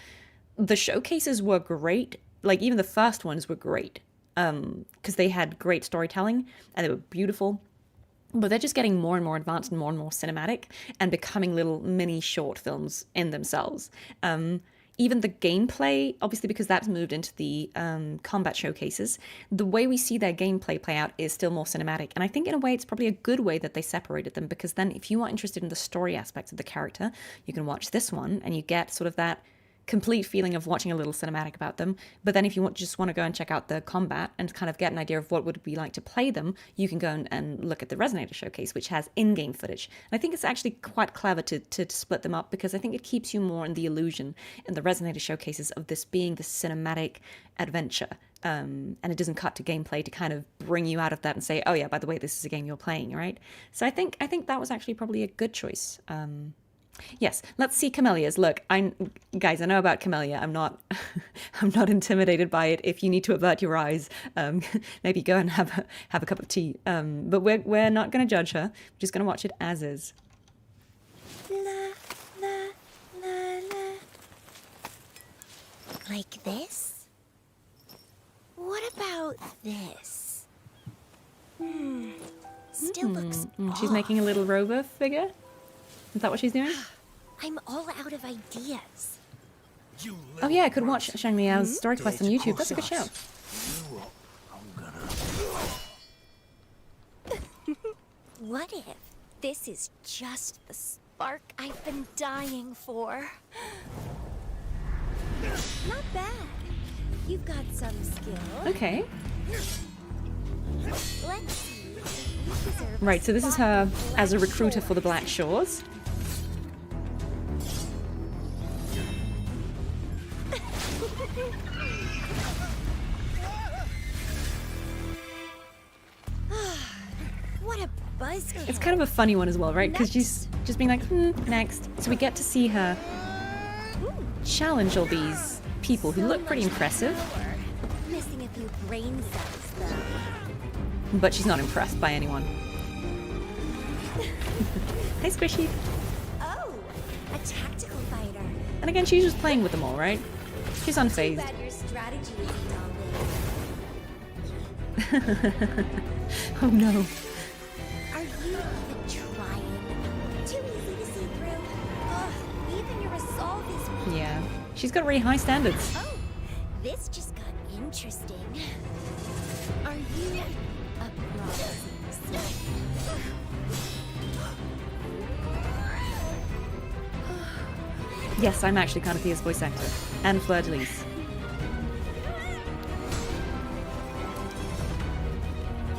showcases were great. Like even the first ones were great because they had great storytelling and they were beautiful. But they're just getting more and more advanced and more cinematic and becoming little mini short films in themselves. Even the gameplay, obviously because that's moved into the combat showcases, the way we see their gameplay play out is still more cinematic. And I think in a way it's probably a good way that they separated them, because then if you are interested in the story aspects of the character, you can watch this one and you get sort of that complete feeling of watching a little cinematic about them. But then if you just want to go and check out the combat and kind of get an idea of what would it be like to play them, you can go and look at the Resonator showcase, which has in-game footage. And I think it's actually quite clever to split them up, because I think it keeps you more in the illusion in the Resonator showcases of this being the cinematic adventure. And it doesn't cut to gameplay to kind of bring you out of that and say, oh yeah, by the way, this is a game you're playing, right? So I think that was actually probably a good choice. Yes, let's see Camellya's. Look, guys, I know about Camellya. I'm not I'm not intimidated by it. If you need to avert your eyes, maybe go and have a cup of tea. But we're not going to judge her. We're just going to watch it as is. La, la, la, la. Like this? What about this? Still looks She's making a little rover figure. Is that what she's doing? I'm all out of ideas. Oh yeah, I could watch Xiangli Yao's story quest on YouTube. That's a good show. What if this is just the spark I've been dying for? Not bad. You've got some skill. Okay. Let's see. You deserve Right, so this is her as a recruiter for the Black Shores. What a buzzkill. It's kind of a funny one as well, right? Because she's just being like, next. So we get to see her challenge all these people who look pretty impressive. Missing a few brain cells, though. But she's not impressed by anyone. Hey, Squishy. Oh, a tactical fighter. And again, she's just playing with them all, right? She's unfazed. Too bad your strategy isn't all Oh no. Are you even trying? Too easy to see through. Ugh, even your resolve is... Yeah. She's got really high standards. Oh, this just got interesting. Are you a promising snake? Yes, I'm actually Cartethia's voice actor. And Fleur de Lis.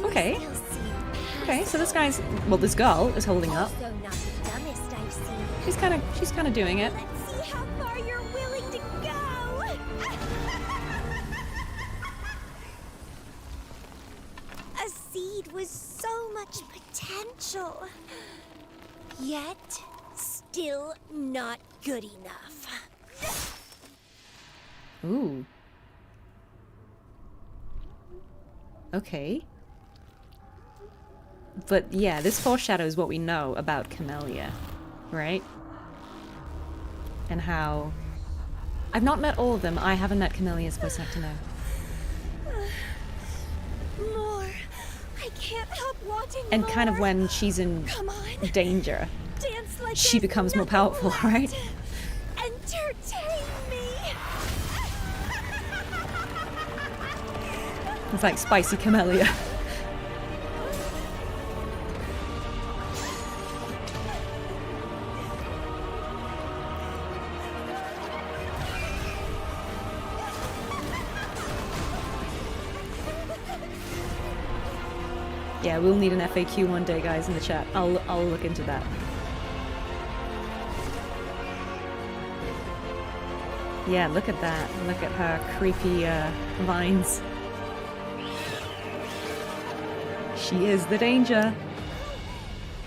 Okay. Okay, so this guy's... Well, this girl is holding up. Also not the dumbest I've seen. She's kind of doing it. Let's see how far you're willing to go. A seed with so much potential. Yet, still not good enough. Ooh. Okay. But yeah, this foreshadows what we know about Camellya, right? And how... I've not met all of them. I haven't met Camellya's voice actor now. More. I can't help wanting And more. kind of when she's in danger, Dance like she there's becomes more nothing powerful, left. right? Entertain me. It's like spicy Camellya. Yeah, we'll need an FAQ one day, guys, in the chat. I'll look into that. Yeah, look at that. Look at her creepy vines. She is the danger.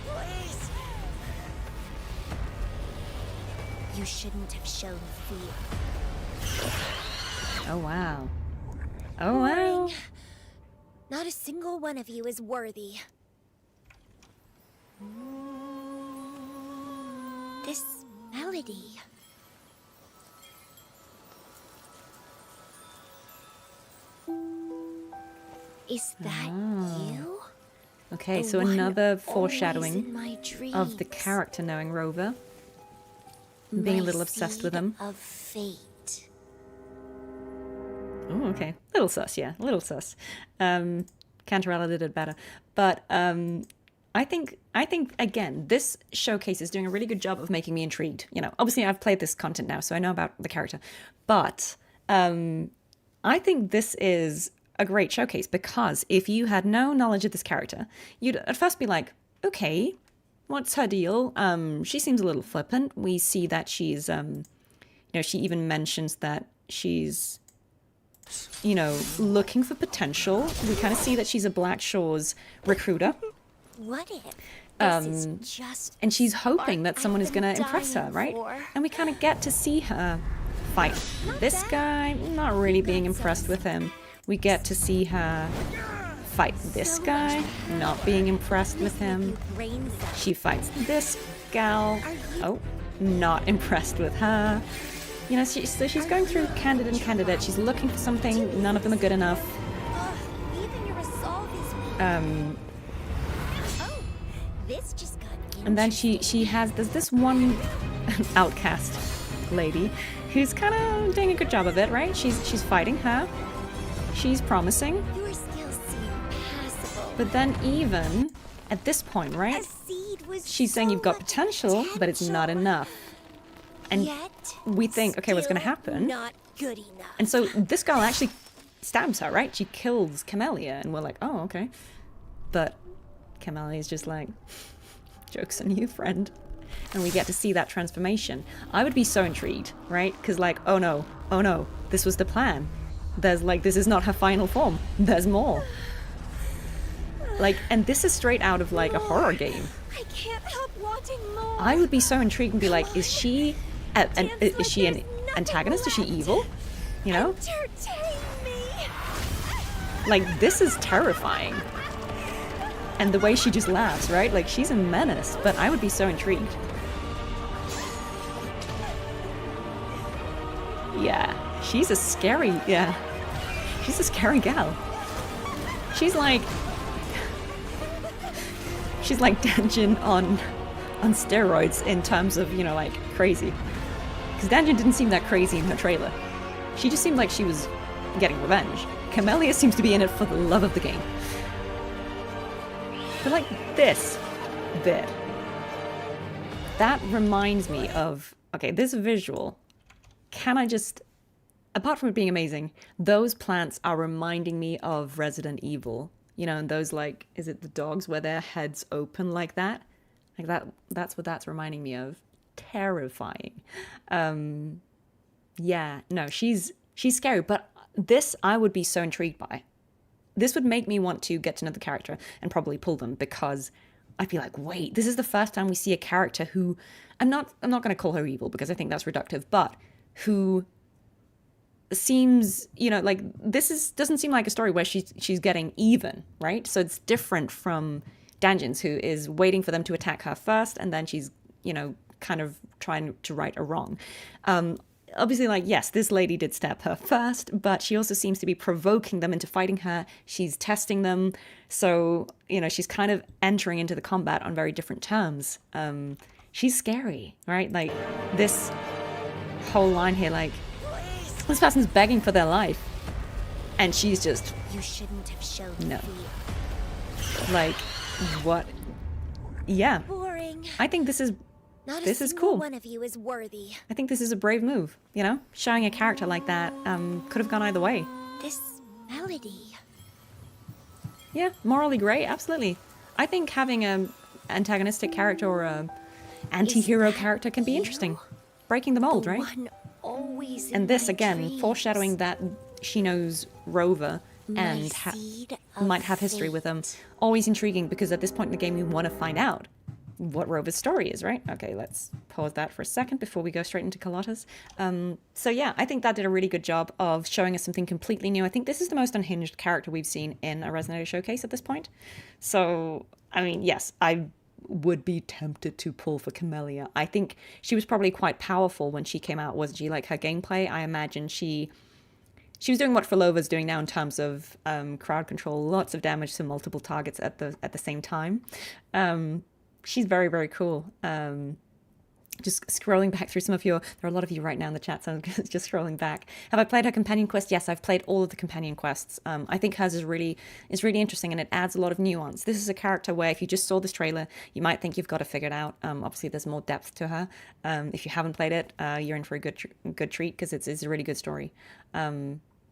Please. You shouldn't have shown fear. Oh, wow. Oh, wow. Boring. Not a single one of you is worthy. This melody. Is that you? Okay, The so one another always foreshadowing in my of the dreams. character knowing Rover. Being a My little obsessed with him. seed of fate. Oh, okay. Little sus, yeah. Little sus. Cantarella did it better. But I think again, this showcase is doing a really good job of making me intrigued. You know, obviously I've played this content now, so I know about the character. But I think this is a great showcase because if you had no knowledge of this character, you'd at first be like, okay, what's her deal? She seems a little flippant. We see that she's you know, she even mentions that she's, you know, looking for potential. We kind of see that she's a Black Shores recruiter. What if And she's hoping that someone is going to impress her, right? And we kind of get to see her fight this guy, not really being impressed with him. We get to see her fight this guy, not being impressed with him. She fights this gal, oh, not impressed with her. You know, so she's going through candidate and candidate. She's looking for something. None of them are good enough. And then there's this one outcast lady who's kind of doing a good job of it, right? She's fighting her. She's promising. But then even at this point, right? She's saying you've got potential, but it's not enough. And we think, okay, what's going to happen? Not good enough. And so this girl actually stabs her, right? She kills Camellya, and we're like, oh, okay. But Camellya's just like, joke's on you, friend. And we get to see that transformation. I would be so intrigued, right? Because like, oh no, this was the plan. There's like, this is not her final form. There's more. Like, and this is straight out of like a horror game. I can't help wanting more. I would be so intrigued and be like, is she an antagonist? Is she evil? You know? Like, this is terrifying. And the way she just laughs, right? Like, she's a menace, but I would be so intrigued. Yeah, she's a scary gal. She's like Danjin on steroids in terms of, you know, like, crazy. Because Danjin didn't seem that crazy in her trailer. She just seemed like she was getting revenge. Camellya seems to be in it for the love of the game. But like this bit, that reminds me of, okay, this visual, can I just, apart from it being amazing, those plants are reminding me of Resident Evil. You know, and those, like, is it the dogs where their heads open like that? Like that's what that's reminding me of. Terrifying. Yeah, no, she's scary, but this I would be so intrigued by. This would make me want to get to know the character and probably pull them, because I'd be like, wait, this is the first time we see a character who, I'm not going to call her evil because I think that's reductive, but who seems, you know, like, doesn't seem like a story where she's getting even, right? So it's different from Danjin's, who is waiting for them to attack her first, and then she's, you know, kind of trying to right a wrong. Obviously, like, yes, this lady did stab her first, but she also seems to be provoking them into fighting her. She's testing them. So, you know, she's kind of entering into the combat on very different terms. She's scary, right? Like, this whole line here, like, this person's begging for their life, and she's just, you shouldn't have shown no. fear. Like, what? Yeah. Boring. I think this is cool. One of you is worthy. I think this is a brave move, you know? Showing a character like that could have gone either way. This melody. Yeah, morally great, absolutely. I think having an antagonistic character or a anti-hero character can be interesting. Breaking the mold, right? And this, again, foreshadowing that she knows Rover and might have history with him. Always intriguing, because at this point in the game we want to find out what Rover's story is, right? Okay, let's pause that for a second before we go straight into Carlotta's. So yeah, I think that did a really good job of showing us something completely new. I think this is the most unhinged character we've seen in a Resonator showcase at this point. So, I mean, yes, I would be tempted to pull for Camellya. I think she was probably quite powerful when she came out, wasn't she? Like, her gameplay, I imagine she was doing what Phrolova's doing now in terms of crowd control, lots of damage to multiple targets at the same time. She's very, very cool. Just scrolling back through some of there are a lot of you right now in the chat, so I'm just scrolling back. Have I played her companion quest? Yes, I've played all of the companion quests. I think hers is really interesting, and it adds a lot of nuance. This is a character where if you just saw this trailer, you might think you've got it figured out. Obviously, there's more depth to her. If you haven't played it, you're in for a good treat, because it's a really good story.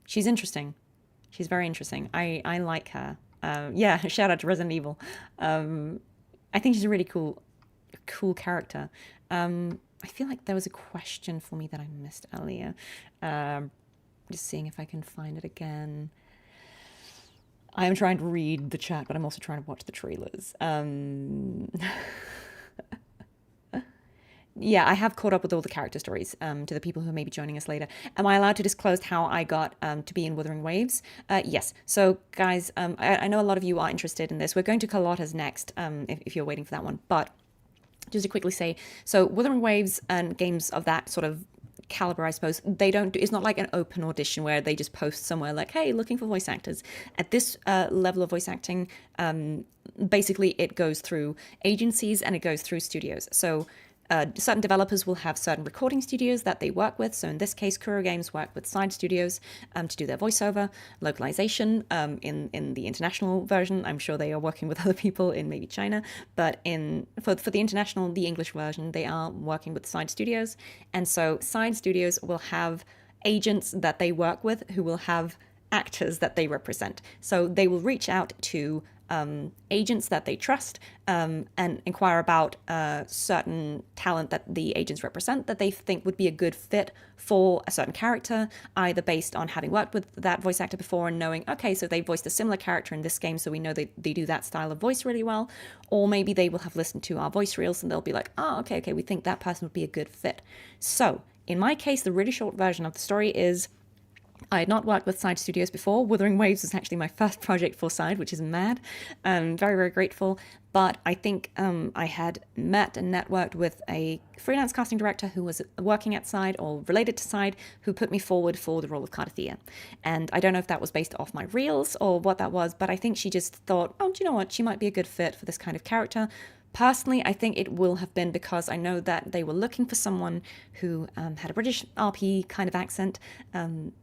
She's interesting. She's very interesting. I like her. Yeah, shout out to Resident Evil. I think she's a really cool character. I feel like there was a question for me that I missed earlier. Just seeing if I can find it again. I am trying to read the chat, but I'm also trying to watch the trailers. Yeah, I have caught up with all the character stories to the people who may be joining us later. Am I allowed to disclose how I got to be in Wuthering Waves? Yes. So, guys, I know a lot of you are interested in this. We're going to Carlotta's next, if you're waiting for that one. But just to quickly say, so Wuthering Waves and games of that sort of caliber, I suppose, they don't do, it's not like an open audition where they just post somewhere like, hey, looking for voice actors. At this level of voice acting, basically it goes through agencies and it goes through studios. So certain developers will have certain recording studios that they work with. So in this case, Kuro Games work with side studios to do their voiceover, localization. In the international version, I'm sure they are working with other people in maybe China, but for the international, the English version, they are working with side studios. And so side studios will have agents that they work with who will have actors that they represent. So they will reach out to agents that they trust and inquire about certain talent that the agents represent that they think would be a good fit for a certain character, either based on having worked with that voice actor before and knowing, okay, so they voiced a similar character in this game, so we know they do that style of voice really well, or maybe they will have listened to our voice reels and they'll be like, oh, okay, we think that person would be a good fit. So in my case, the really short version of the story is I had not worked with side studios before. Wuthering Waves was actually my first project for side, which is mad. Very, very grateful. But I think I had met and networked with a freelance casting director who was working at side or related to side who put me forward for the role of Cartethyia. And I don't know if that was based off my reels or what that was, but I think she just thought, oh, do you know what? She might be a good fit for this kind of character. Personally, I think it will have been because I know that they were looking for someone who had a British RP kind of accent.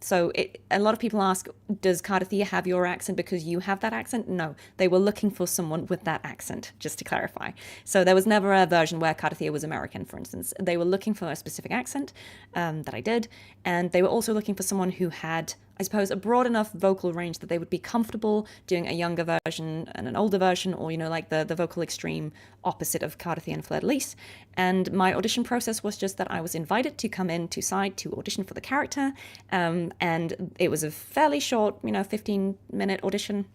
So a lot of people ask, does Cartethyia have your accent because you have that accent? No, they were looking for someone with that accent, just to clarify. So there was never a version where Cartethyia was American, for instance. They were looking for a specific accent that I did, and they were also looking for someone who had, I suppose, a broad enough vocal range that they would be comfortable doing a younger version and an older version, or, you know, like the vocal extreme opposite of Cartethyia and Fleur-de-Lis. And my audition process was just that I was invited to come in to side to audition for the character. And it was a fairly short, 15-minute audition.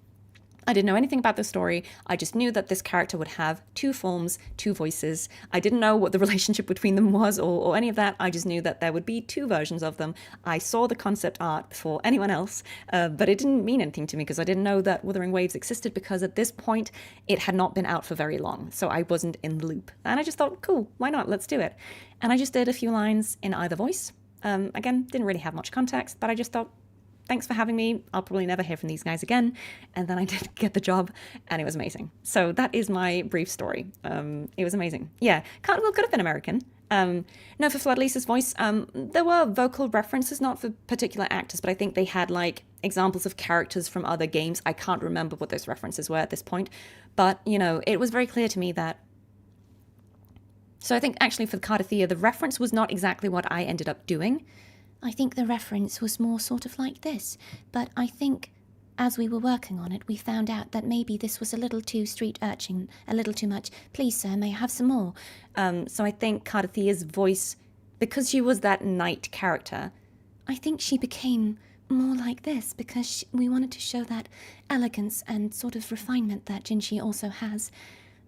I didn't know anything about the story. I just knew that this character would have 2 forms, 2 voices. I didn't know what the relationship between them was or any of that. I just knew that there would be 2 versions of them. I saw the concept art before anyone else, but it didn't mean anything to me because I didn't know that Wuthering Waves existed because at this point it had not been out for very long. So I wasn't in the loop. And I just thought, cool, why not? Let's do it. And I just did a few lines in either voice. Again, didn't really have much context, but I just thought, thanks for having me. I'll probably never hear from these guys again. And then I did get the job and it was amazing. So that is my brief story. It was amazing. Yeah, could have been American. No, for Fleur-de-Lis's voice, there were vocal references, not for particular actors, but I think they had like examples of characters from other games. I can't remember what those references were at this point, but it was very clear to me that. So I think actually for Cartethyia, the reference was not exactly what I ended up doing. I think the reference was more sort of like this, but I think as we were working on it, we found out that maybe this was a little too street urchin, a little too much. Please, sir, may I have some more? So I think Cartethyia's voice, because she was that knight character, I think she became more like this because we wanted to show that elegance and sort of refinement that Jinhsi also has,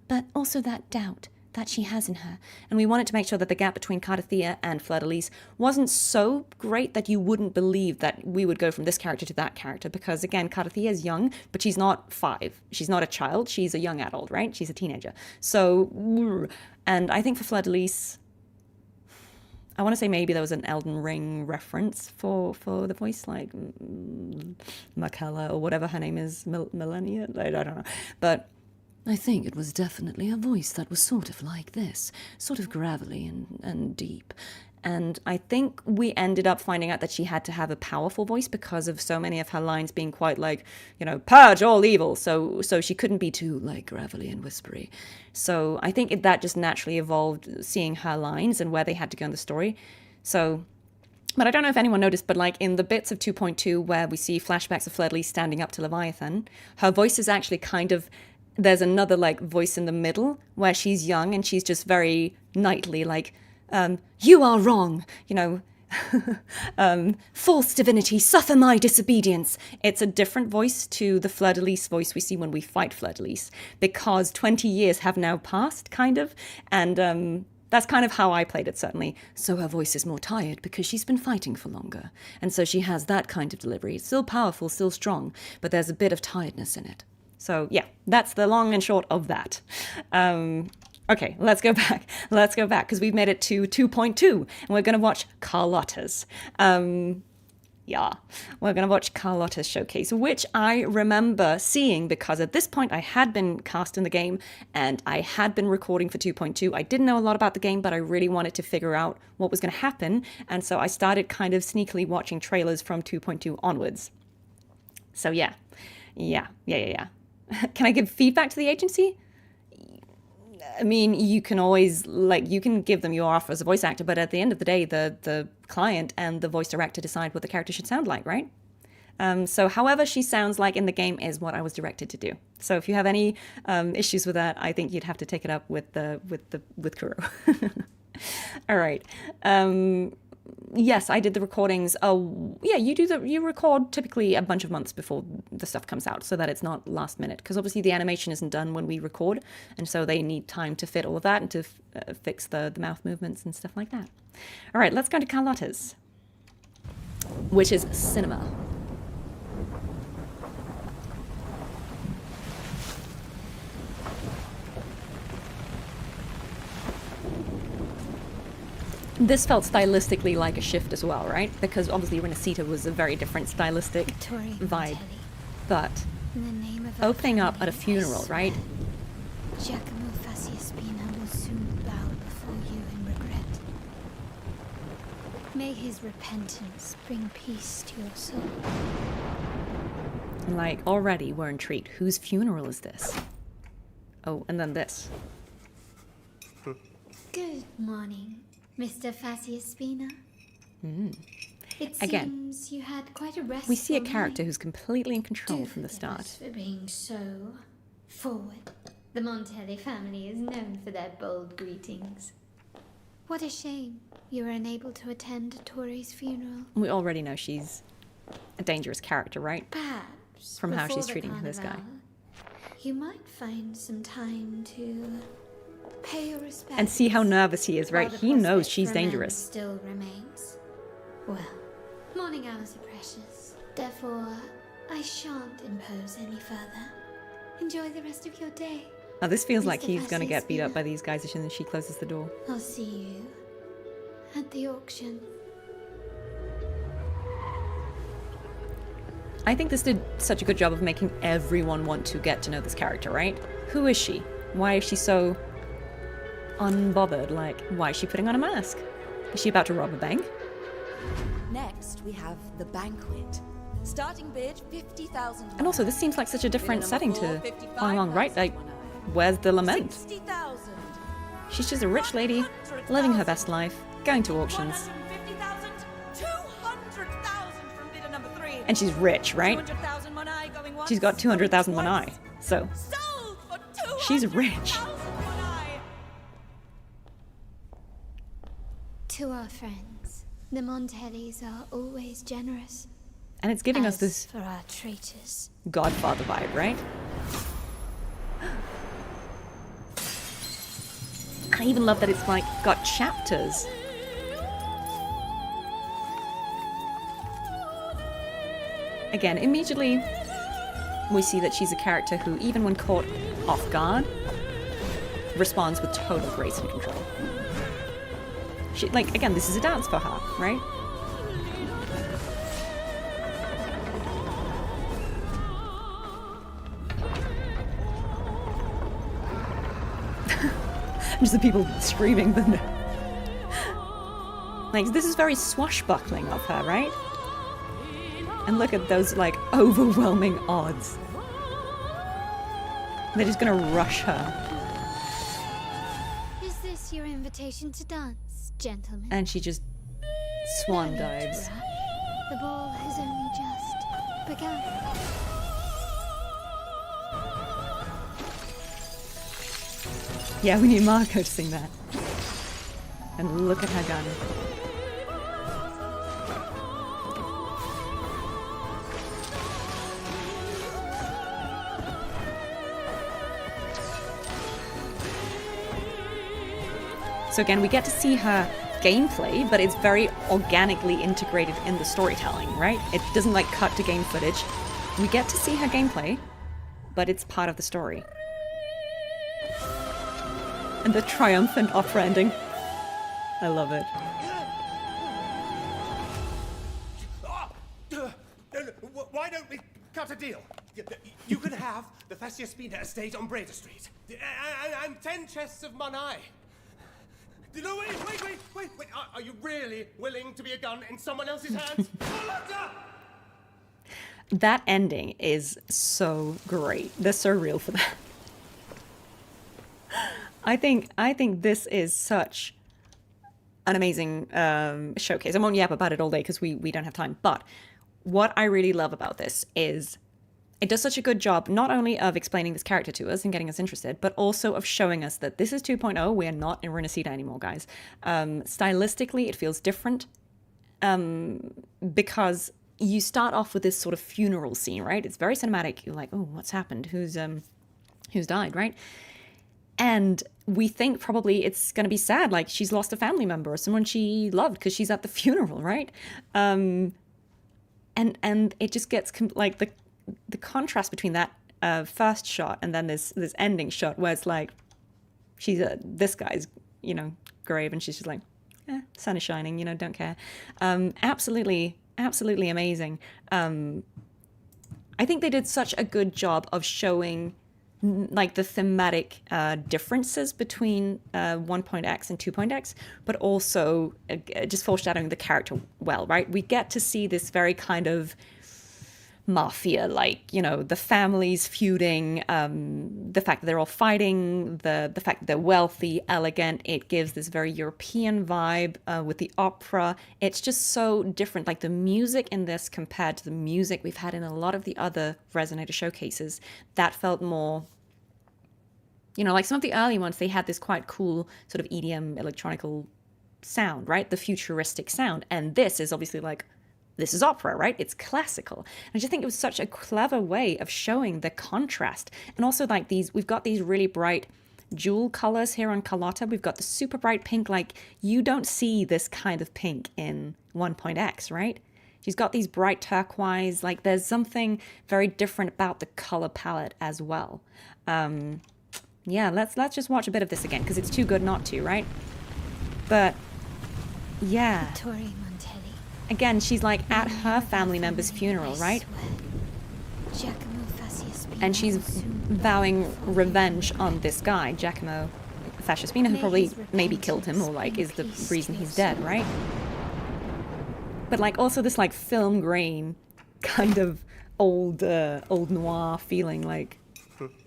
but also that doubt that she has in her. And we wanted to make sure that the gap between Cartethyia and Fleur-de-Lis wasn't so great that you wouldn't believe that we would go from this character to that character, because again, Cartethyia is young, but she's not 5. She's not a child, she's a young adult, right? She's a teenager. So, and I think for Fleur-de-Lis, I want to say maybe there was an Elden Ring reference for the voice, like Makella or whatever her name is, Millennia, I don't know. But I think it was definitely a voice that was sort of like this, sort of gravelly and deep. And I think we ended up finding out that she had to have a powerful voice because of so many of her lines being quite like, purge all evil. So she couldn't be too like gravelly and whispery. So I think that just naturally evolved, seeing her lines and where they had to go in the story. So, but I don't know if anyone noticed, but like in the bits of 2.2 where we see flashbacks of Fleur-de-Lis standing up to Leviathan, her voice is actually kind of, there's another like voice in the middle where she's young and she's just very knightly, like, you are wrong, false divinity, suffer my disobedience. It's a different voice to the fleur-de-lis voice we see when we fight fleur-de-lis, because 20 years have now passed, kind of, and that's kind of how I played it, certainly. So her voice is more tired because she's been fighting for longer, and so she has that kind of delivery. It's still powerful, still strong, but there's a bit of tiredness in it. So yeah, that's the long and short of that. Okay, let's go back. Let's go back, because we've made it to 2.2, and we're going to watch Carlotta's. Yeah, we're going to watch Carlotta's showcase, which I remember seeing because at this point I had been cast in the game and I had been recording for 2.2. I didn't know a lot about the game, but I really wanted to figure out what was going to happen, and so I started kind of sneakily watching trailers from 2.2 onwards. So yeah. Can I give feedback to the agency? I mean, you can always, like, you can give them your offer as a voice actor, but at the end of the day, the client and the voice director decide what the character should sound like, right? So however she sounds like in the game is what I was directed to do. So if you have any issues with that, I think you'd have to take it up with Kuro. All right. Yes, I did the recordings. Oh, yeah, you record typically a bunch of months before the stuff comes out so that it's not last minute, because obviously the animation isn't done when we record, and so they need time to fit all of that and to fix the mouth movements and stuff like that. All right, let's go to Carlotta's, which is cinema. This felt stylistically like a shift as well, right? Because obviously Resonator was a very different stylistic vibe. But opening up at a funeral, right? Giacomo Faciaspina will soon bow before you in regret. May his repentance bring peace to your soul. Like, already we're intrigued. Whose funeral is this? Oh, and then this. Good morning, Mr. Faciaspina. It Again, seems you had quite a restful we see a night. character who's completely in control from the Forgive us start. for being so forward. The Montelli family is known for their bold greetings. What a shame you were unable to attend Tori's funeral. We already know she's a dangerous character, right? Perhaps from how before she's the treating this guy. carnival, you might find some time to pay your respects. And see how nervous he is, right? while the He knows prospect she's for amends dangerous. still remains. Well, morning hours are precious. Therefore, I shan't impose any further. Enjoy the rest of your day. Now this feels like Mr. he's gonna get beat up Faciaspina. by these guys as soon as she closes the door. I'll see you at the auction. I think this did such a good job of making everyone want to get to know this character, right? Who is she? Why is she so unbothered? Like, why is she putting on a mask? Is she about to rob a bank? Next, we have the banquet. Starting bid 50,000. And also, this seems like such a different setting to Huang Long, right? Like, where's the lament? 60,000. She's just a rich lady, living her best life, going to auctions. 150,000. 200,000 from bidder number 3. And she's rich, right? 200,000 Mornye going once. She's got 200,000 Mornye, so Sold for she's rich. To our friends, the Montellis are always generous. And it's giving us As this for our traitors. Godfather vibe, right? I even love that it's like got chapters. Again, immediately we see that she's a character who, even when caught off guard, responds with total grace and control. She, like, again, this is a dance for her, right? Just the people screaming. Like, this is very swashbuckling of her, right? And look at those, like, overwhelming odds. They're just gonna rush her. Is this your invitation to dance, gentlemen? And she just swan dives. The ball has only just begun. Yeah, we need Marco to sing that. And look at her gun. So again, we get to see her gameplay, but it's very organically integrated in the storytelling, right? It doesn't like cut to game footage. We get to see her gameplay, but it's part of the story. And the triumphant opera ending. I love it. Why don't we cut a deal? You can have the Fasciaspina estate on Breda Street. And 10 chests of Mornye. No, wait. Are you really willing to be a gun in someone else's hands? Carlotta! That ending is so great. They're so real for that. I think this is such an amazing showcase. I won't yap about it all day because we don't have time. But what I really love about this is it does such a good job not only of explaining this character to us and getting us interested, but also of showing us that this is 2.0. We are not in Resonator anymore, guys. Stylistically, it feels different because you start off with this sort of funeral scene, right? It's very cinematic. You're like, oh, what's happened? Who's died, right? And we think probably it's going to be sad, like she's lost a family member or someone she loved because she's at the funeral, right? And it just gets like the contrast between that first shot and then this ending shot where it's like she's this guy's grave and she's just like, sun is shining, don't care. Absolutely amazing. I think they did such a good job of showing like the thematic differences between 1.x and 2.x, but also just foreshadowing the character well, right? We get to see this very kind of mafia, like, the families feuding, the fact that they're all fighting, the fact that they're wealthy, elegant. It gives this very European vibe with the opera. It's just so different. Like the music in this compared to the music we've had in a lot of the other Resonator showcases, that felt more, like some of the early ones, they had this quite cool sort of EDM electronical sound, right? The futuristic sound. And this is obviously like, this is opera, right? It's classical. And I just think it was such a clever way of showing the contrast. And also like we've got these really bright jewel colors here on Carlotta. We've got the super bright pink, like you don't see this kind of pink in 1.x, right? She's got these bright turquoise, like there's something very different about the color palette as well. Yeah, let's just watch a bit of this again because it's too good not to, right? But yeah. Again, she's like at her family member's funeral, right? And she's vowing revenge on this guy, Giacomo Fasciaspina, who probably maybe killed him or like is the reason he's dead, right? But like also this like film grain kind of old noir feeling, like,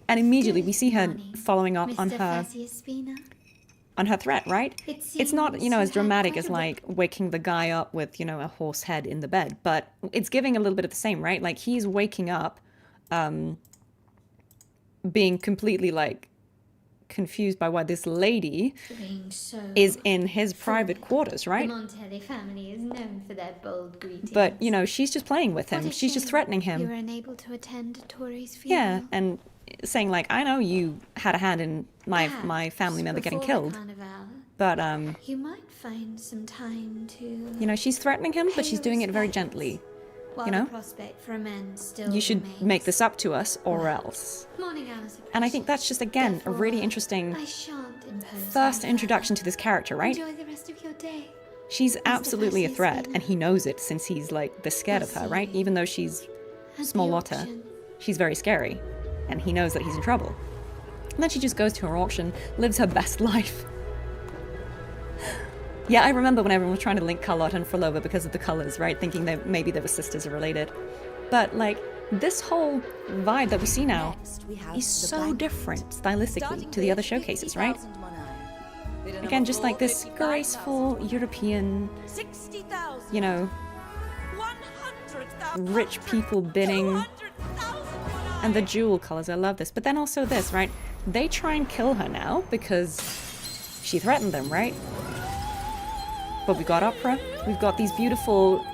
and immediately we see her following up on her threat, right? It's not, as dramatic as like waking the guy up with, a horse head in the bed, but it's giving a little bit of the same, right? Like he's waking up being completely like confused by why this lady is in his private quarters, right? The Montelli family is known for their bold greetings. But, she's just playing with him. She's just threatening him. You were unable to attend Tori's funeral. Yeah, and saying like, I know you had a hand in my family member getting killed, but you might find some time to she's threatening him, but she's doing it very gently. The prospect for amends still you should remains. Make this up to us or else. And I think that's just again a really interesting first introduction to this character, right? Enjoy the rest of your day. She's absolutely a threat, and he knows it since he's like the scared of her, right? Even though she's small Lotta, she's very scary, and he knows that he's in trouble. And then she just goes to her auction, lives her best life. Yeah, I remember when everyone was trying to link Carlotta and Phrolova because of the colors, right? Thinking that maybe they were sisters or related. But like this whole vibe that we see now is so different stylistically to the other showcases, right? Again, just like this graceful European, rich people bidding. And the jewel colors, I love this. But then also this, right? They try and kill her now because she threatened them, right? But we've got opera, we've got these beautiful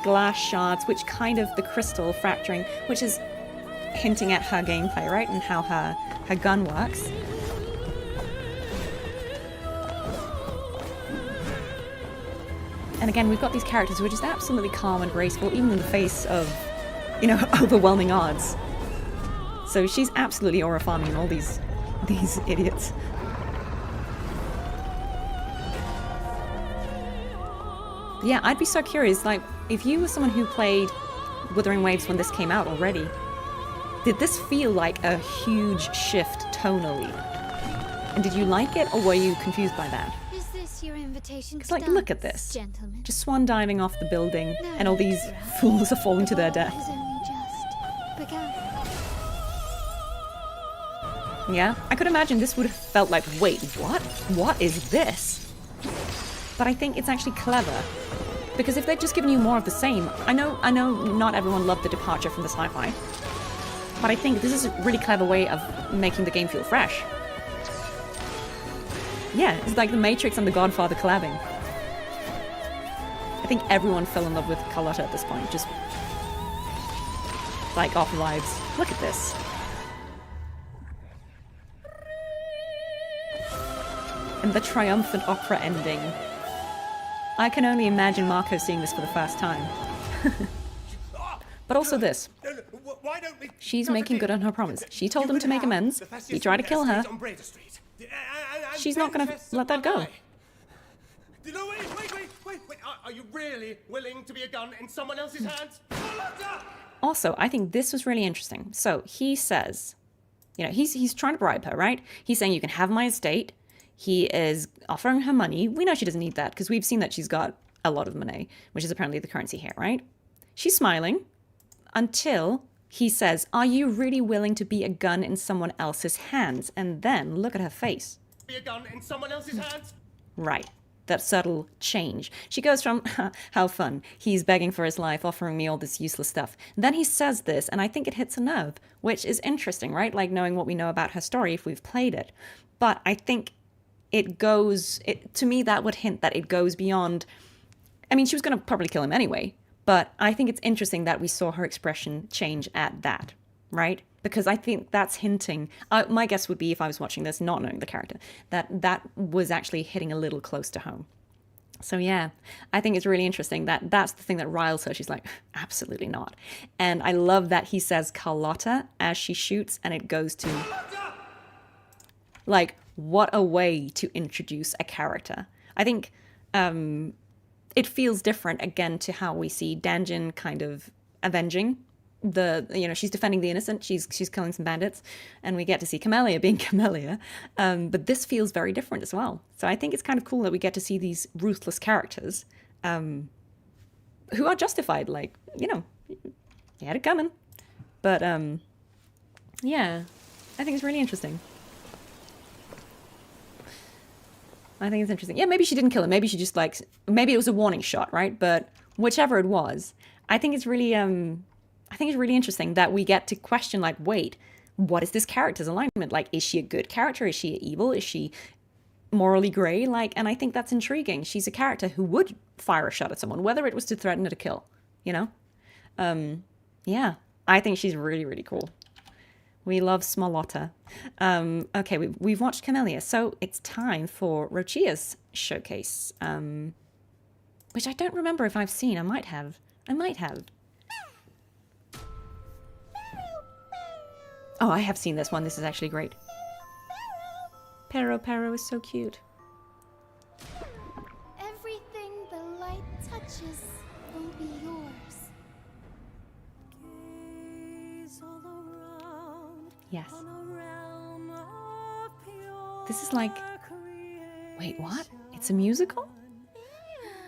glass shards, which kind of the crystal fracturing, which is hinting at her gameplay, right? And how her gun works. And again, we've got these characters who are just absolutely calm and graceful, even in the face of, you know, overwhelming odds. So she's absolutely aura farming all these idiots. But yeah, I'd be so curious, like, if you were someone who played Wuthering Waves when this came out already, did this feel like a huge shift tonally? And did you like it, or were you confused by that? Is this your invitation? Because, like, look at this. Gentlemen. Just swan diving off the building, and all these fools are falling to their death. Has only just begun. Yeah, I could imagine this would have felt like, wait, what? What is this? But I think it's actually clever. Because if they'd just given you more of the same, I know not everyone loved the departure from the sci-fi, but I think this is a really clever way of making the game feel fresh. Yeah, it's like The Matrix and The Godfather collabing. I think everyone fell in love with Carlotta at this point, just like off vibes. Look at this. And the triumphant opera ending. I can only imagine Marco seeing this for the first time. But also this. She's making good on her promise. She told him to make amends. He tried to kill her. She's not gonna let that go. No, wait. Are you really willing to be a gun in someone else's hands? Also, I think this was really interesting. So he says, you know, he's trying to bribe her, right? He's saying you can have my estate. He is offering her money. We know she doesn't need that because we've seen that she's got a lot of money, which is apparently the currency here, right? She's smiling until he says, are you really willing to be a gun in someone else's hands? And then look at her face. Be a gun in someone else's hands? Right. That subtle change. She goes from, how fun, he's begging for his life, offering me all this useless stuff. Then he says this, and I think it hits a nerve, which is interesting, right? Like knowing what we know about her story if we've played it. But I think it goes, to me, that would hint that it goes beyond, I mean, she was going to probably kill him anyway, but I think it's interesting that we saw her expression change at that, right? Because I think that's hinting, my guess would be if I was watching this, not knowing the character, that was actually hitting a little close to home. So yeah, I think it's really interesting that that's the thing that riles her. She's like, absolutely not. And I love that he says Carlotta as she shoots and it goes to, like, what a way to introduce a character. I think it feels different again to how we see Danjin kind of avenging she's defending the innocent, she's killing some bandits, and we get to see Camellya being Camellya. But this feels very different as well. So I think it's kind of cool that we get to see these ruthless characters who are justified, like, you know, he had it coming. But yeah, I think it's really interesting. I think it's interesting. Yeah, maybe she didn't kill him. Maybe she just maybe it was a warning shot, right? But whichever it was, I think it's really interesting that we get to question, like, wait, what is this character's alignment? Like, is she a good character? Is she evil? Is she morally grey? Like, and I think that's intriguing. She's a character who would fire a shot at someone, whether it was to threaten or to kill, you know? Yeah, I think she's really, really cool. We love Smolotta. Okay, we've watched Camellya, so it's time for Roccia's showcase, which I don't remember if I've seen. I might have. Oh, I have seen this one. This is actually great. Pero is so cute. Everything the light touches will be yours. Yes. This is like... Wait, what? It's a musical?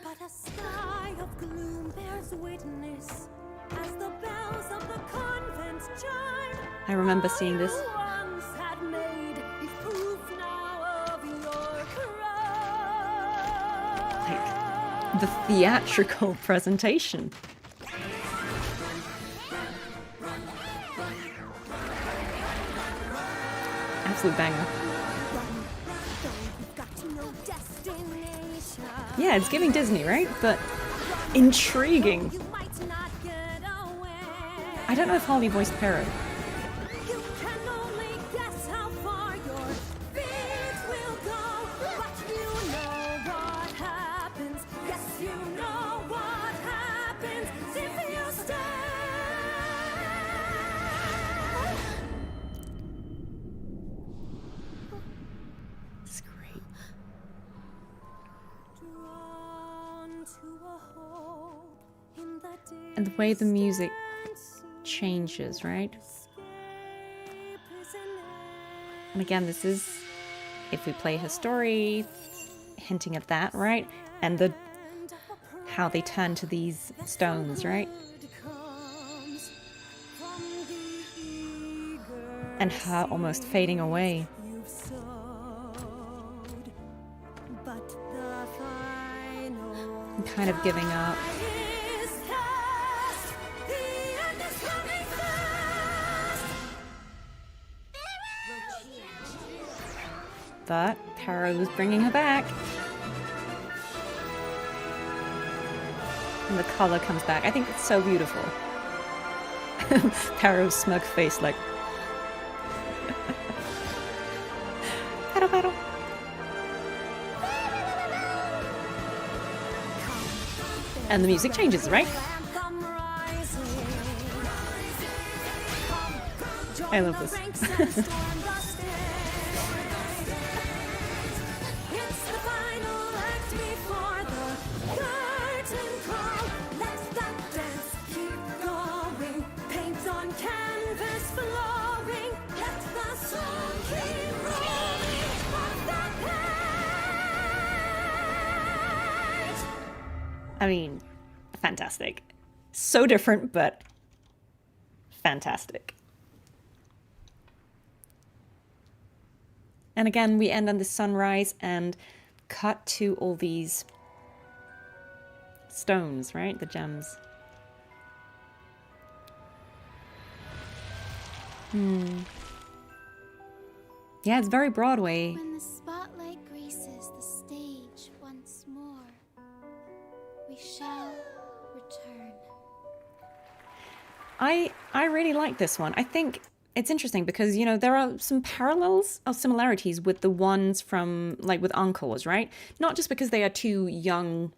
But a sky of gloom bears witness as the bells of the convent chime. I remember seeing this. Like, the theatrical presentation. Absolute banger. Yeah, it's giving Disney, right? But intriguing. I don't know if Holly voiced Pero. And the way the music changes, right? And again, this is, if we play her story, hinting at that, right? And how they turn to these stones, right? And her almost fading away. And kind of giving up. But Paro's bringing her back. And the color comes back. I think it's so beautiful. Paro's smug face like... Paro, paro. And the music changes, right? I love this. I mean, fantastic. So different, but fantastic. And again, we end on the sunrise and cut to all these stones, right? The gems. Yeah, it's very Broadway. When the spotlight graces the stage once more, we shall return. I really like this one. I think it's interesting because, you know, there are some parallels or similarities with the ones from, like, with Encores, right? Not just because they are two young,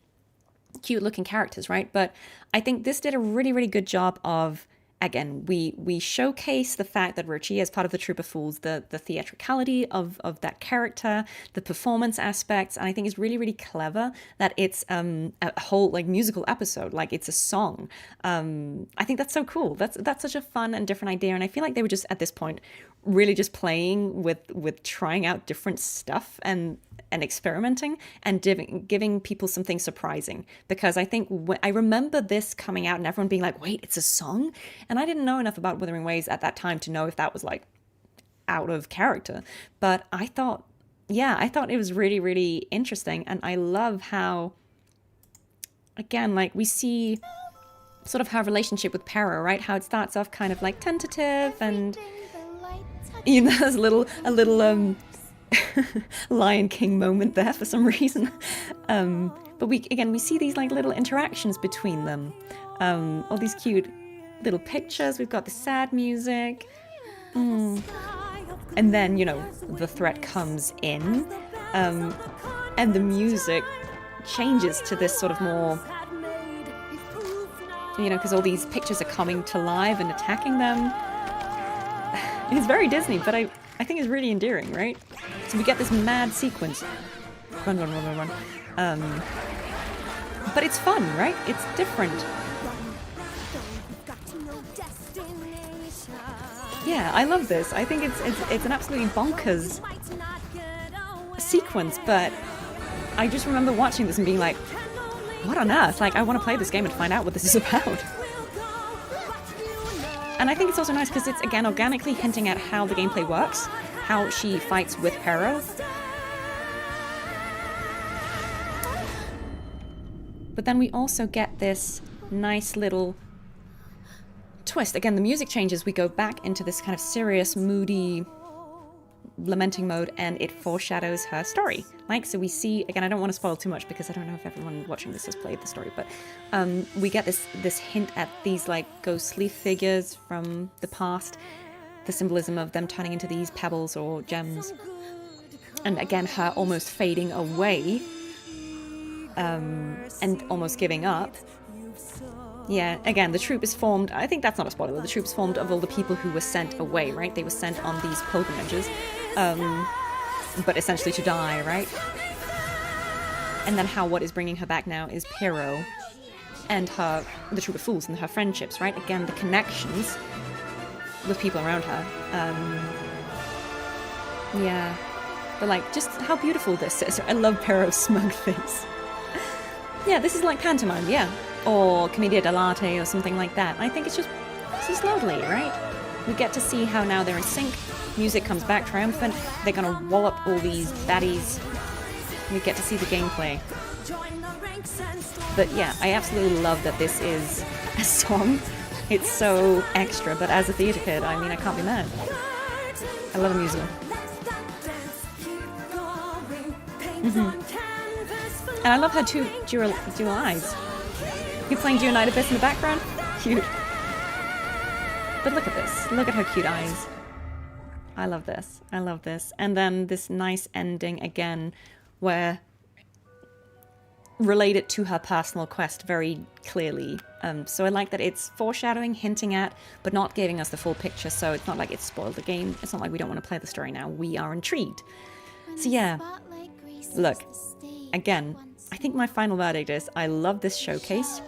cute-looking characters, right? But I think this did a really, really good job of, again, we showcase the fact that Roccia is part of the Troupe of Fools, the theatricality of that character, the performance aspects, and I think it's really, really clever that it's a whole, like, musical episode, like it's a song. I think that's so cool. That's such a fun and different idea, and I feel like they were just, at this point, really just playing with trying out different stuff and experimenting and giving people something surprising. Because I think I remember this coming out and everyone being like, wait, it's a song? And I didn't know enough about Wuthering Waves at that time to know if that was, like, out of character. But I thought it was really, really interesting. And I love how, again, like, we see sort of her relationship with Pero, right? How it starts off kind of like tentative and, you know, there's a little Lion King moment there for some reason. But we see these, like, little interactions between them. All these cute little pictures. We've got the sad music. And then, you know, the threat comes in. And the music changes to this sort of more, you know, because all these pictures are coming to life and attacking them. It's very Disney, but I think it's really endearing, right? So we get this mad sequence. Run, run, run, run, run. But it's fun, right? It's different. Yeah, I love this. I think it's an absolutely bonkers sequence, but I just remember watching this and being like, what on earth? Like, I want to play this game and find out what this is about. And I think it's also nice because it's, again, organically hinting at how the gameplay works, how she fights with Pero. But then we also get this nice little twist. Again, the music changes. We go back into this kind of serious, moody, lamenting mode, and it foreshadows her story. Like, so we see, again, I don't want to spoil too much because I don't know if everyone watching this has played the story, but we get this hint at these, like, ghostly figures from the past, the symbolism of them turning into these pebbles or gems, and again, her almost fading away, and almost giving up. Yeah, again, the troupe is formed, I think that's not a spoiler, the troupe's formed of all the people who were sent away, right? They were sent on these pilgrimages, but essentially to die, right? And then how what is bringing her back now is Pero. and the Troop of Fools and her friendships, right? Again, the connections with people around her. Yeah. But like, just how beautiful this is. I love Perro's smug face. Yeah, this is like pantomime, yeah. Or Commedia dell'arte or something like that. I think it's just, this is lovely, right? We get to see how now they're in sync. Music comes back triumphant. They're gonna wallop all these baddies. We get to see the gameplay. But yeah, I absolutely love that this is a song. It's so extra, but as a theatre kid, I mean, I can't be mad. I love a musical. And I love her two dual eyes. You're playing Dionysus in the background? Cute. But look at this. Look at her cute eyes. I love this. I love this. And then this nice ending again, where related to her personal quest very clearly. So I like that it's foreshadowing, hinting at, but not giving us the full picture. So it's not like it's spoiled the game. It's not like we don't want to play the story now. We are intrigued. So yeah, look, again, I think my final verdict is I love this showcase.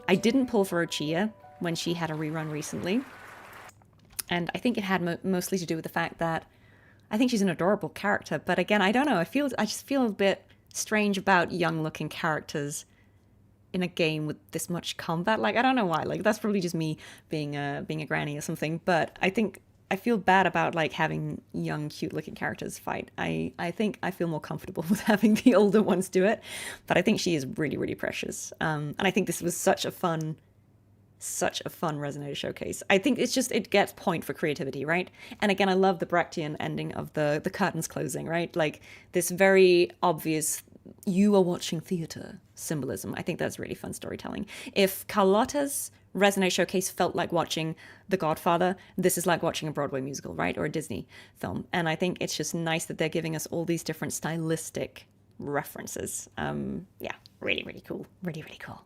I didn't pull for Roccia when she had a rerun recently. And I think it had mostly to do with the fact that I think she's an adorable character. But again, I don't know. I just feel a bit strange about young-looking characters in a game with this much combat. Like, I don't know why. Like, that's probably just me being a granny or something. But I think I feel bad about like having young, cute-looking characters fight. I think I feel more comfortable with having the older ones do it. But I think she is really, really precious. And I think this was such a fun Resonator showcase. I think it's just, it gets point for creativity, right? And again, I love the Brechtian ending of the curtains closing, right? Like this very obvious, you are watching theater symbolism. I think that's really fun storytelling. If Carlotta's Resonator showcase felt like watching The Godfather, this is like watching a Broadway musical, right? Or a Disney film. And I think it's just nice that they're giving us all these different stylistic references. Yeah, really, really cool. Really, really cool.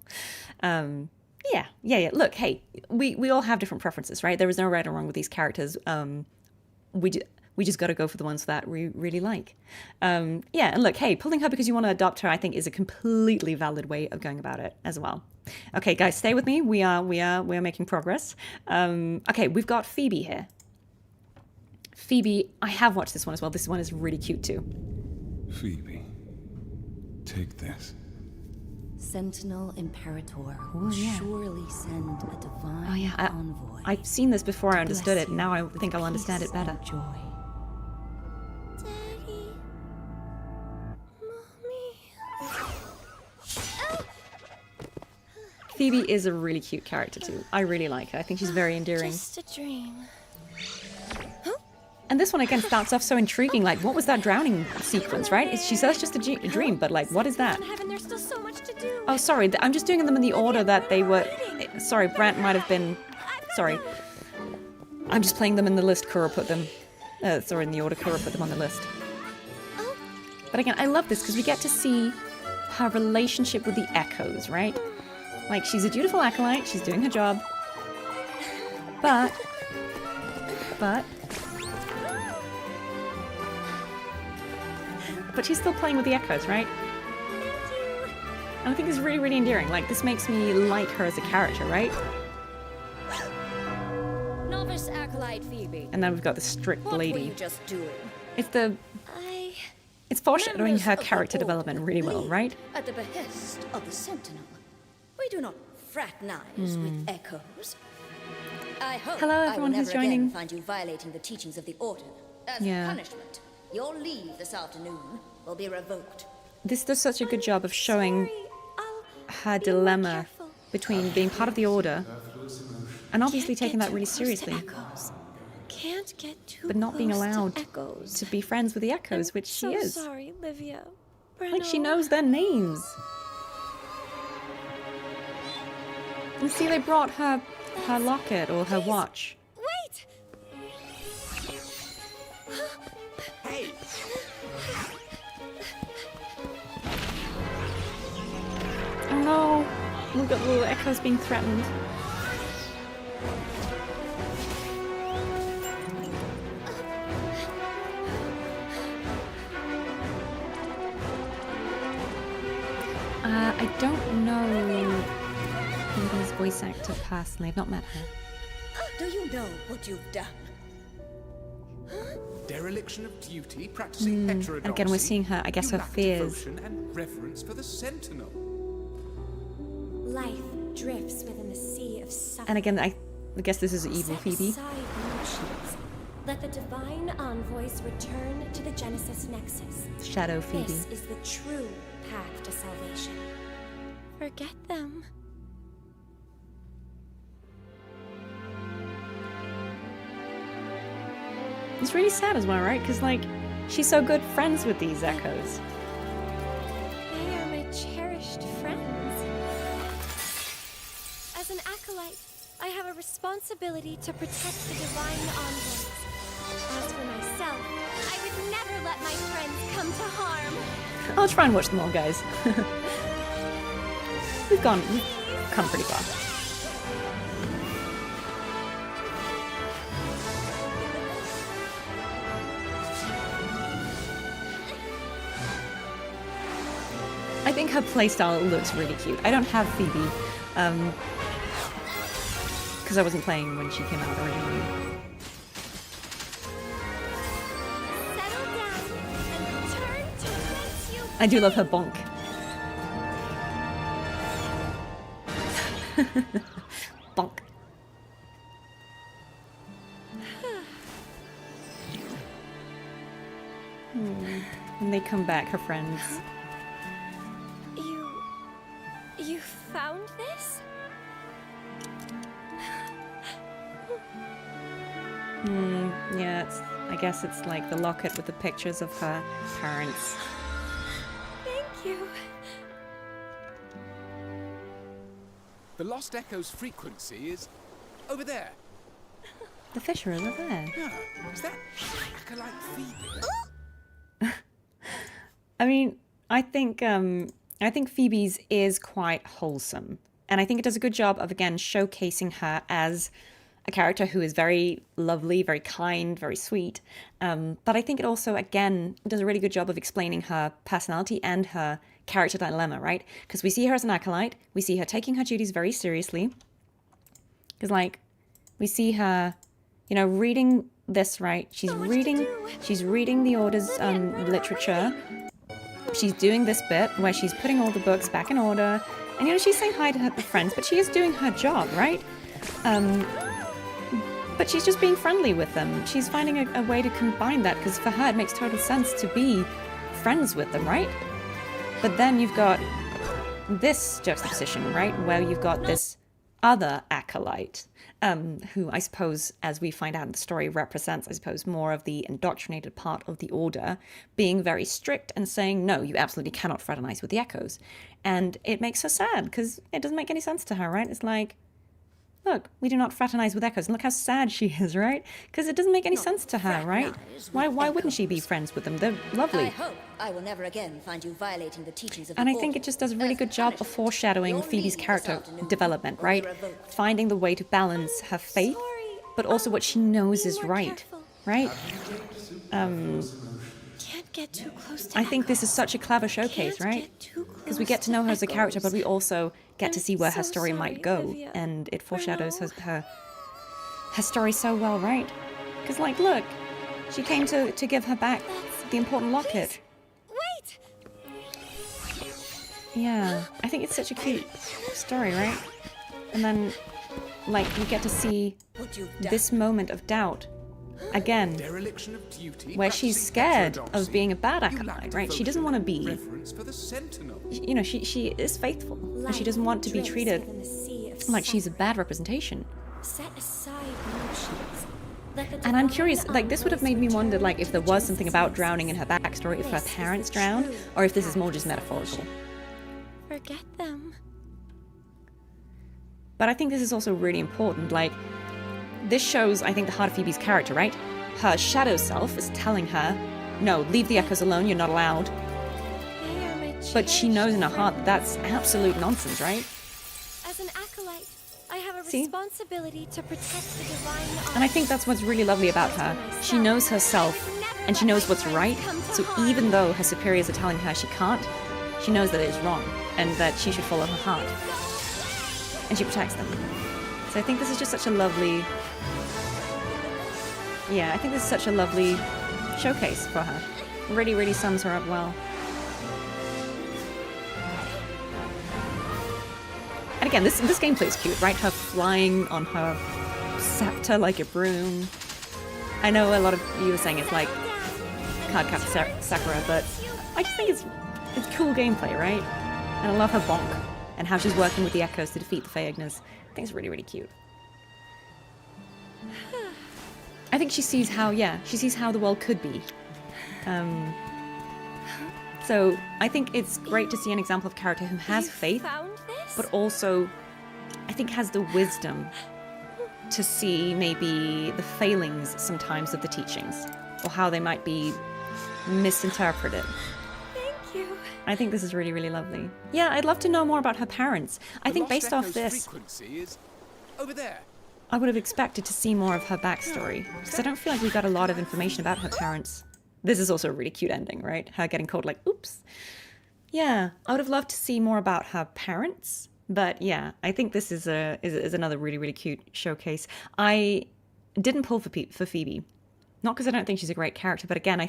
Yeah. Look, hey, we all have different preferences, right? There is no right or wrong with these characters. We just got to go for the ones that we really like. And look, hey, pulling her because you want to adopt her, I think, is a completely valid way of going about it as well. Okay, guys, stay with me. We are making progress. Okay, we've got Phoebe here. Phoebe, I have watched this one as well. This one is really cute too. Phoebe, take this. Sentinel Imperator will surely send a divine envoy. I've seen this before I understood it. Now I think I'll understand it better. Joy. Daddy. Mommy. Phoebe is a really cute character too. I really like her. I think she's very endearing. Just a dream. And this one again starts off so intriguing. Like, what was that drowning sequence, right? She says just a dream, but like, what is that? There's still so much to do. Oh, sorry. I'm just doing them in the order that they were. Sorry, Brant might have been. Sorry. I'm just playing them in the list Kura put them. Sorry, in the order Kura put them on the list. But again, I love this because we get to see her relationship with the echoes, right? Like, she's a dutiful acolyte. She's doing her job. But she's still playing with the echoes, right? And I think it's really, really endearing. Like, this makes me like her as a character, right? Novice acolyte Phoebe. And then we've got the strict lady. What were you just doing? It's foreshadowing her character development really well, right? At the behest of the Sentinel. We do not fraternize with echoes. I hope Hello, everyone who's joining. Find you violating the teachings of the Order. As punishment, your leave this afternoon will be revoked. This does such a good job of showing her dilemma between being part of the Order and obviously taking that really seriously, Can't get too but not being close allowed to echoes. to be friends with the echoes, which she is. Sorry, Livia. Like, she knows their names. And see, they brought her locket or her watch. Wait! Hey! Oh no! Look at the little echoes being threatened. I don't know voice actor personally. I've not met her. Do you know what you've done? Dereliction of duty, practicing heterodoxy. Again, we're seeing her, I guess, her fears. Devotion and reverence for the Sentinel. Life drifts within the sea of suffering. And again, I guess this is evil Phoebe. Set aside emotions. Let the divine envoys return to the Genesis Nexus. Shadow Phoebe. This is the true path to salvation. Forget them. It's really sad as well, right? Because, like, she's so good friends with these echoes. They are my cherished friends. As an acolyte, I have a responsibility to protect the divine envoys. As for myself, I would never let my friends come to harm. I'll try and watch them all, guys. We've come pretty far. I think her playstyle looks really cute. I don't have Phoebe, because I wasn't playing when she came out originally. Settle down and turn to whence you I do love her bonk. Bonk. When they come back, her friends. You found this? Yeah, I guess it's like the locket with the pictures of her parents. Thank you. The Lost Echo's frequency is over there. The fish are over there. Yeah, is that acolyte Phoebe? I mean, I think Phoebe's is quite wholesome. And I think it does a good job of, again, showcasing her as a character who is very lovely, very kind, very sweet. But I think it also, again, does a really good job of explaining her personality and her character dilemma, right? Because we see her as an acolyte. We see her taking her duties very seriously. Because, like, we see her, you know, reading this, right? She's reading the Order's literature. She's doing this bit where she's putting all the books back in order. And, you know, she's saying hi to her friends, but she is doing her job, right? But she's just being friendly with them. She's finding a way to combine that, because for her it makes total sense to be friends with them, right? But then you've got this juxtaposition, right? Where you've got this other acolyte, who I suppose, as we find out in the story, represents, I suppose, more of the indoctrinated part of the Order, being very strict and saying, no, you absolutely cannot fraternize with the Echoes. And it makes her sad, because it doesn't make any sense to her, right? It's like, look, we do not fraternize with Echoes, and look how sad she is, right? Because it doesn't make any sense to her, right? Why wouldn't she be friends with them? They're lovely. I hope I will never again find you violating the teachings of And the I think it just does a really good job of foreshadowing Phoebe's character development, right? Finding the way to balance her faith, but also what she knows is right, right? Can't get too close to I think this is such a clever showcase, right? Because we get to know her as a character, but we also get to see where her story might go, and it foreshadows her story so well, right? Because, like, look, she came to give her back the important locket. Wait! Yeah, I think it's such a cute story, right? And then, like, we get to see this moment of doubt again, where she's scared of being a bad acolyte, right? She doesn't want to be, you know, she is faithful, and she doesn't want to be treated like she's a bad representation. Set aside emotions. And I'm curious, like, this would have made me wonder, like, if there was something about drowning in her backstory, if her parents drowned, or if this is more just metaphorical. Forget them. But I think this is also really important, like, this shows, I think, the heart of Phoebe's character, right? Her shadow self is telling her, no, leave the Echoes alone, you're not allowed. But she knows in her heart that that's absolute nonsense, right? As an acolyte, I have a responsibility to protect the divine. And I think that's what's really lovely about her. She knows herself, and she knows what's right, so even though her superiors are telling her she can't, she knows that it is wrong, and that she should follow her heart. and she protects them. So I think this is just such a lovely... Yeah, I think this is such a lovely showcase for her. Really, really sums her up well. And again, this gameplay is cute, right? Her flying on her scepter like a broom. I know a lot of you were saying it's like Cardcaptor Sakura, but I just think it's cool gameplay, right? And I love her bonk and how she's working with the Echoes to defeat the Feignas. I think it's really, really cute. I think she sees how, she sees how the world could be. So I think it's great to see an example of a character who has faith, but also I think has the wisdom to see maybe the failings sometimes of the teachings, or how they might be misinterpreted. Thank you. I think this is really, really lovely. Yeah, I'd love to know more about her parents. I think based off this, Is over there. I would have expected to see more of her backstory, because I don't feel like we got a lot of information about her parents. This is also a really cute ending, right? Her getting called like, oops. Yeah, I would have loved to see more about her parents, but yeah, I think this is another really, really cute showcase. I didn't pull for Phoebe, not because I don't think she's a great character, but again, I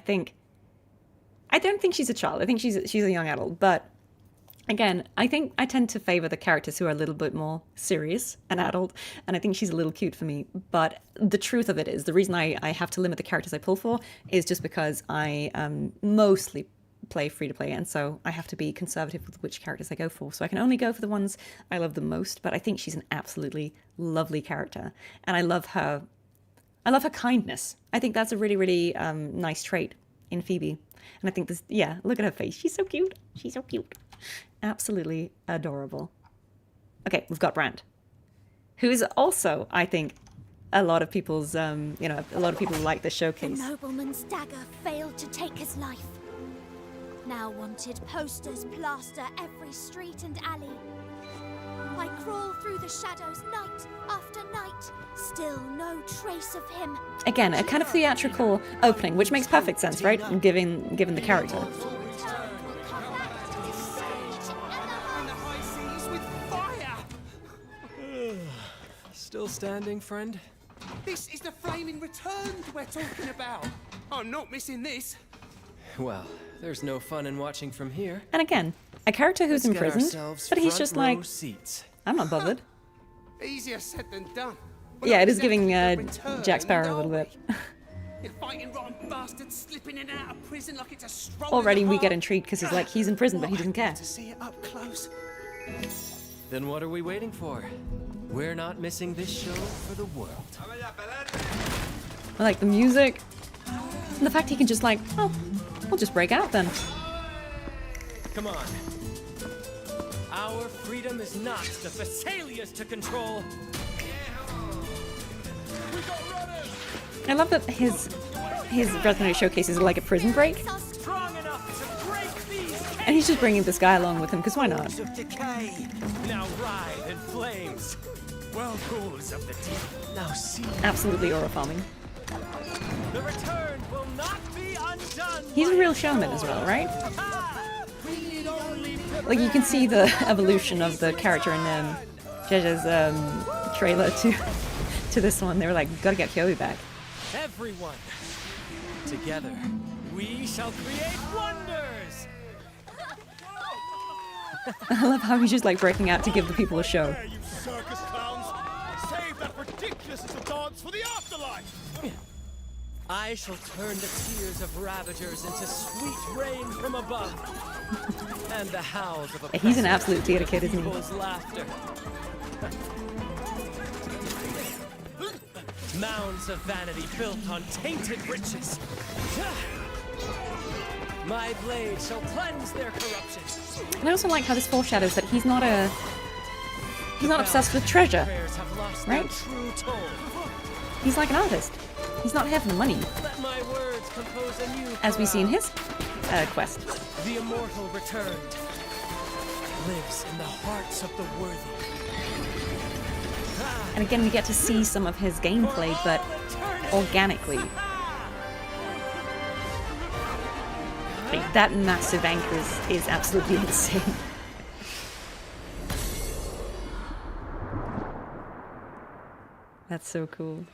don't think she's a child. I think she's a young adult, but again, I think I tend to favor the characters who are a little bit more serious and adult, and I think she's a little cute for me. But the truth of it is, the reason I have to limit the characters I pull for is just because I mostly play free-to-play, and so I have to be conservative with which characters I go for. So I can only go for the ones I love the most, but I think she's an absolutely lovely character, and I love her kindness. I think that's a really, really nice trait in Phoebe. And I think this, yeah, look at her face. She's so cute. She's so cute. Absolutely adorable. Okay, we've got Brant, who is also, I think, a lot of people's, a lot of people like this showcase. The nobleman's dagger failed to take his life. Now wanted posters plaster every street and alley. I crawl through the shadows night after night, still no trace of him. Again, a kind of theatrical opening, which makes perfect sense, right? Given the character. Still standing, friend? This is the flaming return we're talking about. I'm not missing this. Well, there's no fun in watching from here. And again, a character who's imprisoned, but he's just like, I'm not bothered. Easier said than done. Yeah, it is giving Jack Sparrow a little bit. Already we get intrigued because he's like, he's in prison, but he doesn't care. To see it up close. Then what are we waiting for? We're not missing this show for the world. I like the music. And the fact he can just like, oh, we'll just break out then. Come on. Our freedom is not the Thessalia's to control. I love that his Resonator showcases are like a prison break. And he's just bringing this guy along with him, because why not? Now writhe in flames. Whirlpools of the deep. Now see. Absolutely aura farming. The return will not be undone. He's a real showman as well, right? Like you can see the evolution of the character in Zhezhi's trailer to this one. They were like, gotta get Phoebe back. Everyone, together, we shall create wonders. I love how he's just like breaking out to give the people a show. There, you circus clowns! Save that ridiculous dance for the afterlife! I shall turn the tears of ravagers into sweet rain from above, and the howls of he's an absolute theater kid, isn't he? Laughter. Mounds of vanity built on tainted riches. My blade shall cleanse their corruption. And I also like how this foreshadows that he's not obsessed with treasure, right? He's like an artist. He's not here for the money, Let my words compose a new as we see in his quest. The immortal returned lives in the hearts of the worthy. And again, we get to see some of his gameplay, but organically. Like, that massive anchor is absolutely insane. That's so cool.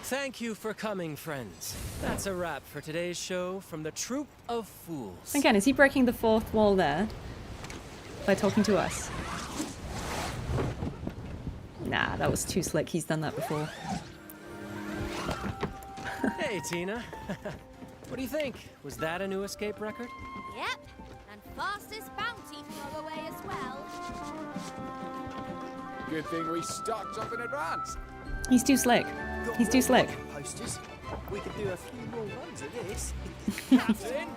Thank you for coming, friends. That's a wrap for today's show from the Troop of Fools. Again, is he breaking the fourth wall there by talking to us? Nah, that was too slick. He's done that before. Hey, Tina. What do you think? Was that a new escape record? Yep, and fastest bounty throwaway as well. Good thing we stocked up in advance. He's too slick. He's too slick. Posters. We could do a few more runs of this. Captain,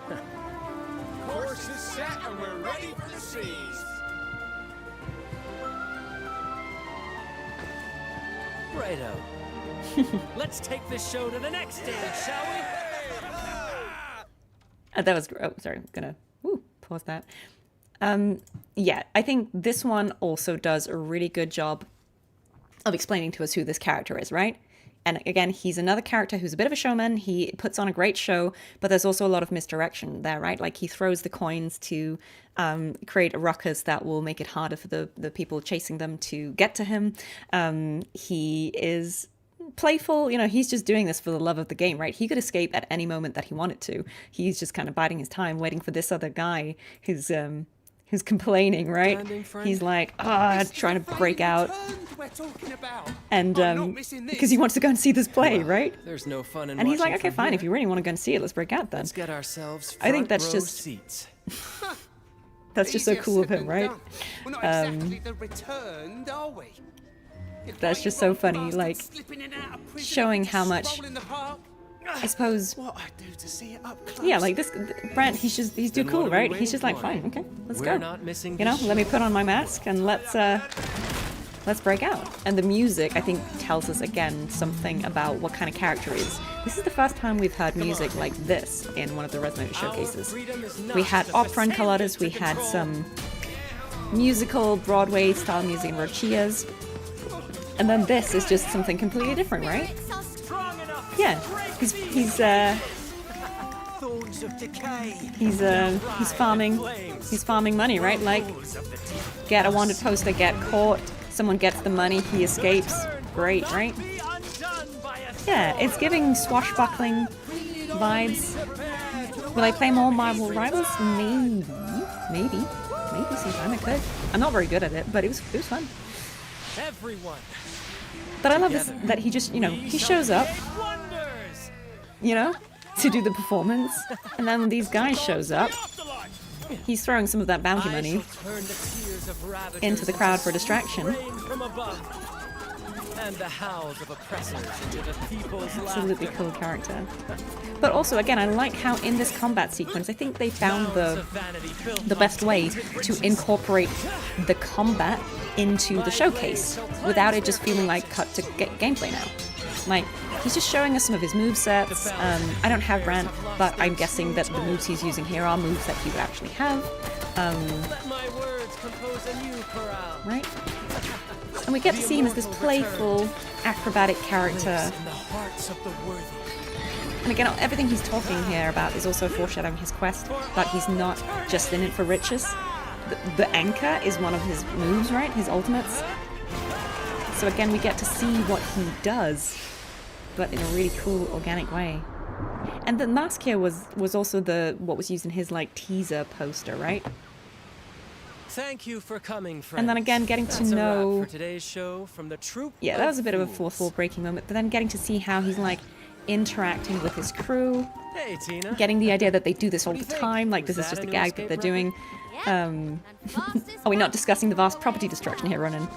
course is set and we're ready for the seas. Righto. Let's take this show to the next stage, shall we? That was, oh, sorry, I'm gonna pause that. Yeah, I think this one also does a really good job of explaining to us who this character is, right? And again, he's another character who's a bit of a showman. He puts on a great show, but there's also a lot of misdirection there, right? Like he throws the coins to create a ruckus that will make it harder for the people chasing them to get to him. He is playful, you know, he's just doing this for the love of the game, right? He could escape at any moment that he wanted to. He's just kind of biding his time, waiting for this other guy who's complaining, right? He's like, trying to break out. And because he wants to go and see this play, right? There's no fun in and he's like, watching okay, from fine, here. if you really want to go and see it, let's break out then. Let's get ourselves I think that's front row just seats. that's just so cool of him, right? We're not exactly the returned, are we? That's just so funny, like showing how much, I suppose, what I do to see it up close. yeah, like this Brant, he's too cool, right? He's just like, fine, okay, let's go. You know, let me put on my mask and let's break out. And the music, I think, tells us again something about what kind of character he is. This is the first time we've heard music like this in one of the Resonator showcases. We had opera and Carlottas, we had some musical Broadway style music in Roccia's. And then this is just something completely different, right? Yeah, he's farming money, right? Like, get a wanted poster, get caught, someone gets the money, he escapes. Great, right? Yeah, it's giving swashbuckling vibes. Will I play more Marvel Rivals? Maybe sometime I could. I'm not very good at it, but it was fun. Everyone. But I love this, that he just, you know, he shows up, you know, to do the performance. And then when these guys shows up, he's throwing some of that bounty money into the crowd for a distraction. And the howls of oppressors into the people's Absolutely cool character. But also, again, I like how in this combat sequence, I think they found the best way to incorporate the combat into the showcase without it just feeling like cut to gameplay now. Like, he's just showing us some of his movesets. I don't have Brant, but I'm guessing that the moves he's using here are moves that he would actually have. Right? And we get to see him as this playful, acrobatic character. And again, everything he's talking here about is also foreshadowing his quest, but he's not just in it for riches. The anchor is one of his moves, right? His ultimates. So again, we get to see what he does, but in a really cool, organic way. And the mask here was also what was used in his like teaser poster, right? Thank you for coming, friends. And then again, getting to That's know. A wrap for today's show from the Troop. Yeah, that was a bit of a fourth wall breaking moment. But then getting to see how he's like interacting with his crew. Hey, Tina. Getting the idea that they do this all the time. Like this is just a gag that they're doing. Are we not discussing the vast property destruction here, Ronan?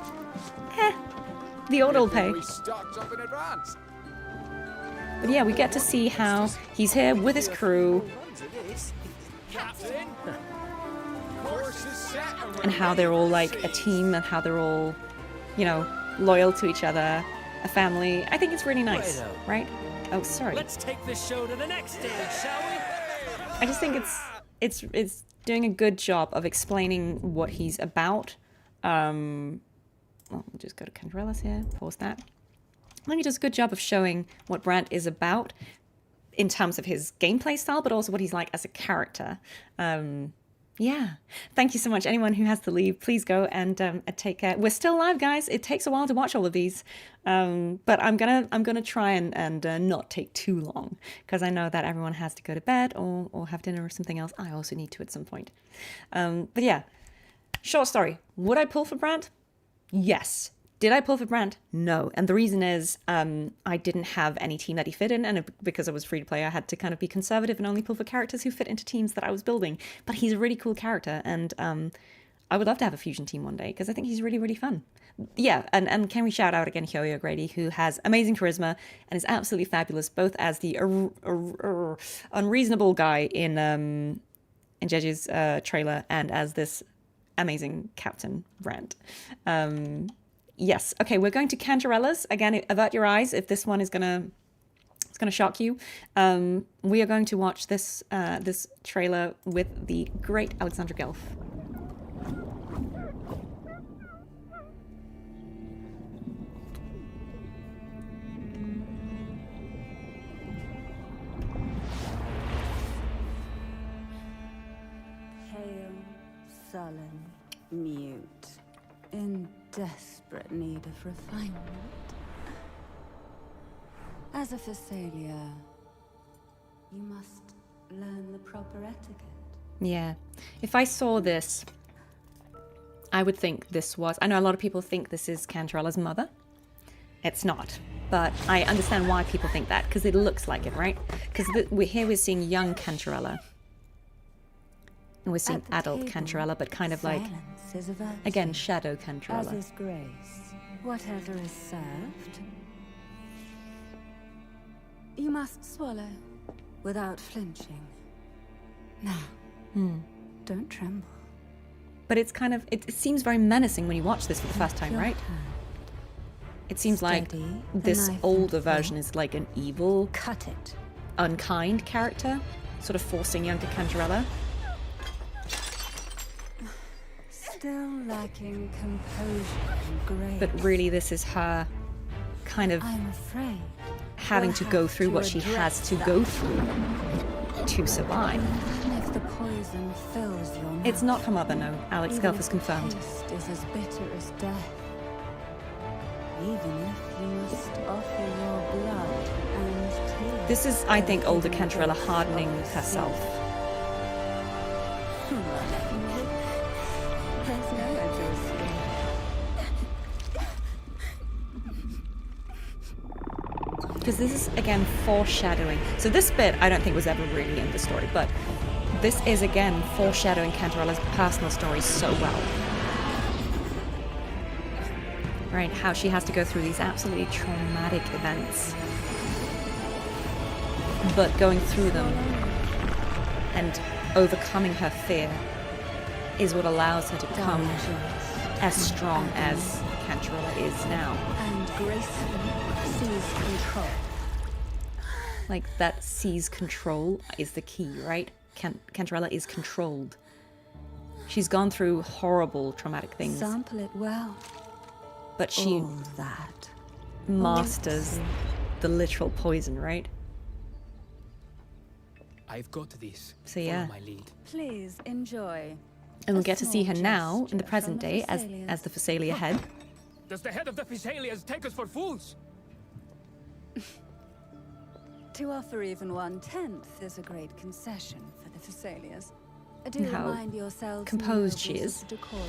The order will pay. But yeah, we get to see how he's here with his crew. And how they're all like a team and how they're all, you know, loyal to each other, a family. I think it's really nice, right? Oh, sorry. Let's take this show to the next stage, shall we? I just think it's doing a good job of explaining what he's about. Well, we'll just go to Cantarella's here, pause that. I think he does a good job of showing what Brant is about in terms of his gameplay style, but also what he's like as a character. Yeah. Thank you so much. Anyone who has to leave, please go and take care. We're still live, guys. It takes a while to watch all of these, but I'm gonna try and not take too long, because I know that everyone has to go to bed or have dinner or something else. I also need to at some point. But yeah, short story. Would I pull for Brant? Yes. Did I pull for Brant? No. And the reason is I didn't have any team that he fit in, and because I was free to play, I had to kind of be conservative and only pull for characters who fit into teams that I was building. But he's a really cool character, and I would love to have a fusion team one day, because I think he's really, really fun. Yeah, and can we shout out again Hyoyo Grady, who has amazing charisma and is absolutely fabulous, both as the unreasonable guy in Zhezhi's trailer and as this amazing Captain Brant. Yes. Okay, we're going to Cantarella's. Again, avert your eyes if this one is gonna shock you. We are going to watch this this trailer with the great Alexandra Gelf. Pale, sullen, mute, in desperate need of refinement. As a Phasalia, you must learn the proper etiquette. Yeah. If I saw this, I would think this was... I know a lot of people think this is Cantarella's mother. It's not. But I understand why people think that, because it looks like it, right? Because we're seeing young Cantarella. And we're seeing adult Cantarella, but kind of like, again, shadow Cantarella. As is grace, whatever is served, you must swallow without flinching. Now, don't tremble. But it's kind of, it seems very menacing when you watch this for the first time, right? It seems like this older version is like an evil, unkind character, sort of forcing younger Cantarella. Still lacking composure and grace. But really, this is her kind of having to go through what she has to go through to survive. If the poison fills your mouth, it's not her mother, no. Alex Gelf has confirmed. Taste is as bitter as death. Even if you must offer your blood and tears. This is, I think, older Cantarella hardening herself. There's no edge to escape. Because this is, again, foreshadowing. So this bit, I don't think was ever really in the story, but this is, again, foreshadowing Cantarella's personal story so well. Right, how she has to go through these absolutely traumatic events. But going through them and overcoming her fear is what allows her to become as strong as Cantarella is now. And gracefully seize control. Like, that seize control is the key, right? Cantarella is controlled. She's gone through horrible traumatic things. Sample it well. But she masters the literal poison, right? I've got this. So yeah. Follow my lead. Please enjoy. And we'll get to see her now in the present day as the Phasalia head. Does the head of the Phasalias take us for fools? To offer even 1/10 is a great concession for the Phasalias. Do How remind yourselves composed she is. decorum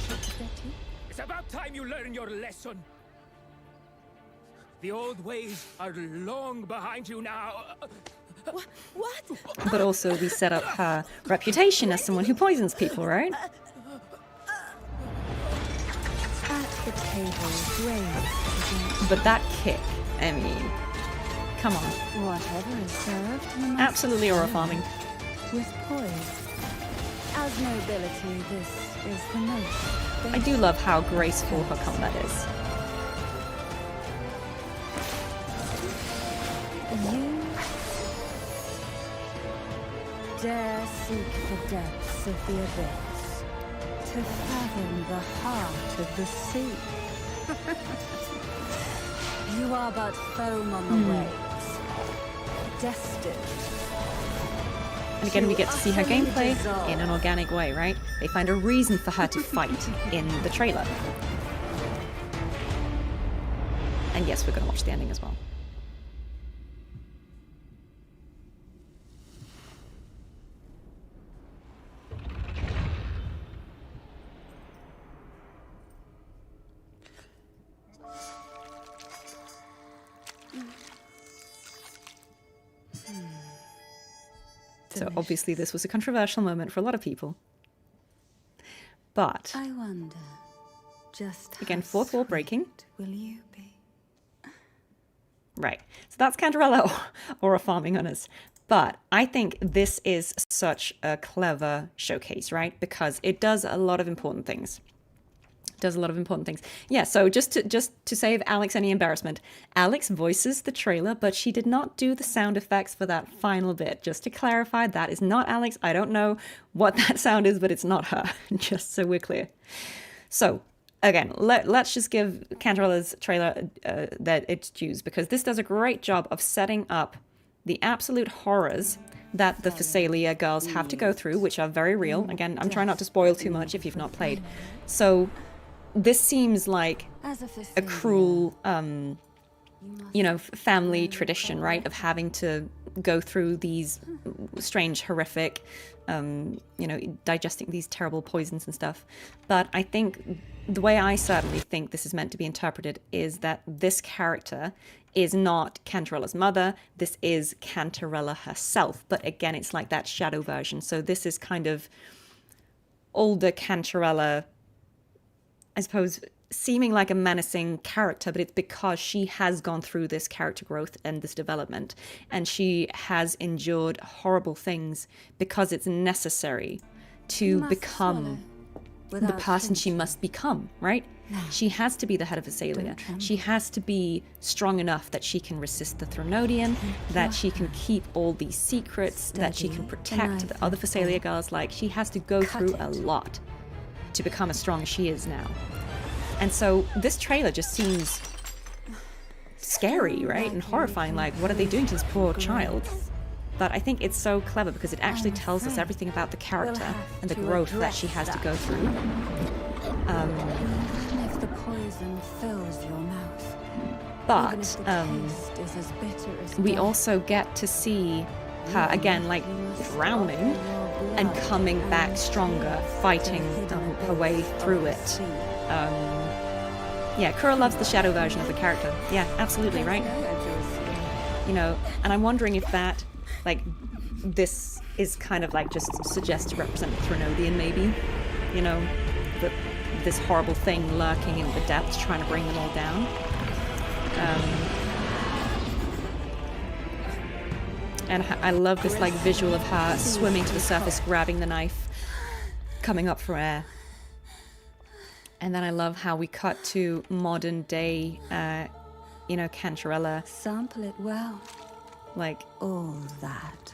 should get you. It's about time you learn your lesson. The old ways are long behind you now. What? But also we set up her reputation as someone who poisons people, right? At the table, grace. But that kick, I mean, come on. Whatever is served, you must Absolutely aura farming. with poise. As nobility, this is the most. I do love how graceful her combat is. You dare seek the depths of the abyss, to fathom the heart of the sea. You are but foam on the waves, destined And again, we get to see her gameplay in an organic way, right? They find a reason for her to fight in the trailer. And yes, we're going to watch the ending as well. So obviously this was a controversial moment for a lot of people. But I wonder, just again, fourth wall breaking. Will you be? Right. So that's Cantarella aura farming on us. But I think this is such a clever showcase, right? Because it does a lot of important things. Yeah, so just to save Alex any embarrassment, Alex voices the trailer, but she did not do the sound effects for that final bit. Just to clarify, that is not Alex. I don't know what that sound is, but it's not her, just so we're clear. So, again, let's just give Cantarella's trailer that its dues, because this does a great job of setting up the absolute horrors that the Physalia girls have to go through, which are very real. Again, I'm trying not to spoil too much if you've not played. So this seems like a cruel, family tradition, right? Of having to go through these strange, horrific, digesting these terrible poisons and stuff. But I think the way I certainly think this is meant to be interpreted is that this character is not Cantarella's mother. This is Cantarella herself. But again, it's like that shadow version. So this is kind of older Cantarella, I suppose, seeming like a menacing character, but it's because she has gone through this character growth and this development, and she has endured horrible things because it's necessary to become the person she must become, right? She has to be the head of Physalia. She has to be strong enough that she can resist the Thronodian, that she can keep all these secrets, that she can protect the other Physalia girls. Like, she has to go through a lot to become as strong as she is now. And so this trailer just seems scary, right? And horrifying. Like, what are they doing to this poor child? But I think it's so clever because it actually tells us everything about the character and the growth that she has to go through. If the poison fills your mouth, but we also get to see her again, like drowning and coming back stronger, fighting her way through it. Yeah, Kuro loves the shadow version of the character. Yeah, absolutely, right? And I'm wondering if that, like, this is kind of like just suggests to represent the Thronodian, maybe. This horrible thing lurking in the depths, trying to bring them all down. And I love this, like, visual of her swimming to the surface, grabbing the knife, coming up for air. And then I love how we cut to modern day, Cantarella. Sample it well. Like, all that.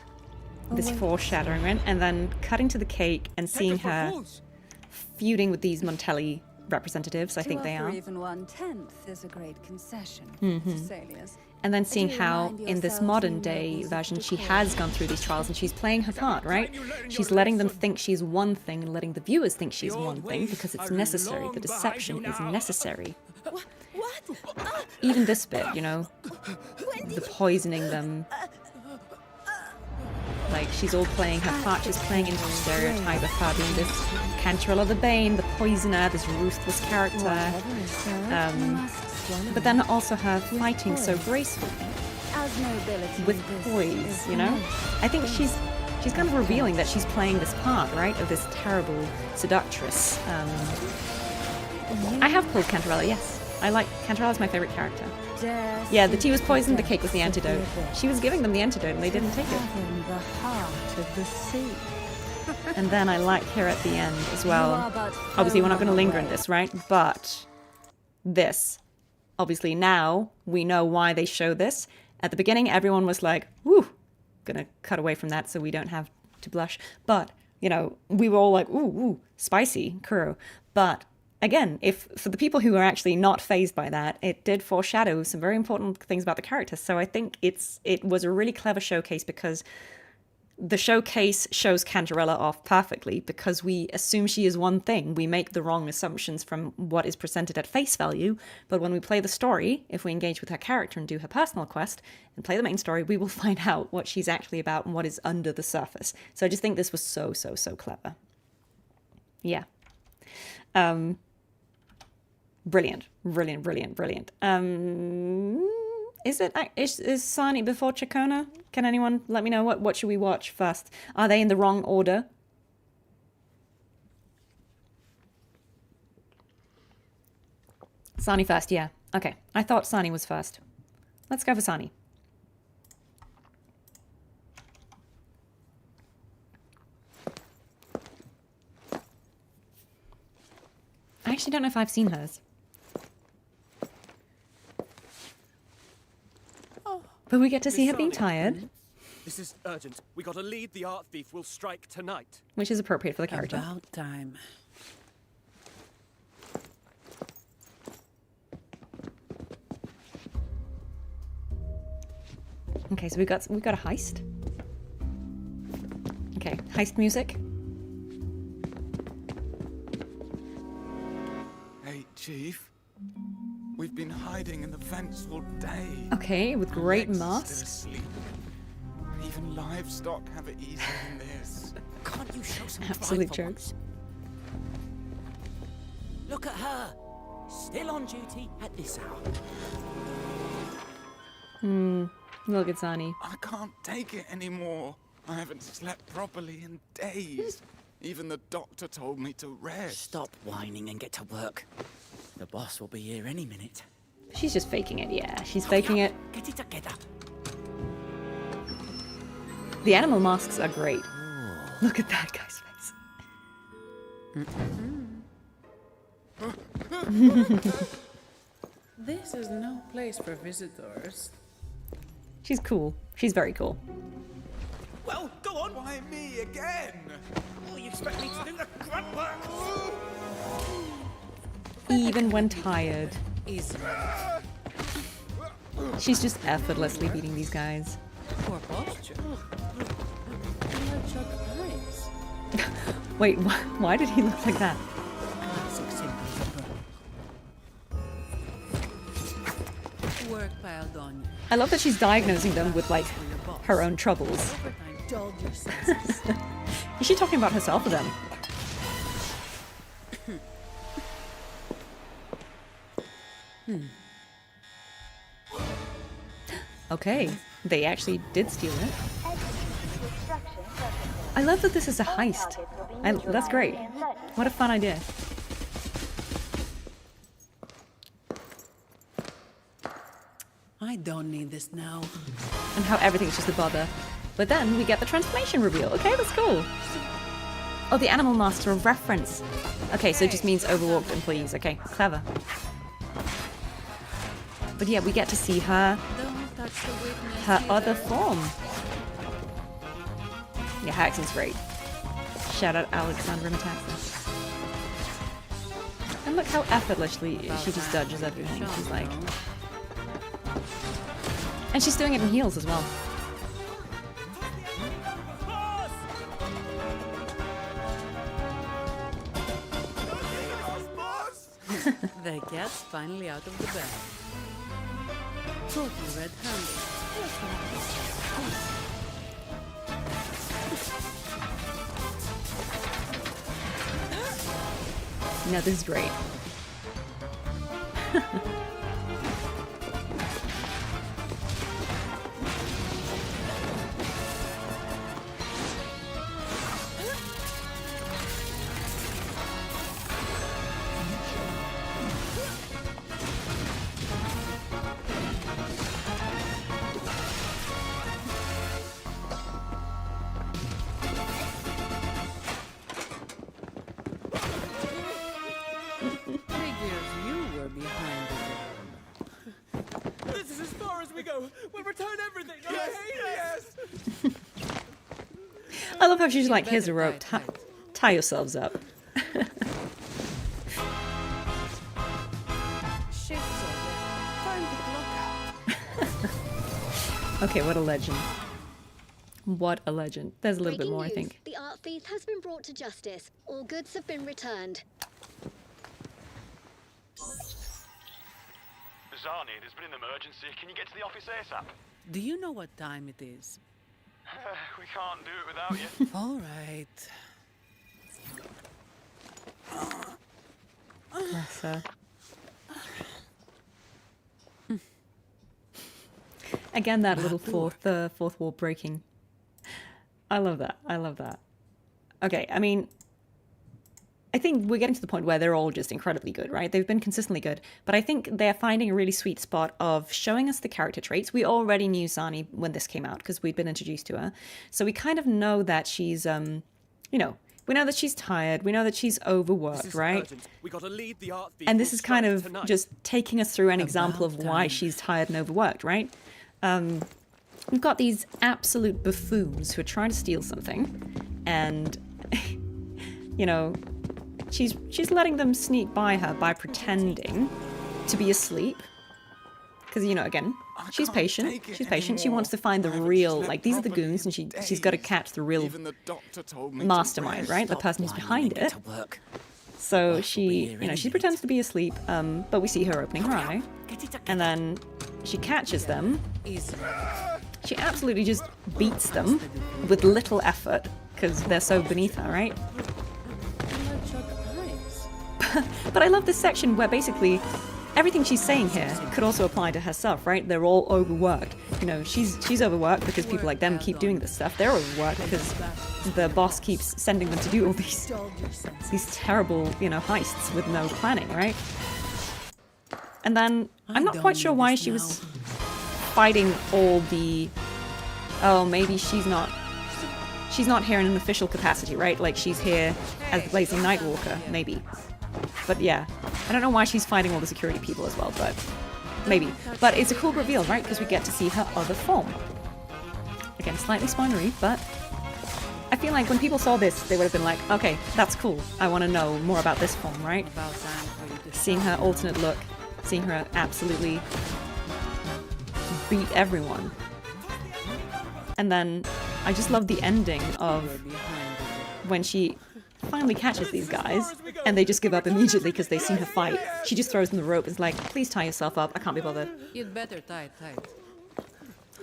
This foreshadowing, right? And then cutting to the cake and seeing her feuding with these Montelli representatives, I think they are. Even 1/10 is a great concession. And then seeing how in this modern day version she has gone through these trials and she's playing her part, right? She's letting them think she's one thing and letting the viewers think she's one thing because it's necessary. The deception is necessary. Even this bit, the poisoning them. Like, she's all playing her part. She's playing into the stereotype of her being this Cantarella the Bane, the poisoner, this ruthless character. But then also her fighting so gracefully, with poise, I think she's kind of revealing that she's playing this part, right, of this terrible seductress. I have pulled Cantarella, yes. Cantarella's my favorite character. Yeah, the tea was poisoned, the cake was the antidote. She was giving them the antidote and they didn't take it. And then I like her at the end as well. Obviously, we're not going to linger in this, right? But this, obviously now we know why they show this. At the beginning, everyone was like, woo, gonna cut away from that so we don't have to blush. But, we were all like, ooh, spicy, Kuro. But again, for the people who are actually not fazed by that, it did foreshadow some very important things about the character. So I think it was a really clever showcase because the showcase shows Cantarella off perfectly because we assume she is one thing. We make the wrong assumptions from what is presented at face value. But when we play the story, if we engage with her character and do her personal quest and play the main story, we will find out what she's actually about and what is under the surface. So I just think this was so clever. Yeah. Brilliant. Is Zani before Ciaccona? Can anyone let me know what should we watch first? Are they in the wrong order? Zani first, yeah. Okay, I thought Zani was first. Let's go for Zani. I actually don't know if I've seen hers. But we get to see her being tired. This is urgent. We got a lead. The art thief will strike tonight. Which is appropriate for the character. About time. Okay, so we got a heist. Okay, heist music. Hey, Chief. We've been hiding in the vents all day. Okay, with great Legs masks. still asleep. Even livestock have it easier than this. Can't you show some Absolute pride for jokes. once? Look at her. Still on duty at this hour. Look at Zani. I can't take it anymore. I haven't slept properly in days. Even the doctor told me to rest. Stop whining and get to work. The boss will be here any minute. She's just faking it, yeah. She's faking it. Get it together. The animal masks are great. Look at that guy's face. This is no place for visitors. She's cool. She's very cool. Well, go on. Why me again? Oh, you expect me to do the grunt work? Even when tired. Easy. She's just effortlessly beating these guys. Poor posture. Bloodshot eyes. Wait, why did he look like that? Classic simple. Work piled on you. I love that she's diagnosing them with, like, her own troubles. Dulled your senses. Is she talking about herself or them? Okay, they actually did steal it. I love that this is a heist. That's great. What a fun idea. I don't need this now. And how everything's just a bother. But then we get the transformation reveal. Okay, that's cool. Oh, the animal master of reference. Okay, so it just means overworked employees. Okay, clever. But yeah, we get to see her other form. Yeah, her accent's great. Shout out Alexandra Metaxas. And look how effortlessly she just dodges everything. She's like... And she's doing it in heels as well. The cat's finally out of the bag. Totally red-handed. No, this is great. I love how she's like, here's a rope, tie yourselves up. Okay, what a legend. What a legend. There's a little bit Breaking more, I news. think. The art thief has been brought to justice. All goods have been returned. Zani, there's been an emergency. Can you get to the office ASAP? Do you know what time it is? We can't do it without you. All right. Bless her. Again, that little fourth wall breaking. I love that. I love that. Okay, I mean, I think we're getting to the point where they're all just incredibly good, right? They've been consistently good, but I think they're finding a really sweet spot of showing us the character traits. We already knew Zani when this came out because we'd been introduced to her. So we kind of know that she's, you know, we know that she's tired. We know that she's overworked, right? We gotta lead the art thief. And this is kind of just taking us through an example of why she's tired and overworked, right? We've got these absolute buffoons who are trying to steal something, and, you know, she's letting them sneak by her by pretending to be asleep. Because, you know, again, she's patient. She's patient. She wants to find the real, like, these are the goons, and she's got to catch the real mastermind, right? The person who's behind it. So she, you know, she pretends to be asleep, but we see her opening her eye, and then she catches them. She absolutely just beats them with little effort because they're so beneath her, right? But I love this section where basically everything she's saying here could also apply to herself, right? They're all overworked. You know, she's overworked because people like them keep doing this stuff. They're overworked because the boss keeps sending them to do all these terrible, you know, heists with no planning, right? And then I'm not quite sure why she was fighting all the... Oh, maybe she's not here in an official capacity, right? Like she's here as the Blazing Nightwalker, maybe. But yeah, I don't know why she's fighting all the security people as well, but maybe. But it's a cool reveal, right? Because we get to see her other form. Again, slightly spoilery, but I feel like when people saw this, they would have been like, okay, that's cool. I want to know more about this form, right? Seeing her alternate look, seeing her absolutely beat everyone. And then I just love the ending of when she finally catches these guys and they just give up immediately because they've seen her fight. She just throws them the rope and is like, please tie yourself up, I can't be bothered. You'd better tie it tight.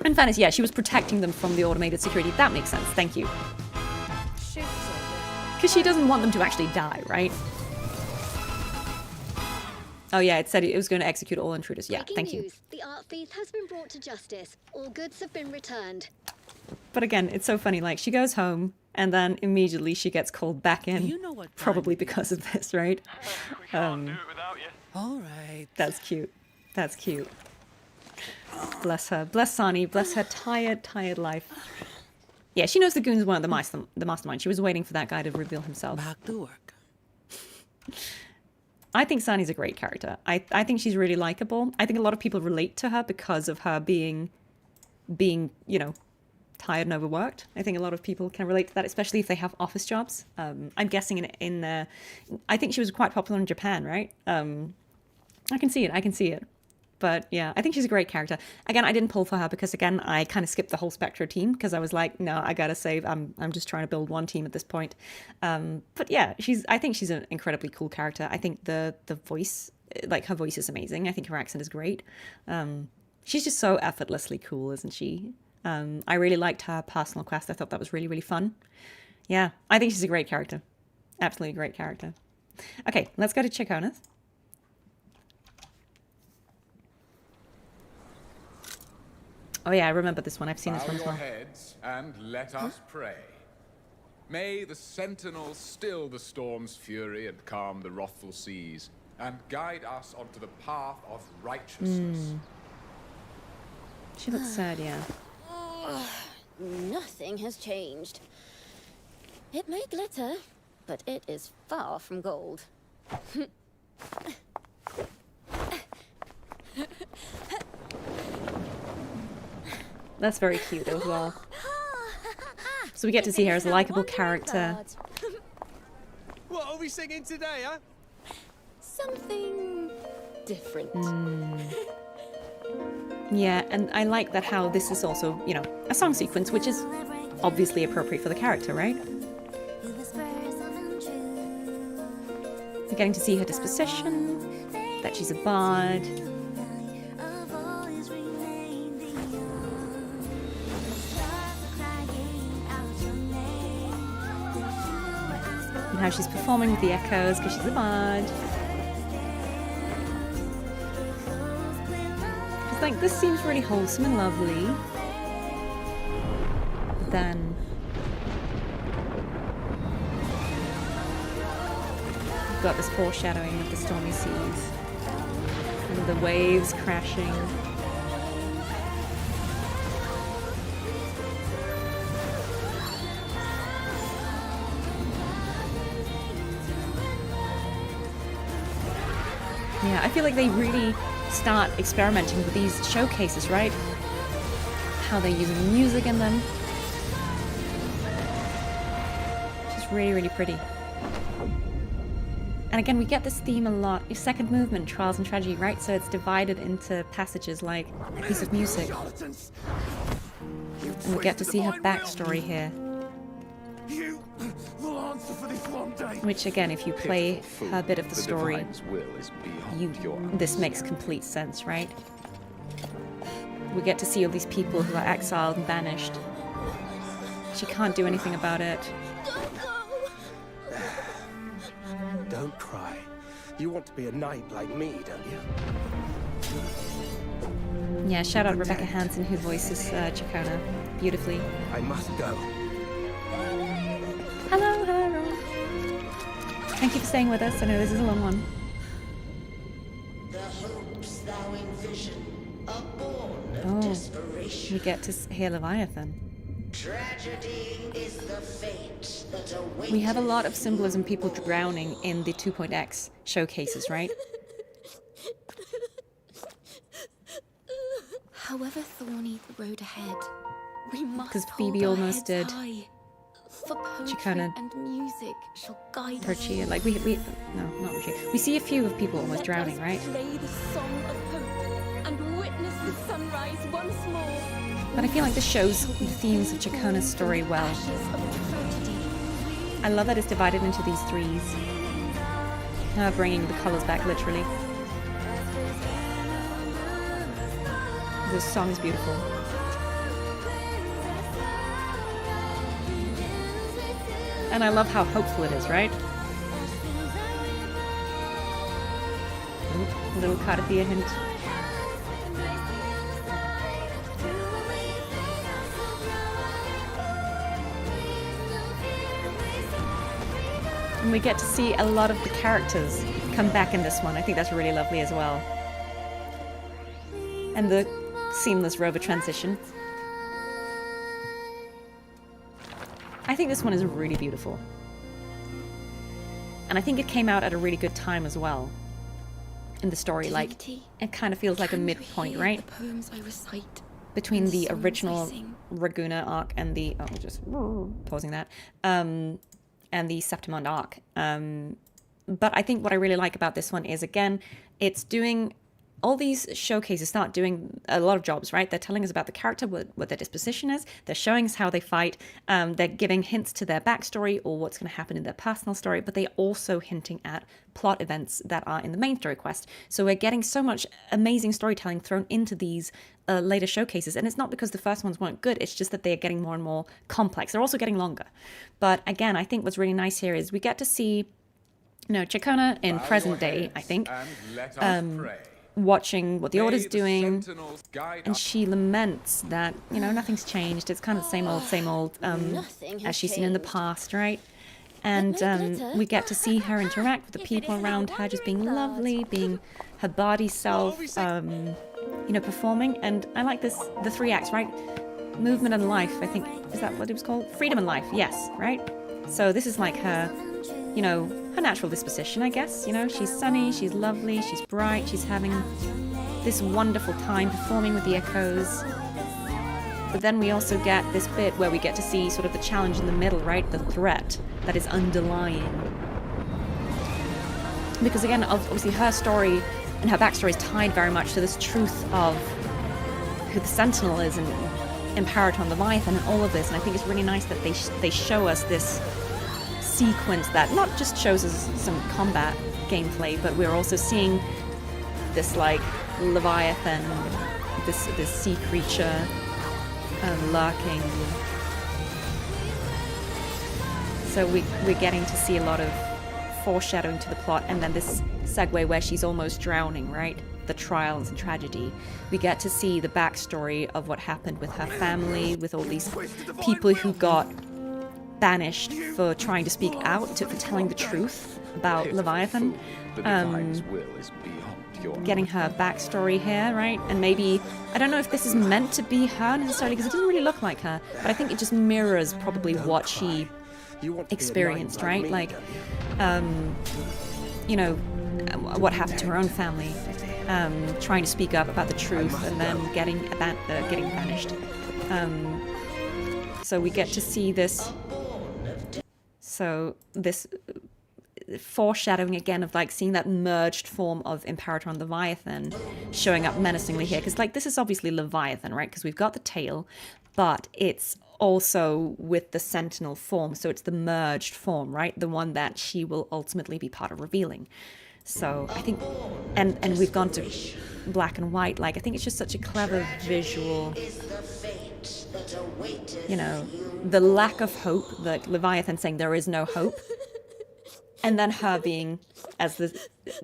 In fairness, yeah, she was protecting them from the automated security. That makes sense, thank you. Because she doesn't want them to actually die, right? Oh yeah, it said it was going to execute all intruders. Yeah, thank you. The art thief has been brought to justice. All goods have been returned. But again, it's so funny. Like, she goes home, and then immediately she gets called back in, probably because of this, right? Do it without you. All right. That's cute. That's cute. Bless her. Bless Zani. Bless her tired life. Yeah, she knows the goons weren't the mastermind. She was waiting for that guy to reveal himself. Back to work. I think Zani's a great character. I think she's really likable. I think a lot of people relate to her because of her being, you know, tired and overworked. I think a lot of people can relate to that, especially if they have office jobs. I'm guessing I think she was quite popular in Japan, right? I can see it. But yeah, I think she's a great character. Again, I didn't pull for her because, again, I kind of skipped the whole Spectre team because I was like, no, I gotta save. I'm just trying to build one team at this point. But yeah, I think she's an incredibly cool character. I think the voice, like her voice is amazing. I think her accent is great. She's just so effortlessly cool, isn't she? I really liked her personal quest. I thought that was really, really fun. Yeah, I think she's a great character. Absolutely great character. Okay, let's go to Ciaccona. Oh yeah, I remember this one. I've seen this one as well. Bow your heads and let us pray. May the sentinel still the storm's fury and calm the wrathful seas, and guide us onto the path of righteousness. She looks sad, yeah. Nothing has changed. It may glitter, but it is far from gold. That's very cute as well. So we get to see her as a likable character. What are we singing today, huh? Something different. Yeah, and I like that how this is also, you know, a song sequence, which is obviously appropriate for the character, right? We're getting to see her disposition, that she's a bard. And how she's performing with the echoes because she's a bard. It's like, this seems really wholesome and lovely. But then we've got this foreshadowing of the stormy seas and the waves crashing. Yeah, I feel like they really start experimenting with these showcases, right? How they're using music in them. Just really, really pretty. And again, we get this theme a lot. Your second movement, Trials and Tragedy, right? So it's divided into passages like a piece of music. And we get to see her backstory here. Which again, if you play her bit of the story, this makes complete sense, right? We get to see all these people who are exiled and banished. She can't do anything about it. Don't cry. You want to be a knight like me, don't you? Yeah, shout out Rebecca Hansen, who voices Ciaccona beautifully. I must go. Hello, hello. Thank you for staying with us. I know this is a long one. The hopes thou envision are born of desperation. We get to hear Leviathan. Tragedy is the fate that awaits. We have a lot of symbolism, people drowning in the 2.x showcases, right? However thorny the road ahead, we must Because hold Phoebe our almost heads did. high, for poetry Ciaccona, and music shall guide us. Roccia, like no, not Roccia. We see a few of people almost drowning, right? Play the song of hope and witness the sunrise once more. But I feel like this shows the themes of Ciaccona's story well. I love that it's divided into these threes. Bringing the colors back, literally. This song is beautiful. And I love how hopeful it is, right? Ooh, a little Cartethyia hint. And we get to see a lot of the characters come back in this one. I think that's really lovely as well. And the seamless rover transition. I think this one is really beautiful. And I think it came out at a really good time as well in the story. Like, it kind of feels like a midpoint, right? The poems I recite between the original Raguna arc and the... Oh, just pausing that. And the Septimond arc. But I think what I really like about this one is, again, it's doing... All these showcases start doing a lot of jobs, right? They're telling us about the character, what their disposition is. They're showing us how they fight. They're giving hints to their backstory or what's going to happen in their personal story, but they're also hinting at plot events that are in the main story quest. So we're getting so much amazing storytelling thrown into these later showcases. And it's not because the first ones weren't good. It's just that they're getting more and more complex. They're also getting longer. But again, I think what's really nice here is we get to see, Ciaccona in present day, I think. Watching what the Order's doing, and she laments that, nothing's changed. It's kind of the same old, as she's seen in the past, right? And we get to see her interact with the people around her, just being lovely, being her body self, performing. And I like this, the 3 acts, right? Movement and life, I think, is that what it was called? Freedom and life, yes, right? So this is like her, her natural disposition, I guess. She's sunny, she's lovely, she's bright, she's having this wonderful time performing with the echoes. But then we also get this bit where we get to see sort of the challenge in the middle, right? The threat that is underlying. Because again, obviously her story and her backstory is tied very much to this truth of who the Sentinel is and Imperator and Leviathan and all of this, and I think it's really nice that they show us this sequence that not just shows us some combat gameplay, but we're also seeing this like Leviathan, this sea creature lurking. So we're getting to see a lot of foreshadowing to the plot, and then this segue where she's almost drowning, right? The trials and tragedy. We get to see the backstory of what happened with her family, with all these people who got banished for trying to speak out, for telling the truth about Leviathan. Getting her backstory here, right? And maybe, I don't know if this is meant to be her necessarily, because it doesn't really look like her, but I think it just mirrors probably what she experienced, right? Like, you know, what happened to her own family, trying to speak up about the truth and then getting banished. So we get to see this. So this foreshadowing again of like seeing that merged form of Imperator and Leviathan showing up menacingly here, because like this is obviously Leviathan, right? Because we've got the tail, but it's also with the Sentinel form, so it's the merged form, right? The one that she will ultimately be part of revealing. So I think, and we've gone to black and white, like I think it's just such a clever visual, you know, the lack of hope, the Leviathan saying there is no hope, and then her being, as the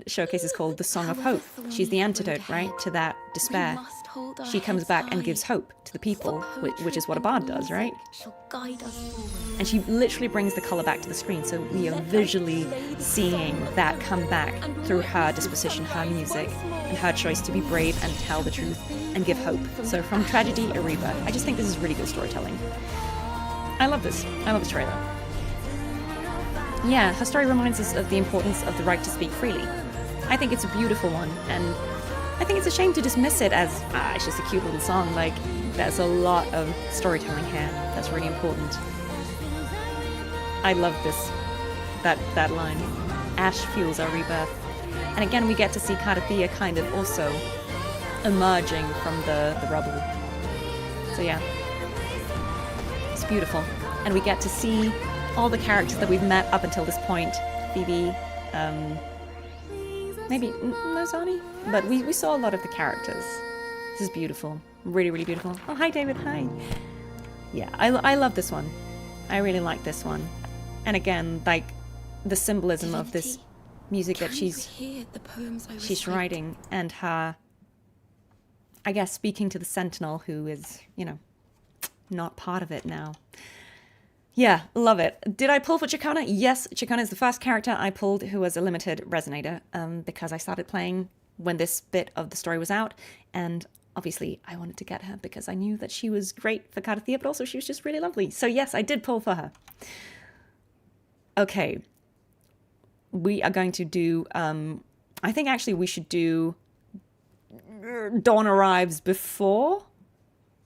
showcase is called, the Song of Hope. She's the antidote, right, to that despair. She comes back and gives hope to the people, which is what a bard does, right? And she literally brings the color back to the screen, so we are visually seeing that come back through her disposition, her music, and her choice to be brave and tell the truth and give hope. So from tragedy, a rebirth. I just think this is really good storytelling. I love this. I love this trailer. Yeah, her story reminds us of the importance of the right to speak freely. I think it's a beautiful one, and I think it's a shame to dismiss it as, it's just a cute little song. Like, there's a lot of storytelling here that's really important. I love this, that line. Ash fuels our rebirth. And again, we get to see Cartethyia kind of also emerging from the rubble. So yeah, it's beautiful. And we get to see all the characters that we've met up until this point. Phoebe, maybe no Zani, but we saw a lot of the characters. This is beautiful. Really, really beautiful. Oh, hi David, hi. Yeah, I love this one. I really like this one. And again, like the symbolism of this music that she's writing, and her, I guess, speaking to the Sentinel, who is, you know, not part of it now. Yeah, love it. Did I pull for Ciaccona? Yes, Ciaccona is the first character I pulled who was a limited Resonator, because I started playing when this bit of the story was out, and obviously I wanted to get her because I knew that she was great for Cartethyia, but also she was just really lovely. So yes, I did pull for her. Okay. We are going to do, I think actually we should do Dawn Arrives before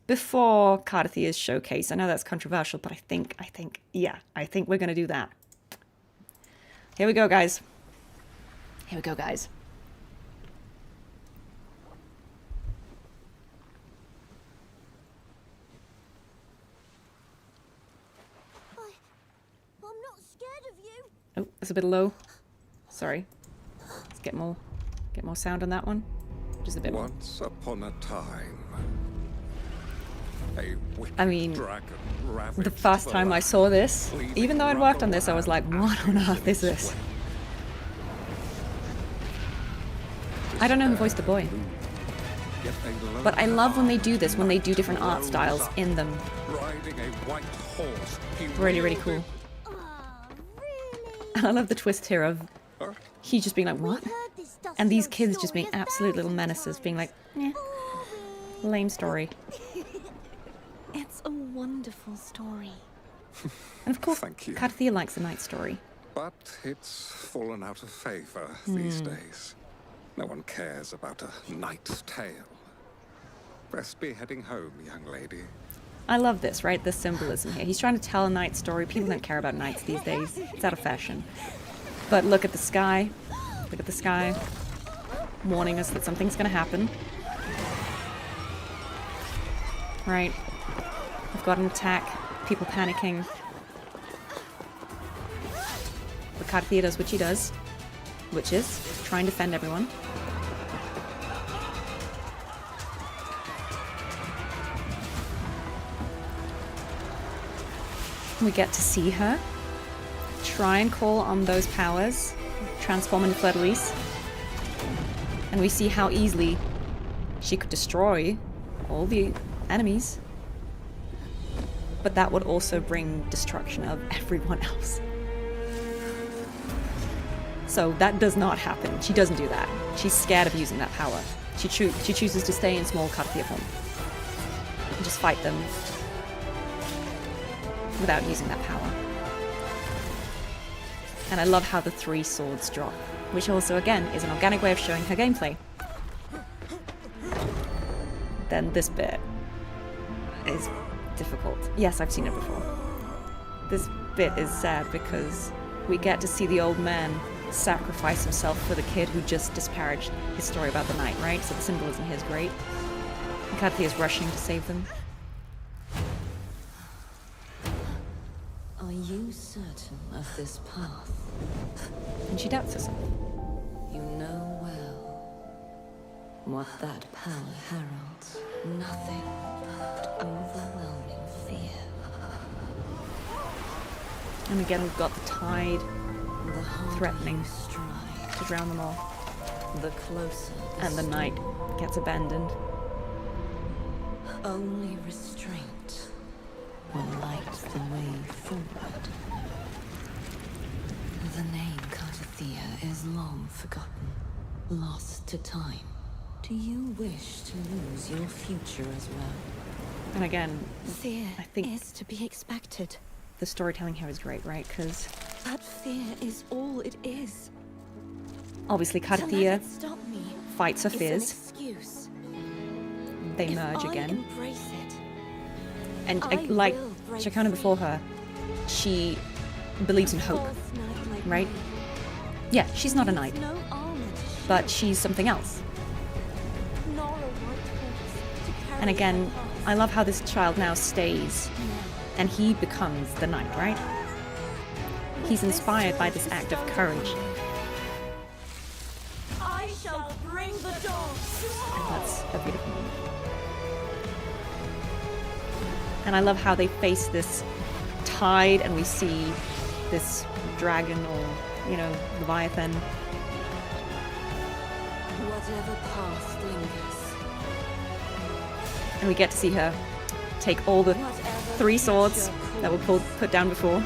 Cartethyia showcase. I know that's controversial, but I think we're going to do that. Here we go, guys. Here we go, guys. I'm not scared of you. Oh, it's a bit low. Sorry. Let's get more sound on that one. Just a bit more. Once upon a time. I mean, the first time I saw this, even though I'd worked on this, I was like, what on earth is this? I don't know who voiced the boy. But I love when they do this, when they do different art styles in them. Really, really cool. And I love the twist here of he just being like, what? And these kids just being absolute little menaces, being like, eh, lame story. It's a wonderful story. And of course, Cartethyia likes a night story. But it's fallen out of favor these days. No one cares about a knight's tale. Best be heading home, young lady. I love this, right? The symbolism here. He's trying to tell a night story. People don't care about knights these days. It's out of fashion. But look at the sky. Look at the sky. Warning us that something's going to happen. Right? We've got an attack, people panicking. But Cartethyia does what she does, which is try and defend everyone. We get to see her try and call on those powers, transform into Fleur-de-Lis, and we see how easily she could destroy all the enemies, but that would also bring destruction of everyone else. So that does not happen. She doesn't do that. She's scared of using that power. She chooses to stay in small Cartethyia form and just fight them without using that power. And I love how the 3 swords drop, which also, again, is an organic way of showing her gameplay. Then this bit is difficult. Yes, I've seen it before. This bit is sad because we get to see the old man sacrifice himself for the kid who just disparaged his story about the knight, right? So the symbolism here is great. And Cartethyia is rushing to save them. Are you certain of this path? And she doubts herself. You know well what that power heralds. Nothing but overwhelming fear. And again, we've got the tide threatening to drown them all. The closer and the knight gets abandoned. Only restraint will light the way forward. The name Cartethyia is long forgotten, lost to time. Do you wish to lose your future as well? And again, fear I think is to be expected. The storytelling here is great, right? Because that fear is all it is. Obviously, Cartethyia fights her fears. They merge again. And like Ciaccona before her, she believes in hope, right? Yeah, she's not a knight, but she's something else. And again, I love how this child now stays and he becomes the knight, right? He's inspired by this act of courage. I shall bring the dawn. And that's a beautiful moment. And I love how they face this tide and we see this dragon or, you know, Leviathan. Whatever path lingers. And we get to see her take all the 3 swords that were put down before,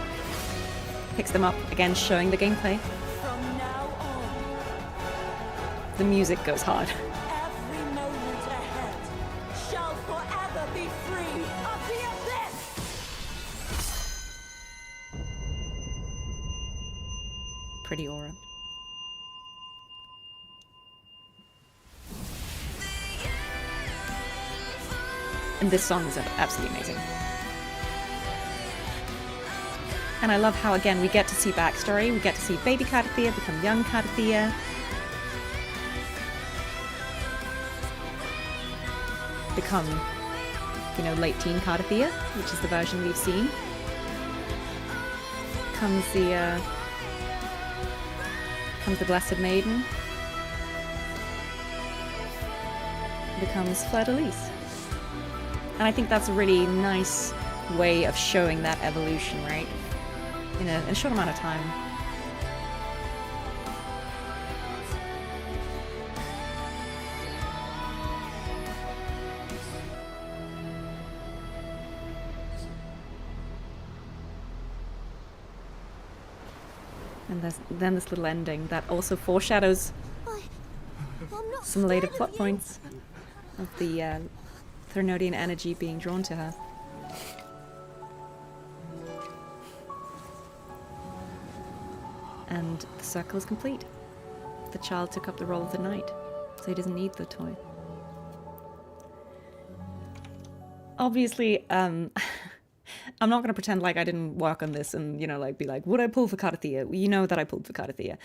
picks them up, again showing the gameplay. From now on, the music goes hard. every moment ahead shall forever be free of the abyss. Pretty aura. And this song is absolutely amazing. And I love how, again, we get to see backstory. We get to see baby Cartethyia become young Cartethyia. Become, you know, late teen Cartethyia, which is the version we've seen. Comes the Blessed Maiden. Becomes Fleur-de-Lis. And I think that's a really nice way of showing that evolution, right? In a short amount of time. And then this little ending that also foreshadows some later plot points of the Thermodian energy being drawn to her. And the circle is complete. The child took up the role of the knight, so he doesn't need the toy. Obviously, I'm not going to pretend like I didn't work on this and, you know, like be like, would I pull for Cartethyia? You know that I pulled for Cartethyia.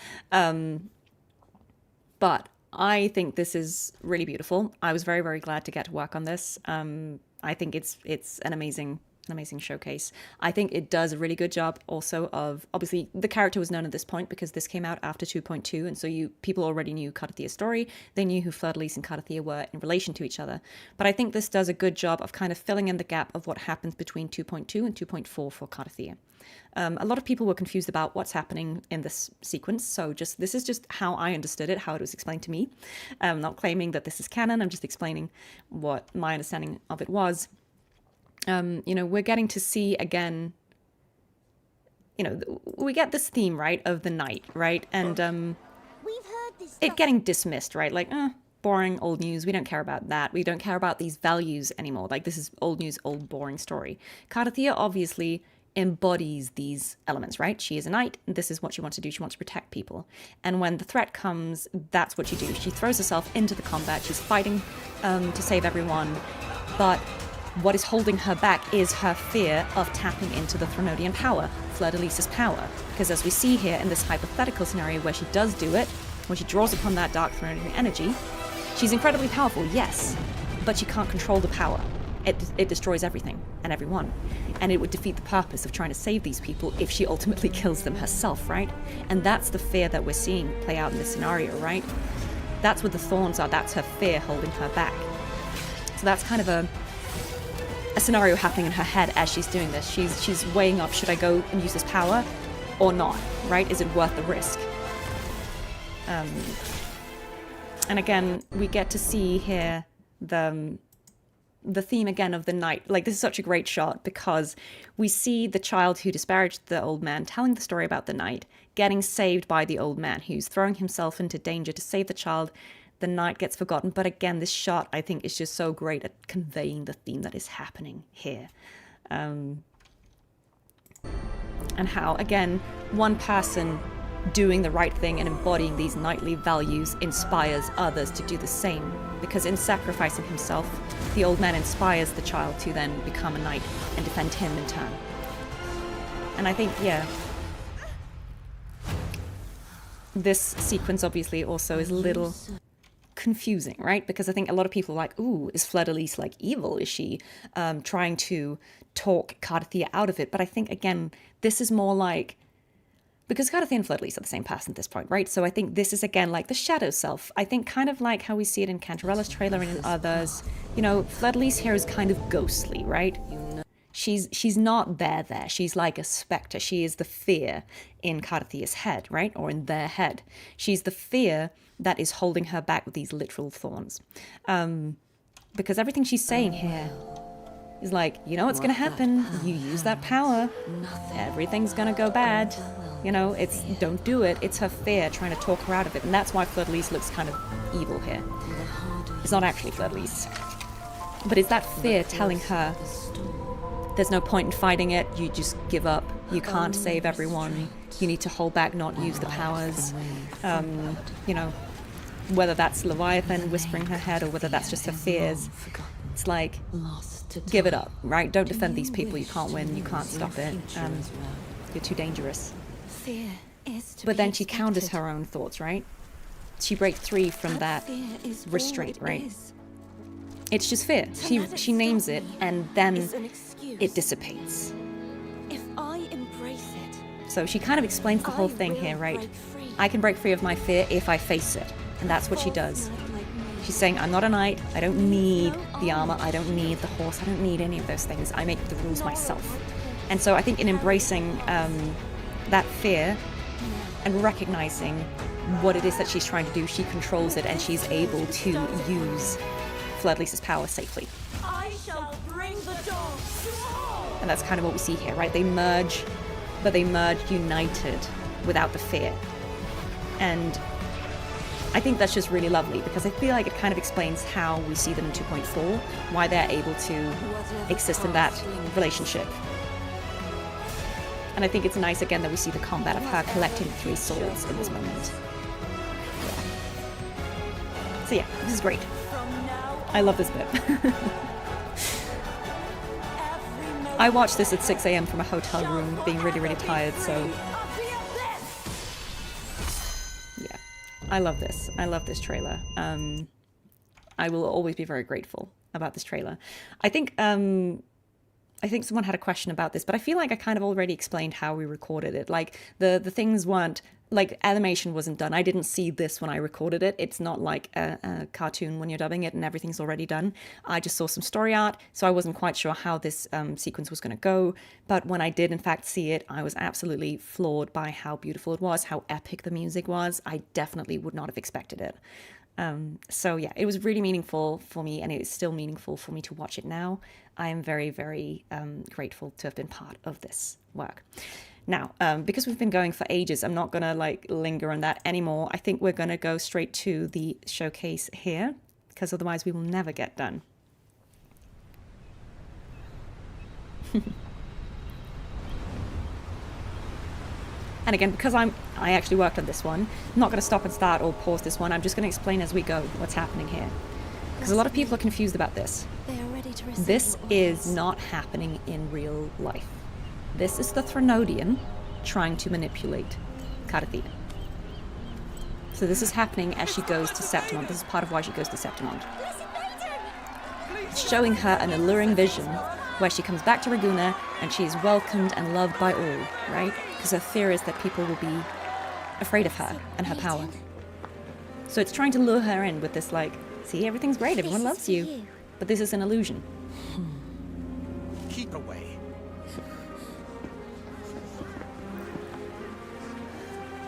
But I think this is really beautiful. I was very, very glad to get to work on this. I think it's an amazing an amazing showcase. I think it does a really good job also of, obviously the character was known at this point because this came out after 2.2, and so people already knew Cartethia's story. They knew who Fleur-de-Lis and Cartethyia were in relation to each other. But I think this does a good job of kind of filling in the gap of what happens between 2.2 and 2.4 for Cartethyia. A lot of people were confused about what's happening in this sequence, so this is just how I understood it, how it was explained to me. I'm not claiming that this is canon, I'm just explaining what my understanding of it was. We're getting to see again, we get this theme, right, of the night, right? And it getting dismissed, right? Like, boring, old news, we don't care about that. We don't care about these values anymore. Like, this is old news, old, boring story. Cartethyia obviously embodies these elements, right? She is a knight, and this is what she wants to do. She wants to protect people. And when the threat comes, that's what she does. She throws herself into the combat. She's fighting to save everyone. But what is holding her back is her fear of tapping into the Threnodian power, Fleur-de-Lis's power. Because as we see here in this hypothetical scenario where she does do it, when she draws upon that dark Threnodian energy, she's incredibly powerful, yes, but she can't control the power. It destroys everything and everyone. And it would defeat the purpose of trying to save these people if she ultimately kills them herself, right? And that's the fear that we're seeing play out in this scenario, right? That's what the thorns are. That's her fear holding her back. So that's kind of a scenario happening in her head as she's doing this. She's weighing up, should I go and use this power or not, right? Is it worth the risk? And again, we get to see here the theme again of the night. Like, this is such a great shot because we see the child who disparaged the old man telling the story about the night, getting saved by the old man who's throwing himself into danger to save the child. The night gets forgotten. But again, this shot, I think, is just so great at conveying the theme that is happening here. And how, again, one person doing the right thing and embodying these knightly values inspires others to do the same. Because in sacrificing himself, the old man inspires the child to then become a knight and defend him in turn. And I think, yeah, this sequence obviously also is a little confusing, right? Because I think a lot of people are like, ooh, is Fleur-de-Lis like evil? Is she trying to talk Cartethyia out of it? But I think, again, this is more like, because Cartethyia and Fleur-de-Lis are the same person at this point, right? So I think this is, again, like the shadow self. I think kind of like how we see it in Cantarella's trailer and in others. Fleur-de-Lis here is kind of ghostly, right? She's not there. She's like a specter. She is the fear in Cartethia's head, right? Or in their head. She's the fear that is holding her back with these literal thorns. Because everything she's saying here is like, you know what's going to happen. You use that power. Everything's going to go bad. It's don't do it. It's her fear trying to talk her out of it. And that's why Fleur-de-Lis looks kind of evil here. It's not actually Fleur-de-Lis. But it's that fear telling her there's no point in fighting it. You just give up. You can't save everyone. You need to hold back, not use the powers. Whether that's Leviathan whispering her head or whether that's just her fears. It's like, give it up, right? Don't defend these people. You can't win. You can't stop it. You're too dangerous. But then she counters her own thoughts, right? She breaks free from that restraint, right? It's just fear. She names it, and then it dissipates. If I embrace it, so she kind of explains the whole thing here, right? I can break free of my fear if I face it, and that's what she does. She's saying, I'm not a knight. I don't need the armor. I don't need the horse. I don't need any of those things. I make the rules myself. And so I think in embracing that fear and recognizing what it is that she's trying to do, she controls it and she's able to use Fleur-de-Lis's power safely. I shall bring the dawn to all. And that's kind of what we see here, right? They merge, but they merge united without the fear. And I think that's just really lovely because I feel like it kind of explains how we see them in 2.4, why they're able to exist in that relationship. And I think it's nice, again, that we see the combat of her collecting 3 swords in this moment. Yeah. So yeah, this is great. I love this bit. I watched this at 6 a.m. from a hotel room, being really, really tired, so... yeah. I love this. I love this trailer. I will always be very grateful about this trailer. I think I think someone had a question about this, but I feel like I kind of already explained how we recorded it. Like the things weren't, like animation wasn't done. I didn't see this when I recorded it. It's not like a cartoon when you're dubbing it and everything's already done. I just saw some story art, so I wasn't quite sure how this sequence was going to go. But when I did in fact see it, I was absolutely floored by how beautiful it was, how epic the music was. I definitely would not have expected it. So yeah, it was really meaningful for me, and it is still meaningful for me to watch it now. I am very, very grateful to have been part of this work. Now, because we've been going for ages, I'm not going to like linger on that anymore. I think we're going to go straight to the showcase here, because otherwise we will never get done. And again, because I actually worked on this one, I'm not going to stop and start or pause this one. I'm just going to explain as we go what's happening here. Because a lot of people are confused about this. This is not happening in real life. This is the Threnodian trying to manipulate Cartethyia. So this is happening as she goes to Septimond. This is part of why she goes to Septimond. It's showing her an alluring vision where she comes back to Ragusa and she is welcomed and loved by all, right? Because her fear is that people will be afraid of her and her power. So it's trying to lure her in with this like, see, everything's great, everyone loves you. But this is an illusion. Keep away.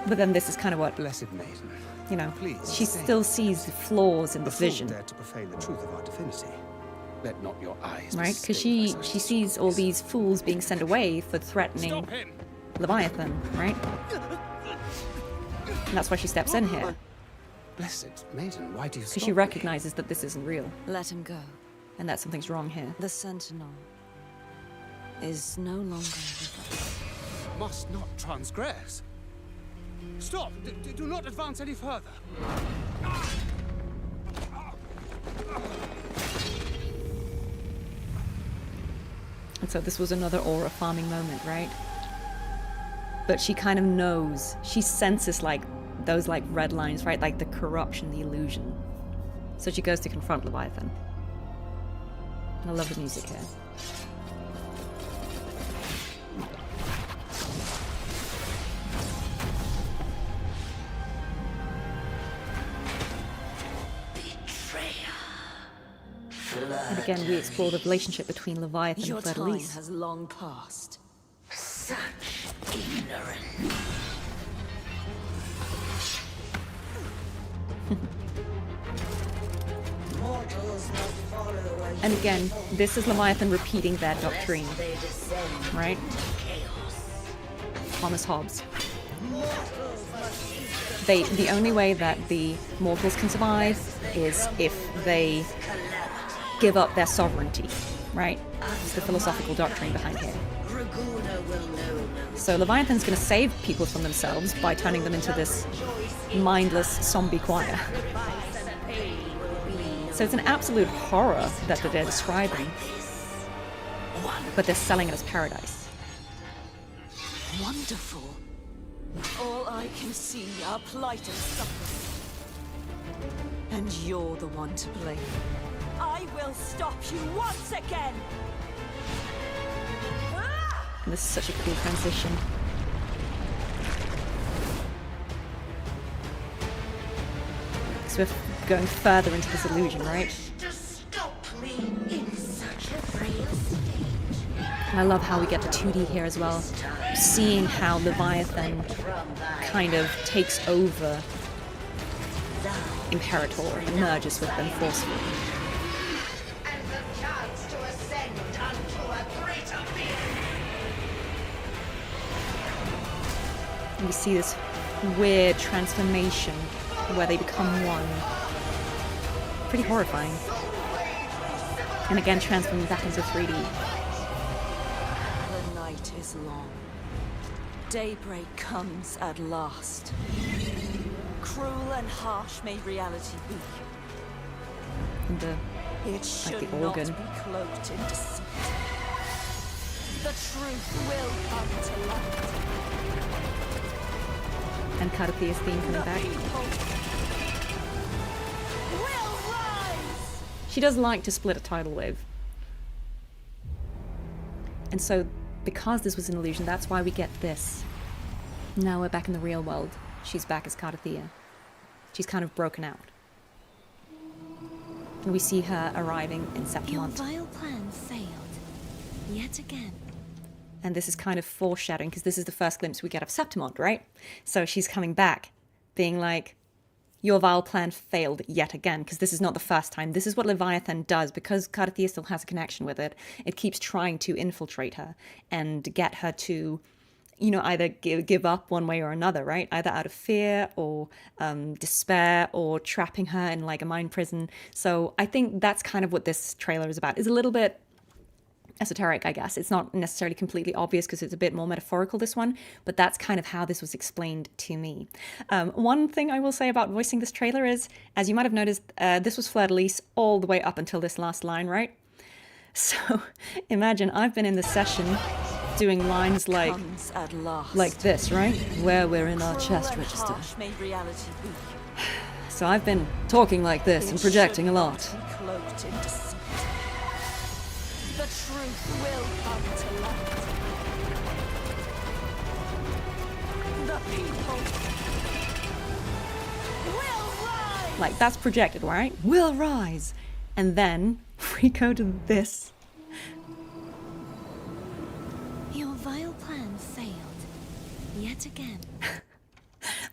But then this is kind of what, Blessed maiden, you know, please, she still sees the flaws in the vision. Dare to profane the truth of our divinity. Let not your eyes right? Because she sees all these fools being sent away for threatening Leviathan, right? And that's why she steps in here. Blessed maiden, why do you stop? Because she recognizes that this isn't real. Let him go. And that something's wrong here. The Sentinel is no longer with us. Must not transgress. Stop! Do not advance any further. And so this was another aura farming moment, right? But she kind of knows, she senses like those like red lines, right? Like the corruption, the illusion. So she goes to confront Leviathan. And I love the music here. And again, we explore the relationship between Leviathan Your and time Fleur-de-Lis. has long passed. Such ignorance. And again, this is Leviathan repeating their doctrine, right? Thomas Hobbes. The only way that the mortals can survive is if they give up their sovereignty, right? It's the philosophical doctrine behind here. So Leviathan's going to save people from themselves by turning them into this mindless zombie choir. So it's an absolute horror that they're describing, but they're selling it as paradise. Wonderful. All I can see are plight and suffering. And you're the one to blame. I will stop you once again! And this is such a cool transition. So we're going further into this illusion, right? And I love how we get the 2D here as well. Seeing how Leviathan kind of takes over Imperator and merges with them forcefully. And we see this weird transformation where they become one. Pretty horrifying. And again, transforming back into 3D. The night is long. Daybreak comes at last. Cruel and harsh may reality be. And the, it should like the not organ. be cloaked in deceit. The truth will come to light. And Cartethyia's theme coming back. She does like to split a tidal wave. And so because this was an illusion, that's why we get this. Now we're back in the real world. She's back as Cartethyia. She's kind of broken out. And we see her arriving in Your Septimont. vile plan failed. Yet again. And this is kind of foreshadowing, because this is the first glimpse we get of Septimont, right? So she's coming back, being like, your vile plan failed yet again, because this is not the first time. This is what Leviathan does, because Cartethyia still has a connection with it. It keeps trying to infiltrate her and get her to, you know, either give up one way or another, right? Either out of fear or despair, or trapping her in like a mind prison. So I think that's kind of what this trailer is about. It's a little bit esoteric, I guess. It's not necessarily completely obvious because it's a bit more metaphorical, this one, but that's kind of how this was explained to me. One thing I will say about voicing this trailer is, as you might have noticed, this was fleur-de-lis all the way up until this last line, right? So imagine I've been in the session doing lines like this, right? Where we're in our chest register. So I've been talking like this and projecting a lot. The truth will come to light. The people will rise. Like, that's projected, right? Will rise. And then we go to this. Your vile plan failed. Yet again.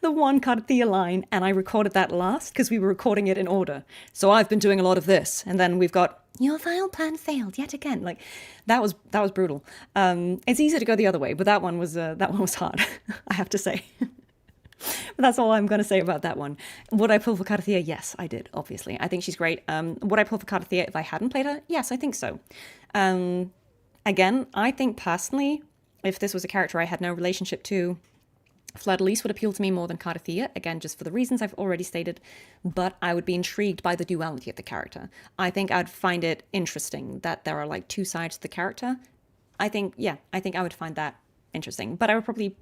The one Cartethyia line, and I recorded that last because we were recording it in order. So I've been doing a lot of this, and then we've got your vile plan failed yet again. Like, that was brutal. It's easy to go the other way, but that one was hard, I have to say. But that's all I'm going to say about that one. Would I pull for Cartethyia? Yes, I did, obviously. I think she's great. Would I pull for Cartethyia if I hadn't played her? Yes, I think so. Again, I think personally, if this was a character I had no relationship to, fleur-de-lis would appeal to me more than Cartethyia, again, just for the reasons I've already stated, but I would be intrigued by the duality of the character. I think I'd find it interesting that there are like two sides to the character. I think I would find that interesting, but I would probably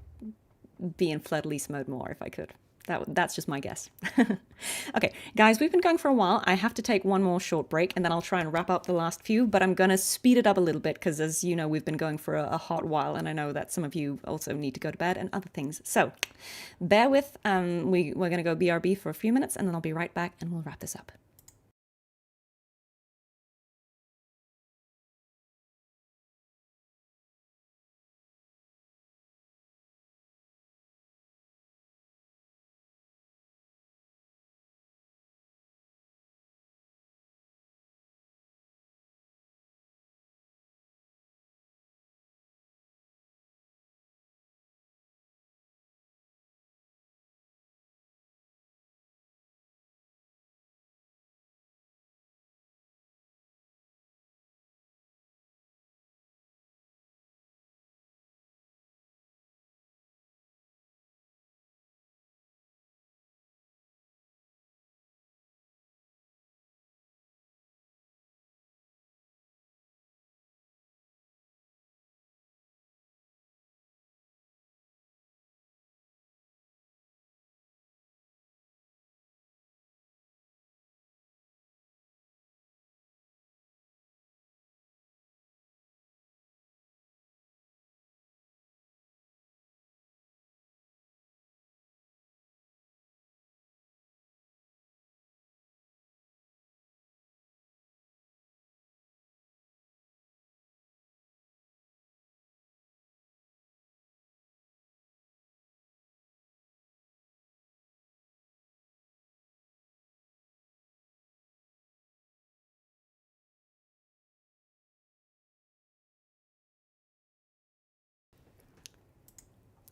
be in fleur-de-lis mode more if I could. That's just my guess. Okay, guys, we've been going for a while. I have to take one more short break, and then I'll try and wrap up the last few, but I'm going to speed it up a little bit because, as you know, we've been going for a hot while, and I know that some of you also need to go to bed and other things. So bear with. We're going to go BRB for a few minutes, and then I'll be right back, and we'll wrap this up.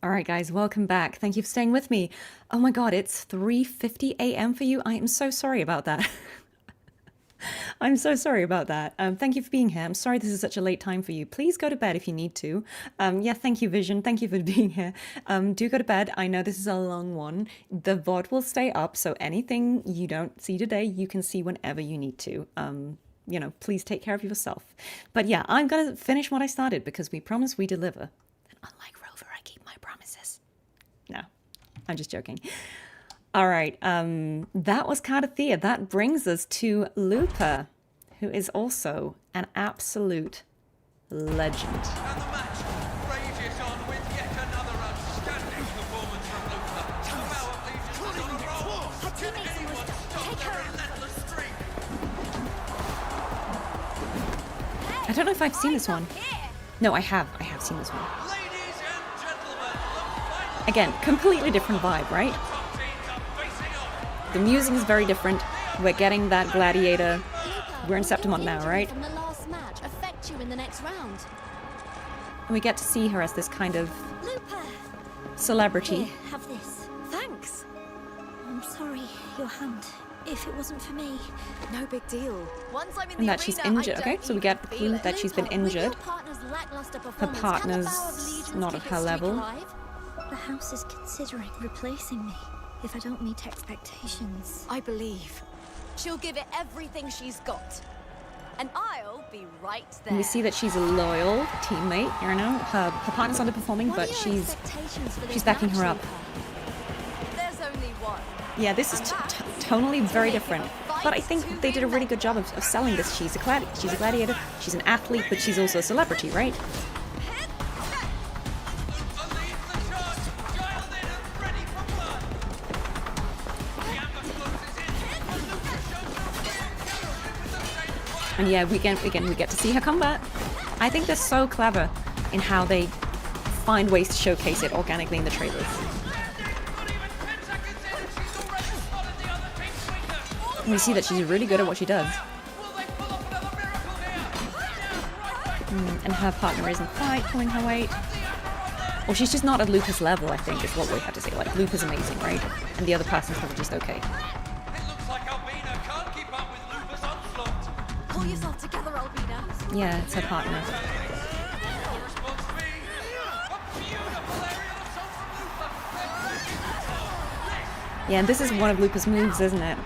All right, guys, welcome back. Thank you for staying with me. Oh my God, it's 3:50 a.m. for you. I am so sorry about that. I'm so sorry about that. Thank you for being here. I'm sorry this is such a late time for you. Please go to bed if you need to. Yeah, thank you, Vision. Thank you for being here. Do go to bed. I know this is a long one. The VOD will stay up, so anything you don't see today, you can see whenever you need to. You know, please take care of yourself. But yeah, I'm going to finish what I started because we promise we deliver. And unlike Rover, I keep my promises. No, I'm just joking. All right, that was Cartethyia. That brings us to Lupa, who is also an absolute legend. I don't know if I've seen this one. No, I have seen this one. Again, completely different vibe, right? The music is very different. We're getting that gladiator. We're in Septimon now, right? From the last match affect you in the next round. And we get to see her as this kind of Lupa! celebrity. Here, have this. Thanks. I'm sorry, your hand. If it wasn't for me. No big deal. Once I'm in And the that she's arena, injured. Okay, so we get the clue that she's been injured. Her partner's not at her level. The house is considering replacing me if I don't meet expectations. I believe. She'll give it everything she's got. And I'll be right there. And we see that she's a loyal teammate, you know? Her partner's underperforming, but she's backing her up. There's only one. Yeah, this is tonally very different. But I think they did a really good job of selling this. She's a gladiator, she's an athlete, but she's also a celebrity, right? And yeah, we get to see her combat. I think they're so clever in how they find ways to showcase it organically in the trailers. And we see that she's really good at what she does. And her partner isn't quite pulling her weight. Or she's just not at Lupa's level, I think, is what we have to say. Like, Lupa's amazing, right? And the other person's probably just okay. Pull yourself together, Albina. Yeah, it's her partner. Yeah, and this is one of Lupa's moves, isn't it?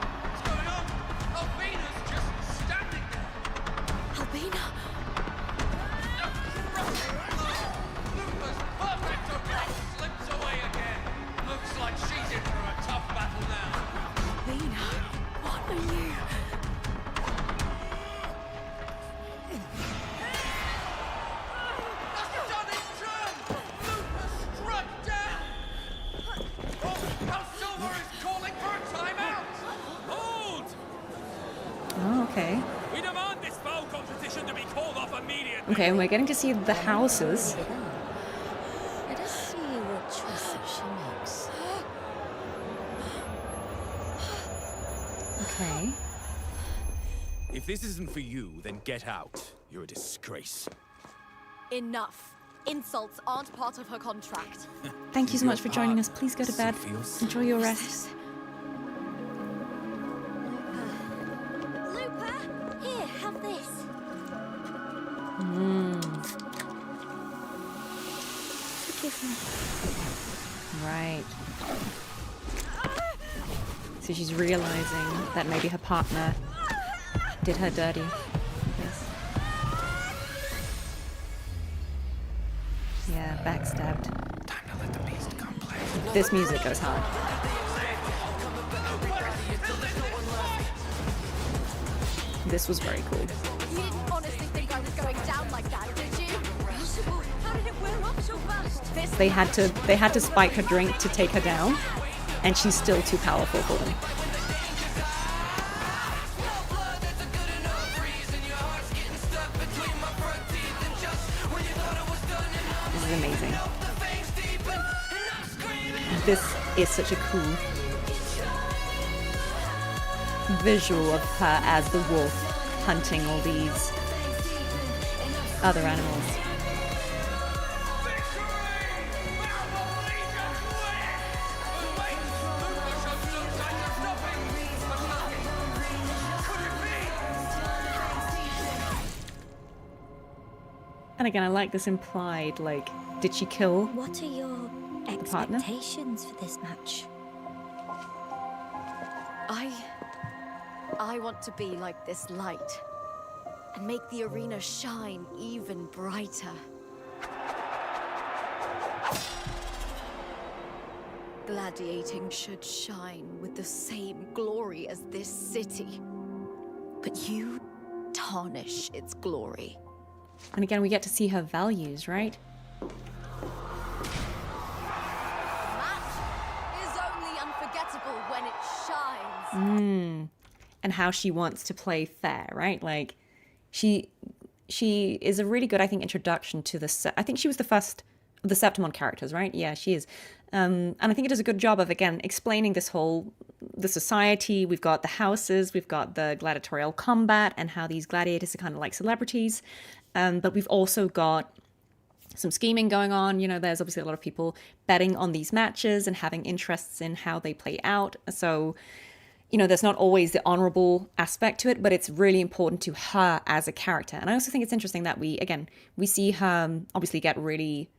Okay, and we're getting to see the houses. Let us see what choices she makes. Okay. If this isn't for you, then get out. You're a disgrace. Enough. Insults aren't part of her contract. Thank you so much for joining us. Please go to bed. Enjoy your rest. Lupa! Here, have this. Forgive me. Right. So she's realizing that maybe her partner did her dirty. Yes. Yeah, backstabbed. Time to let the beast come play. This music goes hard. This was very cool. You didn't honestly think I was going down like that, did you? How did it wear up so fast? They had to spike her drink to take her down, and she's still too powerful for them. This is amazing. This is such a cool visual of her as the wolf hunting all these other animals. And again, I like this implied, like, did she kill What are your expectations for this match? I want to be like this light and make the arena shine even brighter. Gladiating should shine with the same glory as this city. But you tarnish its glory. And again, we get to see her values, right? Match is only unforgettable when it shines. And how she wants to play fair, right? Like, she she is a really good, I think, introduction to the. I think she was the first of the Septimon characters, right? Yeah, she is. And I think it does a good job of, again, explaining the society. We've got the houses, we've got the gladiatorial combat, and how these gladiators are kind of like celebrities. But we've also got some scheming going on. You know, there's obviously a lot of people betting on these matches and having interests in how they play out. So, you know, there's not always the honorable aspect to it, but it's really important to her as a character. And I also think it's interesting that we see her obviously get really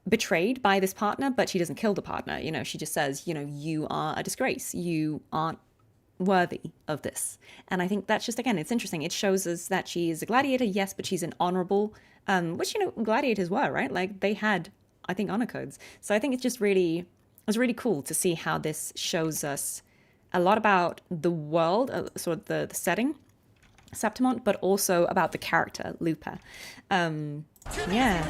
betrayed by this partner, but she doesn't kill the partner. You know, she just says, you know, you are a disgrace. You aren't worthy of this. And I think that's just, again, it's interesting. It shows us that she is a gladiator, yes, but she's an honorable, which, you know, gladiators were, right? Like, they had, I think, honor codes. So I think it's really cool to see how this shows us a lot about the world, sort of the setting, Septimon, but also about the character, Lupa. Yeah.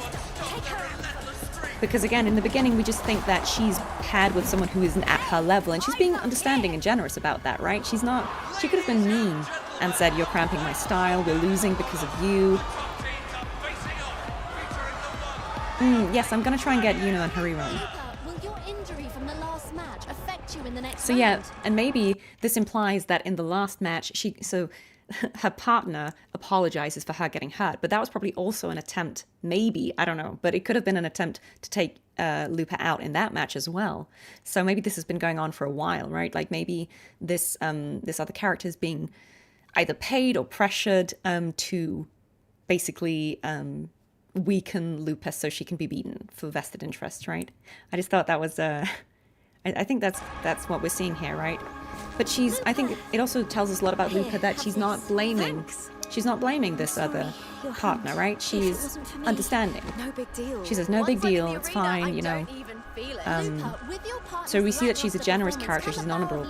Because again, in the beginning, we just think that she's paired with someone who isn't at her level, and she's being understanding and generous about that, right? She could have been mean and said, you're cramping my style, we're losing because of you. Yes, I'm going to try and get Iuno and Hariro. Will your injury from the last match affect you in the next So yeah, and maybe this implies that in the last match, her partner apologizes for her getting hurt, but that was probably also an attempt, maybe, I don't know, but it could have been an attempt to take Lupa out in that match as well. So maybe this has been going on for a while, right? Like maybe this other character is being either paid or pressured to basically weaken Lupa so she can be beaten for vested interests, right? I just thought that was I think that's what we're seeing here, right? But I think it also tells us a lot about Lupa, that she's not blaming this other partner, right? She's understanding. No big deal. She says, no big deal, it's fine, you know. So we see that she's a generous character, she's an honorable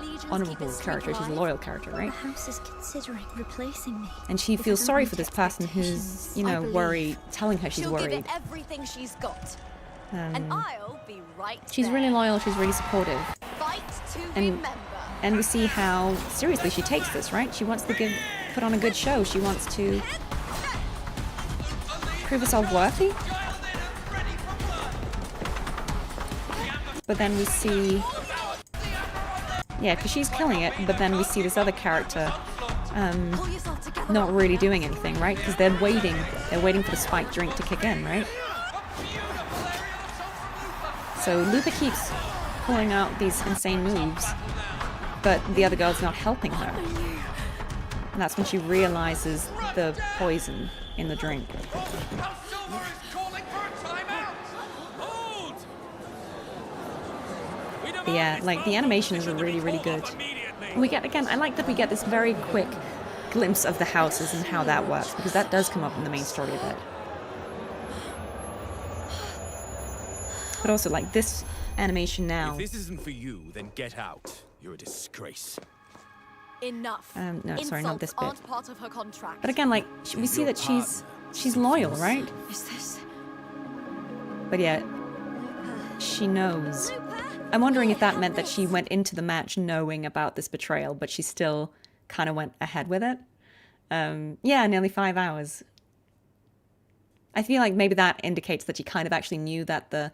character, she's a loyal character, right? The house is considering replacing me. And she feels sorry for this person who's, you know, worried, telling her she's worried. She'll give it everything she's got. And I'll be right She's there. really loyal, she's really supportive. Fight to remember. And we see how seriously she takes this, right? She wants to put on a good show. She wants to prove herself worthy. But then we see, yeah, because she's killing it, but then we see this other character not really doing anything, right? Because they're waiting for the spiked drink to kick in, right? So Lupa keeps pulling out these insane moves, but the other girl's not helping her. And that's when she realizes the poison in the drink. Yeah, like the animations are really, really good. We get, again, I like that we get this very quick glimpse of the houses and how that works, because that does come up in the main story a bit. But also, like, this animation now. If this isn't for you, then get out. You're a disgrace. Enough. No, sorry, not this bit. Aren't part of her contract. But again, like, we see that she's loyal, right? Is this? But yeah, she knows. I'm wondering if that meant that she went into the match knowing about this betrayal, but she still kind of went ahead with it. Yeah, nearly 5 hours. I feel like maybe that indicates that she kind of actually knew that the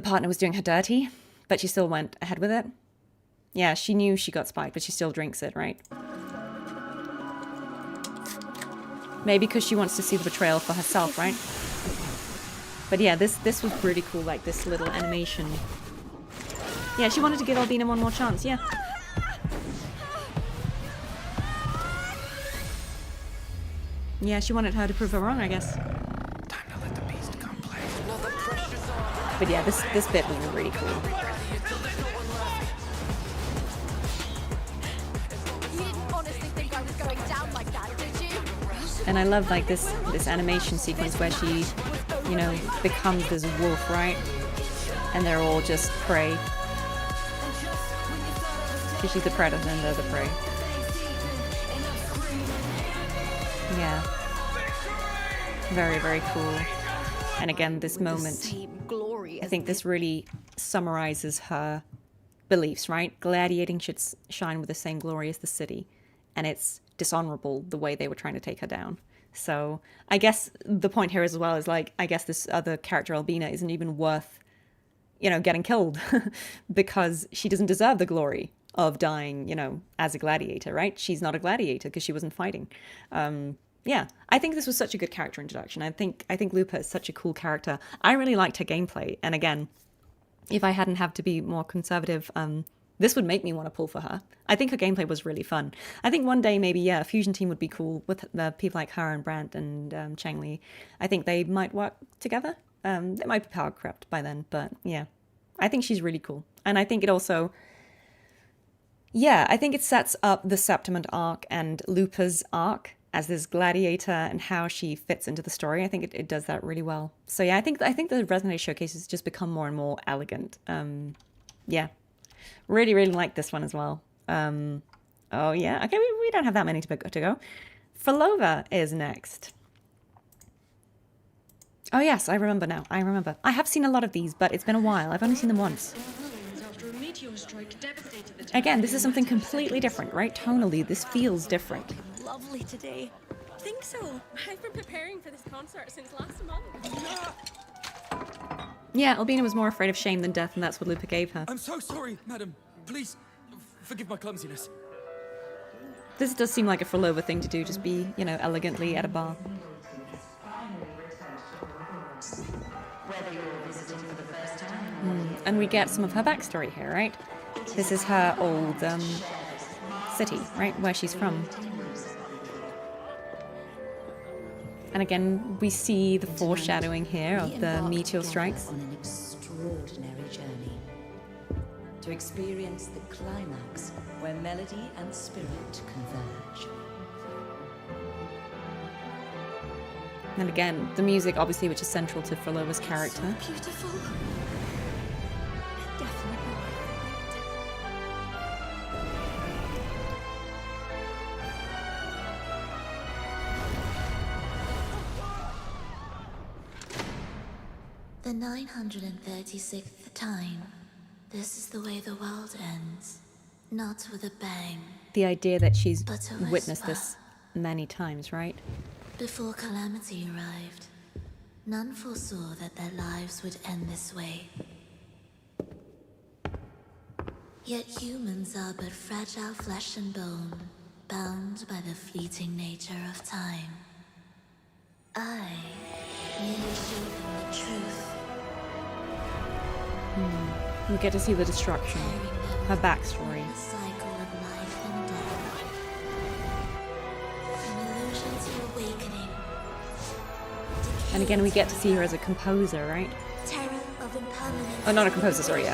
partner was doing her dirty, but she still went ahead with it. Yeah, she knew she got spiked, but she still drinks it, right? Maybe because she wants to see the betrayal for herself, right? But yeah, this was pretty cool, like this little animation. Yeah, she wanted to give Albina one more chance, yeah. Yeah, she wanted her to prove her wrong, I guess. Time to let the beast come play. But yeah, this bit was really cool. You didn't honestly think I was going down like that, did you? And I love like this animation sequence where she, you know, becomes this wolf, right? And they're all just prey. Because she's the predator and they're the prey. Yeah. Very, very cool. And again, this moment, I think this really summarizes her beliefs, right? Gladiating should shine with the same glory as the city. And it's dishonorable the way they were trying to take her down. So I guess the point here as well is like, I guess this other character, Albina, isn't even worth, you know, getting killed because she doesn't deserve the glory of dying, you know, as a gladiator, right? She's not a gladiator because she wasn't fighting. Yeah, I think this was such a good character introduction. I think Lupa is such a cool character. I really liked her gameplay. And again, if I hadn't have to be more conservative, this would make me want to pull for her. I think her gameplay was really fun. I think one day maybe, yeah, a fusion team would be cool with the people like her and Brant and Changli. I think they might work together. They might be power corrupt by then, but yeah, I think she's really cool. And I think it also, yeah, I think it sets up the Septimate arc and Lupa's arc as this gladiator and how she fits into the story. I think it does that really well. So yeah, I think the Resonator Showcase has just become more and more elegant. Yeah, really, really like this one as well. Oh yeah, okay, we don't have that many to go. Phrolova is next. Oh yes, I remember now. I remember. I have seen a lot of these, but it's been a while. I've only seen them once. Again, this is something completely different, right? Tonally, this feels different. Lovely today. I think so. I've been preparing for this concert since last month. Yeah, Albina was more afraid of shame than death, and that's what Lupa gave her. I'm so sorry, madam. Please, forgive my clumsiness. This does seem like a Phrolova thing to do, just be, you know, elegantly at a bar. And we get some of her backstory here, right? This is her old city, right, where she's from. And again, we see the foreshadowing here of the meteor strikes. On an extraordinary journey to experience the climax where melody and spirit converge. And again, the music, obviously, which is central to Phrolova's character. So beautiful. The 936th time. This is the way the world ends. Not with a bang. The idea that she's but a witnessed whisper. this many times, right? Before calamity arrived, none foresaw that their lives would end this way. Yet humans are but fragile flesh and bone, bound by the fleeting nature of time. I merely show them the truth. We get to see the destruction, her backstory. The cycle of life and death. From illusion to awakening. And again, we get to see her as a composer, right? Terror of impermanence. Oh, not a composer, sorry.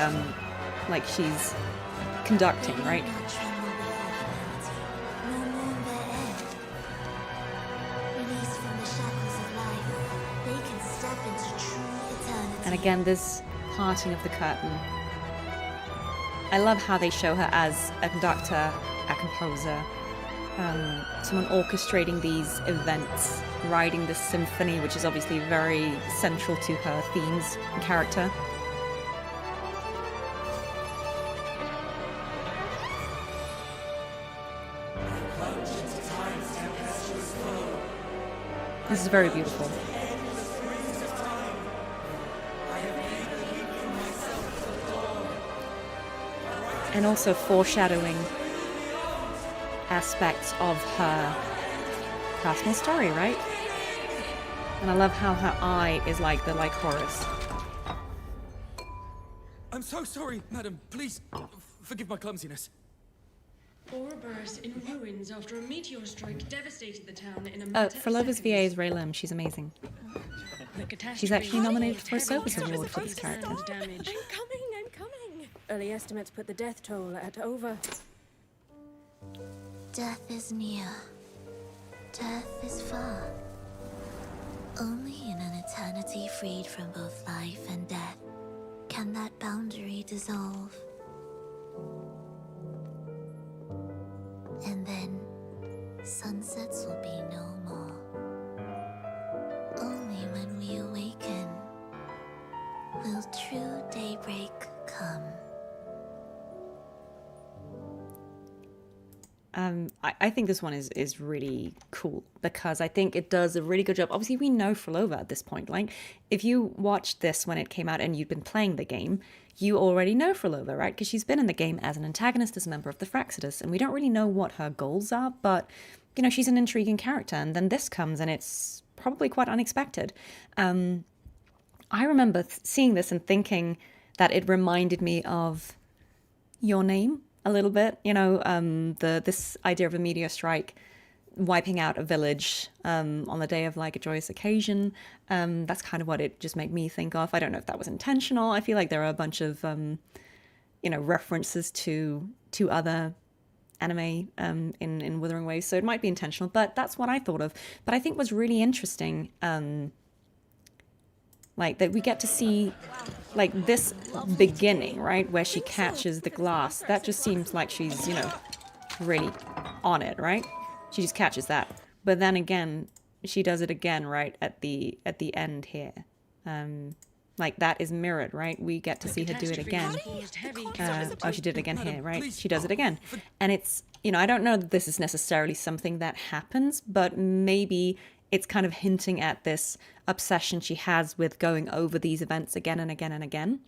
Like she's conducting, right? No more their end. Released from the shackles of life, they can step into true eternity. And again, this parting of the curtain. I love how they show her as a conductor, a composer, someone orchestrating these events, writing this symphony, which is obviously very central to her themes and character. This is very beautiful. And also foreshadowing aspects of her personal story, right? And I love how her eye is like the chorus. I'm so sorry, madam. Please, forgive my clumsiness. Ouroboros in ruins after a meteor strike devastated the town in a Phrolova's VA is Ray Lim. She's amazing. She's actually nominated for a Service Award for this character. I'm coming. Early estimates put the death toll at over. Death is near. Death is far. Only in an eternity freed from both life and death can that boundary dissolve. And then sunsets will be no more. Only when we awaken will true daybreak come. I think this one is really cool because I think it does a really good job. Obviously, we know Phrolova at this point. Like, if you watched this when it came out and you'd been playing the game, you already know Phrolova, right? Because she's been in the game as an antagonist, as a member of the Fractsidus, and we don't really know what her goals are, but, you know, she's an intriguing character, and then this comes, and it's probably quite unexpected. I remember seeing this and thinking that it reminded me of Your Name a little bit, you know, this idea of a meteor strike wiping out a village on the day of like a joyous occasion. That's kind of what it just made me think of. I don't know if that was intentional. I feel like there are a bunch of, you know, references to other anime in Wuthering Waves, so it might be intentional, but that's what I thought of. But I think what's really interesting, like that we get to see like this beginning, right, where she catches the glass. That just seems like she's, you know, really on it, right? She just catches that. But then again, she does it again, right, at the end here. Like that is mirrored, right? We get to see her do it again. Oh, she did it again here, right? She does it again. And it's, you know, I don't know that this is necessarily something that happens, but maybe it's kind of hinting at this obsession she has with going over these events again and again and again.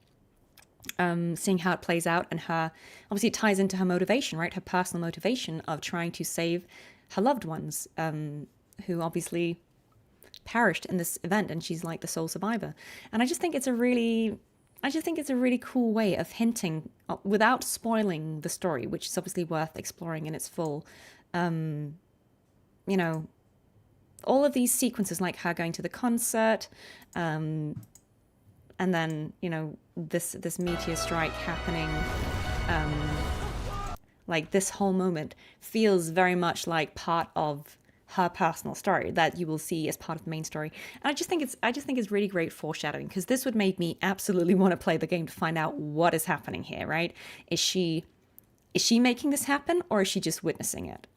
Seeing how it plays out, and her, obviously it ties into her motivation, right? Her personal motivation of trying to save her loved ones, who obviously perished in this event, and she's like the sole survivor. And I just think it's a really cool way of hinting, without spoiling the story, which is obviously worth exploring in its full. You know, all of these sequences, like her going to the concert, and then, you know, this meteor strike happening, like this whole moment feels very much like part of her personal story that you will see as part of the main story. And I just think it's really great foreshadowing, because this would make me absolutely want to play the game to find out what is happening here, right? Is she making this happen, or is she just witnessing it?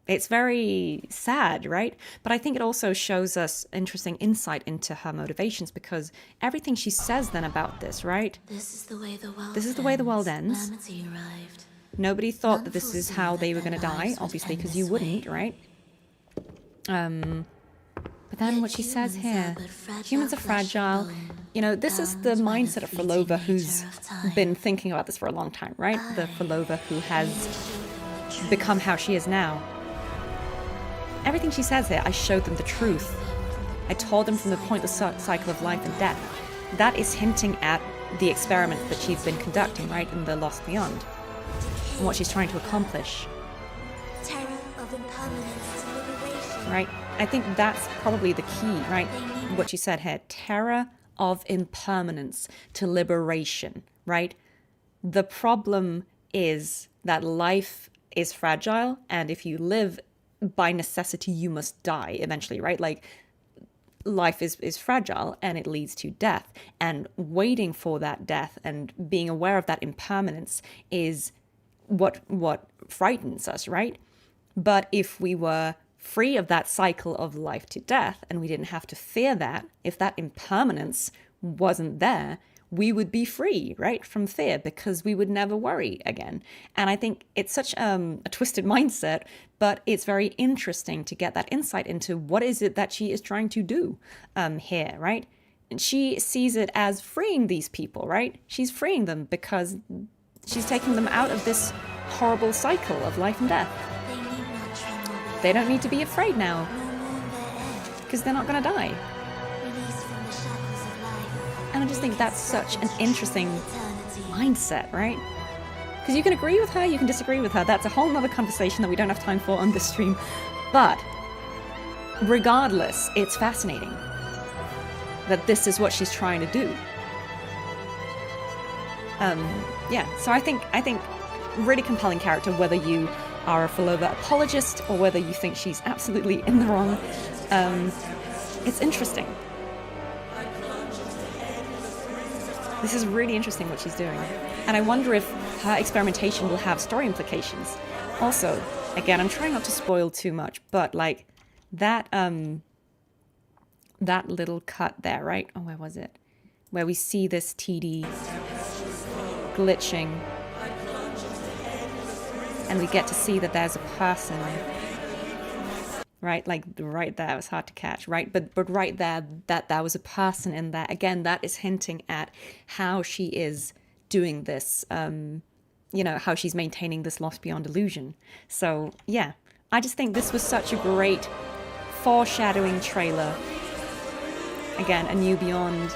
It's very sad, right? But I think it also shows us interesting insight into her motivations, because everything she says then about this, right? This is the way the world This is the way the world ends. Calamity arrived. Nobody thought that this is how they were going to die, obviously, because you wouldn't, right? But then what she says here, humans are fragile. You know, this is the mindset of Phrolova, who's been thinking about this for a long time, right? The Phrolova who has become how she is now. Everything she says here, I showed them the truth. I told them from the pointless cycle of life and death. That is hinting at the experiment that she's been conducting, right, in the Lost Beyond, and what she's trying to accomplish. Terror of impermanence to liberation. Right? I think that's probably the key, right? What she said here. Terror of impermanence to liberation, right? The problem is that life is fragile, and if you live by necessity, you must die eventually, right? Like, life is fragile, and it leads to death. And waiting for that death and being aware of that impermanence is what frightens us, right? But if we were free of that cycle of life to death, and we didn't have to fear that, if that impermanence wasn't there, we would be free, right, from fear, because we would never worry again. And I think it's such a twisted mindset, but it's very interesting to get that insight into what is it that she is trying to do here, right? And she sees it as freeing these people, right? She's freeing them because she's taking them out of this horrible cycle of life and death. They don't need to be afraid now, because they're not going to die. And I just think that's such an interesting mindset, right? Because you can agree with her, you can disagree with her. That's a whole nother conversation that we don't have time for on this stream. But regardless, it's fascinating that this is what she's trying to do. Yeah, so I think really compelling character, whether you are a Phrolova apologist or whether you think she's absolutely in the wrong. It's interesting. This is really interesting what she's doing. And I wonder if her experimentation will have story implications. Also, again, I'm trying not to spoil too much, but like that little cut there, right? Oh, where was it? Where we see this TD glitching. and we get to see that there's a person, right? Like right there, it's hard to catch, right? But right there, that there was a person in there. Again, that is hinting at how she is doing this, you know, how she's maintaining this lost beyond illusion. So yeah, I just think this was such a great foreshadowing trailer. Again, a new beyond.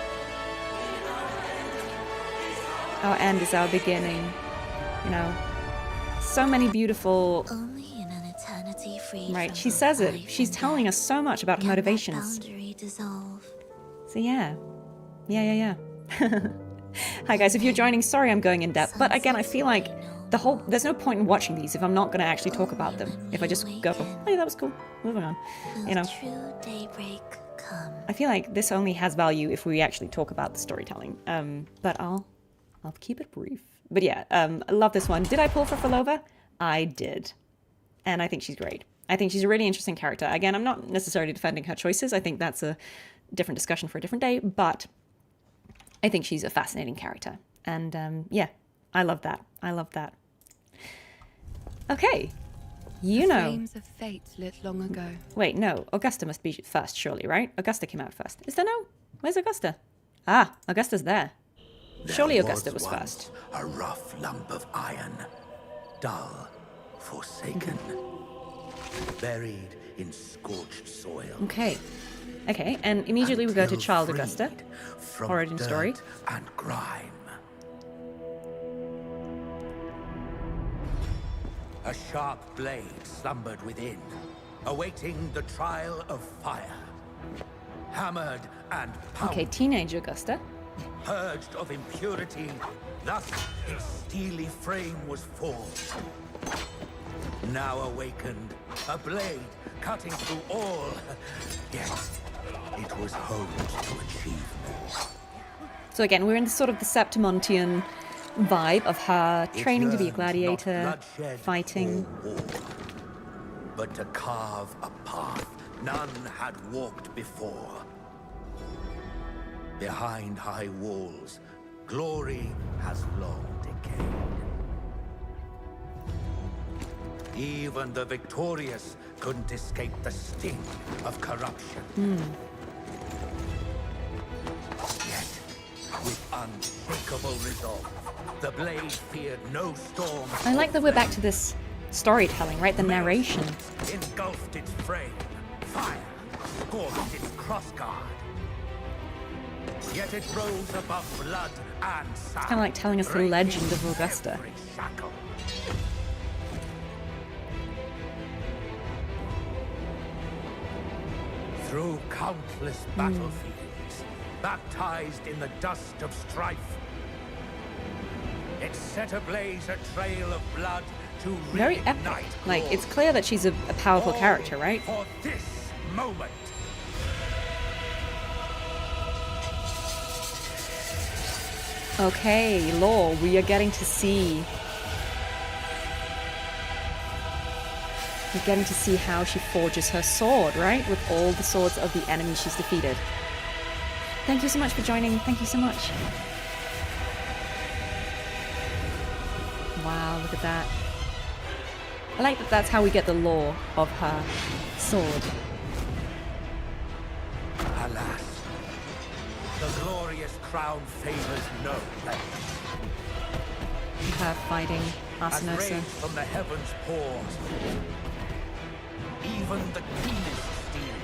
Our end is our beginning. You know, so many beautiful. Only in an eternity free. Right, she says it. She's telling us so much about her motivations. Boundary dissolve. So yeah. Hi guys, if you're joining, sorry I'm going in depth, but again, I feel like there's no point in watching these if I'm not going to actually talk about them. If I just go, oh yeah, that was cool, moving on, you know. I feel like this only has value if we actually talk about the storytelling, but I'll keep it brief. But yeah, I love this one. Did I pull for Phrolova? I did, and I think she's great. I think she's a really interesting character. Again, I'm not necessarily defending her choices. I think that's a different discussion for a different day, but I think she's a fascinating character. And yeah, I love that. I love that. Okay, Iuno. Flames of fate lit long ago. Wait, no, Augusta must be first, surely, right? Augusta came out first. Is there no? Where's Augusta? Ah, Augusta's there. Surely Augusta was first. A rough lump of iron, dull, forsaken, buried in scorched soil. Okay. Okay, and immediately we go to Child Augusta. Origin story. And grime. A sharp blade slumbered within, awaiting the trial of fire. Hammered and pounded. Okay, teenage Augusta. Purged of impurity, thus its steely frame was forged. Now awakened, a blade cutting through all. Yes, it was honed to achieve more. So again, we're in sort of the Septimontian vibe of her training to be a gladiator, fighting. War, but to carve a path none had walked before. Behind high walls, glory has long decayed. Even the victorious couldn't escape the sting of corruption. Yet, with unshakable resolve, the blade feared no storm. I like that we're back to this storytelling, right? The narration. Engulfed its frame, fire scorched its crossguard. Yet it rose above blood and sound. It's kind of like telling us the legend of Augusta. Through countless battlefields, baptized in the dust of strife, it set ablaze a trail of blood to very epic. Like, it's clear that she's a powerful character, right? For this moment. Okay, lore, we are getting to see. We're getting to see how she forges her sword, right? With all the swords of the enemy she's defeated. Thank you so much for joining. Thank you so much. Wow, look at that. I like that that's how we get the lore of her sword. Alas, the glorious crown favors no length. Her fighting As Arsinosa. rain from the heavens pours, even the keenest steel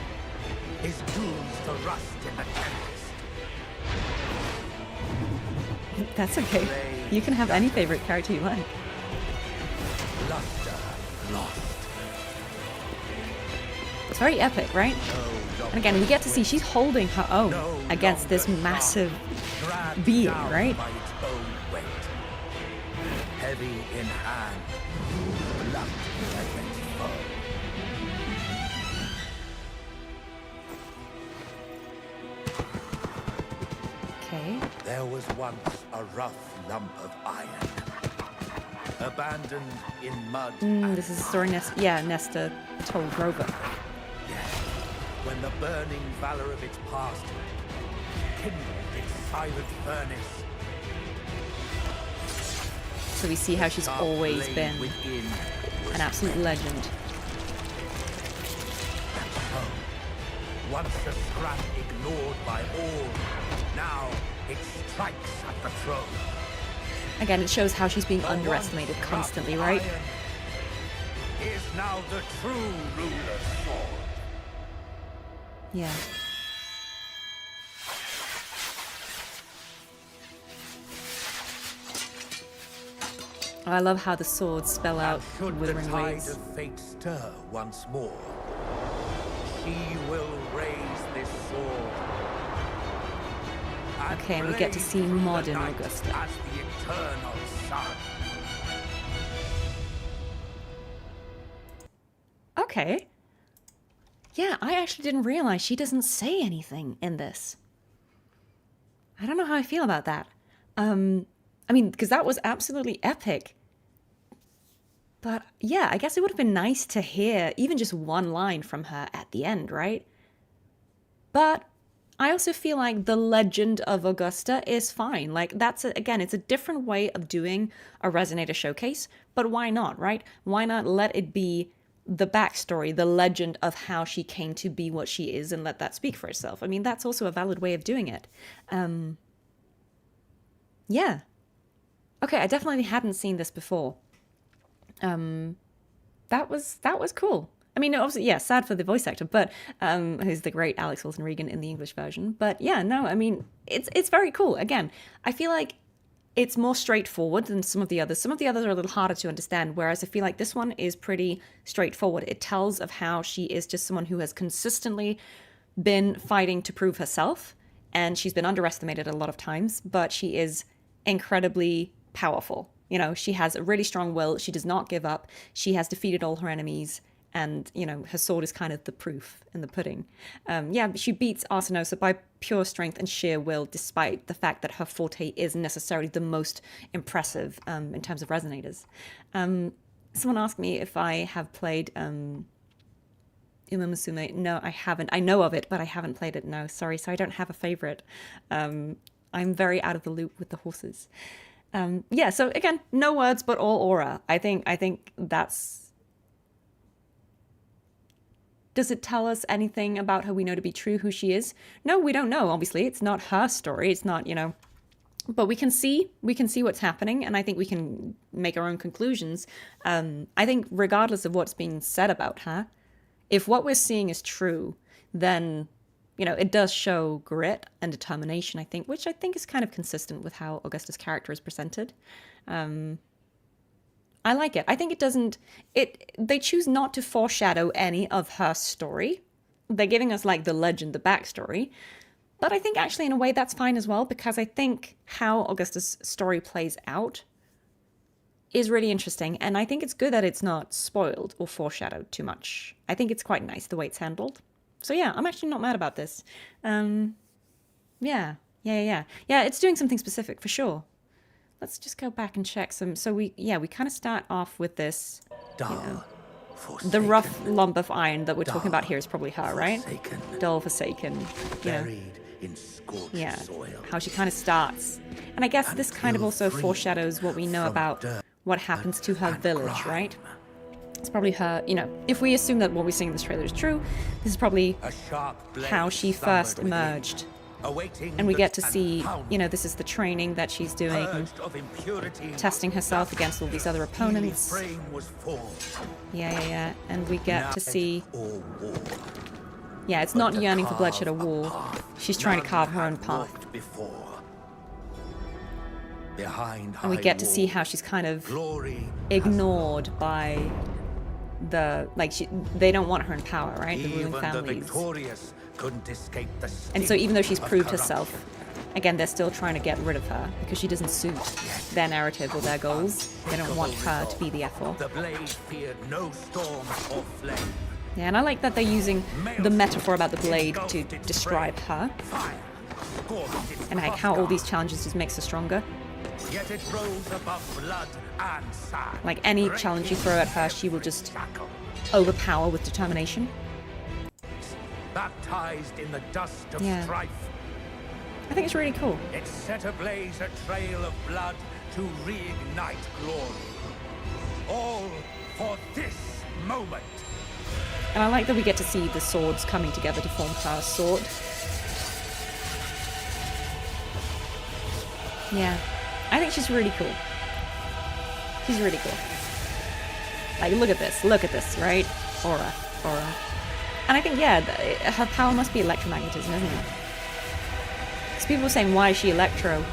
is doomed to rust in the tempest. That's okay. You can have any favorite character you like. Luster lost. It's very epic, right? And again, we get to see she's holding her own against this massive being, right? By its own weight. Heavy in hand, blunt against foe. Okay. There was once a rough lump of iron, abandoned in mud. This is a story Nesta told Grover. Yes, when the burning valor of its past kindled its silent furnace, So we see how she's always been an absolute legend. Once a scrap ignored by all, now it strikes at the throne. Again, it shows how she's being underestimated constantly, right? Is now the true ruler's sword. Yeah. I love how the swords spell out withering waves. Should the tide of fate stir once more, she will raise this sword. Okay, and we get to see modern Augusta. As the eternal sun. Okay. Yeah, I actually didn't realize she doesn't say anything in this. I don't know how I feel about that. I mean, because that was absolutely epic. But yeah, I guess it would have been nice to hear even just one line from her at the end, right? But I also feel like the legend of Augusta is fine. Like, again, it's a different way of doing a Resonator showcase, but why not, right? Why not let it be the backstory, the legend of how she came to be what she is, and let that speak for itself? I mean, that's also a valid way of doing it. Yeah. Okay, I definitely hadn't seen this before. That was cool. I mean, obviously, yeah, sad for the voice actor, but who's the great Alex Wilson Regan in the English version. But yeah, no, I mean, it's very cool. Again, I feel like it's more straightforward than some of the others. Some of the others are a little harder to understand, whereas I feel like this one is pretty straightforward. It tells of how she is just someone who has consistently been fighting to prove herself, and she's been underestimated a lot of times, but she is incredibly powerful. You know, she has a really strong will. She does not give up. She has defeated all her enemies. And, you know, her sword is kind of the proof in the pudding. Yeah, she beats Arsinosa by pure strength and sheer will, despite the fact that her forte isn't necessarily the most impressive in terms of Resonators. Someone asked me if I have played Uma Musume. No, I haven't. I know of it, but I haven't played it. No, sorry. So I don't have a favorite. I'm very out of the loop with the horses. Yeah, so again, no words, but all aura. I think that's... Does it tell us anything about her we know to be true, who she is? No, we don't know, obviously. It's not her story. It's not, you know... But we can see what's happening, and I think we can make our own conclusions. I think regardless of what's being said about her, if what we're seeing is true, then... You know, it does show grit and determination, I think, which I think is kind of consistent with how Augusta's character is presented. I like it. I think it doesn't... They choose not to foreshadow any of her story. They're giving us, like, the legend, the backstory. But I think actually, in a way, that's fine as well, because I think how Augusta's story plays out is really interesting. And I think it's good that it's not spoiled or foreshadowed too much. I think it's quite nice the way it's handled. So yeah, I'm actually not mad about this. Yeah, it's doing something specific for sure. Let's just go back and check some. So we kind of start off with this, you know, the rough lump of iron that we're talking about here is probably her, right? Dull, forsaken, Buried in scorched soil. How she kind of starts. And I guess this kind of also foreshadows what we know about what happens to her village, right? It's probably her, you know, if we assume that what we're seeing in this trailer is true, this is probably how she first emerged. And we get to see, you know, this is the training that she's doing, testing herself against all these other opponents. Yeah. And we get to see... Yeah, it's not yearning for bloodshed or war. She's trying to carve her own path. And we get to see how she's kind of ignored by the, like, they don't want her in power, right? The ruling families. And so even though she's proved herself, again, they're still trying to get rid of her because she doesn't suit their narrative or their goals. They don't want her to be the F4. Yeah, and I like that they're using the metaphor about the blade to describe her. And like how all these challenges just makes her stronger. Yet it rose above blood and sand. Like any challenge you throw at her, she will just overpower with determination. Baptized in the dust of strife. I think it's really cool. It set ablaze a trail of blood to reignite glory. All for this moment. And I like that we get to see the swords coming together to form her sword. Yeah, I think she's really cool. She's really cool. Like, look at this, right? Aura. And I think, yeah, her power must be electromagnetism, isn't it? Because people were saying, why is she Electro?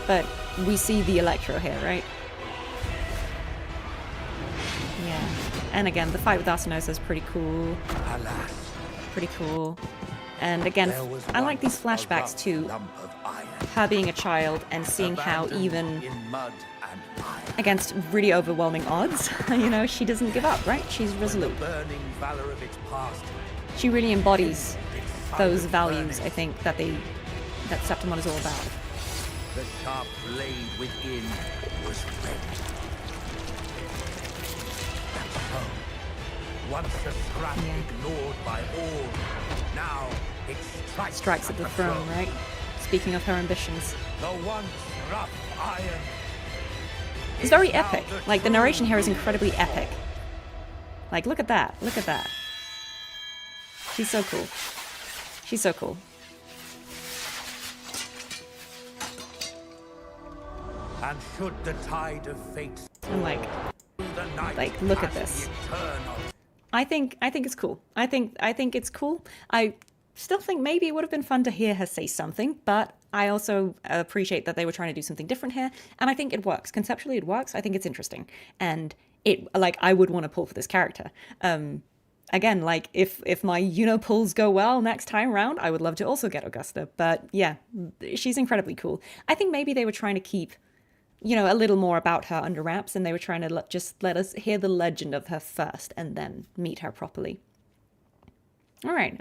But we see the Electro here, right? Yeah. And again, the fight with Arsenault is pretty cool. Alas. Pretty cool. And again, I like these flashbacks to her being a child and seeing how even against really overwhelming odds, you know, she doesn't give up, right? She's resolute. She really embodies those values, I think, that Septimon is all about. The sharp blade within was ready. And so, once the scrap ignored by all, now it strikes at the throne, right? Speaking of her ambitions. The once rough iron. It's very epic. Like, the narration here is incredibly epic. Like, look at that. Look at that. She's so cool. She's so cool. And should the tide of fate, and like, look at this. I think it's cool. I think it's cool. I still think maybe it would have been fun to hear her say something, but I also appreciate that they were trying to do something different here, and I think it works. Conceptually, it works. I think it's interesting, and I would want to pull for this character. Again, like, if my Iuno pulls go well next time round, I would love to also get Augusta. But yeah, she's incredibly cool. I think maybe they were trying to keep, you know, a little more about her under wraps, and they were trying to just let us hear the legend of her first, and then meet her properly. All right.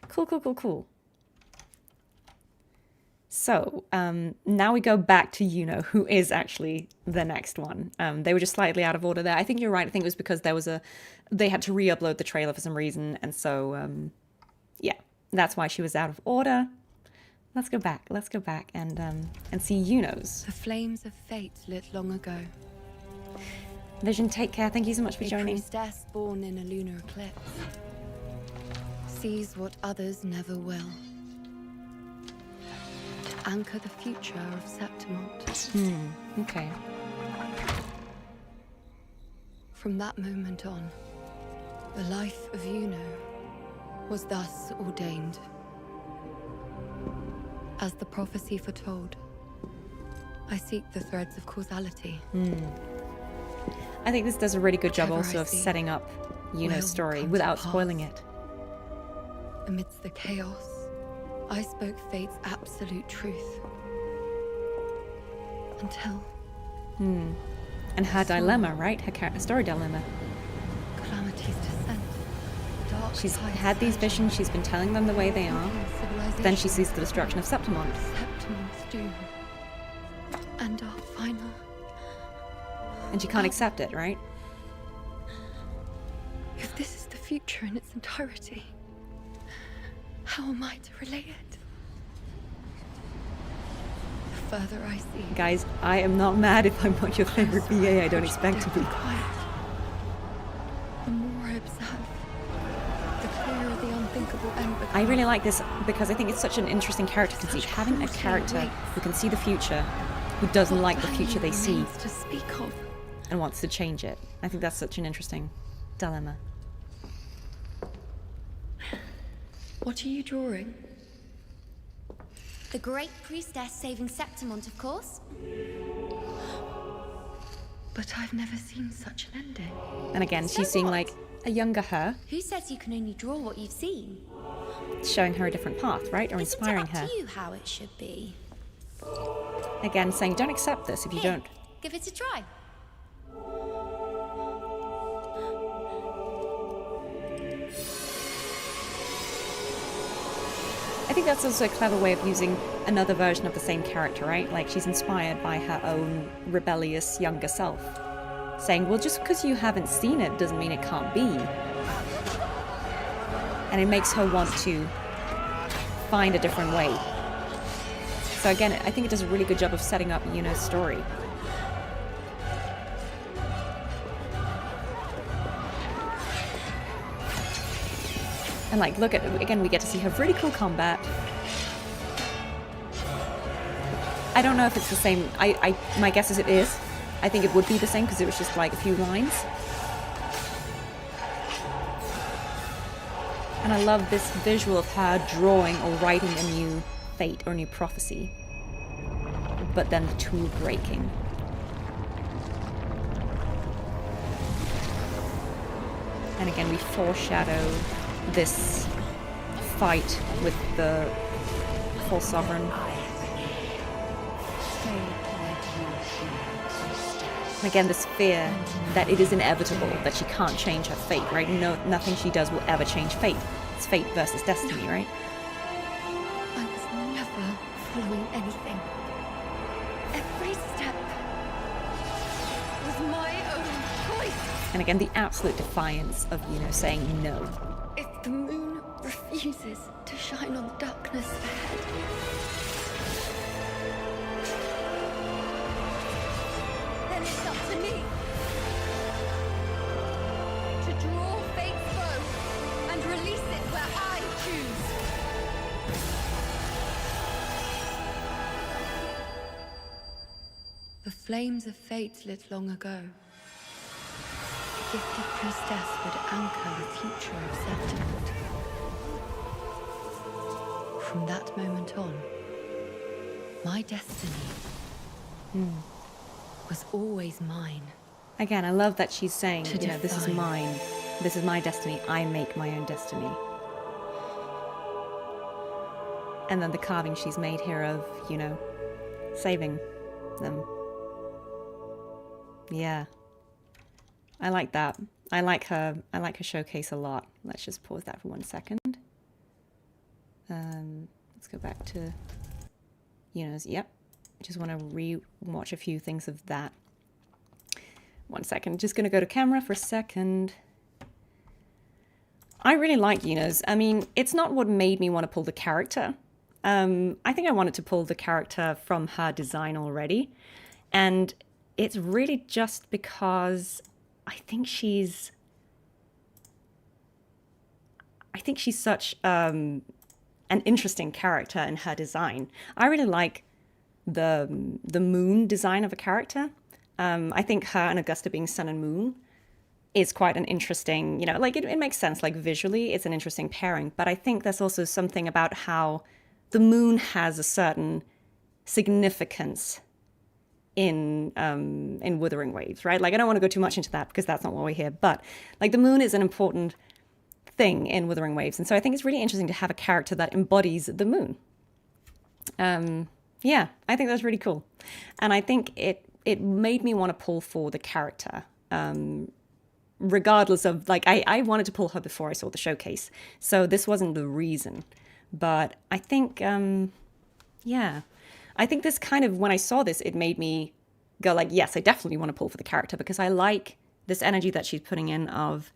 Cool. So, now we go back to Iuno, who is actually the next one. They were just slightly out of order there. I think you're right. I think it was because they had to re-upload the trailer for some reason, and so, yeah, that's why she was out of order. Let's go back and see Iuno's. The flames of fate lit long ago. Vision, take care. Thank you so much for joining. A priestess born in a lunar eclipse sees what others never will. To anchor the future of Septimon. Okay. From that moment on, the life of Iuno was thus ordained. As the prophecy foretold, I seek the threads of causality. I think this does a really good job also of setting up Iuno's story without spoiling it. Amidst the chaos, I spoke fate's absolute truth. Until... And her dilemma, right? Her story dilemma. Calamity's descent. She's had these visions, she's been telling them the way they are. Then she sees the destruction of Septimon. Septimon's doom. And our final... And she can't accept it, right? If this is the future in its entirety, how am I to relay it? The further I see... Guys, I am not mad if I'm not your favorite VA. I don't expect to be. Quiet. The more I observe, the clearer the unthinkable end becomes. I really like this because I think it's such an interesting character conceit. Having a character who can see the future, who doesn't like the future they see, to speak of, and wants to change it. I think that's such an interesting dilemma. What are you drawing? The great priestess saving Septimon, of course. But I've never seen such an ending. And again, she's seeing like a younger her. Who says you can only draw what you've seen? Showing her a different path, right? Or inspiring her. It's up to you how it should be. Again, saying don't accept this if you don't. Give it a try. I think that's also a clever way of using another version of the same character, right? Like, she's inspired by her own rebellious younger self. Saying, well, just because you haven't seen it doesn't mean it can't be. And it makes her want to find a different way. So again, I think it does a really good job of setting up Yuno's story. And like, look at, again, we get to see her really cool combat. I don't know if it's the same. My guess is it is. I think it would be the same because it was just like a few lines. And I love this visual of her drawing or writing a new fate or new prophecy. But then the tool breaking. And again, we foreshadow this fight with the full sovereign. Again, this fear that it is inevitable, that she can't change her fate, right? No, nothing she does will ever change fate. It's fate versus destiny, right? I was never following anything. Every step was my own choice. And again, the absolute defiance of, you know, saying no. If the moon refuses to shine on the darkness ahead, then it's up to me to draw fate's bow and release it where I choose. The flames of fate lit long ago. The gifted priestess would anchor a future of settlement. From that moment on, my destiny was always mine. Again, I love that she's saying, you know, this is mine. This is my destiny. I make my own destiny. And then the carving she's made here of, you know, saving them. Yeah. I like that. I like her showcase a lot. Let's just pause that for 1 second. Let's go back to Yuno's. Yep. Just want to re-watch a few things of that. 1 second. Just going to go to camera for a second. I really like Yuno's. I mean, it's not what made me want to pull the character. I think I wanted to pull the character from her design already. And it's really just because I think she's such an interesting character in her design. I really like the moon design of a character. I think her and Augusta being sun and moon is quite an interesting, you know, like it makes sense, like visually it's an interesting pairing. But I think there's also something about how the moon has a certain significance in Wuthering Waves, right? Like I don't want to go too much into that because that's not why we're here. But like the moon is an important thing in Wuthering Waves, and so I think it's really interesting to have a character that embodies the moon. Yeah, I think that's really cool, and I think it made me want to pull for the character, regardless of like I wanted to pull her before I saw the showcase, so this wasn't the reason. But I think, yeah, I think this kind of, when I saw this, it made me go like, yes, I definitely want to pull for the character because I like this energy that she's putting in of,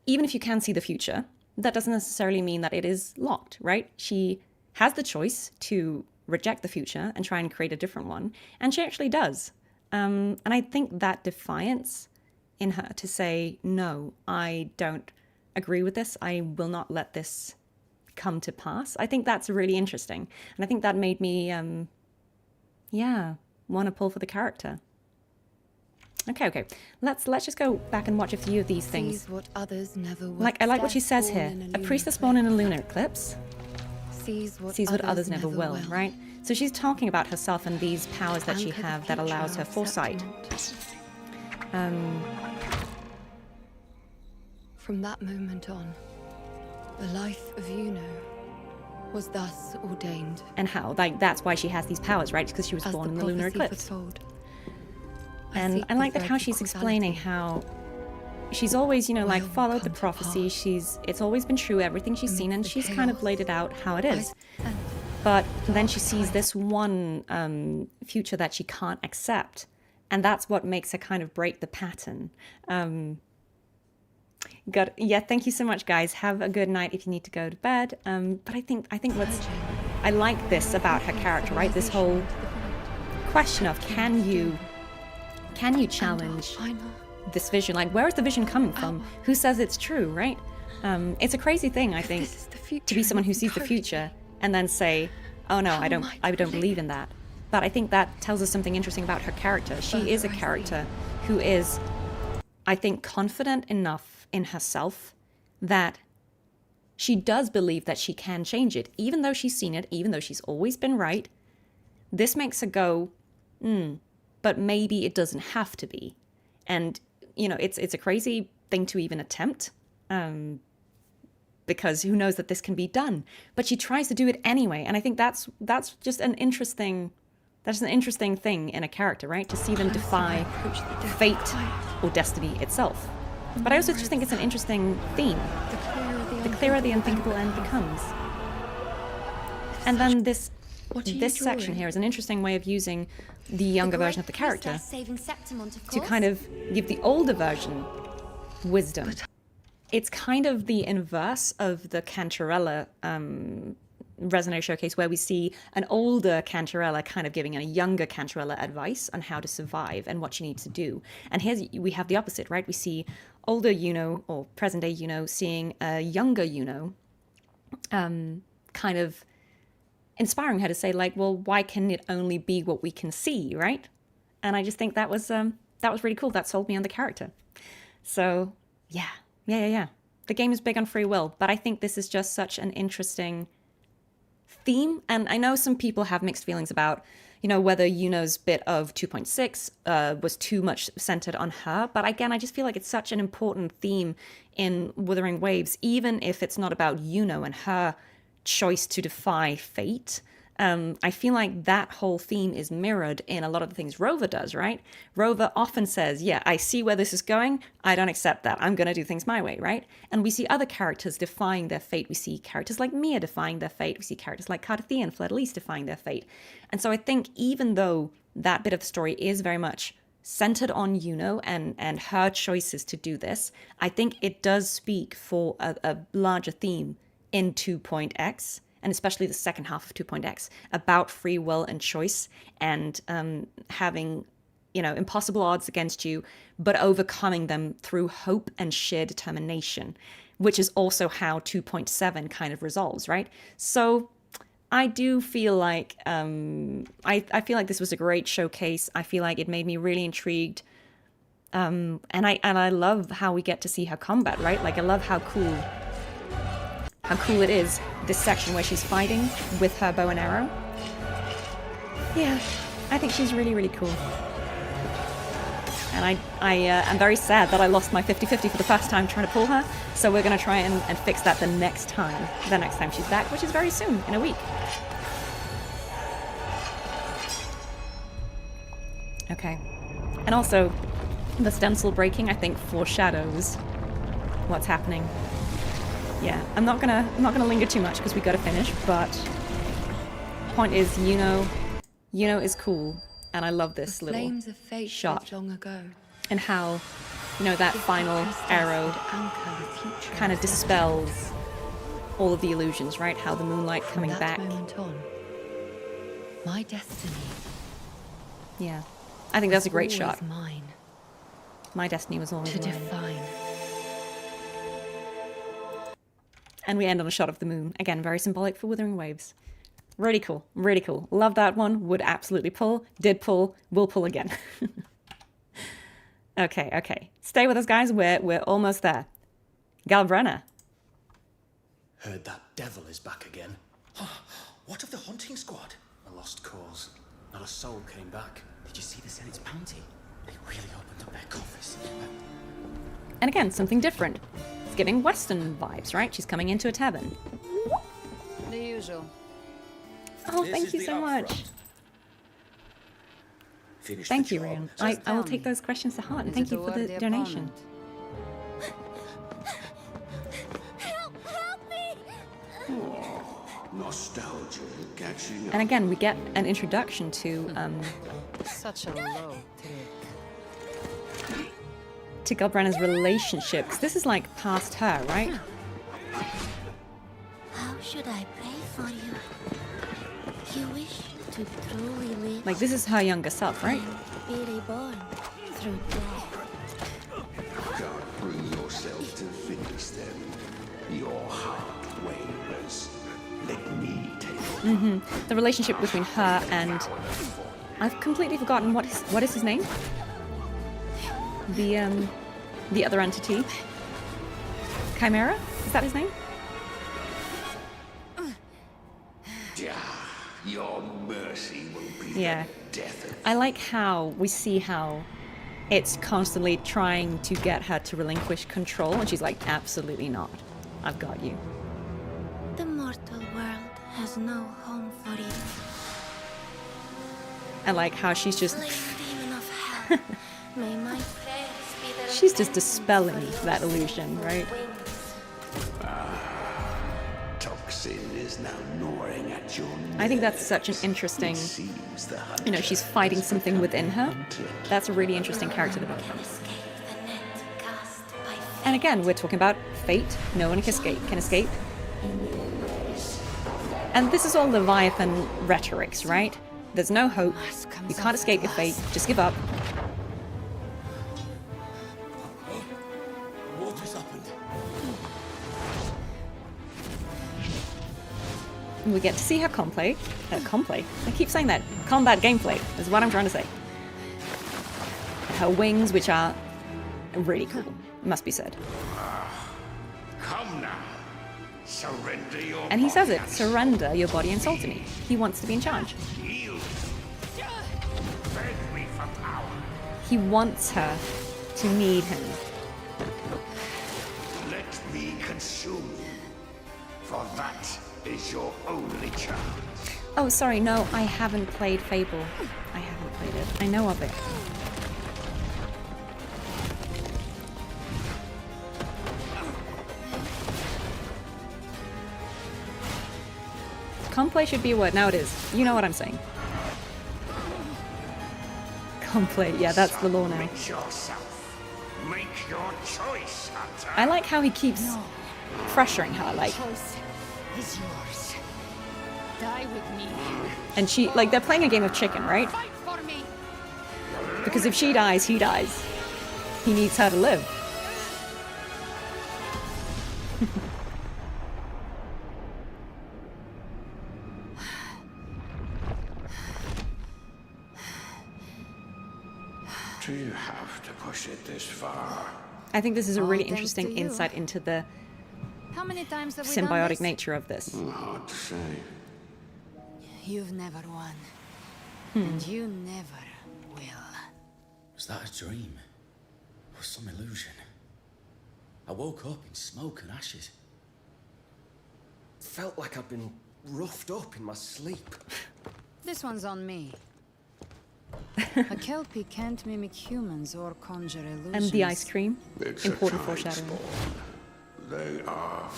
even if you can see the future, that doesn't necessarily mean that it is locked, right? She has the choice to reject the future and try and create a different one. And she actually does. And I think that defiance in her to say, no, I don't agree with this. I will not let this come to pass. I think that's really interesting. And I think that made me, yeah, want to pull for the character. Okay. Let's just go back and watch a few of these things. What others never were. Like I like what she says here. A priestess born in a lunar eclipse sees what others never will, right? So she's talking about herself and these powers that she have that allows her foresight. From that moment on, the life of Iuno was thus ordained. And how? Like that's why she has these powers, right? Because she was born in the lunar eclipse. And I like that how she's explaining how she's always, you know, like followed the prophecy. It's always been true, everything she's seen, and she's kind of laid it out how it is. But then she sees this one future that she can't accept, and that's what makes her kind of break the pattern. Yeah, thank you so much, guys. Have a good night if you need to go to bed. But I think what's I like this about her character, right? This whole question of can you challenge this vision? Like, where is the vision coming from? Who says it's true, right? It's a crazy thing, I think, to be someone who sees the future and then say, oh no, I don't believe in that. But I think that tells us something interesting about her character. She is a character who is, I think, confident enough in herself that she does believe that she can change it, even though she's seen it, even though she's always been right. This makes her go, but maybe it doesn't have to be. And, you know, it's a crazy thing to even attempt, because who knows that this can be done. But she tries to do it anyway, and I think that's just an interesting thing in a character, right? To see them defy fate or destiny itself. But I also just think it's an interesting theme. The clearer the unthinkable end becomes. And then this section here is an interesting way of using the younger version of the character to kind of give the older version wisdom. It's kind of the inverse of the Cantarella Resonator Showcase, where we see an older Cantarella kind of giving a younger Cantarella advice on how to survive and what she needs to do. And here we have the opposite, right? We see older Iuno, or present-day Iuno, seeing a younger Iuno kind of inspiring her to say, like, well, why can it only be what we can see, right? And I just think that was really cool. That sold me on the character. So, yeah. The game is big on free will, but I think this is just such an interesting theme. And I know some people have mixed feelings about, you know, whether Iuno's bit of 2.6 was too much centered on her. But again, I just feel like it's such an important theme in Wuthering Waves, even if it's not about Iuno and her choice to defy fate. I feel like that whole theme is mirrored in a lot of the things Rova does, right? Rova often says, yeah, I see where this is going. I don't accept that. I'm going to do things my way, right? And we see other characters defying their fate. We see characters like Mia defying their fate. We see characters like Cartethyia and Fleur-de-Lis defying their fate. And so I think even though that bit of the story is very much centered on Iuno and her choices to do this, I think it does speak for a larger theme in 2.x, and especially the second half of 2.x, about free will and choice, and having, you know, impossible odds against you, but overcoming them through hope and sheer determination, which is also how 2.7 kind of resolves, right? So I do feel like, I feel like this was a great showcase. I feel like it made me really intrigued. And I love how we get to see her combat, right? Like, I love how cool it is, this section where she's fighting with her bow and arrow. Yeah, I think she's really, really cool. And I am very sad that I lost my 50-50 for the first time trying to pull her, so we're going to try and fix that the next time she's back, which is very soon, in a week. Okay. And also, the stencil breaking, I think, foreshadows what's happening. Yeah, I'm not gonna linger too much because we gotta finish, but point is, Iuno is cool, and I love this little shot long ago. and how, you know, that final arrow kind of dispels all of the illusions, right? How the moonlight coming back. My destiny. Yeah, I think that's a great shot. Mine. My destiny was always mine. To define. And we end on a shot of the moon. Again, very symbolic for Wuthering Waves. Really cool. Really cool. Love that one. Would absolutely pull. Did pull. Will pull again. Okay. Stay with us, guys. We're almost there. Galbrena. Heard that devil is back again. What of the hunting squad? A lost cause. Not a soul came back. Did you see the Senate's bounty? They really opened up their coffers. And again, something different. It's giving Western vibes, right? She's coming into a tavern. The usual. Oh, thank you so much. Thank you, Ryan. I will take those questions to heart, and thank you for the donation. Help me! Nostalgia catching up. And again, we get an introduction to Such a low tick. to Galbrena's relationship, 'cause this is like past her, right? How should I pray for you? You wish to truly live. Like, this is her younger self, right? Be reborn through death. Can't bring yourself to finish them. Your heart wavers. Let me take it. The relationship between her and... I've completely forgotten what is his name? The other entity. Chimera? Is that his name? Your mercy will be Yeah. the death of I like how we see how it's constantly trying to get her to relinquish control, and she's like, absolutely not. I've got you. The mortal world has no home for you. I like how she's just... Demon of hell, may my prayers be the She's just dispelling that illusion, right? toxin is now gnawing at your I think that's such an interesting... You know, she's fighting something within her. That's a really interesting character development. And again, we're talking about fate. No one can escape. And this is all Leviathan rhetorics, right? There's no hope. You can't escape your fate. Just give up. Water's opened. We get to see her complay. I keep saying that. Combat gameplay is what I'm trying to say. Her wings, which are really cool, must be said. Come now. Surrender your And he says it, body surrender your body and soul to me. He wants to be in charge. Yield. Beg me for power. He wants her to need him. Let me consume you. For that is your only chance. Oh, sorry, no, I haven't played Fable. I haven't played it. I know of it. Complay should be a word. Now it is. You know what I'm saying. Complay, yeah, that's the law now. Submit yourself. Make your choice, Hunter. I like how he keeps pressuring her, like, Choice is yours. Die with me. and she, like, they're playing a game of chicken, right? Fight for me. Because if she dies, he dies. He needs her to live. Do you have to push it this far? I think this is a All really thanks interesting to you. insight into the How many times have we done symbiotic this? nature of this. Hard to say. You've never won. And you never will. Was that a dream? Or some illusion? I woke up in smoke and ashes. Felt like I'd been roughed up in my sleep. This one's on me. A Kelpie can't mimic humans or conjure illusions. And the ice cream. It's Important a time foreshadowing. spawn. They are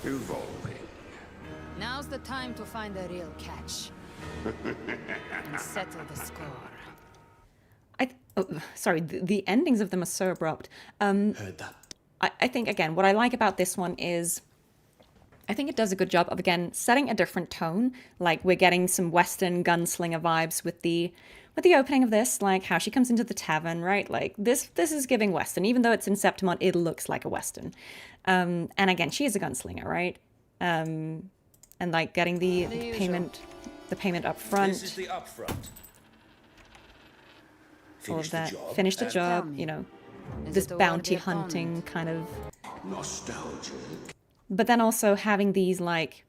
evolving. Now's the time to find a real catch. And settle the score. Sorry, the endings of them are so abrupt. Heard that. I think, again, what I like about this one is I think it does a good job of, again, setting a different tone. Like, we're getting some Western gunslinger vibes with the opening of this, like how she comes into the tavern, right? Like, this is giving Western. Even though it's in Septimont, it looks like a Western. And again, she is a gunslinger, right? And like getting the payment up front. This is the upfront. All of Finish the that. job. Finish the Tell job, me, you know, is this it a bounty worthy opponent? hunting kind of. Nostalgic. But then also having these like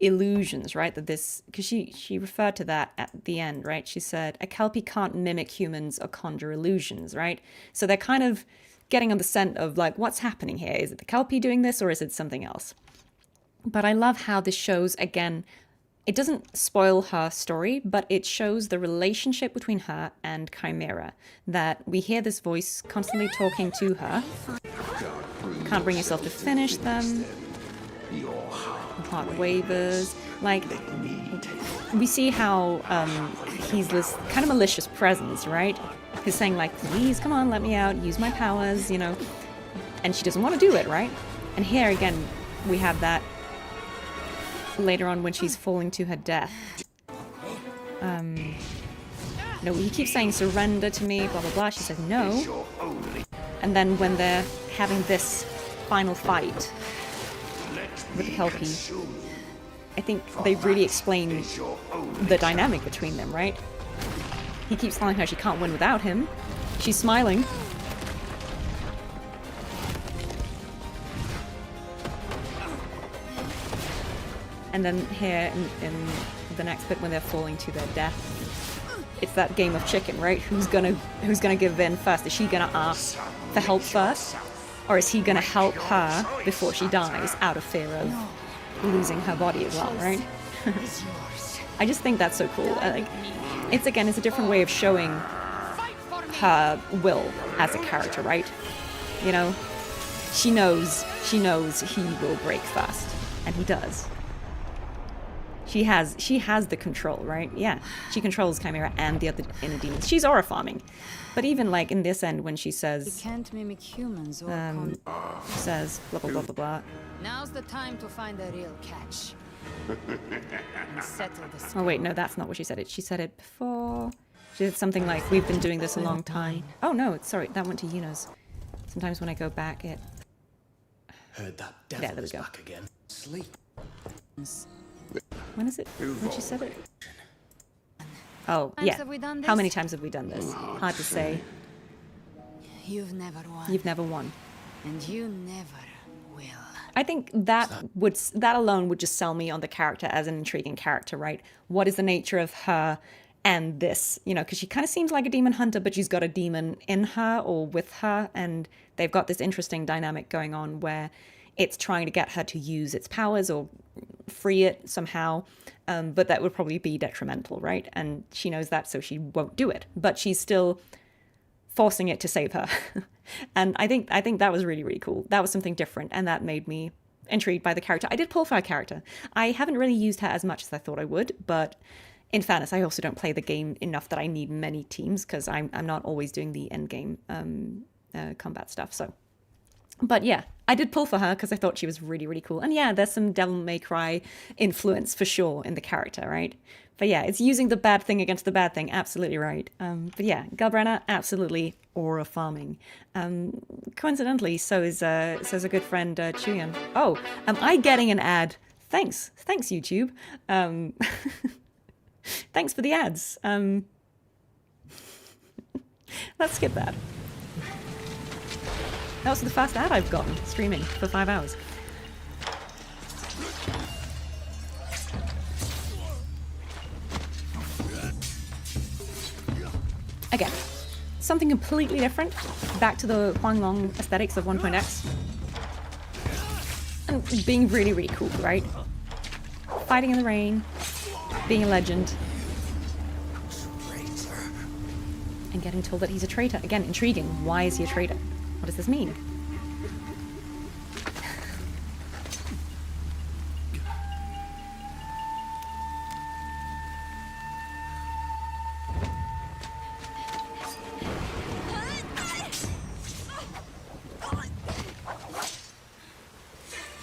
illusions, right? That this, because she referred to that at the end, right? She said a Kelpie can't mimic humans or conjure illusions, right? So they're kind of getting on the scent of like, what's happening here? Is it the Kelpie doing this or is it something else? But I love how this shows, again, it doesn't spoil her story, but it shows the relationship between her and Chimera. That we hear this voice constantly talking to her. Can't bring yourself to finish them. Heart wavers. Like, we see how he's this kind of malicious presence, right? He's saying like, please, come on, let me out, use my powers, you know. And she doesn't want to do it, right? And here again, we have that later on when she's falling to her death. No, he keeps saying surrender to me, blah blah blah. She says no. And then when they're having this final fight with the Kelpie, I think they really explain the dynamic between them, right? He keeps telling her she can't win without him. She's smiling. And then here in the next bit when they're falling to their death, it's that game of chicken, right? Who's gonna give in first? Is she gonna ask for help first? Or is he gonna help her before she dies out of fear of losing her body as well, right? I just think that's so cool. It's a different way of showing her will as a character, right? You know, she knows he will break first, and he does. She has the control, right? Yeah, she controls Chimera and the other inner demons. She's aura farming, but even like in this end when she says, "You can't mimic humans or says blah blah blah blah blah." Now's the time to find a real catch. And settle the Oh wait, no, that's not what she said. She said it before. She said something like, "We've been doing this a long time." Oh no, sorry, that went to Iuno's. Sometimes when I go back, it. Heard that devil is back again. Sleep. When is it? When she said it? Oh, yeah. How many times have we done this? Hard to say. You've never won. You've never won. And you never will. I think that alone would just sell me on the character as an intriguing character, right? What is the nature of her and this? You know, because she kind of seems like a demon hunter, but she's got a demon in her or with her, and they've got this interesting dynamic going on where it's trying to get her to use its powers or free it somehow, but that would probably be detrimental, right? And she knows that, so she won't do it. But she's still forcing it to save her, and I think that was really, really cool. That was something different, and that made me intrigued by the character. I did pull for her character. I haven't really used her as much as I thought I would, but in fairness, I also don't play the game enough that I need many teams because I'm not always doing the end game combat stuff. So. But yeah, I did pull for her because I thought she was really, really cool. And yeah, there's some Devil May Cry influence for sure in the character, right? But yeah, it's using the bad thing against the bad thing. Absolutely right. But yeah, Galbrena, absolutely aura farming. Coincidentally, so is a good friend, Jiyan. Oh, am I getting an ad? Thanks, YouTube. Thanks for the ads. Let's skip that. That was the first ad I've gotten streaming for 5 hours. Again, something completely different. Back to the Huanglong aesthetics of 1.x. And being really, really cool, right? Fighting in the rain, being a legend. And getting told that he's a traitor. Again, intriguing. Why is he a traitor? What does this mean?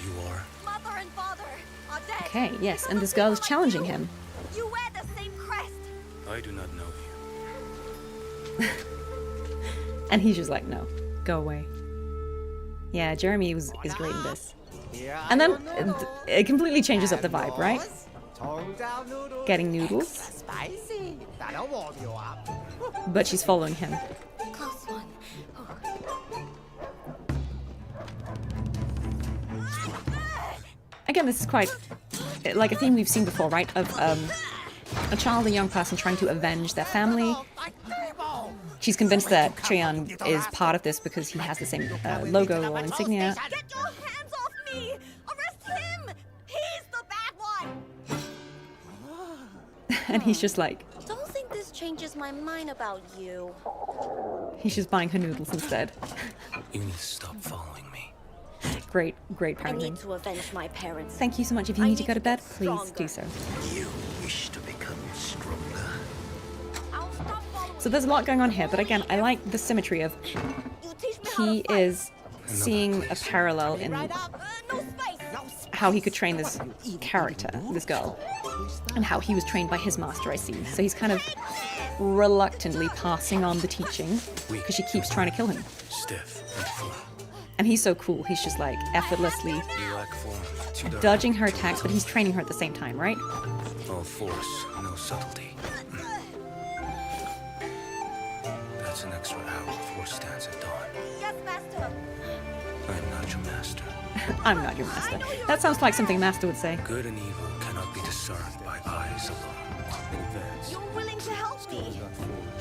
You are. Mother and father are dead. Okay, yes, and this girl is challenging him. You wear the same crest. I do not know you. And he's just like, no. Go away. Yeah, Jeremy is great in this. And then it completely changes up the vibe, right? Getting noodles. But she's following him. Close one. Again, this is quite like a theme we've seen before, right? Of a child, a young person trying to avenge their family. She's convinced that Jiyan is part of this because he has the same logo or insignia. Get your hands off me! Arrest him! He's the bad one! And he's just like... Don't think this changes my mind about you. He's just buying her noodles instead. You need to stop following me. Great parenting. I need to avenge my parents. Thank you so much. If you need to go to bed, please do so. You wish to become stronger. So there's a lot going on here, but again, I like the symmetry of he is seeing a parallel in how he could train this character, this girl, and how he was trained by his master, I see. So he's kind of reluctantly passing on the teaching because she keeps trying to kill him. Stiff and firm. And he's so cool. He's just like effortlessly dodging her attacks, but he's training her at the same time, right? All force, no subtlety. That's an extra hour before stance at dawn. Yes, master. I'm not your master. I'm not your master. That sounds like something a master would say. Good and evil cannot be discerned by eyes alone. In advance. You're willing to help me.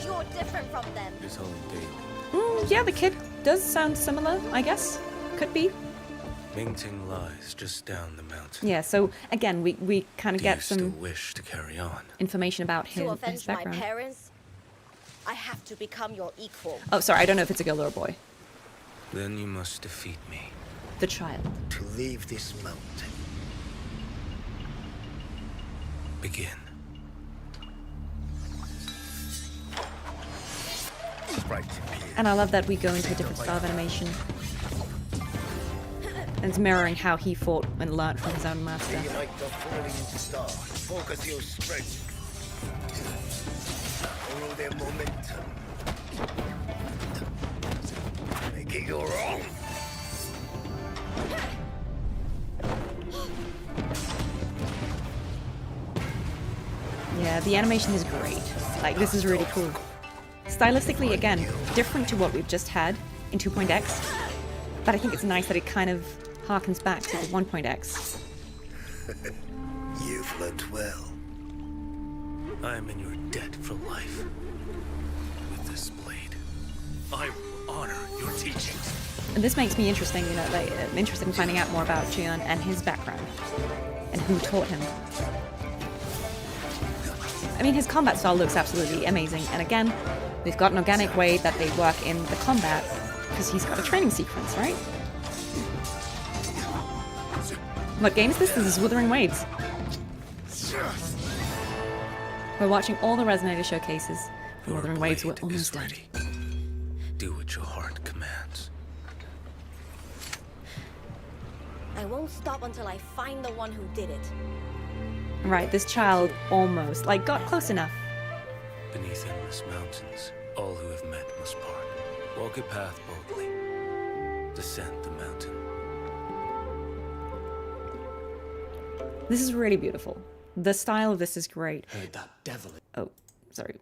You're different from them. This whole day. Yeah, the kid does sound similar, I guess. Could be. Mingting lies just down the mountain. Yeah, so again, we kind of get still some wish to carry on? information about To his avenge my background. parents, I have to become your equal. Oh, sorry, I don't know if it's a girl or a boy. Then you must defeat me. The child. To leave this mountain. Begin. And I love that we go into a different style of animation. And it's mirroring how he fought and learned from his own master. Unite the falling star. Focus your strength. Follow their momentum. Make it your own. Yeah, the animation is great. Like, this is really cool. Stylistically, again, different to what we've just had in 2.x, but I think it's nice that it kind of harkens back to the 1.x. You've learned well. I am in your debt for life. With this blade, I will honor your teachings. And this makes me interesting, you know, like, I'm interested in finding out more about Jiyan and his background, and who taught him. I mean, his combat style looks absolutely amazing, and again, we've got an organic way that they work in the combat, because he's got a training sequence, right? What game is this? This is Wuthering Waves. We're watching all the Resonator showcases. The Wuthering Waves were almost ready. Do what your heart commands. I won't stop until I find the one who did it. Right, this child almost, like, got close enough. Beneath endless mountains, all who have met must part. Walk a path boldly. Descend the mountain. This is really beautiful. The style of this is great. Heard that devil. Oh, sorry.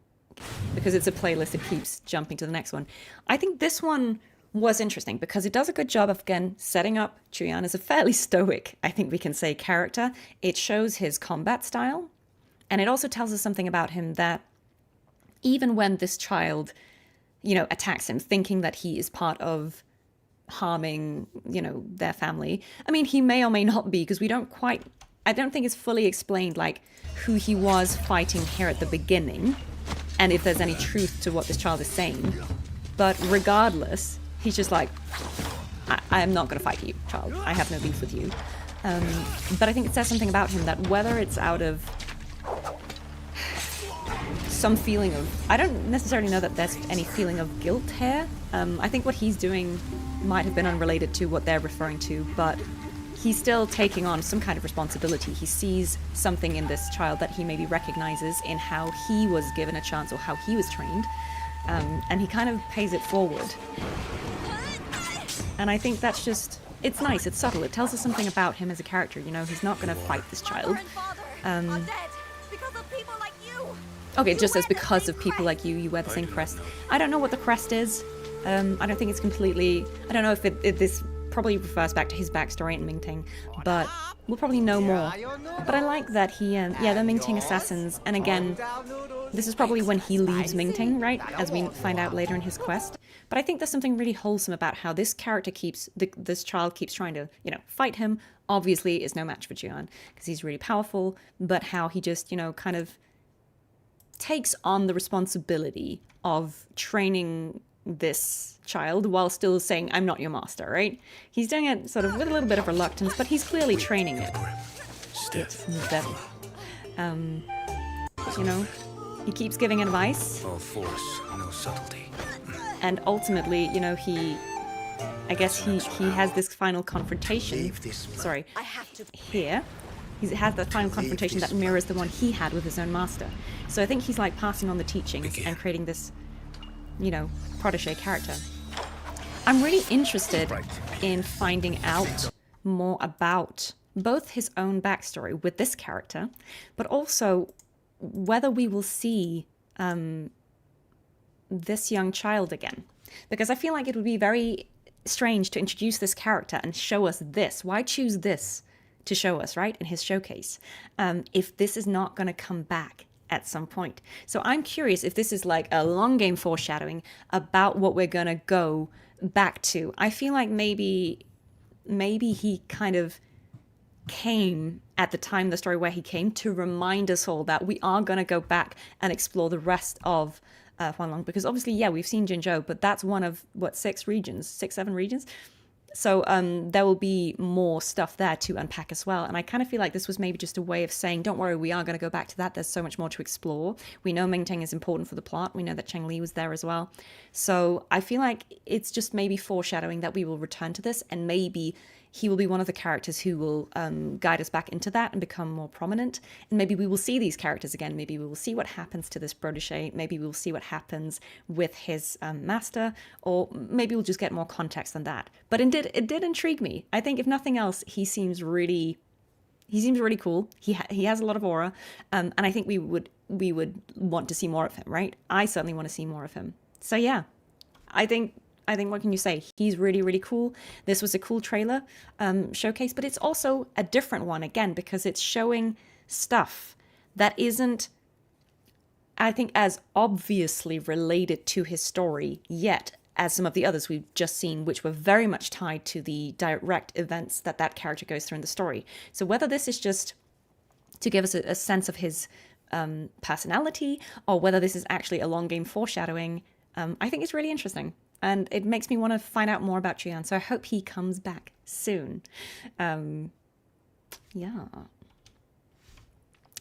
Because it's a playlist, it keeps jumping to the next one. I think this one was interesting because it does a good job of, again, setting up Jiyan as a fairly stoic, I think we can say, character. It shows his combat style, and it also tells us something about him that even when this child, you know, attacks him, thinking that he is part of harming, you know, their family. I mean, he may or may not be, because we don't quite, I don't think it's fully explained, like, who he was fighting here at the beginning, and if there's any truth to what this child is saying. But regardless, he's just like, I am not going to fight you, child. I have no beef with you. But I think it says something about him that whether it's out of some feeling of, I don't necessarily know that there's any feeling of guilt here. I think what he's doing might have been unrelated to what they're referring to, but he's still taking on some kind of responsibility. He sees something in this child that he maybe recognizes in how he was given a chance or how he was trained, and he kind of pays it forward. And I think that's just, it's nice, it's subtle, it tells us something about him as a character, you know, he's not going to fight this child. Okay, it just says because of people like you wear the same crest. I don't know what the crest is. I don't think it's completely, I don't know if this probably refers back to his backstory in Mingting, but we'll probably know more. But I like that he, yeah, they're Mingting assassins, and again, this is probably when he leaves Mingting, right? As we find out later in his quest. But I think there's something really wholesome about how this character keeps, this child keeps trying to, you know, fight him. Obviously, is no match for Jiyan, because he's really powerful, but how he just, you know, kind of takes on the responsibility of training this child while still saying, I'm not your master, right? He's doing it sort of with a little bit of reluctance, but he's clearly training it. It's better. You know, he keeps giving advice. All force, no subtlety. And ultimately, you know, I guess he has this final confrontation. Sorry, here. He has that final confrontation that mirrors the one he had with his own master. So I think he's like passing on the teachings and creating this, you know, protege character. I'm really interested in finding out more about both his own backstory with this character, but also whether we will see this young child again. Because I feel like it would be very strange to introduce this character and show us this. Why choose this to show us, right, in his showcase, if this is not going to come back at some point? So I'm curious if this is like a long game foreshadowing about what we're going to go back to. I feel like maybe he kind of came at the time of the story where he came to remind us all that we are going to go back and explore the rest of Huanglong, because obviously, yeah, we've seen Jinzhou, but that's one of, what, 7 regions? So there will be more stuff there to unpack as well. And I kind of feel like this was maybe just a way of saying, don't worry, we are going to go back to that. There's so much more to explore. We know Mengteng is important for the plot. We know that Changli was there as well. So I feel like it's just maybe foreshadowing that we will return to this, and maybe he will be one of the characters who will guide us back into that and become more prominent. And maybe we will see these characters again. Maybe we will see what happens to this protege. Maybe we'll see what happens with his master, or maybe we'll just get more context than that. But it did intrigue me. I think if nothing else, he seems really cool. He has a lot of aura, and I think we would want to see more of him, right? I certainly want to see more of him. So yeah, I think what can you say? He's really, really cool. This was a cool trailer showcase, but it's also a different one again, because it's showing stuff that isn't, I think, as obviously related to his story yet as some of the others we've just seen, which were very much tied to the direct events that character goes through in the story. So whether this is just to give us a sense of his personality, or whether this is actually a long game foreshadowing, I think it's really interesting. And it makes me want to find out more about Jiyan. So I hope he comes back soon. Yeah.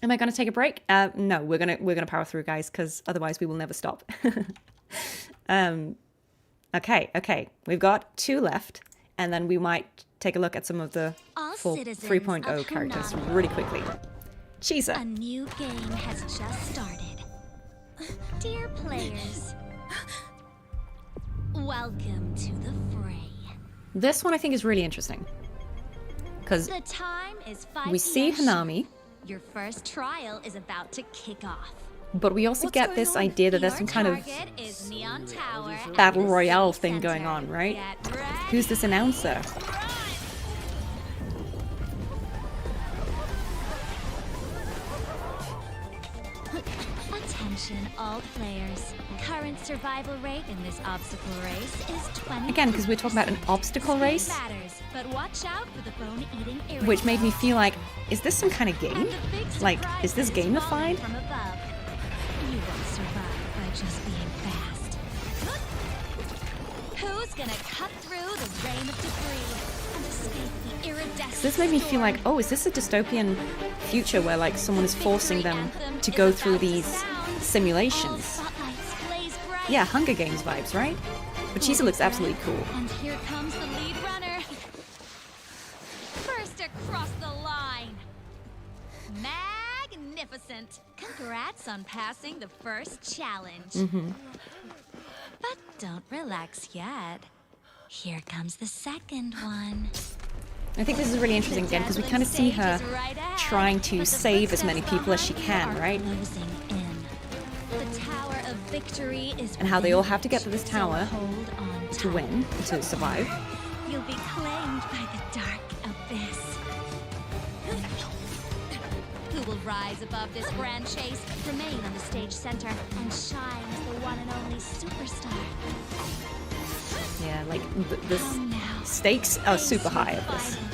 Am I going to take a break? No, we're gonna power through, guys, because otherwise we will never stop. Okay. We've got 2 left, and then we might take a look at some of the full 3.0 characters really quickly. Cheesa. A new game has just started. Dear players, welcome to the fray. This one I think is really interesting, because we see Hanami. Your first trial is about to kick off. But we also get this idea that there's some kind of battle royale thing going on, right? Who's this announcer? Attention all players. Current survival rate in this obstacle race is 20. Again, because we're talking about an obstacle race, but watch out for the bone-eating irritants. which made me feel like, is this some kind of game? Like, is this gamified? From above. You won't survive by just being fast. Who's gonna cut through the rain of debris and escape the iridescent This made me feel like, oh, is this a dystopian future where like someone is forcing them to go through these simulations? Yeah, Hunger Games vibes, right? But Cheesa looks absolutely cool. And here comes the lead runner. First across the line. Magnificent. Congrats on passing the first challenge. But don't relax yet. Here comes the second one. I think this is really interesting again, because we kind of see her trying to save as many people as she can, right? The Tower of Victory is, and how they all have to get to this tower to win, to survive. You'll be claimed by the dark abyss. Who will rise above this grand chase, remain on the stage center, and shine as the one and only superstar. Yeah, like the stakes are super high of this.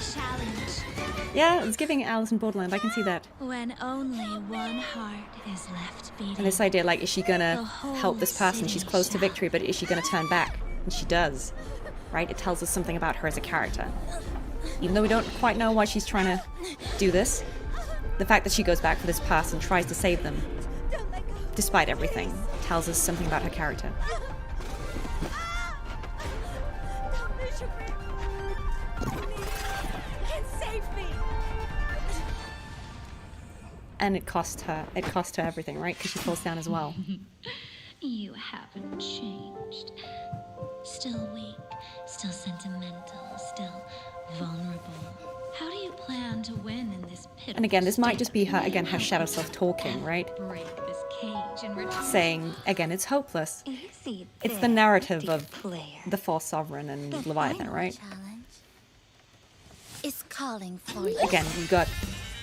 Yeah, it's giving Alice in Borderland. I can see that. When only one heart is left beating. And this idea, like, is she gonna help this person? She's close to victory, but is she gonna turn back? And she does, right? It tells us something about her as a character. Even though we don't quite know why she's trying to do this, the fact that she goes back for this person and tries to save them, despite everything, tells us something about her character. and it cost her everything, right? Because she falls down as well. You haven't changed. Still weak, still sentimental, still vulnerable. How do you plan to win in this pitiful And again, this might state just be of her, again, being her shadow self talking, right? break this cage and return? Saying, again, it's hopeless. Easy It's the there, narrative of player. the Fourth Sovereign and Leviathan, right? Is calling for you. Again, we've got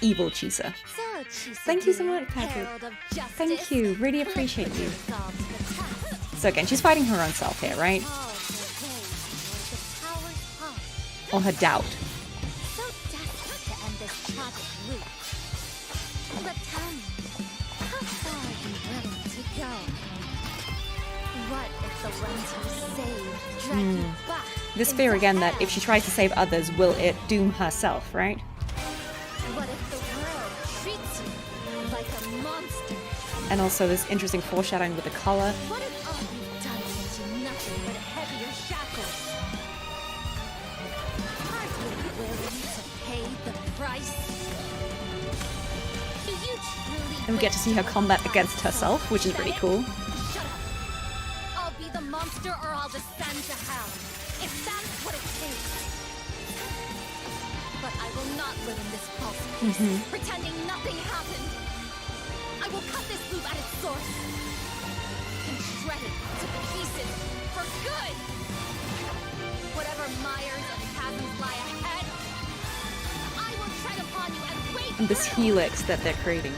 evil Chisa. So, Chisa, Thank you so much, Patrick. herald of justice, Thank you. Really appreciate you. resolve to the task. So again, she's fighting her own self here, right? Call to gaze towards the tower's heart. Or her doubt. So desperate to end this tragic loop. But tell me, how far are you willing to go? What if the ones you saved drag you back? This fear again that if she tries to save others, will it doom herself, right? What if the world treats you like a monster? And also this interesting foreshadowing with the collar. What if all you've done gives you nothing but heavier shackles? Are you willing to pay the price? Do you truly And we get to see her combat against herself, which is really cool. Shut up! I'll be the monster or I'll descend to hell, if that's what it takes. But I will not live in this false peace, pretending nothing happened. I will cut this loop at its source and shred it to pieces for good. Whatever mires and chasms lie ahead, I will tread upon you and wait. And this helix that they're creating.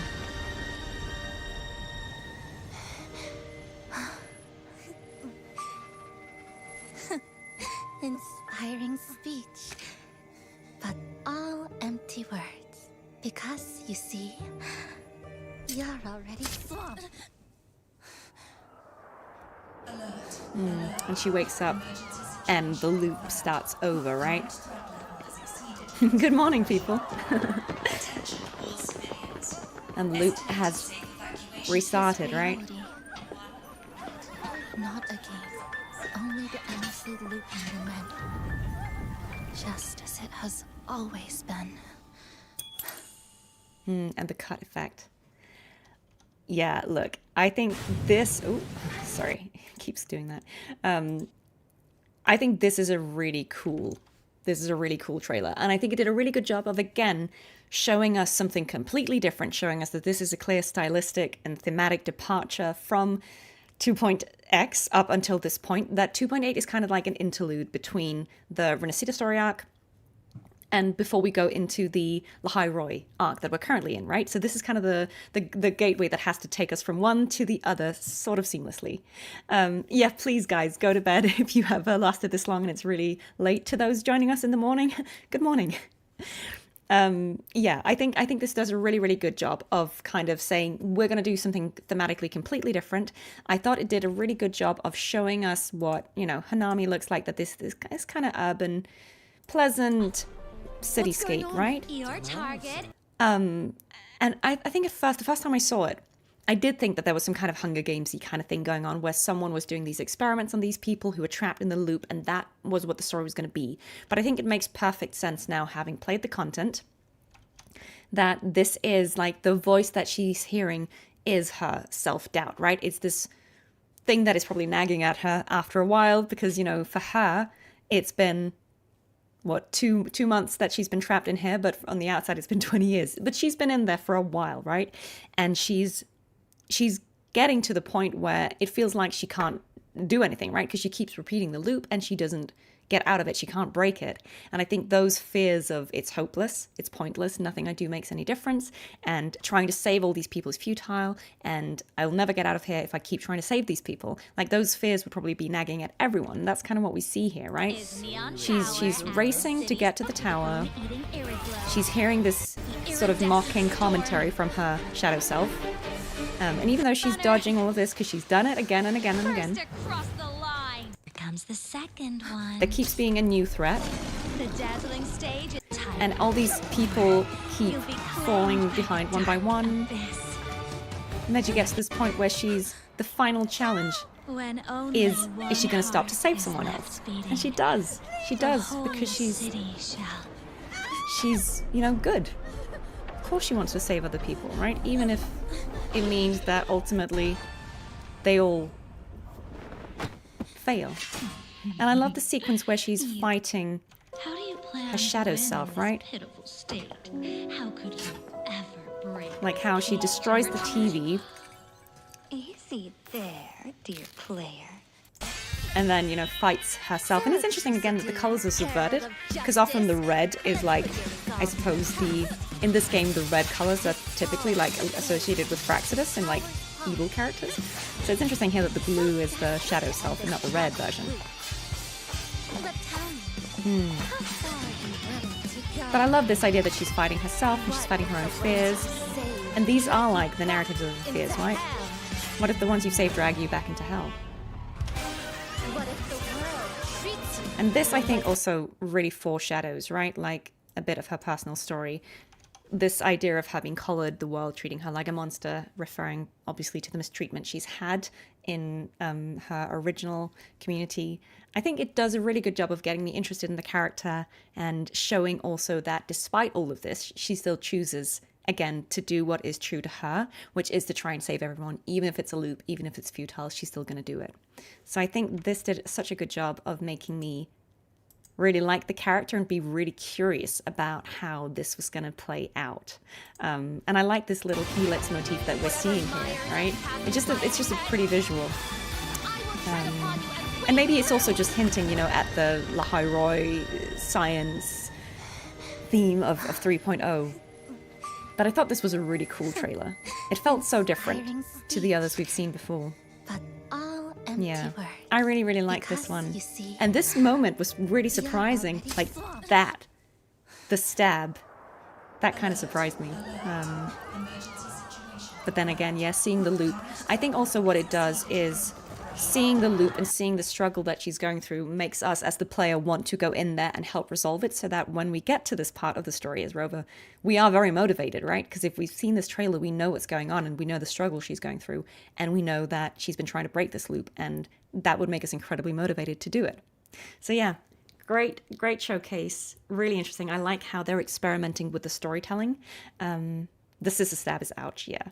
Inspiring speech, but all empty words. Because, you see, you're already swamped. And she wakes up and the loop starts over, right? Good morning, people. And the loop has restarted, right? Not again. Only the endlessly looping lament. Just as it has always been. And the cut effect. Yeah, look, I think this... Oh, sorry, it keeps doing that. I think this is a really cool... This is a really cool trailer. And I think it did a really good job of, again, showing us something completely different, showing us that this is a clear stylistic and thematic departure from 2.x up until this point. That 2.8 is kind of like an interlude between the Resonator story arc and before we go into the Lahai arc that we're currently in, right? So this is kind of the gateway that has to take us from one to the other sort of seamlessly. Yeah, please, guys, go to bed if you have lasted this long and it's really late to those joining us in the morning. Good morning. Yeah, I think this does a really, really good job of kind of saying we're going to do something thematically completely different. I thought it did a really good job of showing us what, you know, Hanami looks like, that this is kind of urban, pleasant cityscape, right? Your target. And I think at first, the first time I saw it, I did think that there was some kind of Hunger Games-y kind of thing going on where someone was doing these experiments on these people who were trapped in the loop, and that was what the story was going to be. But I think it makes perfect sense now, having played the content, that this is like the voice that she's hearing is her self-doubt, right? It's this thing that is probably nagging at her after a while because, you know, for her, it's been... what, two months that she's been trapped in here, but on the outside it's been 20 years. But she's been in there for a while, right? And she's getting to the point where it feels like she can't do anything, right? Because she keeps repeating the loop and she doesn't get out of it. She can't break it. And I think those fears of it's hopeless, it's pointless, nothing I do makes any difference, and trying to save all these people is futile, and I'll never get out of here if I keep trying to save these people. Like, those fears would probably be nagging at everyone. And that's kind of what we see here, right? She's racing to get to the tower. She's hearing this sort of mocking commentary from her shadow self. And even though she's dodging all of this because she's done it again and again and again, Comes the second one. there keeps being a new threat. The dazzling stage is tight. And all these people keep falling behind one by one. And then she gets to this point where she's the final challenge When only is she going to stop to save is someone left else? beating. And she does. She does, The whole because city shall she's, you know, good. course she wants to save other people, right? Even if it means that ultimately they all fail. And I love the sequence where she's fighting her shadow self, right? Pitiful state. How could you ever break? Like how she destroys the TV. Easy there, dear player. And then, you know, fights herself. And it's interesting again that the colors are subverted, because often the red is like, I suppose in this game the red colors are typically like associated with Fraxidus and like evil characters. So it's interesting here that the blue is the shadow self and not the red version. But I love this idea that she's fighting herself and she's fighting her own fears. And these are like the narratives of the fears, right? What if the ones you save drag you back into hell? And this, I think, also really foreshadows, right? Like a bit of her personal story. This idea of having colored the world, treating her like a monster, referring obviously to the mistreatment she's had in her original community. I think it does a really good job of getting me interested in the character and showing also that despite all of this, she still chooses, again, to do what is true to her, which is to try and save everyone. Even if it's a loop, even if it's futile, she's still going to do it. So I think this did such a good job of making me really like the character and be really curious about how this was going to play out. And I like this little helix motif that we're seeing here, right? It's just a pretty visual. And maybe it's also just hinting, you know, at the Lahai science theme of 3.0. But I thought this was a really cool trailer. It felt so different to the others we've seen before. Yeah, I really, really like this one. And this moment was really surprising. Like that. The stab. That kind of surprised me. But then again, yeah, seeing the loop. I think also what it does is seeing the loop and seeing the struggle that she's going through makes us as the player want to go in there and help resolve it, so that when we get to this part of the story as Rover, we are very motivated, right? Because if we've seen this trailer, we know what's going on and we know the struggle she's going through, and we know that she's been trying to break this loop, and that would make us incredibly motivated to do it. So yeah, great showcase, really interesting. I like how they're experimenting with the storytelling. The sister stab is ouch, yeah.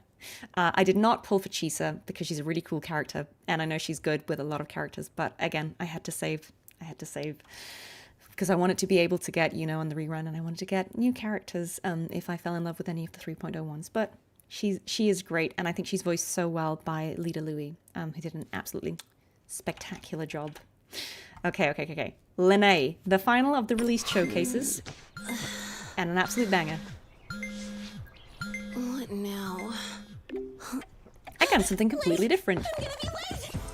I did not pull for Chisa because she's a really cool character, and I know she's good with a lot of characters, but again, I had to save because I wanted to be able to get, you know, on the rerun, and I wanted to get new characters if I fell in love with any of the 3.0 ones. But she is great, and I think she's voiced so well by Lida Louie, who did an absolutely spectacular job. Okay. Linne, the final of the released showcases, and an absolute banger. What now? Again, something completely different.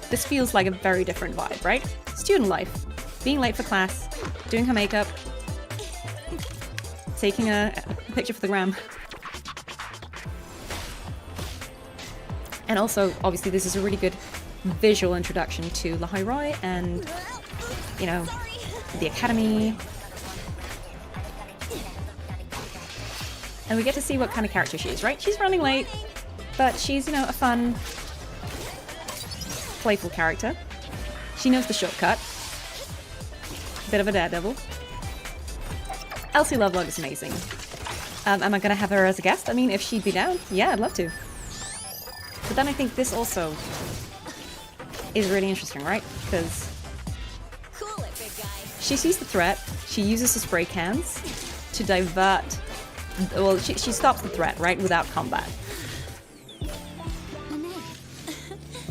This feels like a very different vibe, right? Student life. Being late for class, doing her makeup, taking a picture for the gram. And also, obviously, this is a really good visual introduction to Lahai and, you know, the academy. And we get to see what kind of character she is, right? She's running late, but she's, you know, a fun, playful character. She knows the shortcut. Bit of a daredevil. Elsie Lovelock is amazing. Am I going to have her as a guest? I mean, if she'd be down, yeah, I'd love to. But then I think this also is really interesting, right? Because she sees the threat, she uses the spray cans to divert. Well, she stops the threat, right, without combat.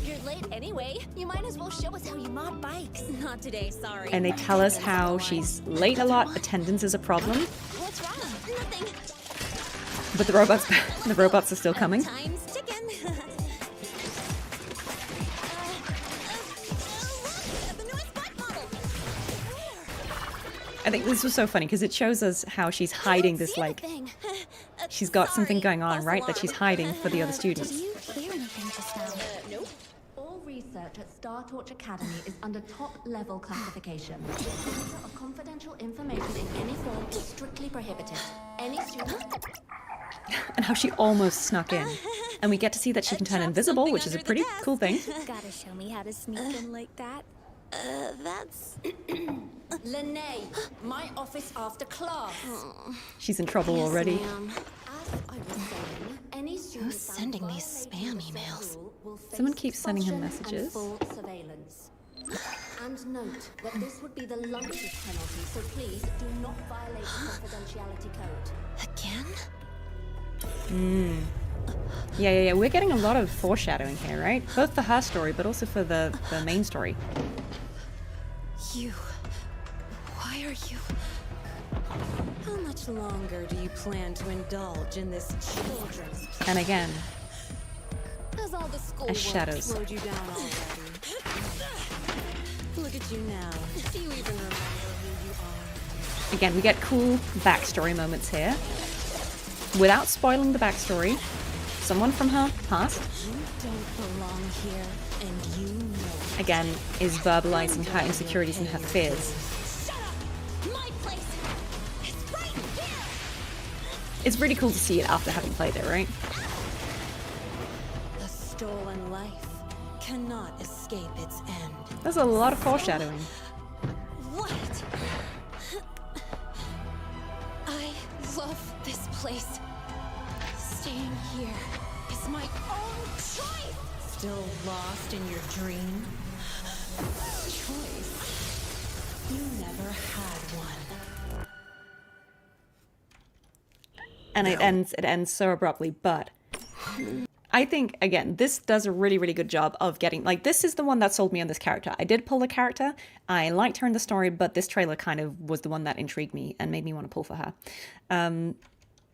You're late anyway. You might as well show us how you mod bikes. Not today, sorry. And they tell us how she's late a lot, attendance is a problem. What's wrong? Nothing. But the robots are still coming. Time's ticking. I think this was so funny because it shows us how she's hiding this, like, she's got something going on, right, that she's hiding for the other students. Did you hear anything just now? Nope. All research at Star Torch Academy is under top-level classification. The transfer of confidential information in any form is strictly prohibited. Any student... And how she almost snuck in. And we get to see that she can turn invisible, which is a pretty cool thing. Gotta show me how to sneak in like that. That's... Linne, my office after class. She's in trouble already. As I spam emails. Someone keeps sending him messages. And note that this would be the lightest penalty, so please do not violate the confidentiality code. Again? Yeah. We're getting a lot of foreshadowing here, right? Both for her story, but also for the main story. Why are you... How much longer do you plan to indulge in this children's... And again, Has all the as shadows. slowed you down already? Look at you now. Do you even remember who you are? Again, we get cool backstory moments here. Without spoiling the backstory, someone from her past, You don't belong here, and you know it. again, is verbalizing her insecurities and her fears. My place. It's right here. It's really cool to see it after having played it, right? A stolen life cannot escape its end. There's a lot of foreshadowing. What? I love this place. Staying here is my own choice. Still lost in your dream? Choice? You never had one. And it ends so abruptly, but I think, again, this does a really, really good job of getting, like, this is the one that sold me on this character. I did pull the character, I liked her in the story, but this trailer kind of was the one that intrigued me and made me want to pull for her.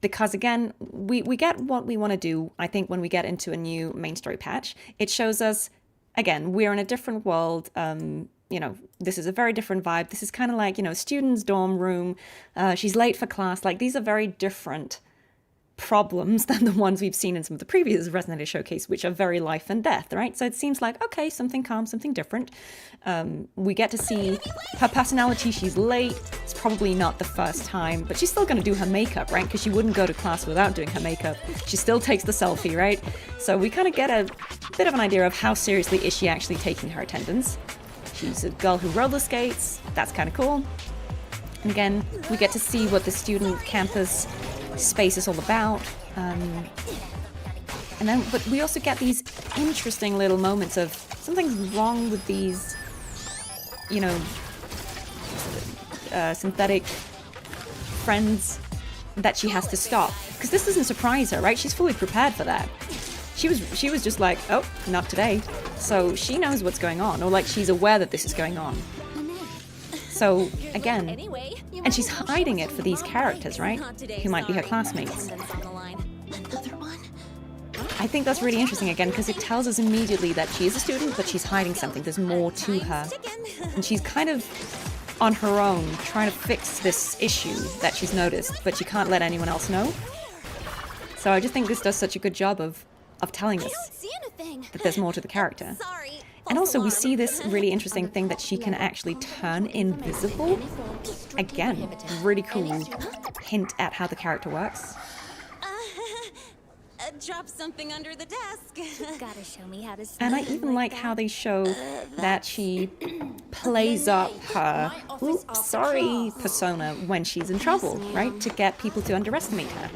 Because, again, we get what we want to do, I think, when we get into a new main story patch. It shows us, again, we're in a different world. You know, this is a very different vibe. This is kind of like, you know, student's dorm room. She's late for class. Like, these are very different problems than the ones we've seen in some of the previous Resonator Showcase, which are very life and death, right? So it seems like, okay, something calm, something different. We get to see her personality. She's late. It's probably not the first time, but she's still going to do her makeup, right? Because she wouldn't go to class without doing her makeup. She still takes the selfie, right? So we kind of get a bit of an idea of how seriously is she actually taking her attendance. She's a girl who roller skates. That's kind of cool. And again, we get to see what the student campus space is all about. But we also get these interesting little moments of something's wrong with these, you know, synthetic friends that she has to stop. Because this doesn't surprise her, right? She's fully prepared for that. She was just like, oh, not today. So she knows what's going on, or like she's aware that this is going on. So, again, and she's hiding it for these characters, right? Who might be her classmates. I think that's really interesting, again, because it tells us immediately that she is a student, but she's hiding something. There's more to her. And she's kind of on her own, trying to fix this issue that she's noticed, but she can't let anyone else know. So I just think this does such a good job of telling us that there's more to the character. And also we see this really interesting thing that she can actually turn invisible. Again, really cool hint at how the character works. Drop something under the desk. Gotta show me how to. And I even like how they show that she plays up her persona when she's in trouble, right? To get people to underestimate her.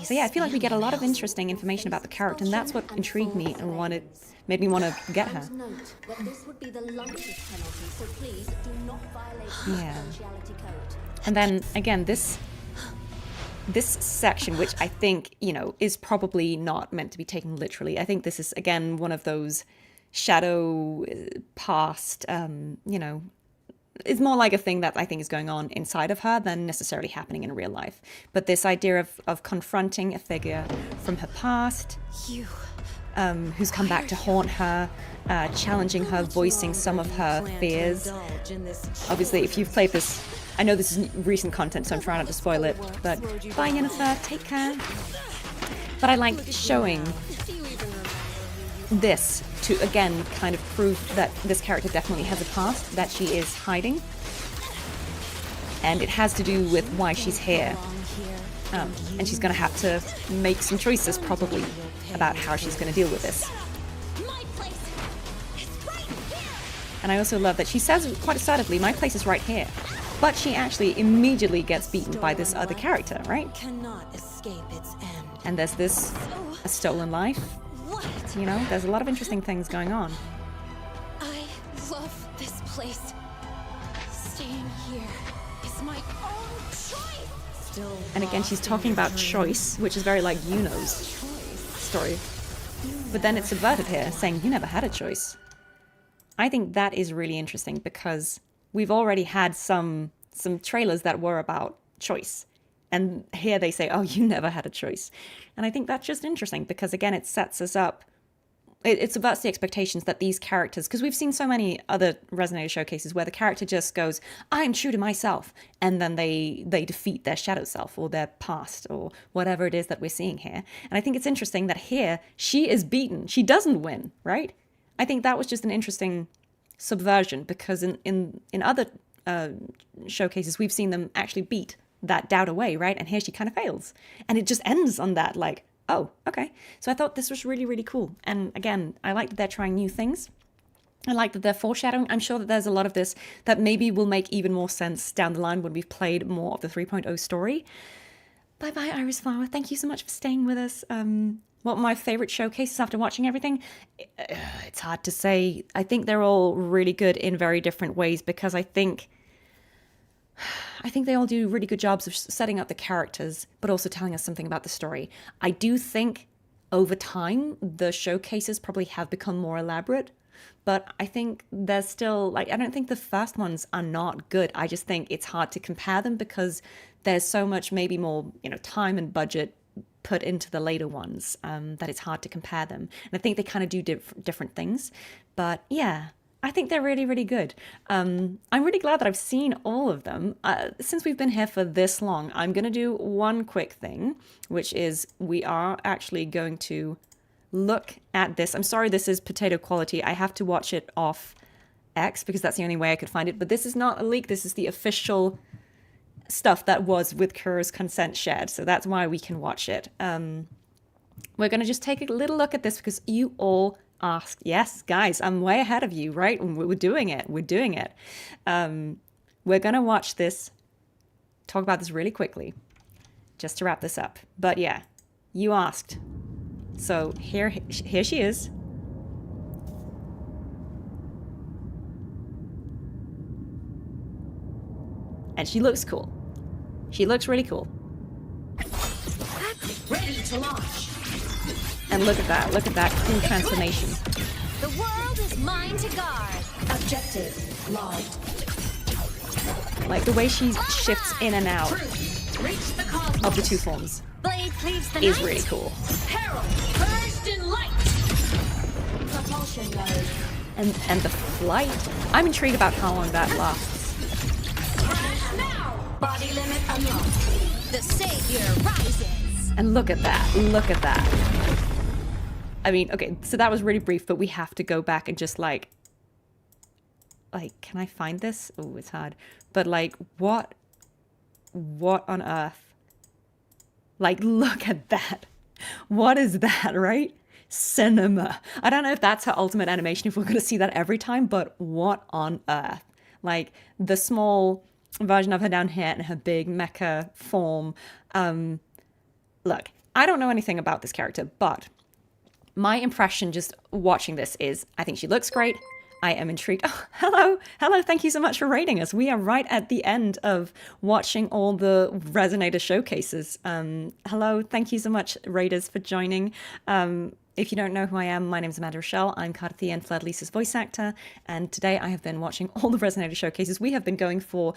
So yeah, I feel like we get a lot of interesting information about the character, and that's what intrigued me and made me want to get her. Yeah. And then again, this section, which I think, you know, is probably not meant to be taken literally. I think this is, again, one of those shadow past, you know, it's more like a thing that I think is going on inside of her than necessarily happening in real life. But this idea of confronting a figure from her past, who's come back to haunt her, challenging her, voicing some of her fears. Obviously, if you've played this, I know this is recent content, so I'm trying not to spoil it, but bye, Yennefer, take care. But I like showing this to, again, kind of prove that this character definitely has a past that she is hiding. And it has to do with why she's here. And she's going to have to make some choices, probably, about how she's going to deal with this. And I also love that she says quite assertively, my place is right here. But she actually immediately gets beaten by this other character, right? Cannot escape its end. And there's this a stolen life. What? You know, there's a lot of interesting things going on. I love this place. Staying here is my own choice. Still And again, she's talking about choice, which is very like Iuno's story. But then it's subverted here, saying you never had a choice. I think that is really interesting because we've already had some trailers that were about choice. And here they say, oh, you never had a choice. And I think that's just interesting because, again, it sets us up. It subverts the expectations that these characters, because we've seen so many other Resonator showcases where the character just goes, I'm true to myself. And then they defeat their shadow self or their past or whatever it is that we're seeing here. And I think it's interesting that here she is beaten. She doesn't win, right? I think that was just an interesting subversion because in other showcases, we've seen them actually beat that doubt away, right? And here she kind of fails. And it just ends on that, like, oh, okay. So I thought this was really, really cool. And again, I like that they're trying new things. I like that they're foreshadowing. I'm sure that there's a lot of this that maybe will make even more sense down the line when we've played more of the 3.0 story. Bye-bye, Iris Flower. Thank you so much for staying with us. What my favorite showcases after watching everything? It's hard to say. I think they're all really good in very different ways because I think they all do really good jobs of setting up the characters, but also telling us something about the story. I do think over time, the showcases probably have become more elaborate, but I think there's still, like, I don't think the first ones are not good. I just think it's hard to compare them because there's so much maybe more, time and budget put into the later ones that it's hard to compare them. And I think they kind of do different things. But yeah, I think they're really, really good. I'm really glad that I've seen all of them. Since we've been here for this long, I'm going to do one quick thing, which is we are actually going to look at this. I'm sorry, this is potato quality. I have to watch it off X because that's the only way I could find it. But this is not a leak. This is the official stuff that was with Kuro's consent shared. So that's why we can watch it. We're going to just take a little look at this because you all asked. Yes, guys, I'm way ahead of you, right? We're doing it. We're doing it. We're going to watch this, talk about this really quickly, just to wrap this up. But yeah, you asked. So here she is. And she looks cool. She looks really cool. Ready to launch. And look at that cool transformation. The world is mine to guard. Objective logged. Like the way she shifts in and out Reach the cosmos. of the two forms Blade cleaves the is night. really cool. Peril. Burst in light. Propulsion mode. And the flight. I'm intrigued about how long that lasts. Crash now. Body limit unlocked. The savior rises. And look at that. Look at that. I mean, okay, so that was really brief, but we have to go back and just like, can I find this? Oh, it's hard. But like, what on earth? Like, look at that. What is that, right? Cinema. I don't know if that's her ultimate animation, if we're going to see that every time, but what on earth? Like, the small version of her down here and her big mecha form. Look, I don't know anything about this character, but my impression just watching this is I think she looks great. I am intrigued. Oh, hello. Thank you so much for rating us. We are right at the end of watching all the Resonator showcases. Hello. Thank you so much, Raiders, for joining. If you don't know who I am, my name is Amanda Rochelle. I'm Cartethyia and Fleur-de-Lis's voice actor. And today I have been watching all the Resonator showcases. We have been going for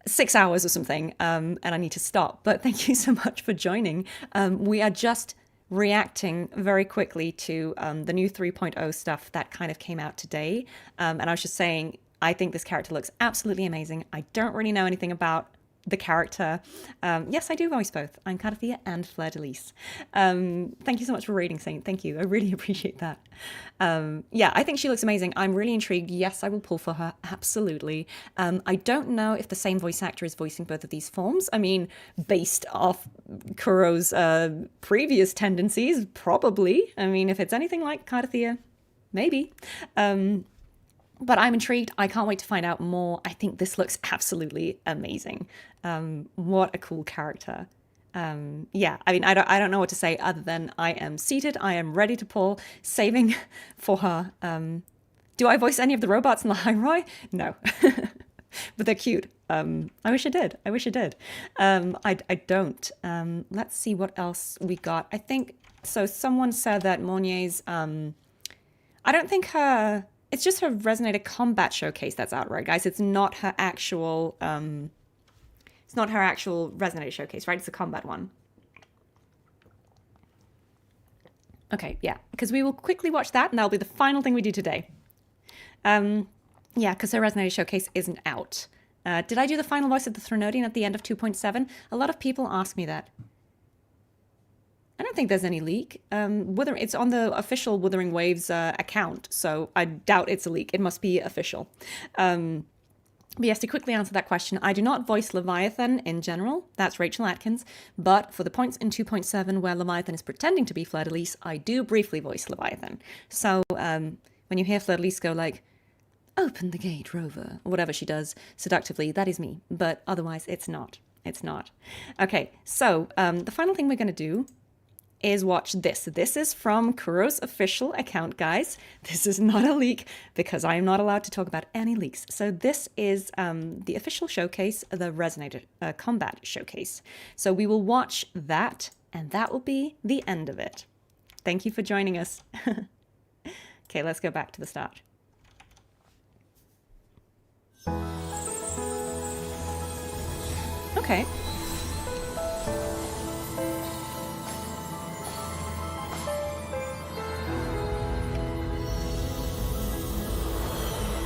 6 hours or something, and I need to stop. But thank you so much for joining. We are just reacting very quickly to the new 3.0 stuff that kind of came out today. And I was just saying, I think this character looks absolutely amazing. I don't really know anything about the character. Yes, I do voice both. I'm Cartethyia and Fleur-de-Lis. Thank you so much for rating, Saint. Thank you. I really appreciate that. Yeah, I think she looks amazing. I'm really intrigued. Yes, I will pull for her. Absolutely. I don't know if the same voice actor is voicing both of these forms. I mean, based off Kuro's previous tendencies, probably. I mean, if it's anything like Cartethyia, maybe. But I'm intrigued. I can't wait to find out more. I think this looks absolutely amazing. What a cool character. Yeah, I mean, I don't know what to say other than I am seated. I am ready to pull, saving for her. Do I voice any of the robots in the Hyrule? No. But they're cute. I wish I did. I wish I did. I don't. Let's see what else we got. I think, so someone said that Mornye's, I don't think her, it's just her Resonator Combat Showcase that's out, right, guys? It's not her actual, it's not her actual Resonator Showcase, right? It's a combat one. Okay, yeah, because we will quickly watch that, and that'll be the final thing we do today. Yeah, because her Resonator Showcase isn't out. Did I do the final voice of the Threnodian at the end of 2.7? A lot of people ask me that. I don't think there's any leak. It's on the official Wuthering Waves account, so I doubt it's a leak. It must be official. But yes, to quickly answer that question, I do not voice Leviathan in general. That's Rachel Atkins. But for the points in 2.7 where Leviathan is pretending to be Fleur-de-Lis, I do briefly voice Leviathan. So when you hear Fleur-de-Lis go like, "Open the gate, Rover," or whatever she does seductively, that is me. But otherwise, it's not. It's not. Okay, so the final thing we're going to do is watch this. This is from Kuro's official account, guys. This is not a leak because I am not allowed to talk about any leaks. So this is the official showcase, the Resonator Combat Showcase. So we will watch that, and that will be the end of it. Thank you for joining us. Okay, let's go back to the start. Okay.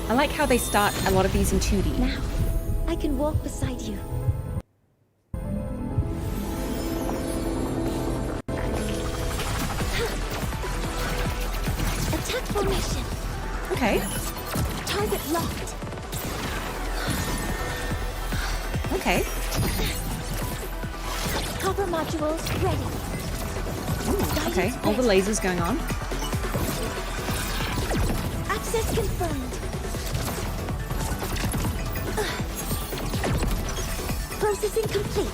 I like how they start a lot of these in 2D. Now, I can walk beside you. Attack formation. Okay. Target locked. Okay. Copper modules ready. Ooh, okay, all the lasers going on. Access confirmed. Processing complete.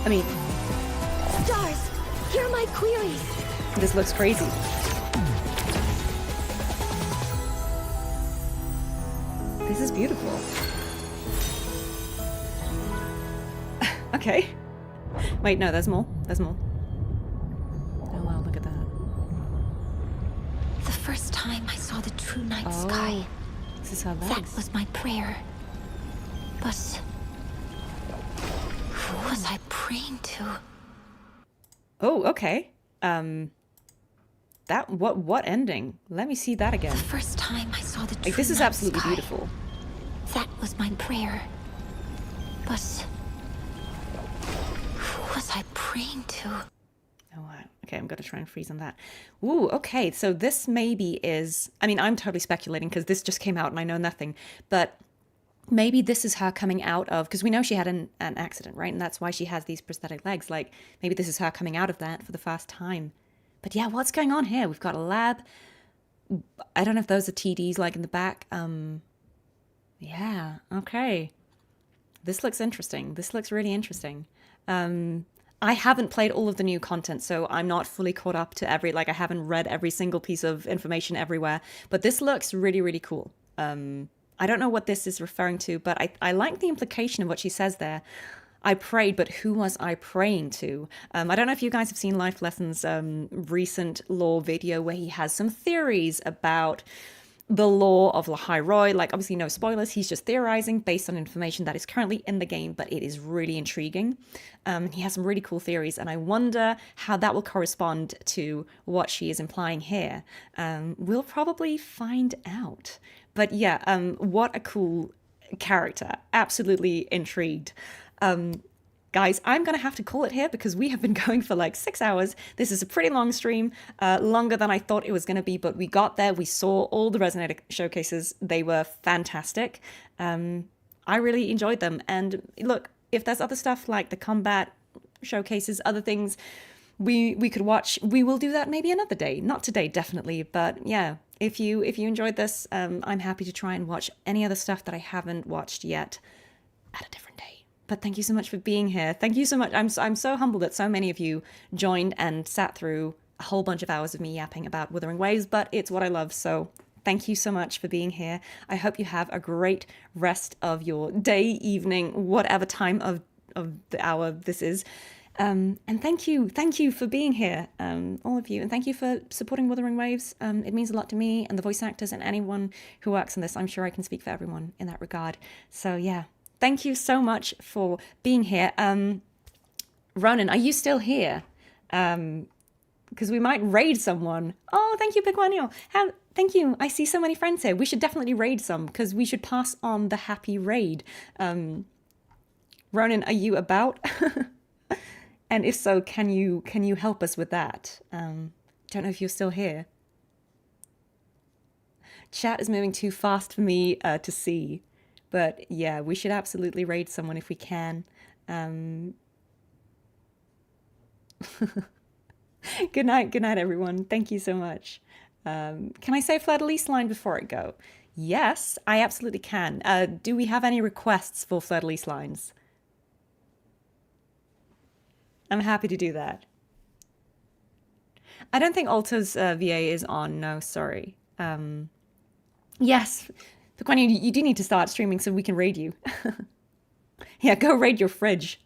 I mean, stars, hear my queries. This looks crazy. This is beautiful. Okay. Wait, no, there's more. There's more. Oh wow, look at that. The first time I saw the true night sky, this is how that was my prayer. But who was I praying to? Oh, okay. That what ending? Let me see that again. The first time I saw the true this is night absolutely sky, beautiful. that was my prayer. But who was I praying to? Oh, wow. Okay, I'm going to try and freeze on that. Ooh, okay, so this maybe is... I mean, I'm totally speculating because this just came out and I know nothing. But maybe this is her coming out of... Because we know she had an accident, right? And that's why she has these prosthetic legs. Like, maybe this is her coming out of that for the first time. But yeah, what's going on here? We've got a lab. I don't know if those are TDs, like, in the back. Yeah, okay. This looks interesting. This looks really interesting. I haven't played all of the new content, so I'm not fully caught up to I haven't read every single piece of information everywhere, but this looks really, really cool. I don't know what this is referring to, but I like the implication of what she says there. I prayed, but who was I praying to? I don't know if you guys have seen Life Lessons' recent lore video where he has some theories about the lore of Hyrule. Like, obviously no spoilers, he's just theorizing based on information that is currently in the game, but it is really intriguing. He has some really cool theories, and I wonder how that will correspond to what she is implying here. We'll probably find out. But yeah, what a cool character. Absolutely intrigued. Guys, I'm going to have to call it here because we have been going for like 6 hours. This is a pretty long stream, longer than I thought it was going to be, but we got there. We saw all the Resonator showcases. They were fantastic. I really enjoyed them. And look, if there's other stuff like the combat showcases, other things we could watch. We will do that maybe another day. Not today, definitely. But yeah, if you enjoyed this, I'm happy to try and watch any other stuff that I haven't watched yet at a different day. But thank you so much for being here. Thank you so much. I'm so humbled that so many of you joined and sat through a whole bunch of hours of me yapping about Wuthering Waves, but it's what I love. So thank you so much for being here. I hope you have a great rest of your day, evening, whatever time of the hour this is. And thank you for being here, all of you. And thank you for supporting Wuthering Waves. It means a lot to me and the voice actors and anyone who works on this. I'm sure I can speak for everyone in that regard. So yeah, thank you so much for being here. Ronan, are you still here? Because we might raid someone. Oh, thank you, Pequanio. Thank you. I see so many friends here. We should definitely raid some because we should pass on the happy raid. Ronan, are you about? And if so, can you help us with that? Don't know if you're still here. Chat is moving too fast for me to see. But yeah, we should absolutely raid someone if we can. Good night, everyone. Thank you so much. Can I say Fleur-de-Lis line before I go? Yes, I absolutely can. Do we have any requests for Fleur-de-Lis lines? I'm happy to do that. I don't think Aalto's VA is on. No, sorry. Yes, Pequanio, you do need to start streaming so we can raid you. Yeah, go raid your fridge.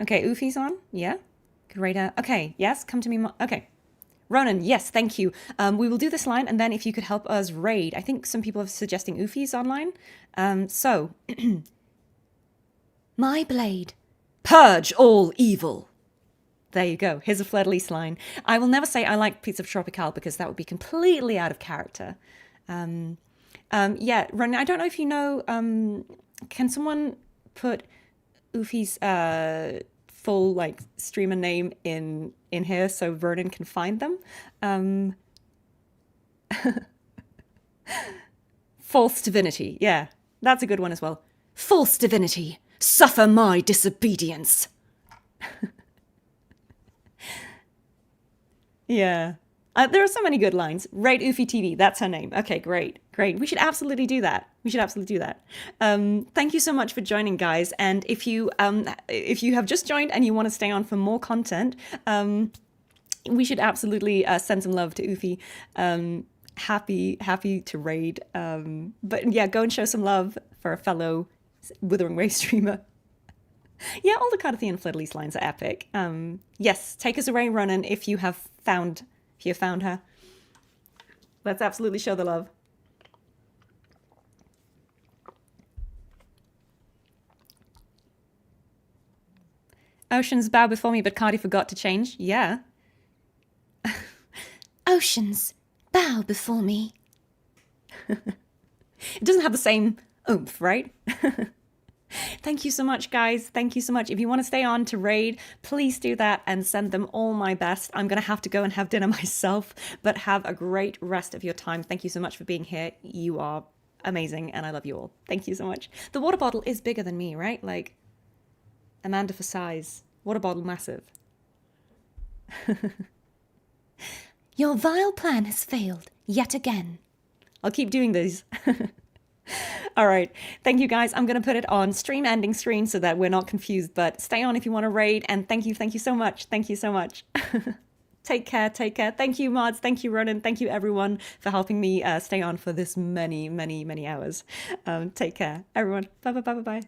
Okay, Ufi's on. Yeah. Great. Okay, yes, come to me. Okay. Ronan, yes, thank you. We will do this line, and then if you could help us raid. I think some people are suggesting Ufi's online. So, my blade, purge all evil. There you go. Here's a Fleur-de-Lis line. I will never say I like Pizza Tropical because that would be completely out of character. Yeah, Ronan, I don't know if you know, can someone put Ufi's full like streamer name in here so Ronan can find them? False divinity, yeah, that's a good one as well. False divinity, suffer my disobedience. Yeah. There are so many good lines. Raid Ufi TV, that's her name. Okay, great. We should absolutely do that. Thank you so much for joining, guys. And if you have just joined and you want to stay on for more content, we should absolutely send some love to Ufi. Happy to raid. But yeah, go and show some love for a fellow Wuthering Waves streamer. Yeah, all the Cartethyia and Fleur-de-Lis lines are epic. Yes, take us away, Ronan, if you have found her. Let's absolutely show the love. Oceans bow before me, but Cardi forgot to change. Yeah. Oceans bow before me. It doesn't have the same oomph, right? Thank you so much, guys. Thank you so much. If you want to stay on to raid, please do that and send them all my best. I'm going to have to go and have dinner myself, but have a great rest of your time. Thank you so much for being here. You are amazing, and I love you all. Thank you so much. The water bottle is bigger than me, right? Like, Amanda for size. Water bottle massive. Your vile plan has failed yet again. I'll keep doing these. All right. Thank you, guys. I'm going to put it on stream ending screen so that we're not confused, but stay on if you want to raid. And thank you so much. Take care. Thank you, mods. Thank you, Ronan. Thank you, everyone, for helping me stay on for this many hours. Take care, everyone. Bye.